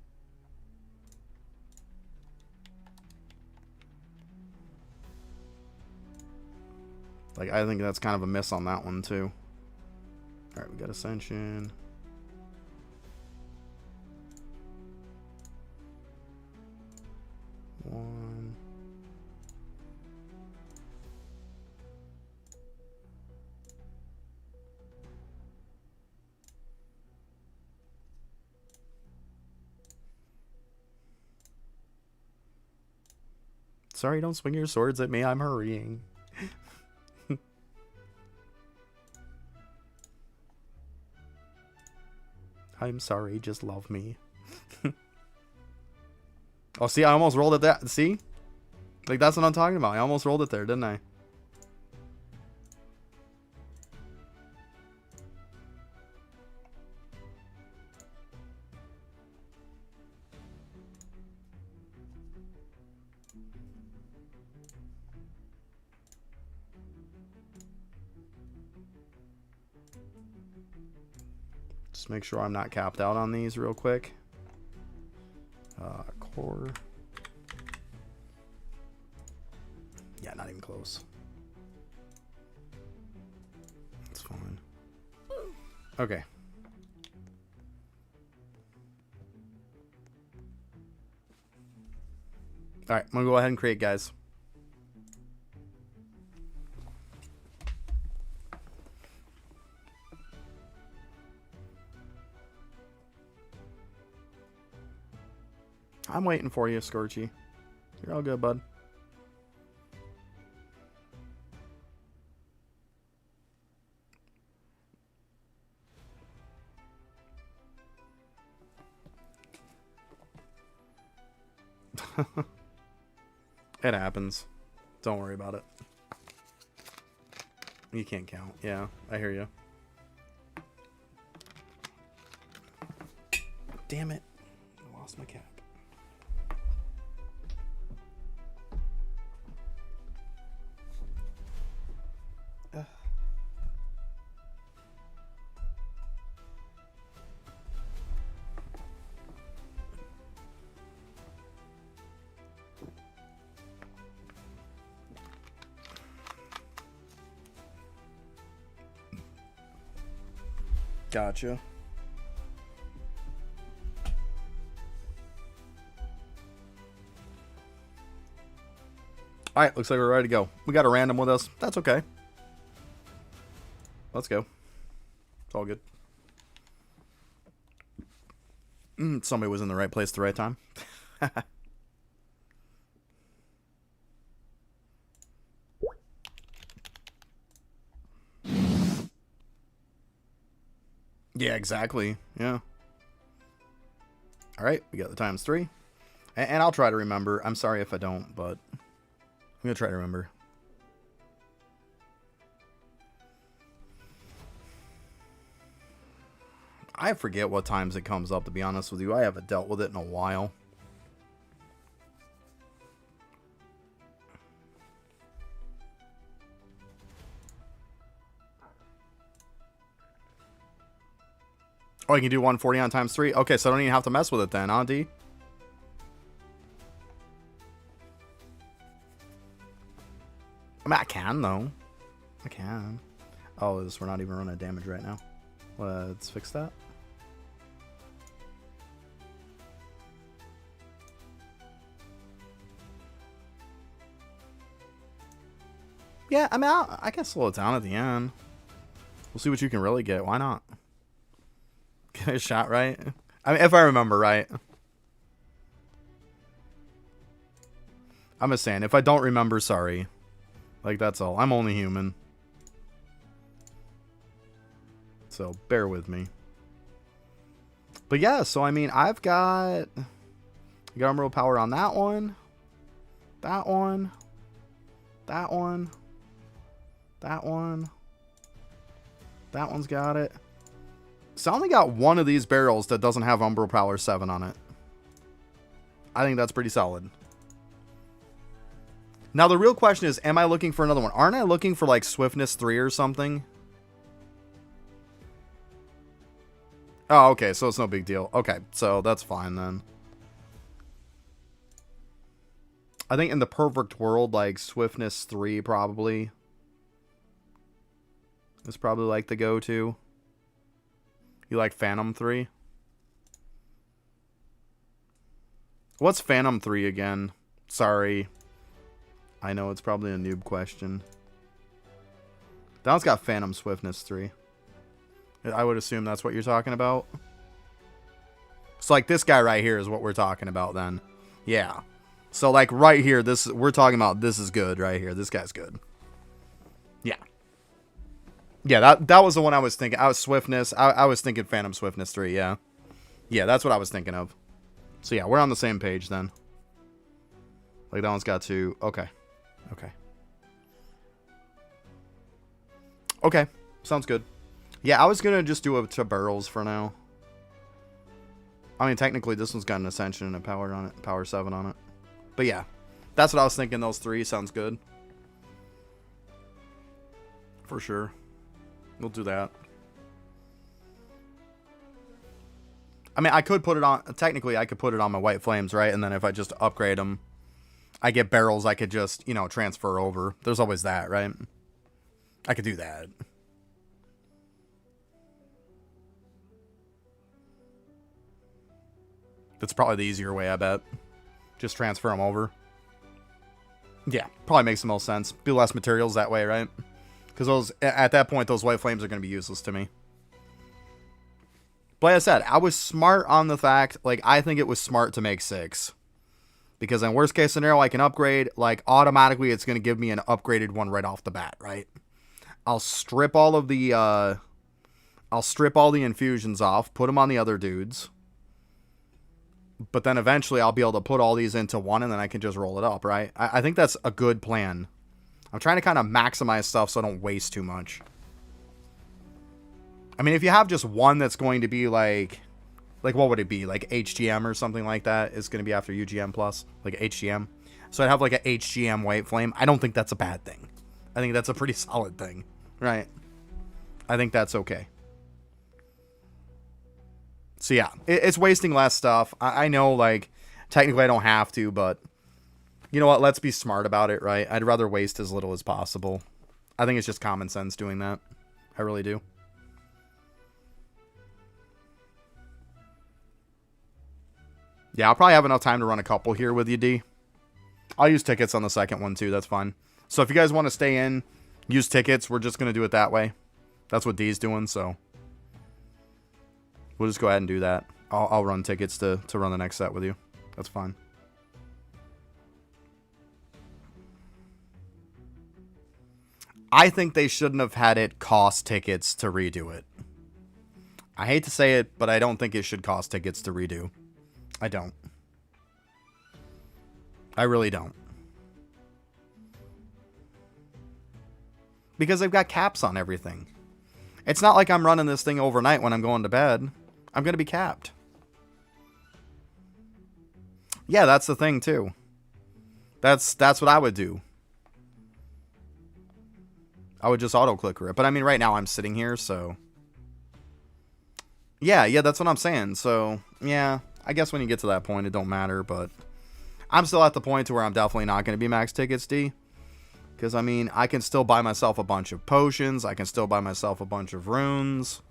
Like, I think that's kind of a miss on that one, too. Alright, we got Ascension. One. Sorry, don't swing your swords at me. I'm hurrying. I'm sorry, just love me. Oh, see, I almost rolled it that. See? Like, that's what I'm talking about. I almost rolled it there, didn't I? Just make sure I'm not capped out on these real quick. Core. Yeah, not even close. That's fine. Okay. Alright, I'm gonna go ahead and create, guys. I'm waiting for you, Scorchy. You're all good, bud. It happens. Don't worry about it. You can't count. Yeah, I hear you. Damn it. I lost my cap. Gotcha. Alright, looks like we're ready to go. We got a random with us. That's okay. Let's go. It's all good. Somebody was in the right place at the right time. Yeah, exactly. Yeah. Alright, we got the ×3. And I'll try to remember. I'm sorry if I don't, but I'm going to try to remember. I forget what times it comes up, to be honest with you. I haven't dealt with it in a while. Oh, you can do 140 on times 3? Okay, so I don't even have to mess with it then, huh, D? I mean, I can, though. I can. Oh, we're not even running damage right now. Let's fix that. Yeah, I mean, I can slow it down at the end. We'll see what you can really get. Why not? Get a shot, right? I mean, if I remember right. I'm just saying, if I don't remember, sorry. Like, that's all. I'm only human. So, bear with me. But yeah, so I mean, I've got Emerald Power on that one. That one. That one. That one. That one's got it. So I only got one of these barrels that doesn't have Umbral Power 7 on it. I think that's pretty solid. Now the real question is, am I looking for another one? Aren't I looking for like Swiftness 3 or something? Oh, okay, so it's no big deal. Okay, so that's fine then. I think in the perfect world, like Swiftness 3 probably is probably like the go-to. You like Phantom 3? What's Phantom 3 again? Sorry. I know it's probably a noob question. That one's got Phantom Swiftness 3. I would assume that's what you're talking about. So like this guy right here is what we're talking about then. Yeah. So like right here, we're talking about this is good right here. This guy's good. Yeah. Yeah, that was the one I was thinking. I was Swiftness. I was thinking Phantom Swiftness 3, yeah. Yeah, that's what I was thinking of. So yeah, we're on the same page then. Like that one's got 2. Okay. Okay. Okay. Sounds good. Yeah, I was going to just do it to barrels for now. I mean, technically this one's got an Ascension and a Power on it. Power 7 on it. But yeah. That's what I was thinking. Those 3 sounds good. For sure. We'll do that. I mean, I could put it on... Technically, I could put it on my White Flames, right? And then if I just upgrade them, I get barrels I could just, you know, transfer over. There's always that, right? I could do that. That's probably the easier way, I bet. Just transfer them over. Yeah, probably makes the most sense. Be less materials that way, right? Because those, at that point, those White Flames are going to be useless to me. But like I said, I was smart on the fact, like, I think it was smart to make 6. Because in worst case scenario, I can upgrade, like, automatically it's going to give me an upgraded one right off the bat, right? I'll strip all of the, I'll strip all the infusions off, put them on the other dudes. But then eventually I'll be able to put all these into one and then I can just roll it up, right? I think that's a good plan. I'm trying to kind of maximize stuff so I don't waste too much. I mean, if you have just one that's going to be like what would it be? Like HGM or something like that is going to be after UGM plus, like HGM. So I'd have like a HGM White Flame. I don't think that's a bad thing. I think that's a pretty solid thing, right? I think that's okay. So yeah, it's wasting less stuff. I know, like, technically I don't have to, but you know what? Let's be smart about it, right? I'd rather waste as little as possible. I think it's just common sense doing that. I really do. Yeah, I'll probably have enough time to run a couple here with you, D. I'll use tickets on the second one, too. That's fine. So if you guys want to stay in, use tickets. We're just going to do it that way. That's what D's doing, so we'll just go ahead and do that. I'll run tickets to run the next set with you. That's fine. I think they shouldn't have had it cost tickets to redo it. I hate to say it, but I don't think it should cost tickets to redo. I don't. I really don't. Because they've got caps on everything. It's not like I'm running this thing overnight when I'm going to bed. I'm going to be capped. Yeah, that's the thing too. That's what I would do. I would just auto-clicker it. But I mean, right now I'm sitting here, so... Yeah, that's what I'm saying. So, yeah, I guess when you get to that point, it don't matter, but... I'm still at the point to where I'm definitely not going to be max tickets, D. Because, I mean, I can still buy myself a bunch of potions. I can still buy myself a bunch of runes.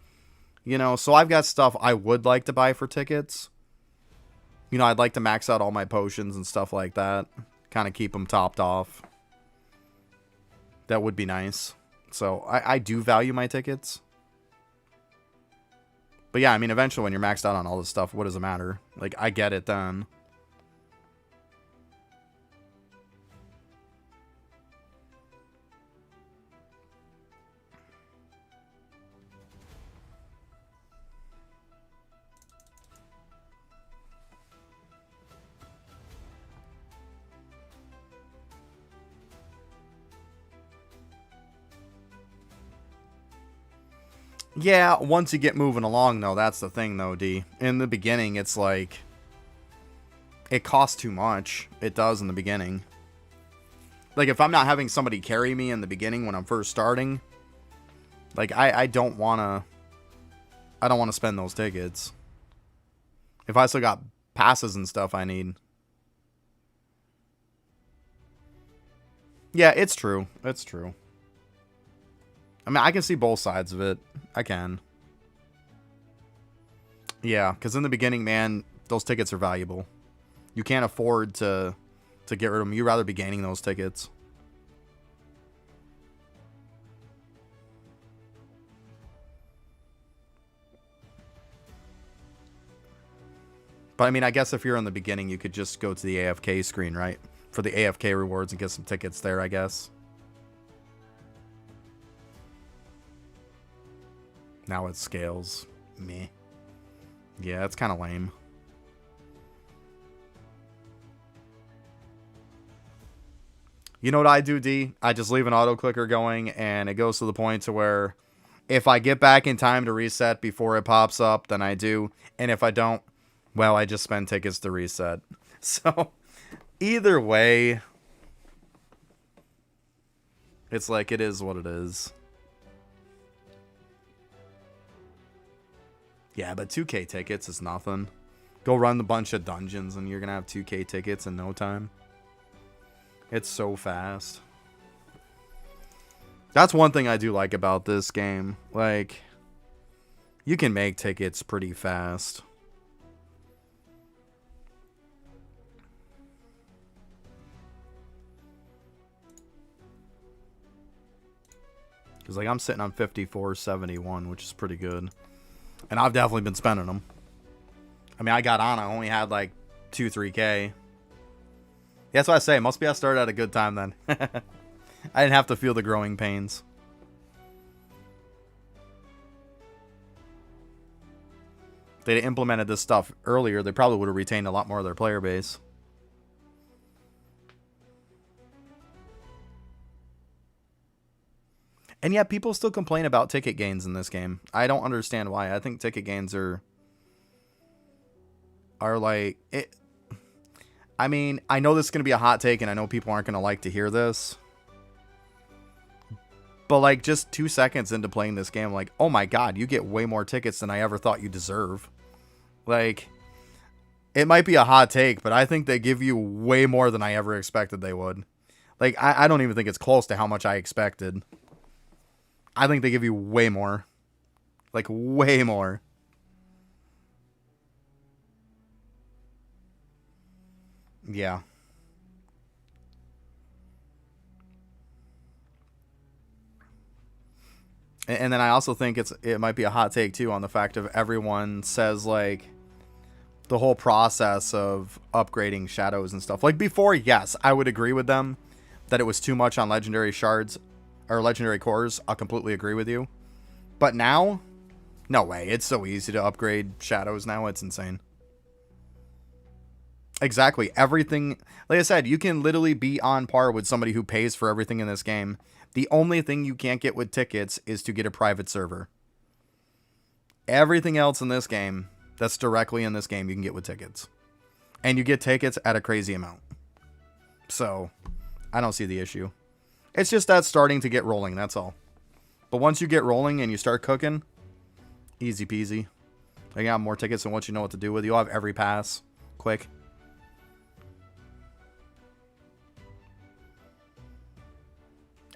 You know, so I've got stuff I would like to buy for tickets. You know, I'd like to max out all my potions and stuff like that. Kind of keep them topped off. That would be nice. So, I do value my tickets. But yeah, I mean, eventually when you're maxed out on all this stuff, what does it matter? Like, I get it then. Yeah, once you get moving along, though, that's the thing, though, D. In the beginning, it's like... It costs too much. It does in the beginning. Like, if I'm not having somebody carry me in the beginning when I'm first starting... Like, I don't want to... I don't want to spend those tickets. If I still got passes and stuff I need. Yeah, it's true. It's true. I mean, I can see both sides of it. I can. Yeah, because in the beginning, man, those tickets are valuable. You can't afford to get rid of them. You'd rather be gaining those tickets. But, I mean, I guess if you're in the beginning, you could just go to the AFK screen, right? For the AFK rewards and get some tickets there, I guess. Now it scales. Meh. Yeah, it's kind of lame. You know what I do, D? I just leave an auto clicker going, and it goes to the point to where if I get back in time to reset before it pops up, then I do. And if I don't, well, I just spend tickets to reset. So, either way, it's like it is what it is. Yeah, but 2K tickets is nothing. Go run a bunch of dungeons and you're going to have 2K tickets in no time. It's so fast. That's one thing I do like about this game. Like, you can make tickets pretty fast. Because, like, I'm sitting on 54.71, which is pretty good. And I've definitely been spending them. I mean, I got on. I only had like 2-3K. Yeah, that's what I say. Must be I started at a good time then. I didn't have to feel the growing pains. If they'd implemented this stuff earlier, they probably would have retained a lot more of their player base. And yet, people still complain about ticket gains in this game. I don't understand why. I think ticket gains are like... I mean, I know this is going to be a hot take, and I know people aren't going to like to hear this. But, like, just 2 seconds into playing this game, like, oh my god, you get way more tickets than I ever thought you deserve. Like, it might be a hot take, but I think they give you way more than I ever expected they would. Like, I don't even think it's close to how much I expected. I think they give you way more. Like, way more. Yeah. And then I also think it might be a hot take, too, on the fact of everyone says, like, the whole process of upgrading shadows and stuff. Like, before, yes, I would agree with them that it was too much on legendary shards or legendary cores. I'll completely agree with you. But now, no way. It's so easy to upgrade shadows now. It's insane. Exactly. Everything, like I said, you can literally be on par with somebody who pays for everything in this game. The only thing you can't get with tickets is to get a private server. Everything else in this game that's directly in this game you can get with tickets. And you get tickets at a crazy amount. So, I don't see the issue. It's just that starting to get rolling, that's all. But once you get rolling and you start cooking, easy peasy. You got more tickets than what you know what to do with. You'll have every pass. Quick.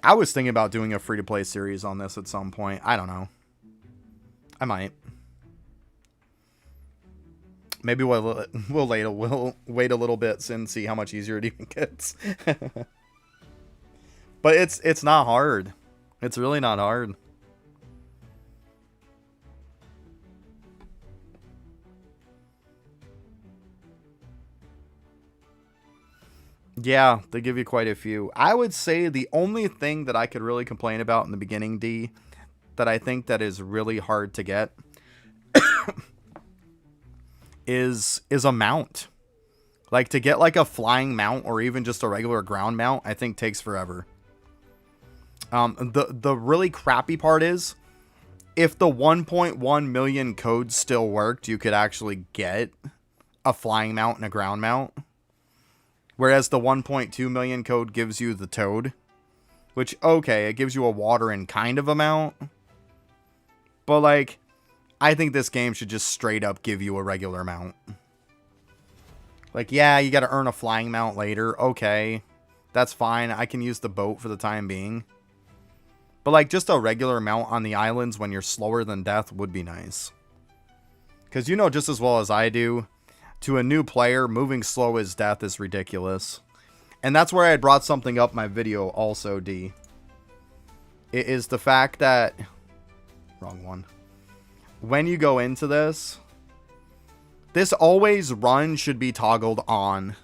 I was thinking about doing a free-to-play series on this at some point. I don't know. I might. Maybe we'll wait a little bit and see how much easier it even gets. But it's not hard. It's really not hard. Yeah, they give you quite a few. I would say the only thing that I could really complain about in the beginning, D, that I think that is really hard to get is a mount. Like, to get like a flying mount or even just a regular ground mount, I think takes forever. The really crappy part is, if the 1.1 million codes still worked, you could actually get a flying mount and a ground mount. Whereas the 1.2 million code gives you the toad. Which, okay, it gives you a water and kind of a mount. But, like, I think this game should just straight up give you a regular mount. Like, yeah, you gotta earn a flying mount later. Okay, that's fine. I can use the boat for the time being. But, like, just a regular mount on the islands when you're slower than death would be nice. Because you know just as well as I do, to a new player, moving slow as death is ridiculous. And that's where I brought something up in my video also, D. It is the fact that... Wrong one. When you go into this, this always run should be toggled on.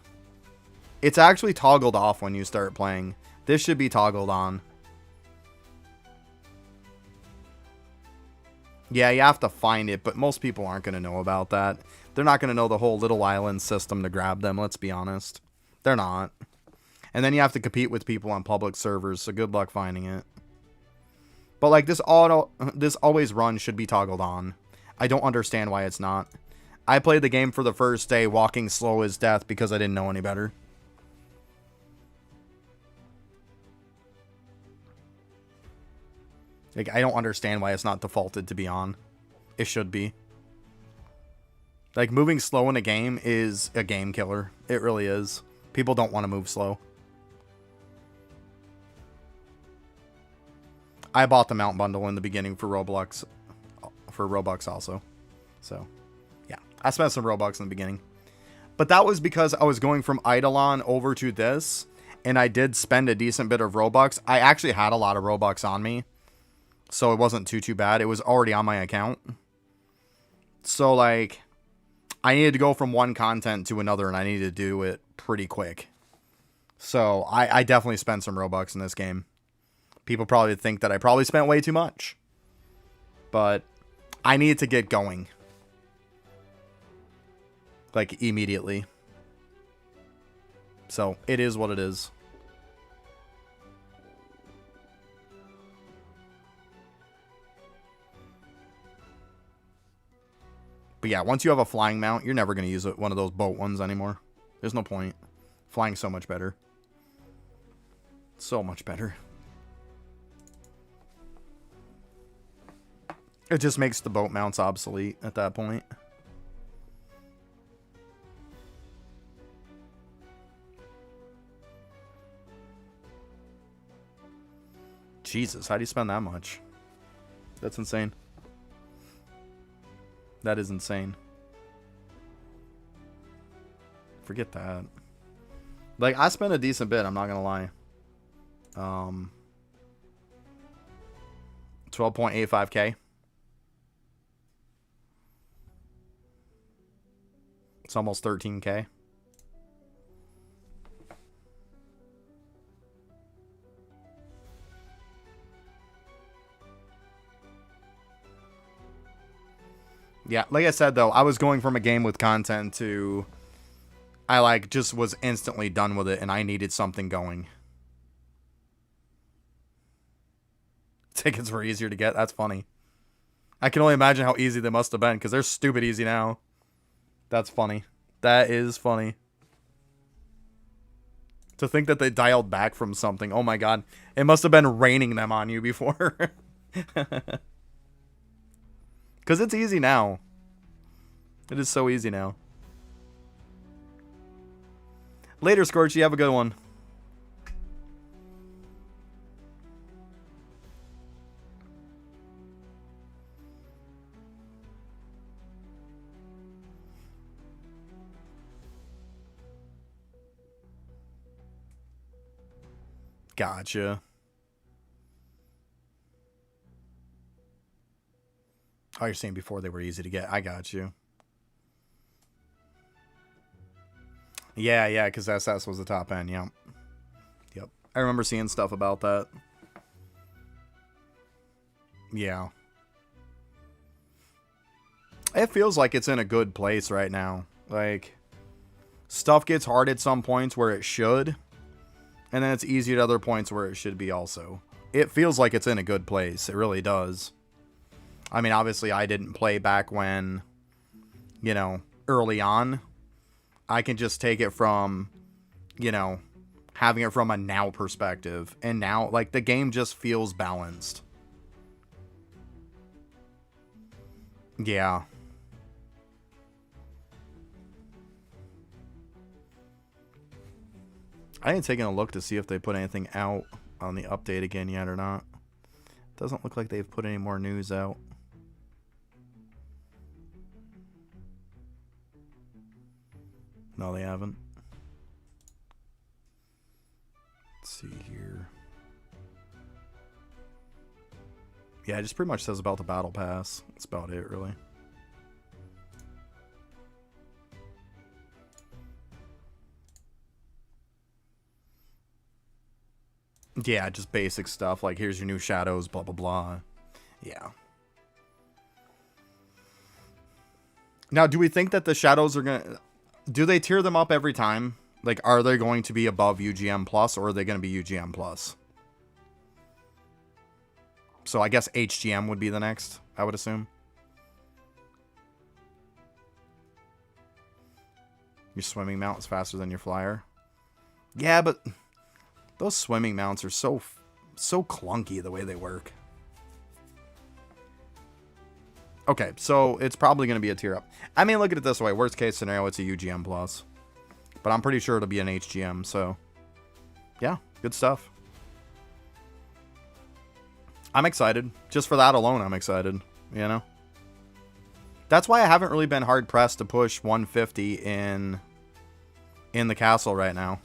It's actually toggled off when you start playing. This should be toggled on. Yeah, you have to find it, but most people aren't going to know about that. They're not going to know the whole little island system to grab them, let's be honest. They're not. And then you have to compete with people on public servers, so good luck finding it. But like this always run should be toggled on. I don't understand why it's not. I played the game for the first day walking slow as death because I didn't know any better. Like, I don't understand why it's not defaulted to be on. It should be. Like, moving slow in a game is a game killer. It really is. People don't want to move slow. I bought the mount bundle in the beginning for Roblox. For Robux also. So, yeah. I spent some Robux in the beginning. But that was because I was going from Eidolon over to this. And I did spend a decent bit of Robux. I actually had a lot of Robux on me. So it wasn't too bad. It was already on my account. So, like, I needed to go from one content to another, and I needed to do it pretty quick. So, I definitely spent some Robux in this game. People probably think that I probably spent way too much. But I needed to get going. Like, immediately. So, it is what it is. But yeah, once you have a flying mount, you're never going to use one of those boat ones anymore. There's no point. Flying's so much better. So much better. It just makes the boat mounts obsolete at that point. Jesus, how do you spend that much? That's insane. That is insane. Forget that. Like, I spent a decent bit, I'm not gonna lie. 12.85k. It's almost 13k. Yeah, like I said, though, I was going from a game with content to... I, like, just was instantly done with it, and I needed something going. Tickets were easier to get. That's funny. I can only imagine how easy they must have been, because they're stupid easy now. That's funny. That is funny. To think that they dialed back from something. Oh my god. It must have been raining them on you before. Because it's easy now. It is so easy now. Later, Scorchy. Have a good one. Gotcha. Oh, you're saying before they were easy to get. I got you. Yeah, because SS was the top end. Yep. I remember seeing stuff about that. Yeah. It feels like it's in a good place right now. Like, stuff gets hard at some points where it should, and then it's easy at other points where it should be also. It feels like it's in a good place. It really does. I mean, obviously, I didn't play back when, you know, early on. I can just take it from, you know, having it from a now perspective. And now, like, the game just feels balanced. Yeah. I ain't taking a look to see if they put anything out on the update again yet or not. Doesn't look like they've put any more news out. No, they haven't. Let's see here. Yeah, it just pretty much says about the battle pass. That's about it, really. Yeah, just basic stuff, like here's your new shadows, blah, blah, blah. Yeah. Now, do we think that the shadows are going to... Do they tier them up every time? Like, are they going to be above UGM Plus, or are they going to be UGM Plus? So I guess HGM would be the next, I would assume. Your swimming mount is faster than your flyer. Yeah, but those swimming mounts are so clunky the way they work. Okay, so it's probably going to be a tier up. I mean, look at it this way. Worst case scenario, it's a UGM Plus. But I'm pretty sure it'll be an HGM, so... Yeah, good stuff. I'm excited. Just for that alone, I'm excited. You know? That's why I haven't really been hard-pressed to push 150 in the castle right now.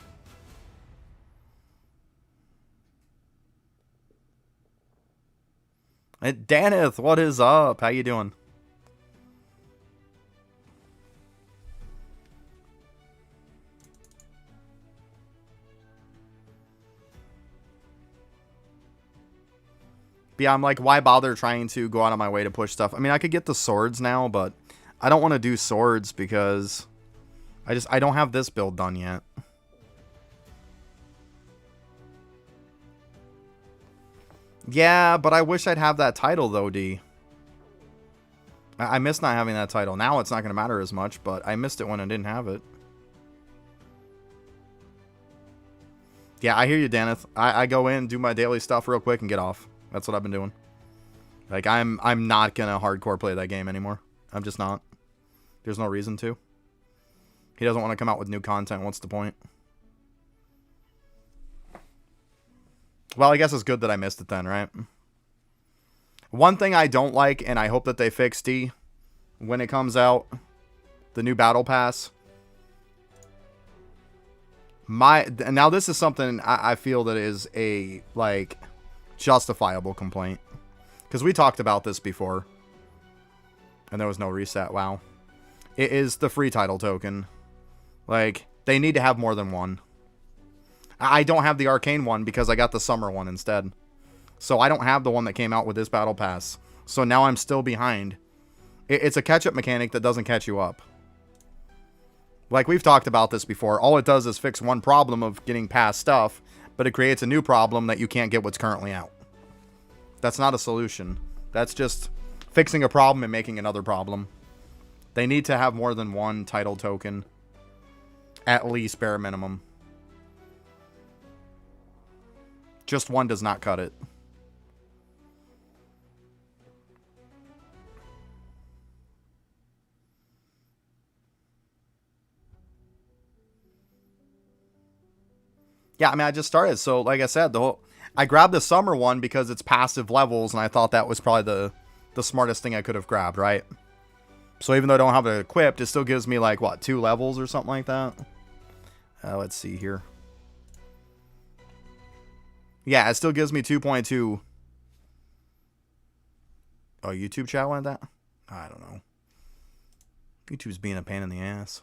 Hey, Daneth, what is up? How you doing? But yeah, I'm like, why bother trying to go out of my way to push stuff? I mean, I could get the swords now, but I don't want to do swords because I don't have this build done yet. Yeah, but I wish I'd have that title, though, D. I miss not having that title. Now it's not going to matter as much, but I missed it when I didn't have it. Yeah, I hear you, Daneth. I go in, do my daily stuff real quick, and get off. That's what I've been doing. Like, I'm not going to hardcore play that game anymore. I'm just not. There's no reason to. He doesn't want to come out with new content. What's the point? Well, I guess it's good that I missed it then, right? One thing I don't like, and I hope that they fix, D, when it comes out, the new Battle Pass. Now, this is something I feel that is a, like, justifiable complaint. Because we talked about this before. And there was no reset. Wow. It is the free title token. Like, they need to have more than one. I don't have the arcane one because I got the summer one instead. So I don't have the one that came out with this battle pass. So now I'm still behind. It's a catch-up mechanic that doesn't catch you up. Like, we've talked about this before. All it does is fix one problem of getting past stuff, but it creates a new problem that you can't get what's currently out. That's not a solution. That's just fixing a problem and making another problem. They need to have more than one title token. At least, bare minimum. Just one does not cut it. Yeah, I mean, I just started. So, like I said, I grabbed the summer one because it's passive levels, and I thought that was probably the smartest thing I could have grabbed, right? So even though I don't have it equipped, it still gives me, like, what, 2 levels or something like that? Let's see here. Yeah, it still gives me 2.2. Oh, YouTube chat wanted that? I don't know. YouTube's being a pain in the ass.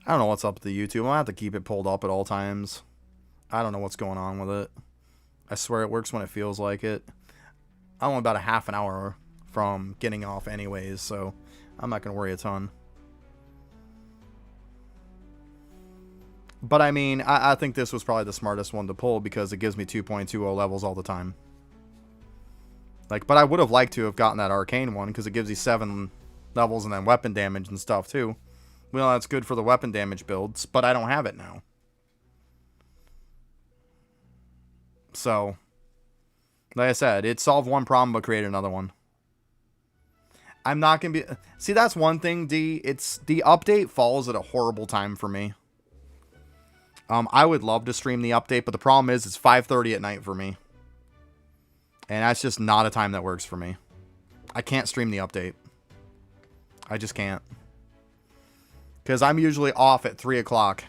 I don't know what's up with the YouTube. I'll have to keep it pulled up at all times. I don't know what's going on with it. I swear it works when it feels like it. I'm only about a half an hour from getting off anyways, so I'm not going to worry a ton. But I mean, I think this was probably the smartest one to pull because it gives me 2.20 levels all the time. Like, but I would have liked to have gotten that arcane one because it gives you 7 levels and then weapon damage and stuff too. Well, that's good for the weapon damage builds, but I don't have it now. So, like I said, it solved one problem but created another one. I'm not going to be... See, that's one thing, D. It's the update falls at a horrible time for me. I would love to stream the update, but the problem is it's 5:30 at night for me. And that's just not a time that works for me. I can't stream the update. I just can't. Because I'm usually off at 3 o'clock.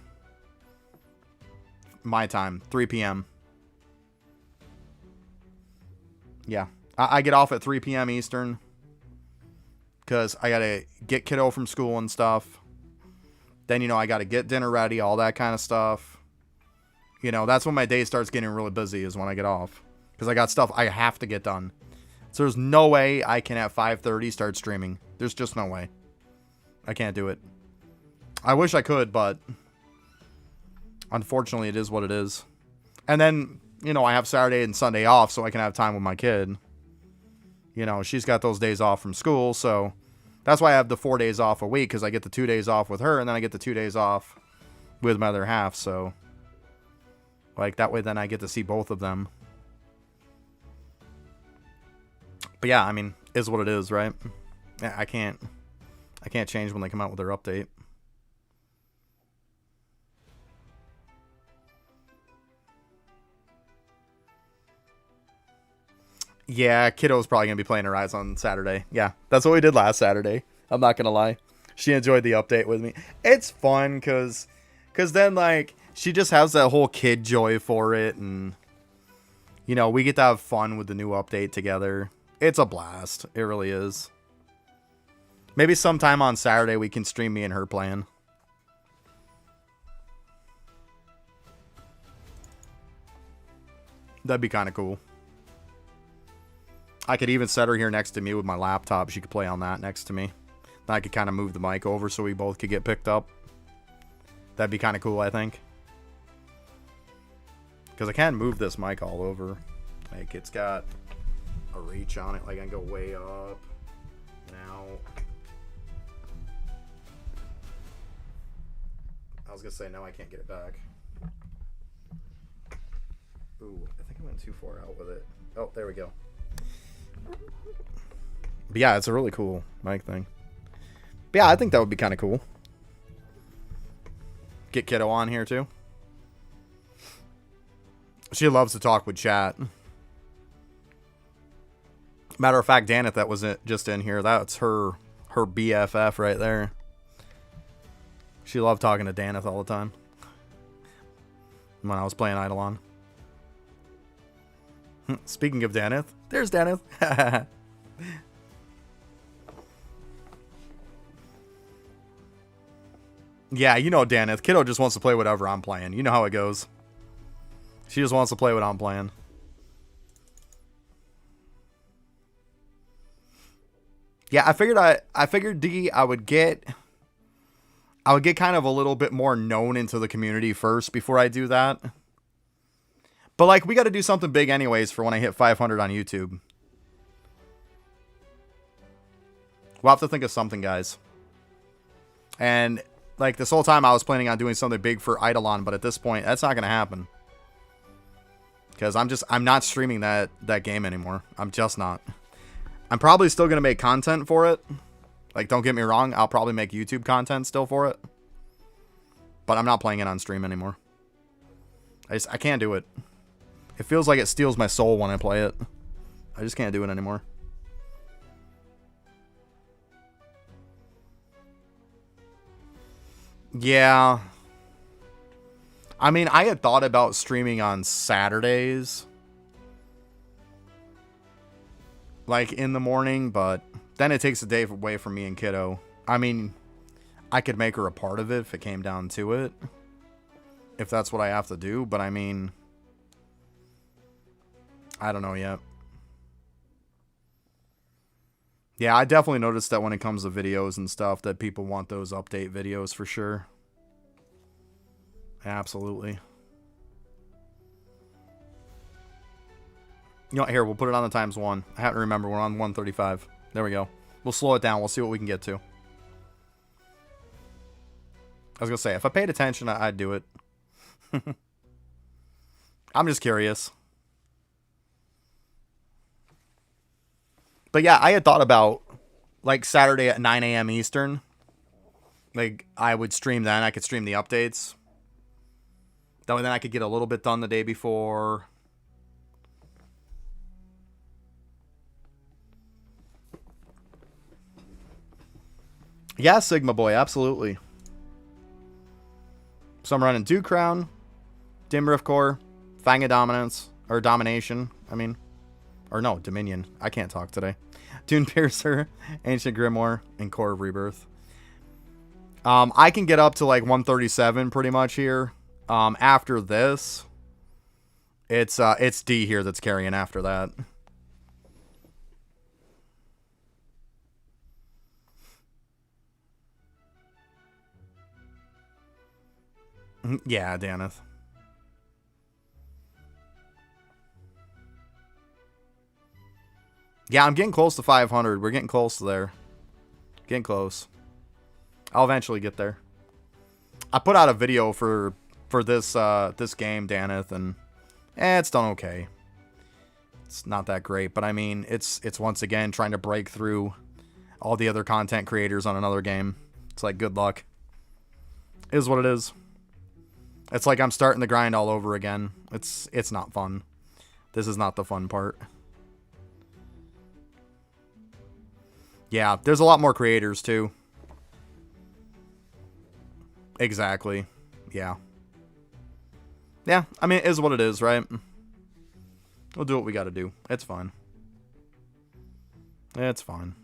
My time. 3 p.m. Yeah. I get off at 3 p.m. Eastern. Because I got to get kiddo from school and stuff. Then, you know, I got to get dinner ready, all that kind of stuff. You know, that's when my day starts getting really busy is when I get off. Because I got stuff I have to get done. So there's no way I can at 5:30 start streaming. There's just no way. I can't do it. I wish I could, but unfortunately it is what it is. And then, you know, I have Saturday and Sunday off so I can have time with my kid. You know, she's got those days off from school, so that's why I have the 4 days off a week, because I get the 2 days off with her, and then I get the 2 days off with my other half, so like that way then I get to see both of them. But yeah, I mean, is what it is, right? Yeah, I can't change when they come out with their update. Yeah, kiddo's probably going to be playing Arise on Saturday. Yeah, that's what we did last Saturday. I'm not going to lie. She enjoyed the update with me. It's fun because then, like, she just has that whole kid joy for it. And, you know, we get to have fun with the new update together. It's a blast. It really is. Maybe sometime on Saturday we can stream me and her playing. That'd be kind of cool. I could even set her here next to me with my laptop. She could play on that next to me. Then I could kind of move the mic over so we both could get picked up. That'd be kind of cool, I think. Because I can move this mic all over. Like, it's got a reach on it. Like, I can go way up. Now. I was going to say, no, I can't get it back. Ooh, I think I went too far out with it. Oh, there we go. But yeah, it's a really cool mic thing. But yeah, I think that would be kind of cool. Get kiddo on here too. She loves to talk with chat. Matter of fact, Daneth that was just in here, that's her BFF right there. She loved talking to Daneth all the time. When I was playing Eidolon. Speaking of Daneth, there's Daneth. Yeah, you know Daneth. Kiddo just wants to play whatever I'm playing. You know how it goes. She just wants to play what I'm playing. Yeah, I figured D I would get kind of a little bit more known into the community first before I do that. But, like, we got to do something big anyways for when I hit 500 on YouTube. We'll have to think of something, guys. And, like, this whole time I was planning on doing something big for Eidolon, but at this point, that's not going to happen. Because I'm not streaming that game anymore. I'm just not. I'm probably still going to make content for it. Like, don't get me wrong, I'll probably make YouTube content still for it. But I'm not playing it on stream anymore. I can't do it. It feels like it steals my soul when I play it. I just can't do it anymore. Yeah. I mean, I had thought about streaming on Saturdays. Like, in the morning, but then it takes a day away from me and Kiddo. I mean, I could make her a part of it if it came down to it. If that's what I have to do, but I mean, I don't know yet. Yeah, I definitely noticed that when it comes to videos and stuff, that people want those update videos for sure. Absolutely. You know what, here, we'll put it on the ×1. I have to remember, we're on 135. There we go. We'll slow it down. We'll see what we can get to. I was going to say, if I paid attention, I'd do it. I'm just curious. But yeah, I had thought about, like, Saturday at 9 a.m. Eastern. Like, I would stream then. I could stream the updates. That way then I could get a little bit done the day before. Yeah, Sigma Boy, absolutely. So I'm running Duke Crown, Dim Rift Core, Fang of Dominance, or Domination, I mean. Or no, Dominion. I can't talk today. Dune Piercer, Ancient Grimoire, and Core of Rebirth. I can get up to like 137 pretty much here. After this, it's D here that's carrying after that. Yeah, Daneth. Yeah, I'm getting close to 500. We're getting close to there. Getting close. I'll eventually get there. I put out a video for this this game, Daneth, and it's done okay. It's not that great, but I mean, it's once again trying to break through all the other content creators on another game. It's like, good luck. It is what it is. It's like I'm starting the grind all over again. It's not fun. This is not the fun part. Yeah, there's a lot more creators, too. Exactly. Yeah. Yeah, I mean, it is what it is, right? We'll do what we gotta do. It's fine. It's fine.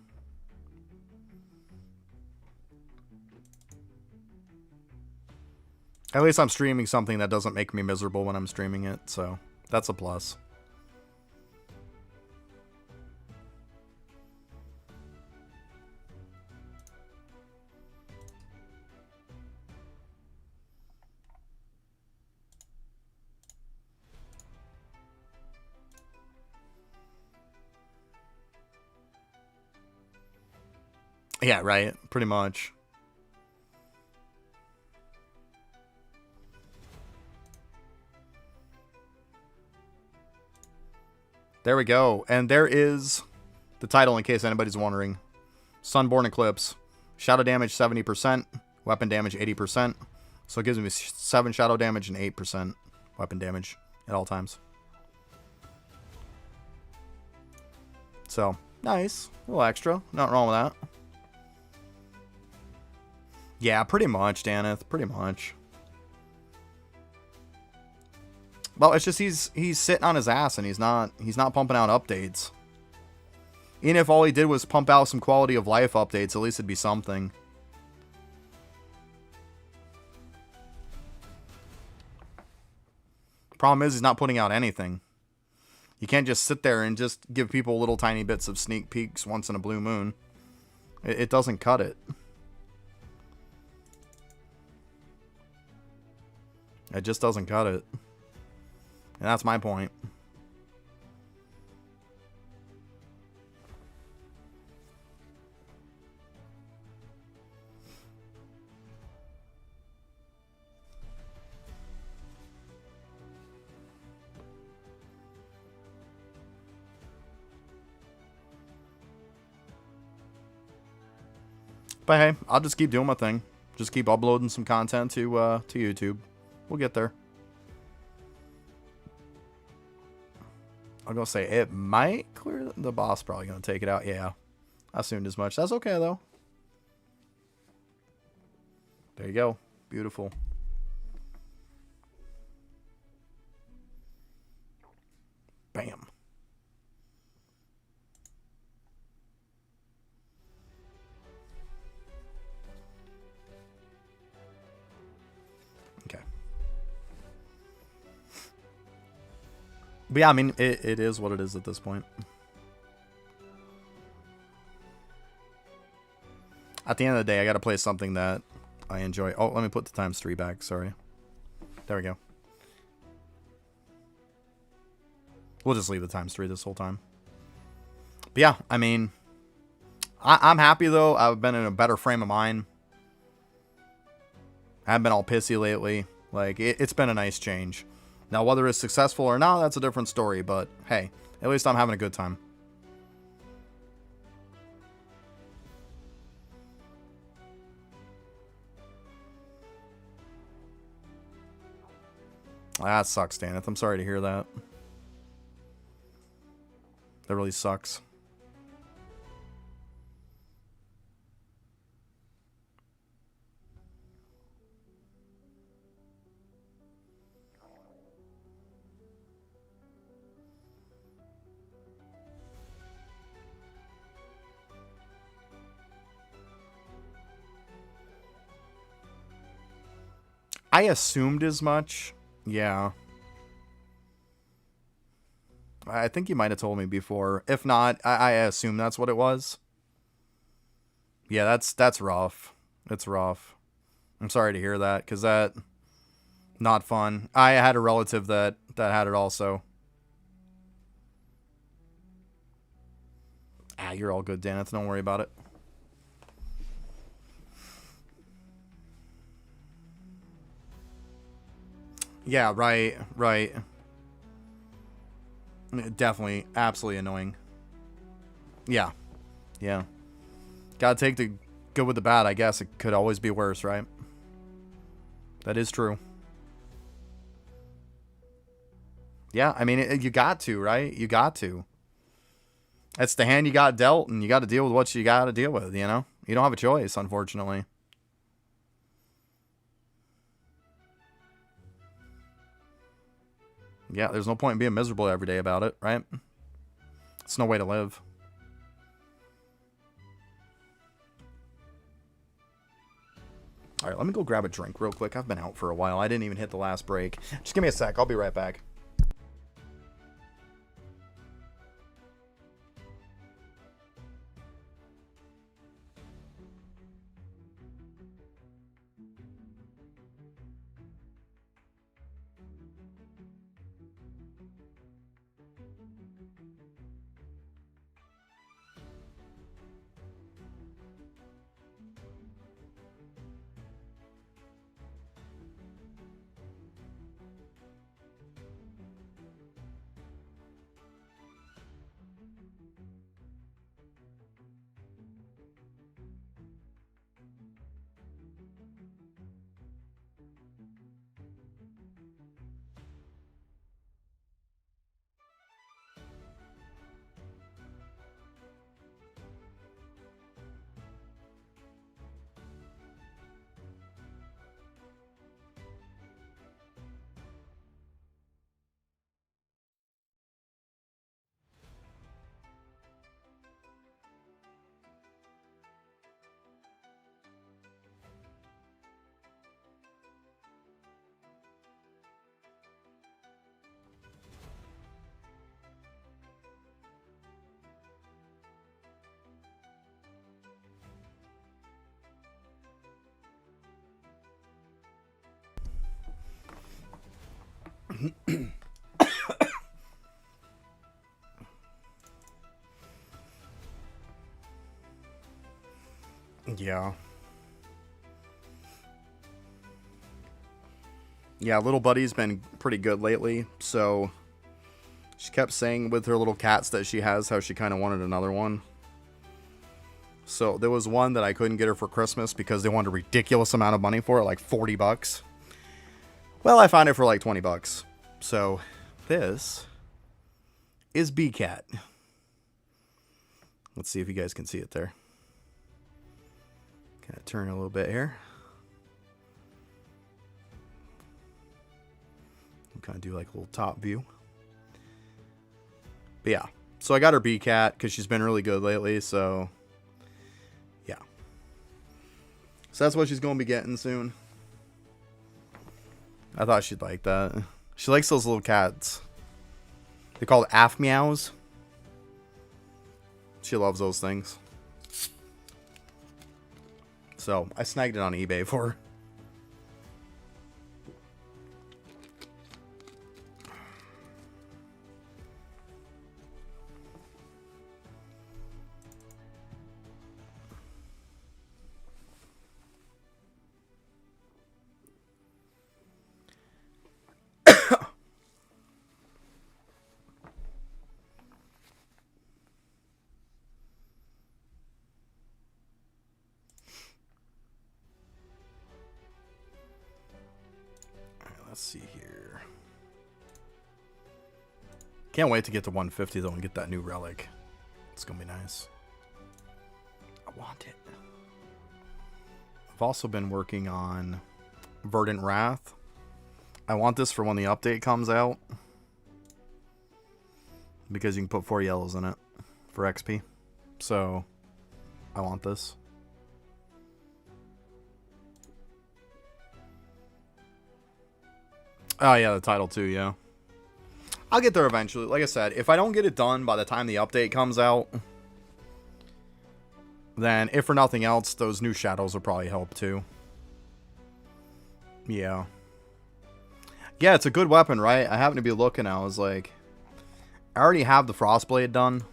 At least I'm streaming something that doesn't make me miserable when I'm streaming it, so that's a plus. Yeah, right. Pretty much. There we go. And there is the title in case anybody's wondering. Sunborn Eclipse. Shadow damage 70%. Weapon damage 80%. So it gives me 7 shadow damage and 8% weapon damage at all times. So, nice. A little extra. Nothing wrong with that. Yeah, pretty much, Daneth. Pretty much. Well, it's just he's sitting on his ass and he's not pumping out updates. Even if all he did was pump out some quality of life updates, at least it'd be something. Problem is, he's not putting out anything. You can't just sit there and just give people little tiny bits of sneak peeks once in a blue moon. It doesn't cut it. It just doesn't cut it. And that's my point. But hey, I'll just keep doing my thing. Just keep uploading some content to YouTube. We'll get there. I'm going to say it might clear. The boss probably going to take it out. Yeah, I assumed as much. That's okay, though. There you go. Beautiful. Bam. Okay. But yeah, I mean, it is what it is at this point. At the end of the day, I got to play something that I enjoy. Oh, let me put the ×3 back. Sorry. There we go. We'll just leave the ×3 this whole time. But yeah, I mean, I'm happy, though. I've been in a better frame of mind. I haven't been all pissy lately. Like, it's been a nice change. Now, whether it's successful or not, that's a different story. But, hey, at least I'm having a good time. That sucks, Daneth. I'm sorry to hear that. That really sucks. I assumed as much. Yeah. I think you might have told me before. If not, I assume that's what it was. Yeah, that's rough. It's rough. I'm sorry to hear that, because that... Not fun. I had a relative that had it also. Ah, you're all good, Daneth. Don't worry about it. Yeah, right. Definitely, absolutely annoying. Yeah. Gotta take the good with the bad, I guess. It could always be worse, right? That is true. Yeah, I mean, you got to, right? You got to. That's the hand you got dealt, and you got to deal with what you got to deal with, you know? You don't have a choice, unfortunately. Yeah, there's no point in being miserable every day about it, right? It's no way to live. Alright, let me go grab a drink real quick. I've been out for a while. I didn't even hit the last break. Just give me a sec. I'll be right back. Yeah. Yeah, little buddy's been pretty good lately, so she kept saying with her little cats that she has how she kind of wanted another one. So there was one that I couldn't get her for Christmas because they wanted a ridiculous amount of money for it, like 40 bucks. Well, I found it for like 20 bucks. So this is B-Cat. Let's see if you guys can see it there. Kind of turn a little bit here. Kind of do like a little top view. But yeah, so I got her B-Cat because she's been really good lately, so yeah. So that's what she's going to be getting soon. I thought she'd like that. She likes those little cats. They're called AF Meows. She loves those things. So I snagged it on eBay for her. Let's see here. Can't wait to get to 150 though and get that new relic. It's gonna be nice. I want it. I've also been working on Verdant Wrath. I want this for when the update comes out, because you can put 4 yellows in it for XP. So I want this. Oh yeah, the title too, yeah. I'll get there eventually. Like I said, if I don't get it done by the time the update comes out, then if for nothing else, those new shadows will probably help too. Yeah. Yeah, it's a good weapon, right? I happened to be looking, I was like, I already have the Frostblade done.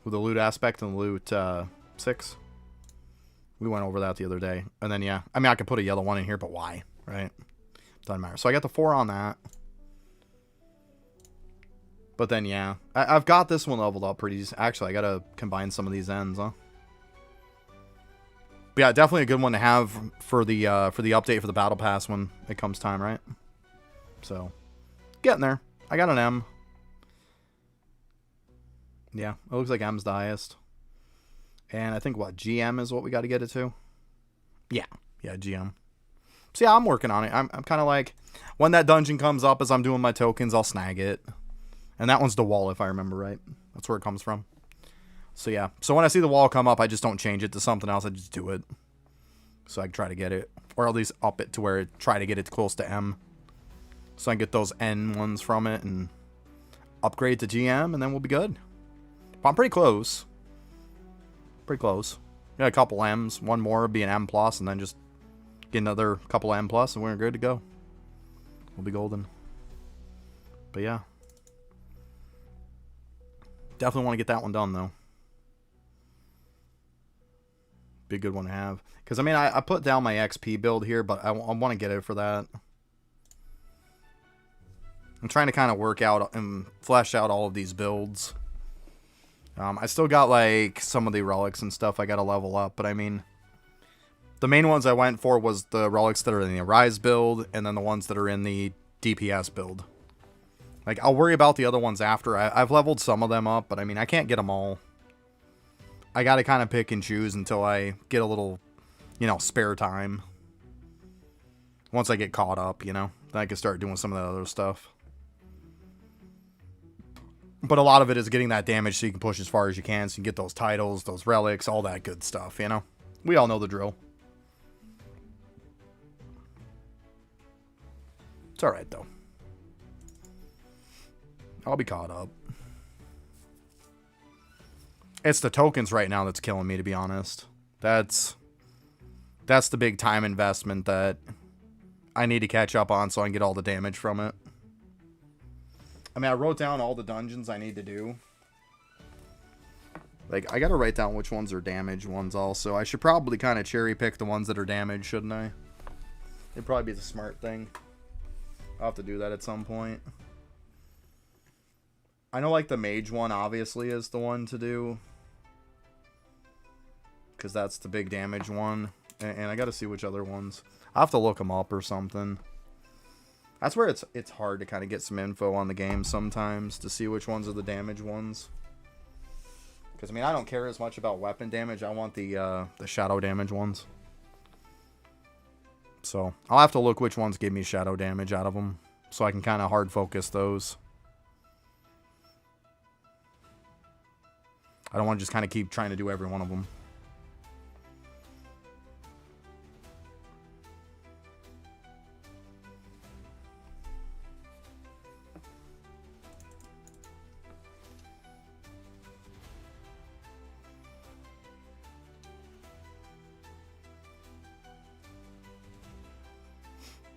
With the loot aspect and the loot 6. We went over that the other day. And then, yeah, I mean, I could put a yellow one in here, but why? Right? Doesn't matter. So I got the 4 on that. But then, yeah. I've got this one leveled up pretty easy. Actually, I got to combine some of these ends, huh? But yeah, definitely a good one to have for the update for the Battle Pass when it comes time, right? So, getting there. I got an M. Yeah, it looks like M's the highest. And I think, what, GM is what we got to get it to? Yeah, GM. So yeah, I'm working on it. I'm kind of like, when that dungeon comes up as I'm doing my tokens, I'll snag it. And that one's the wall, if I remember right. That's where it comes from. So yeah. So when I see the wall come up, I just don't change it to something else. I just do it. So I can try to get it. Or at least up it to where try to get it close to M. So I can get those N ones from it and upgrade to GM, and then we'll be good. But I'm pretty close. Pretty close. Got a couple M's. One more would be an M+, and then just get another couple M+, and we're good to go. We'll be golden. But yeah. Definitely want to get that one done, though. Be a good one to have. Because, I mean, I put down my XP build here, but I want to get it for that. I'm trying to kind of work out and flesh out all of these builds. I still got, like, some of the relics and stuff I got to level up, but I mean, the main ones I went for was the relics that are in the Arise build, and then the ones that are in the DPS build. Like, I'll worry about the other ones after. I've leveled some of them up, but I mean, I can't get them all. I got to kind of pick and choose until I get a little, you know, spare time. Once I get caught up, you know, then I can start doing some of that other stuff. But a lot of it is getting that damage so you can push as far as you can, so you can get those titles, those relics, all that good stuff, you know? We all know the drill. It's alright, though. I'll be caught up. It's the tokens right now that's killing me, to be honest. That's the big time investment that I need to catch up on so I can get all the damage from it. I mean, I wrote down all the dungeons I need to do. Like, I gotta write down which ones are damaged ones also. I should probably kind of cherry pick the ones that are damaged, shouldn't I? It'd probably be the smart thing. I'll have to do that at some point. I know, like, the mage one obviously is the one to do. Because that's the big damage one. And I gotta see which other ones. I'll have to look them up or something. That's where it's hard to kind of get some info on the game sometimes to see which ones are the damage ones. Because, I mean, I don't care as much about weapon damage. I want the shadow damage ones. So, I'll have to look which ones give me shadow damage out of them. So I can kind of hard focus those. I don't want to just kind of keep trying to do every one of them.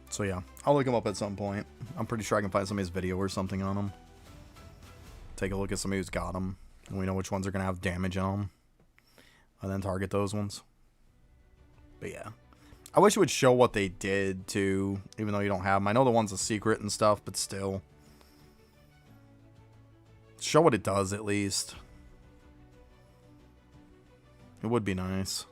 So yeah, I'll look him up at some point. I'm pretty sure I can find somebody's video or something on him. Take a look at somebody who's got them. And we know which ones are going to have damage on them. And then target those ones. But yeah. I wish it would show what they did too, even though you don't have them. I know the one's a secret and stuff, but still. Show what it does at least. It would be nice.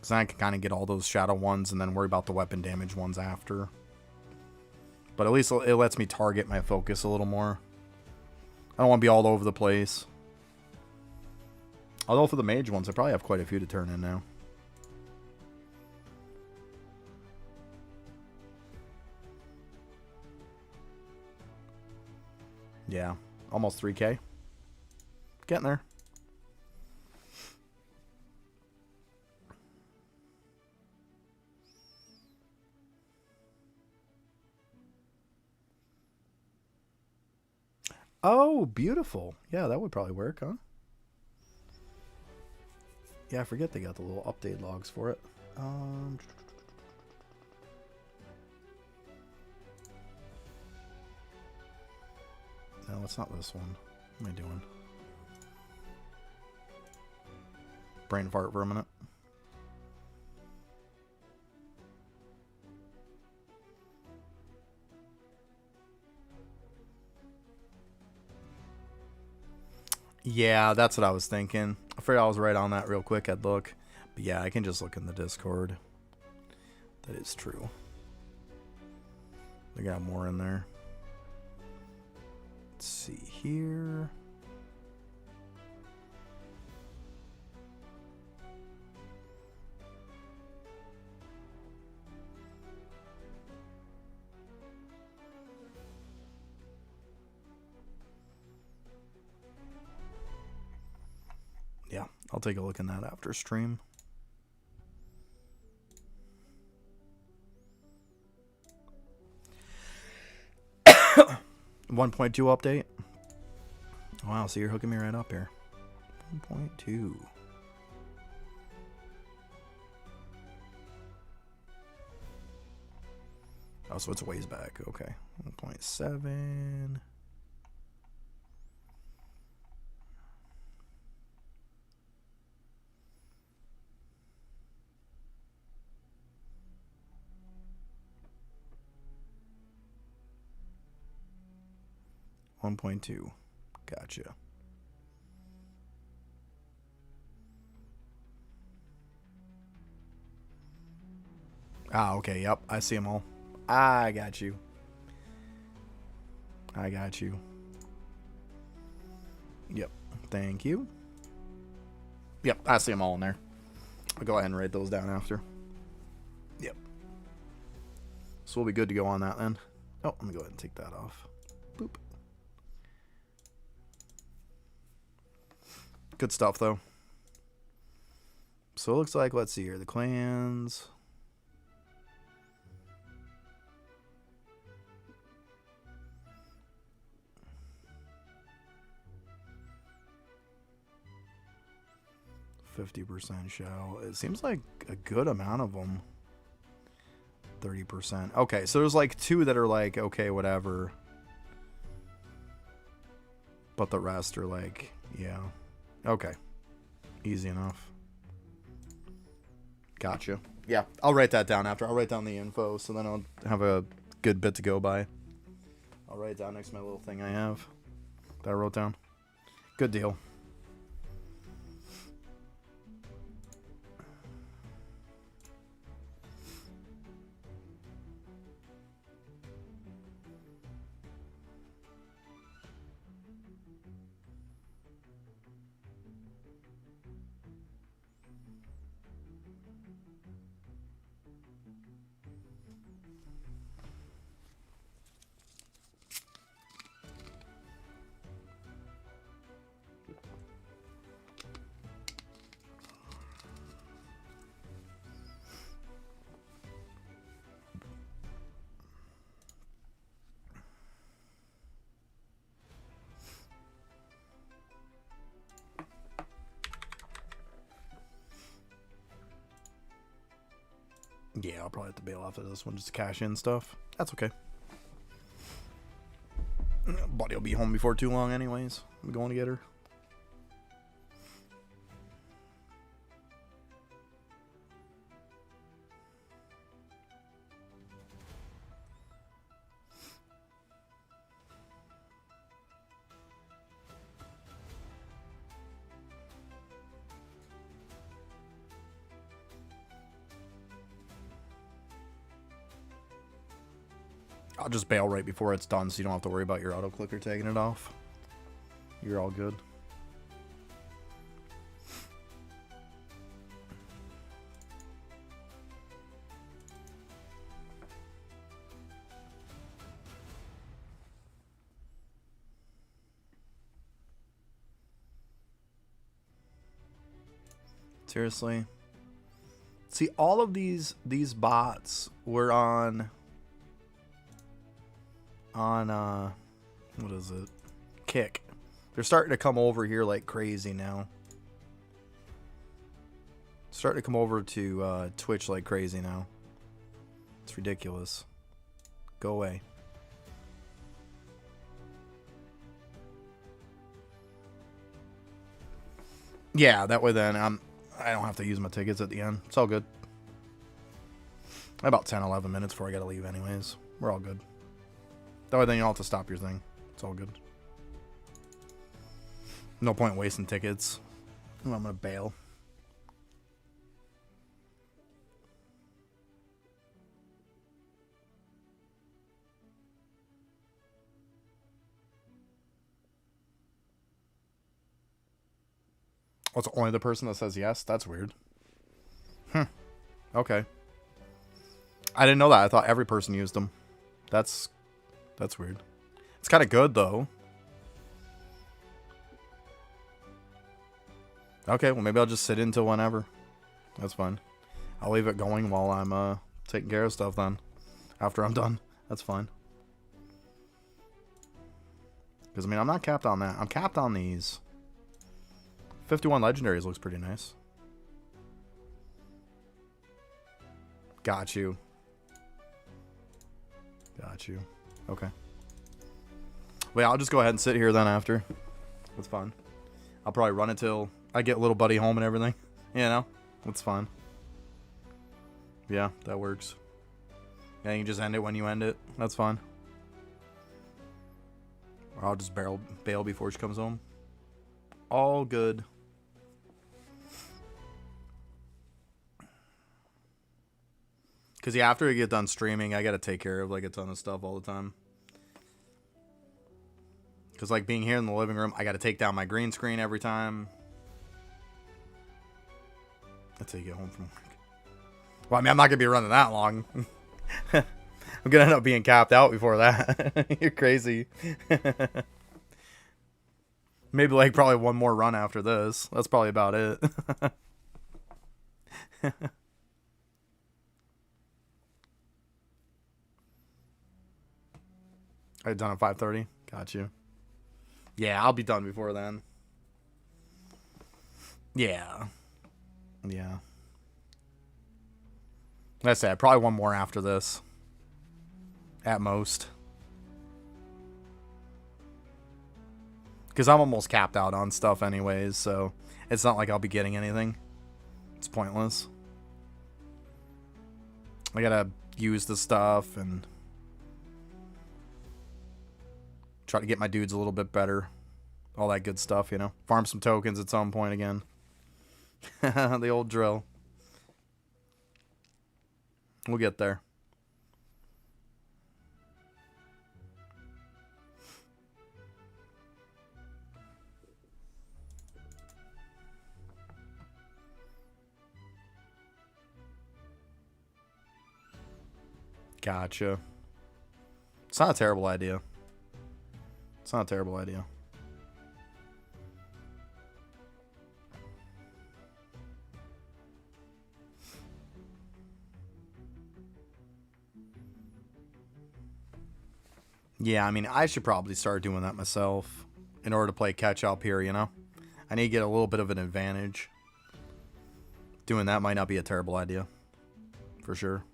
So I can kind of get all those shadow ones and then worry about the weapon damage ones after. But at least it lets me target my focus a little more. I don't want to be all over the place. Although for the mage ones, I probably have quite a few to turn in now. Yeah, almost 3K. Getting there. Oh, beautiful. Yeah, that would probably work, huh? Yeah, I forget they got the little update logs for it. No, it's not this one. What am I doing? Brain fart for a minute. Yeah, that's what I was thinking. I figured I was right on that real quick. I'd look. But yeah, I can just look in the Discord. That is true. They got more in there. Let's see here. Yeah, I'll take a look in that after stream. One 1.2 update. Wow, so you're hooking me right up here. 1.2. Oh, so it's a ways back. Okay. 1.7. .2. Gotcha. Ah, okay. Yep. I see them all. I got you. I got you. Yep. Thank you. Yep. I see them all in there. I'll go ahead and write those down after. Yep. So we'll be good to go on that then. Oh, let me go ahead and take that off. Boop. Good stuff, though. So it looks like, let's see here, the clans. %50 show. It seems like a good amount of them. 30%. Okay, so there's like 2 that are like, okay, whatever. But the rest are like, yeah. Okay. Easy enough. Gotcha. Yeah, I'll write that down after. I'll write down the info, so then I'll have a good bit to go by. I'll write it down next to my little thing I have that I wrote down. Good deal. Yeah, I'll probably have to bail off of this one just to cash in stuff. That's okay. Buddy will be home before too long anyways. I'm going to get her. I'll just bail right before it's done so you don't have to worry about your auto clicker taking it off. You're all good. Seriously. See, all of these bots were on what is it? Kick. They're starting to come over here like crazy now. Starting to come over to Twitch like crazy now. It's ridiculous. Go away. Yeah, that way then I don't have to use my tickets at the end. It's all good. About 10, 11 minutes before I gotta leave anyways. We're all good. That way then you don't have to stop your thing. It's all good. No point wasting tickets. I'm gonna bail. Oh, it's only the person that says yes? That's weird. Okay. I didn't know that. I thought every person used them. That's weird. It's kind of good, though. Okay, well, maybe I'll just sit until whenever. That's fine. I'll leave it going while I'm taking care of stuff then. After I'm done. That's fine. Because, I mean, I'm not capped on that. I'm capped on these. 51 legendaries looks pretty nice. Got you. Got you. Okay. Well, yeah, I'll just go ahead and sit here then after. That's fine. I'll probably run it till I get little buddy home and everything. You know? That's fine. Yeah, that works. Yeah, you can just end it when you end it. That's fine. Or I'll just bail before she comes home. All good. Because, yeah, after I get done streaming, I got to take care of, like, a ton of stuff all the time. Because, like, being here in the living room, I got to take down my green screen every time. That's how you get home from work. Well, I mean, I'm not going to be running that long. I'm going to end up being capped out before that. You're crazy. Maybe, like, probably one more run after this. That's probably about it. Are you done at 5:30? Got you. Yeah, I'll be done before then. Yeah. Yeah. Let's say probably one more after this. At most. Because I'm almost capped out on stuff anyways, so it's not like I'll be getting anything. It's pointless. I gotta use the stuff and try to get my dudes a little bit better. All that good stuff, you know. Farm some tokens at some point again. The old drill. We'll get there. Gotcha. It's not a terrible idea. It's not a terrible idea. Yeah, I mean, I should probably start doing that myself in order to play catch up here, you know? I need to get a little bit of an advantage. Doing that might not be a terrible idea. For sure.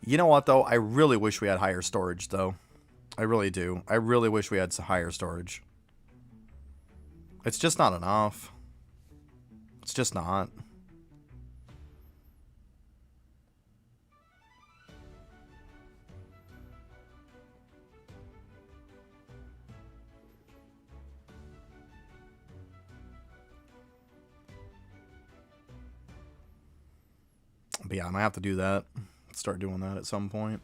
You know what, though? I really wish we had higher storage, though. I really do. I really wish we had some higher storage. It's just not enough. It's just not. But yeah, I might have to do that. Start doing that at some point.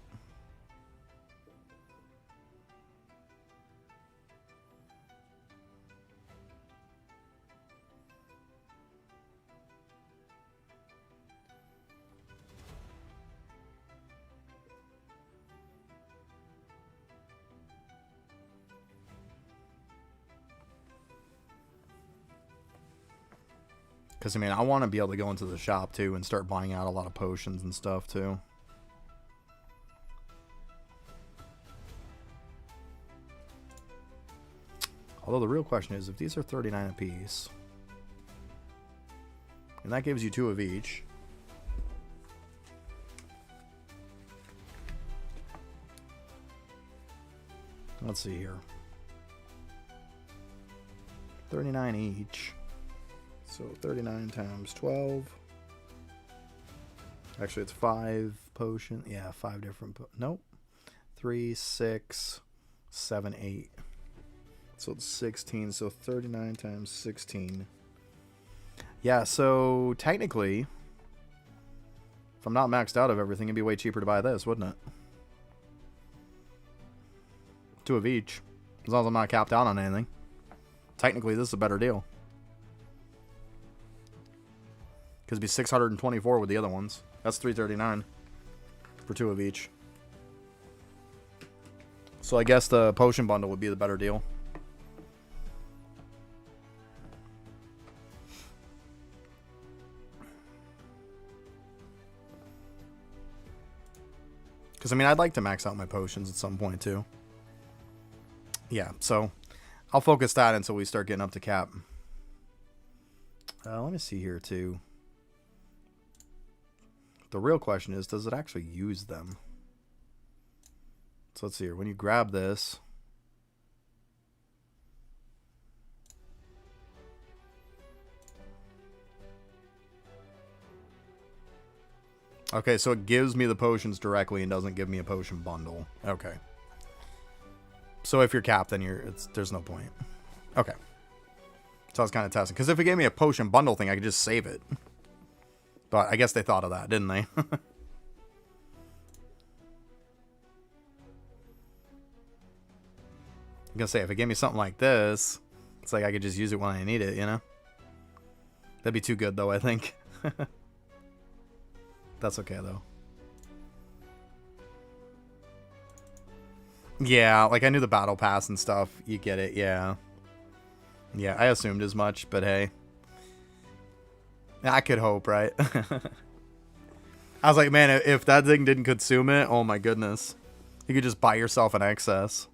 Because, I mean, I want to be able to go into the shop, too, and start buying out a lot of potions and stuff, too. Although the real question is, if these are 39 apiece, and that gives you 2 of each. Let's see here. 39 each. So 39 times 12. Actually, it's 5 potion. Yeah, 5 different. Nope. 3, 6, 7, 8. So it's 16. So 39 times 16. Yeah, so technically, if I'm not maxed out of everything, it'd be way cheaper to buy this, wouldn't it? 2 of each. As long as I'm not capped out on anything. Technically, this is a better deal. Because it'd be 624 with the other ones. That's 339 for 2 of each. So I guess the potion bundle would be the better deal. Because, I mean, I'd like to max out my potions at some point, too. Yeah, so I'll focus that until we start getting up to cap. Let me see here, too. The real question is, does it actually use them? So let's see here. When you grab this, okay, so it gives me the potions directly and doesn't give me a potion bundle. Okay. So if you're capped, then there's no point. Okay. So I was kind of testing. Because if it gave me a potion bundle thing, I could just save it. But I guess they thought of that, didn't they? I'm gonna say, if it gave me something like this, it's like I could just use it when I need it, you know? That'd be too good, though, I think. That's okay, though. Yeah, like I knew the battle pass and stuff. You get it, yeah. Yeah, I assumed as much, but hey. I could hope, right? I was like, man, if that thing didn't consume it, oh my goodness. You could just buy yourself an excess.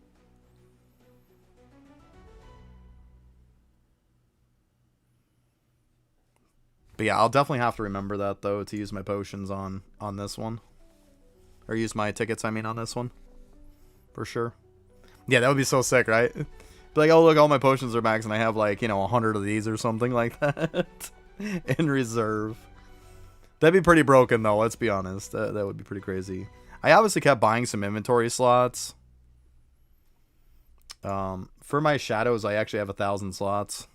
But yeah, I'll definitely have to remember that, though, to use my potions on this one. Or use my tickets, I mean, on this one. For sure. Yeah, that would be so sick, right? Be like, oh, look, all my potions are max, and I have, like, 100 of these or something like that in reserve. That'd be pretty broken, though, let's be honest. That would be pretty crazy. I obviously kept buying some inventory slots. For my shadows, I actually have 1,000 slots.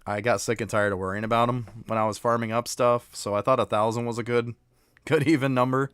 I got sick and tired of worrying about them when I was farming up stuff, so I thought 1,000 was a good even number.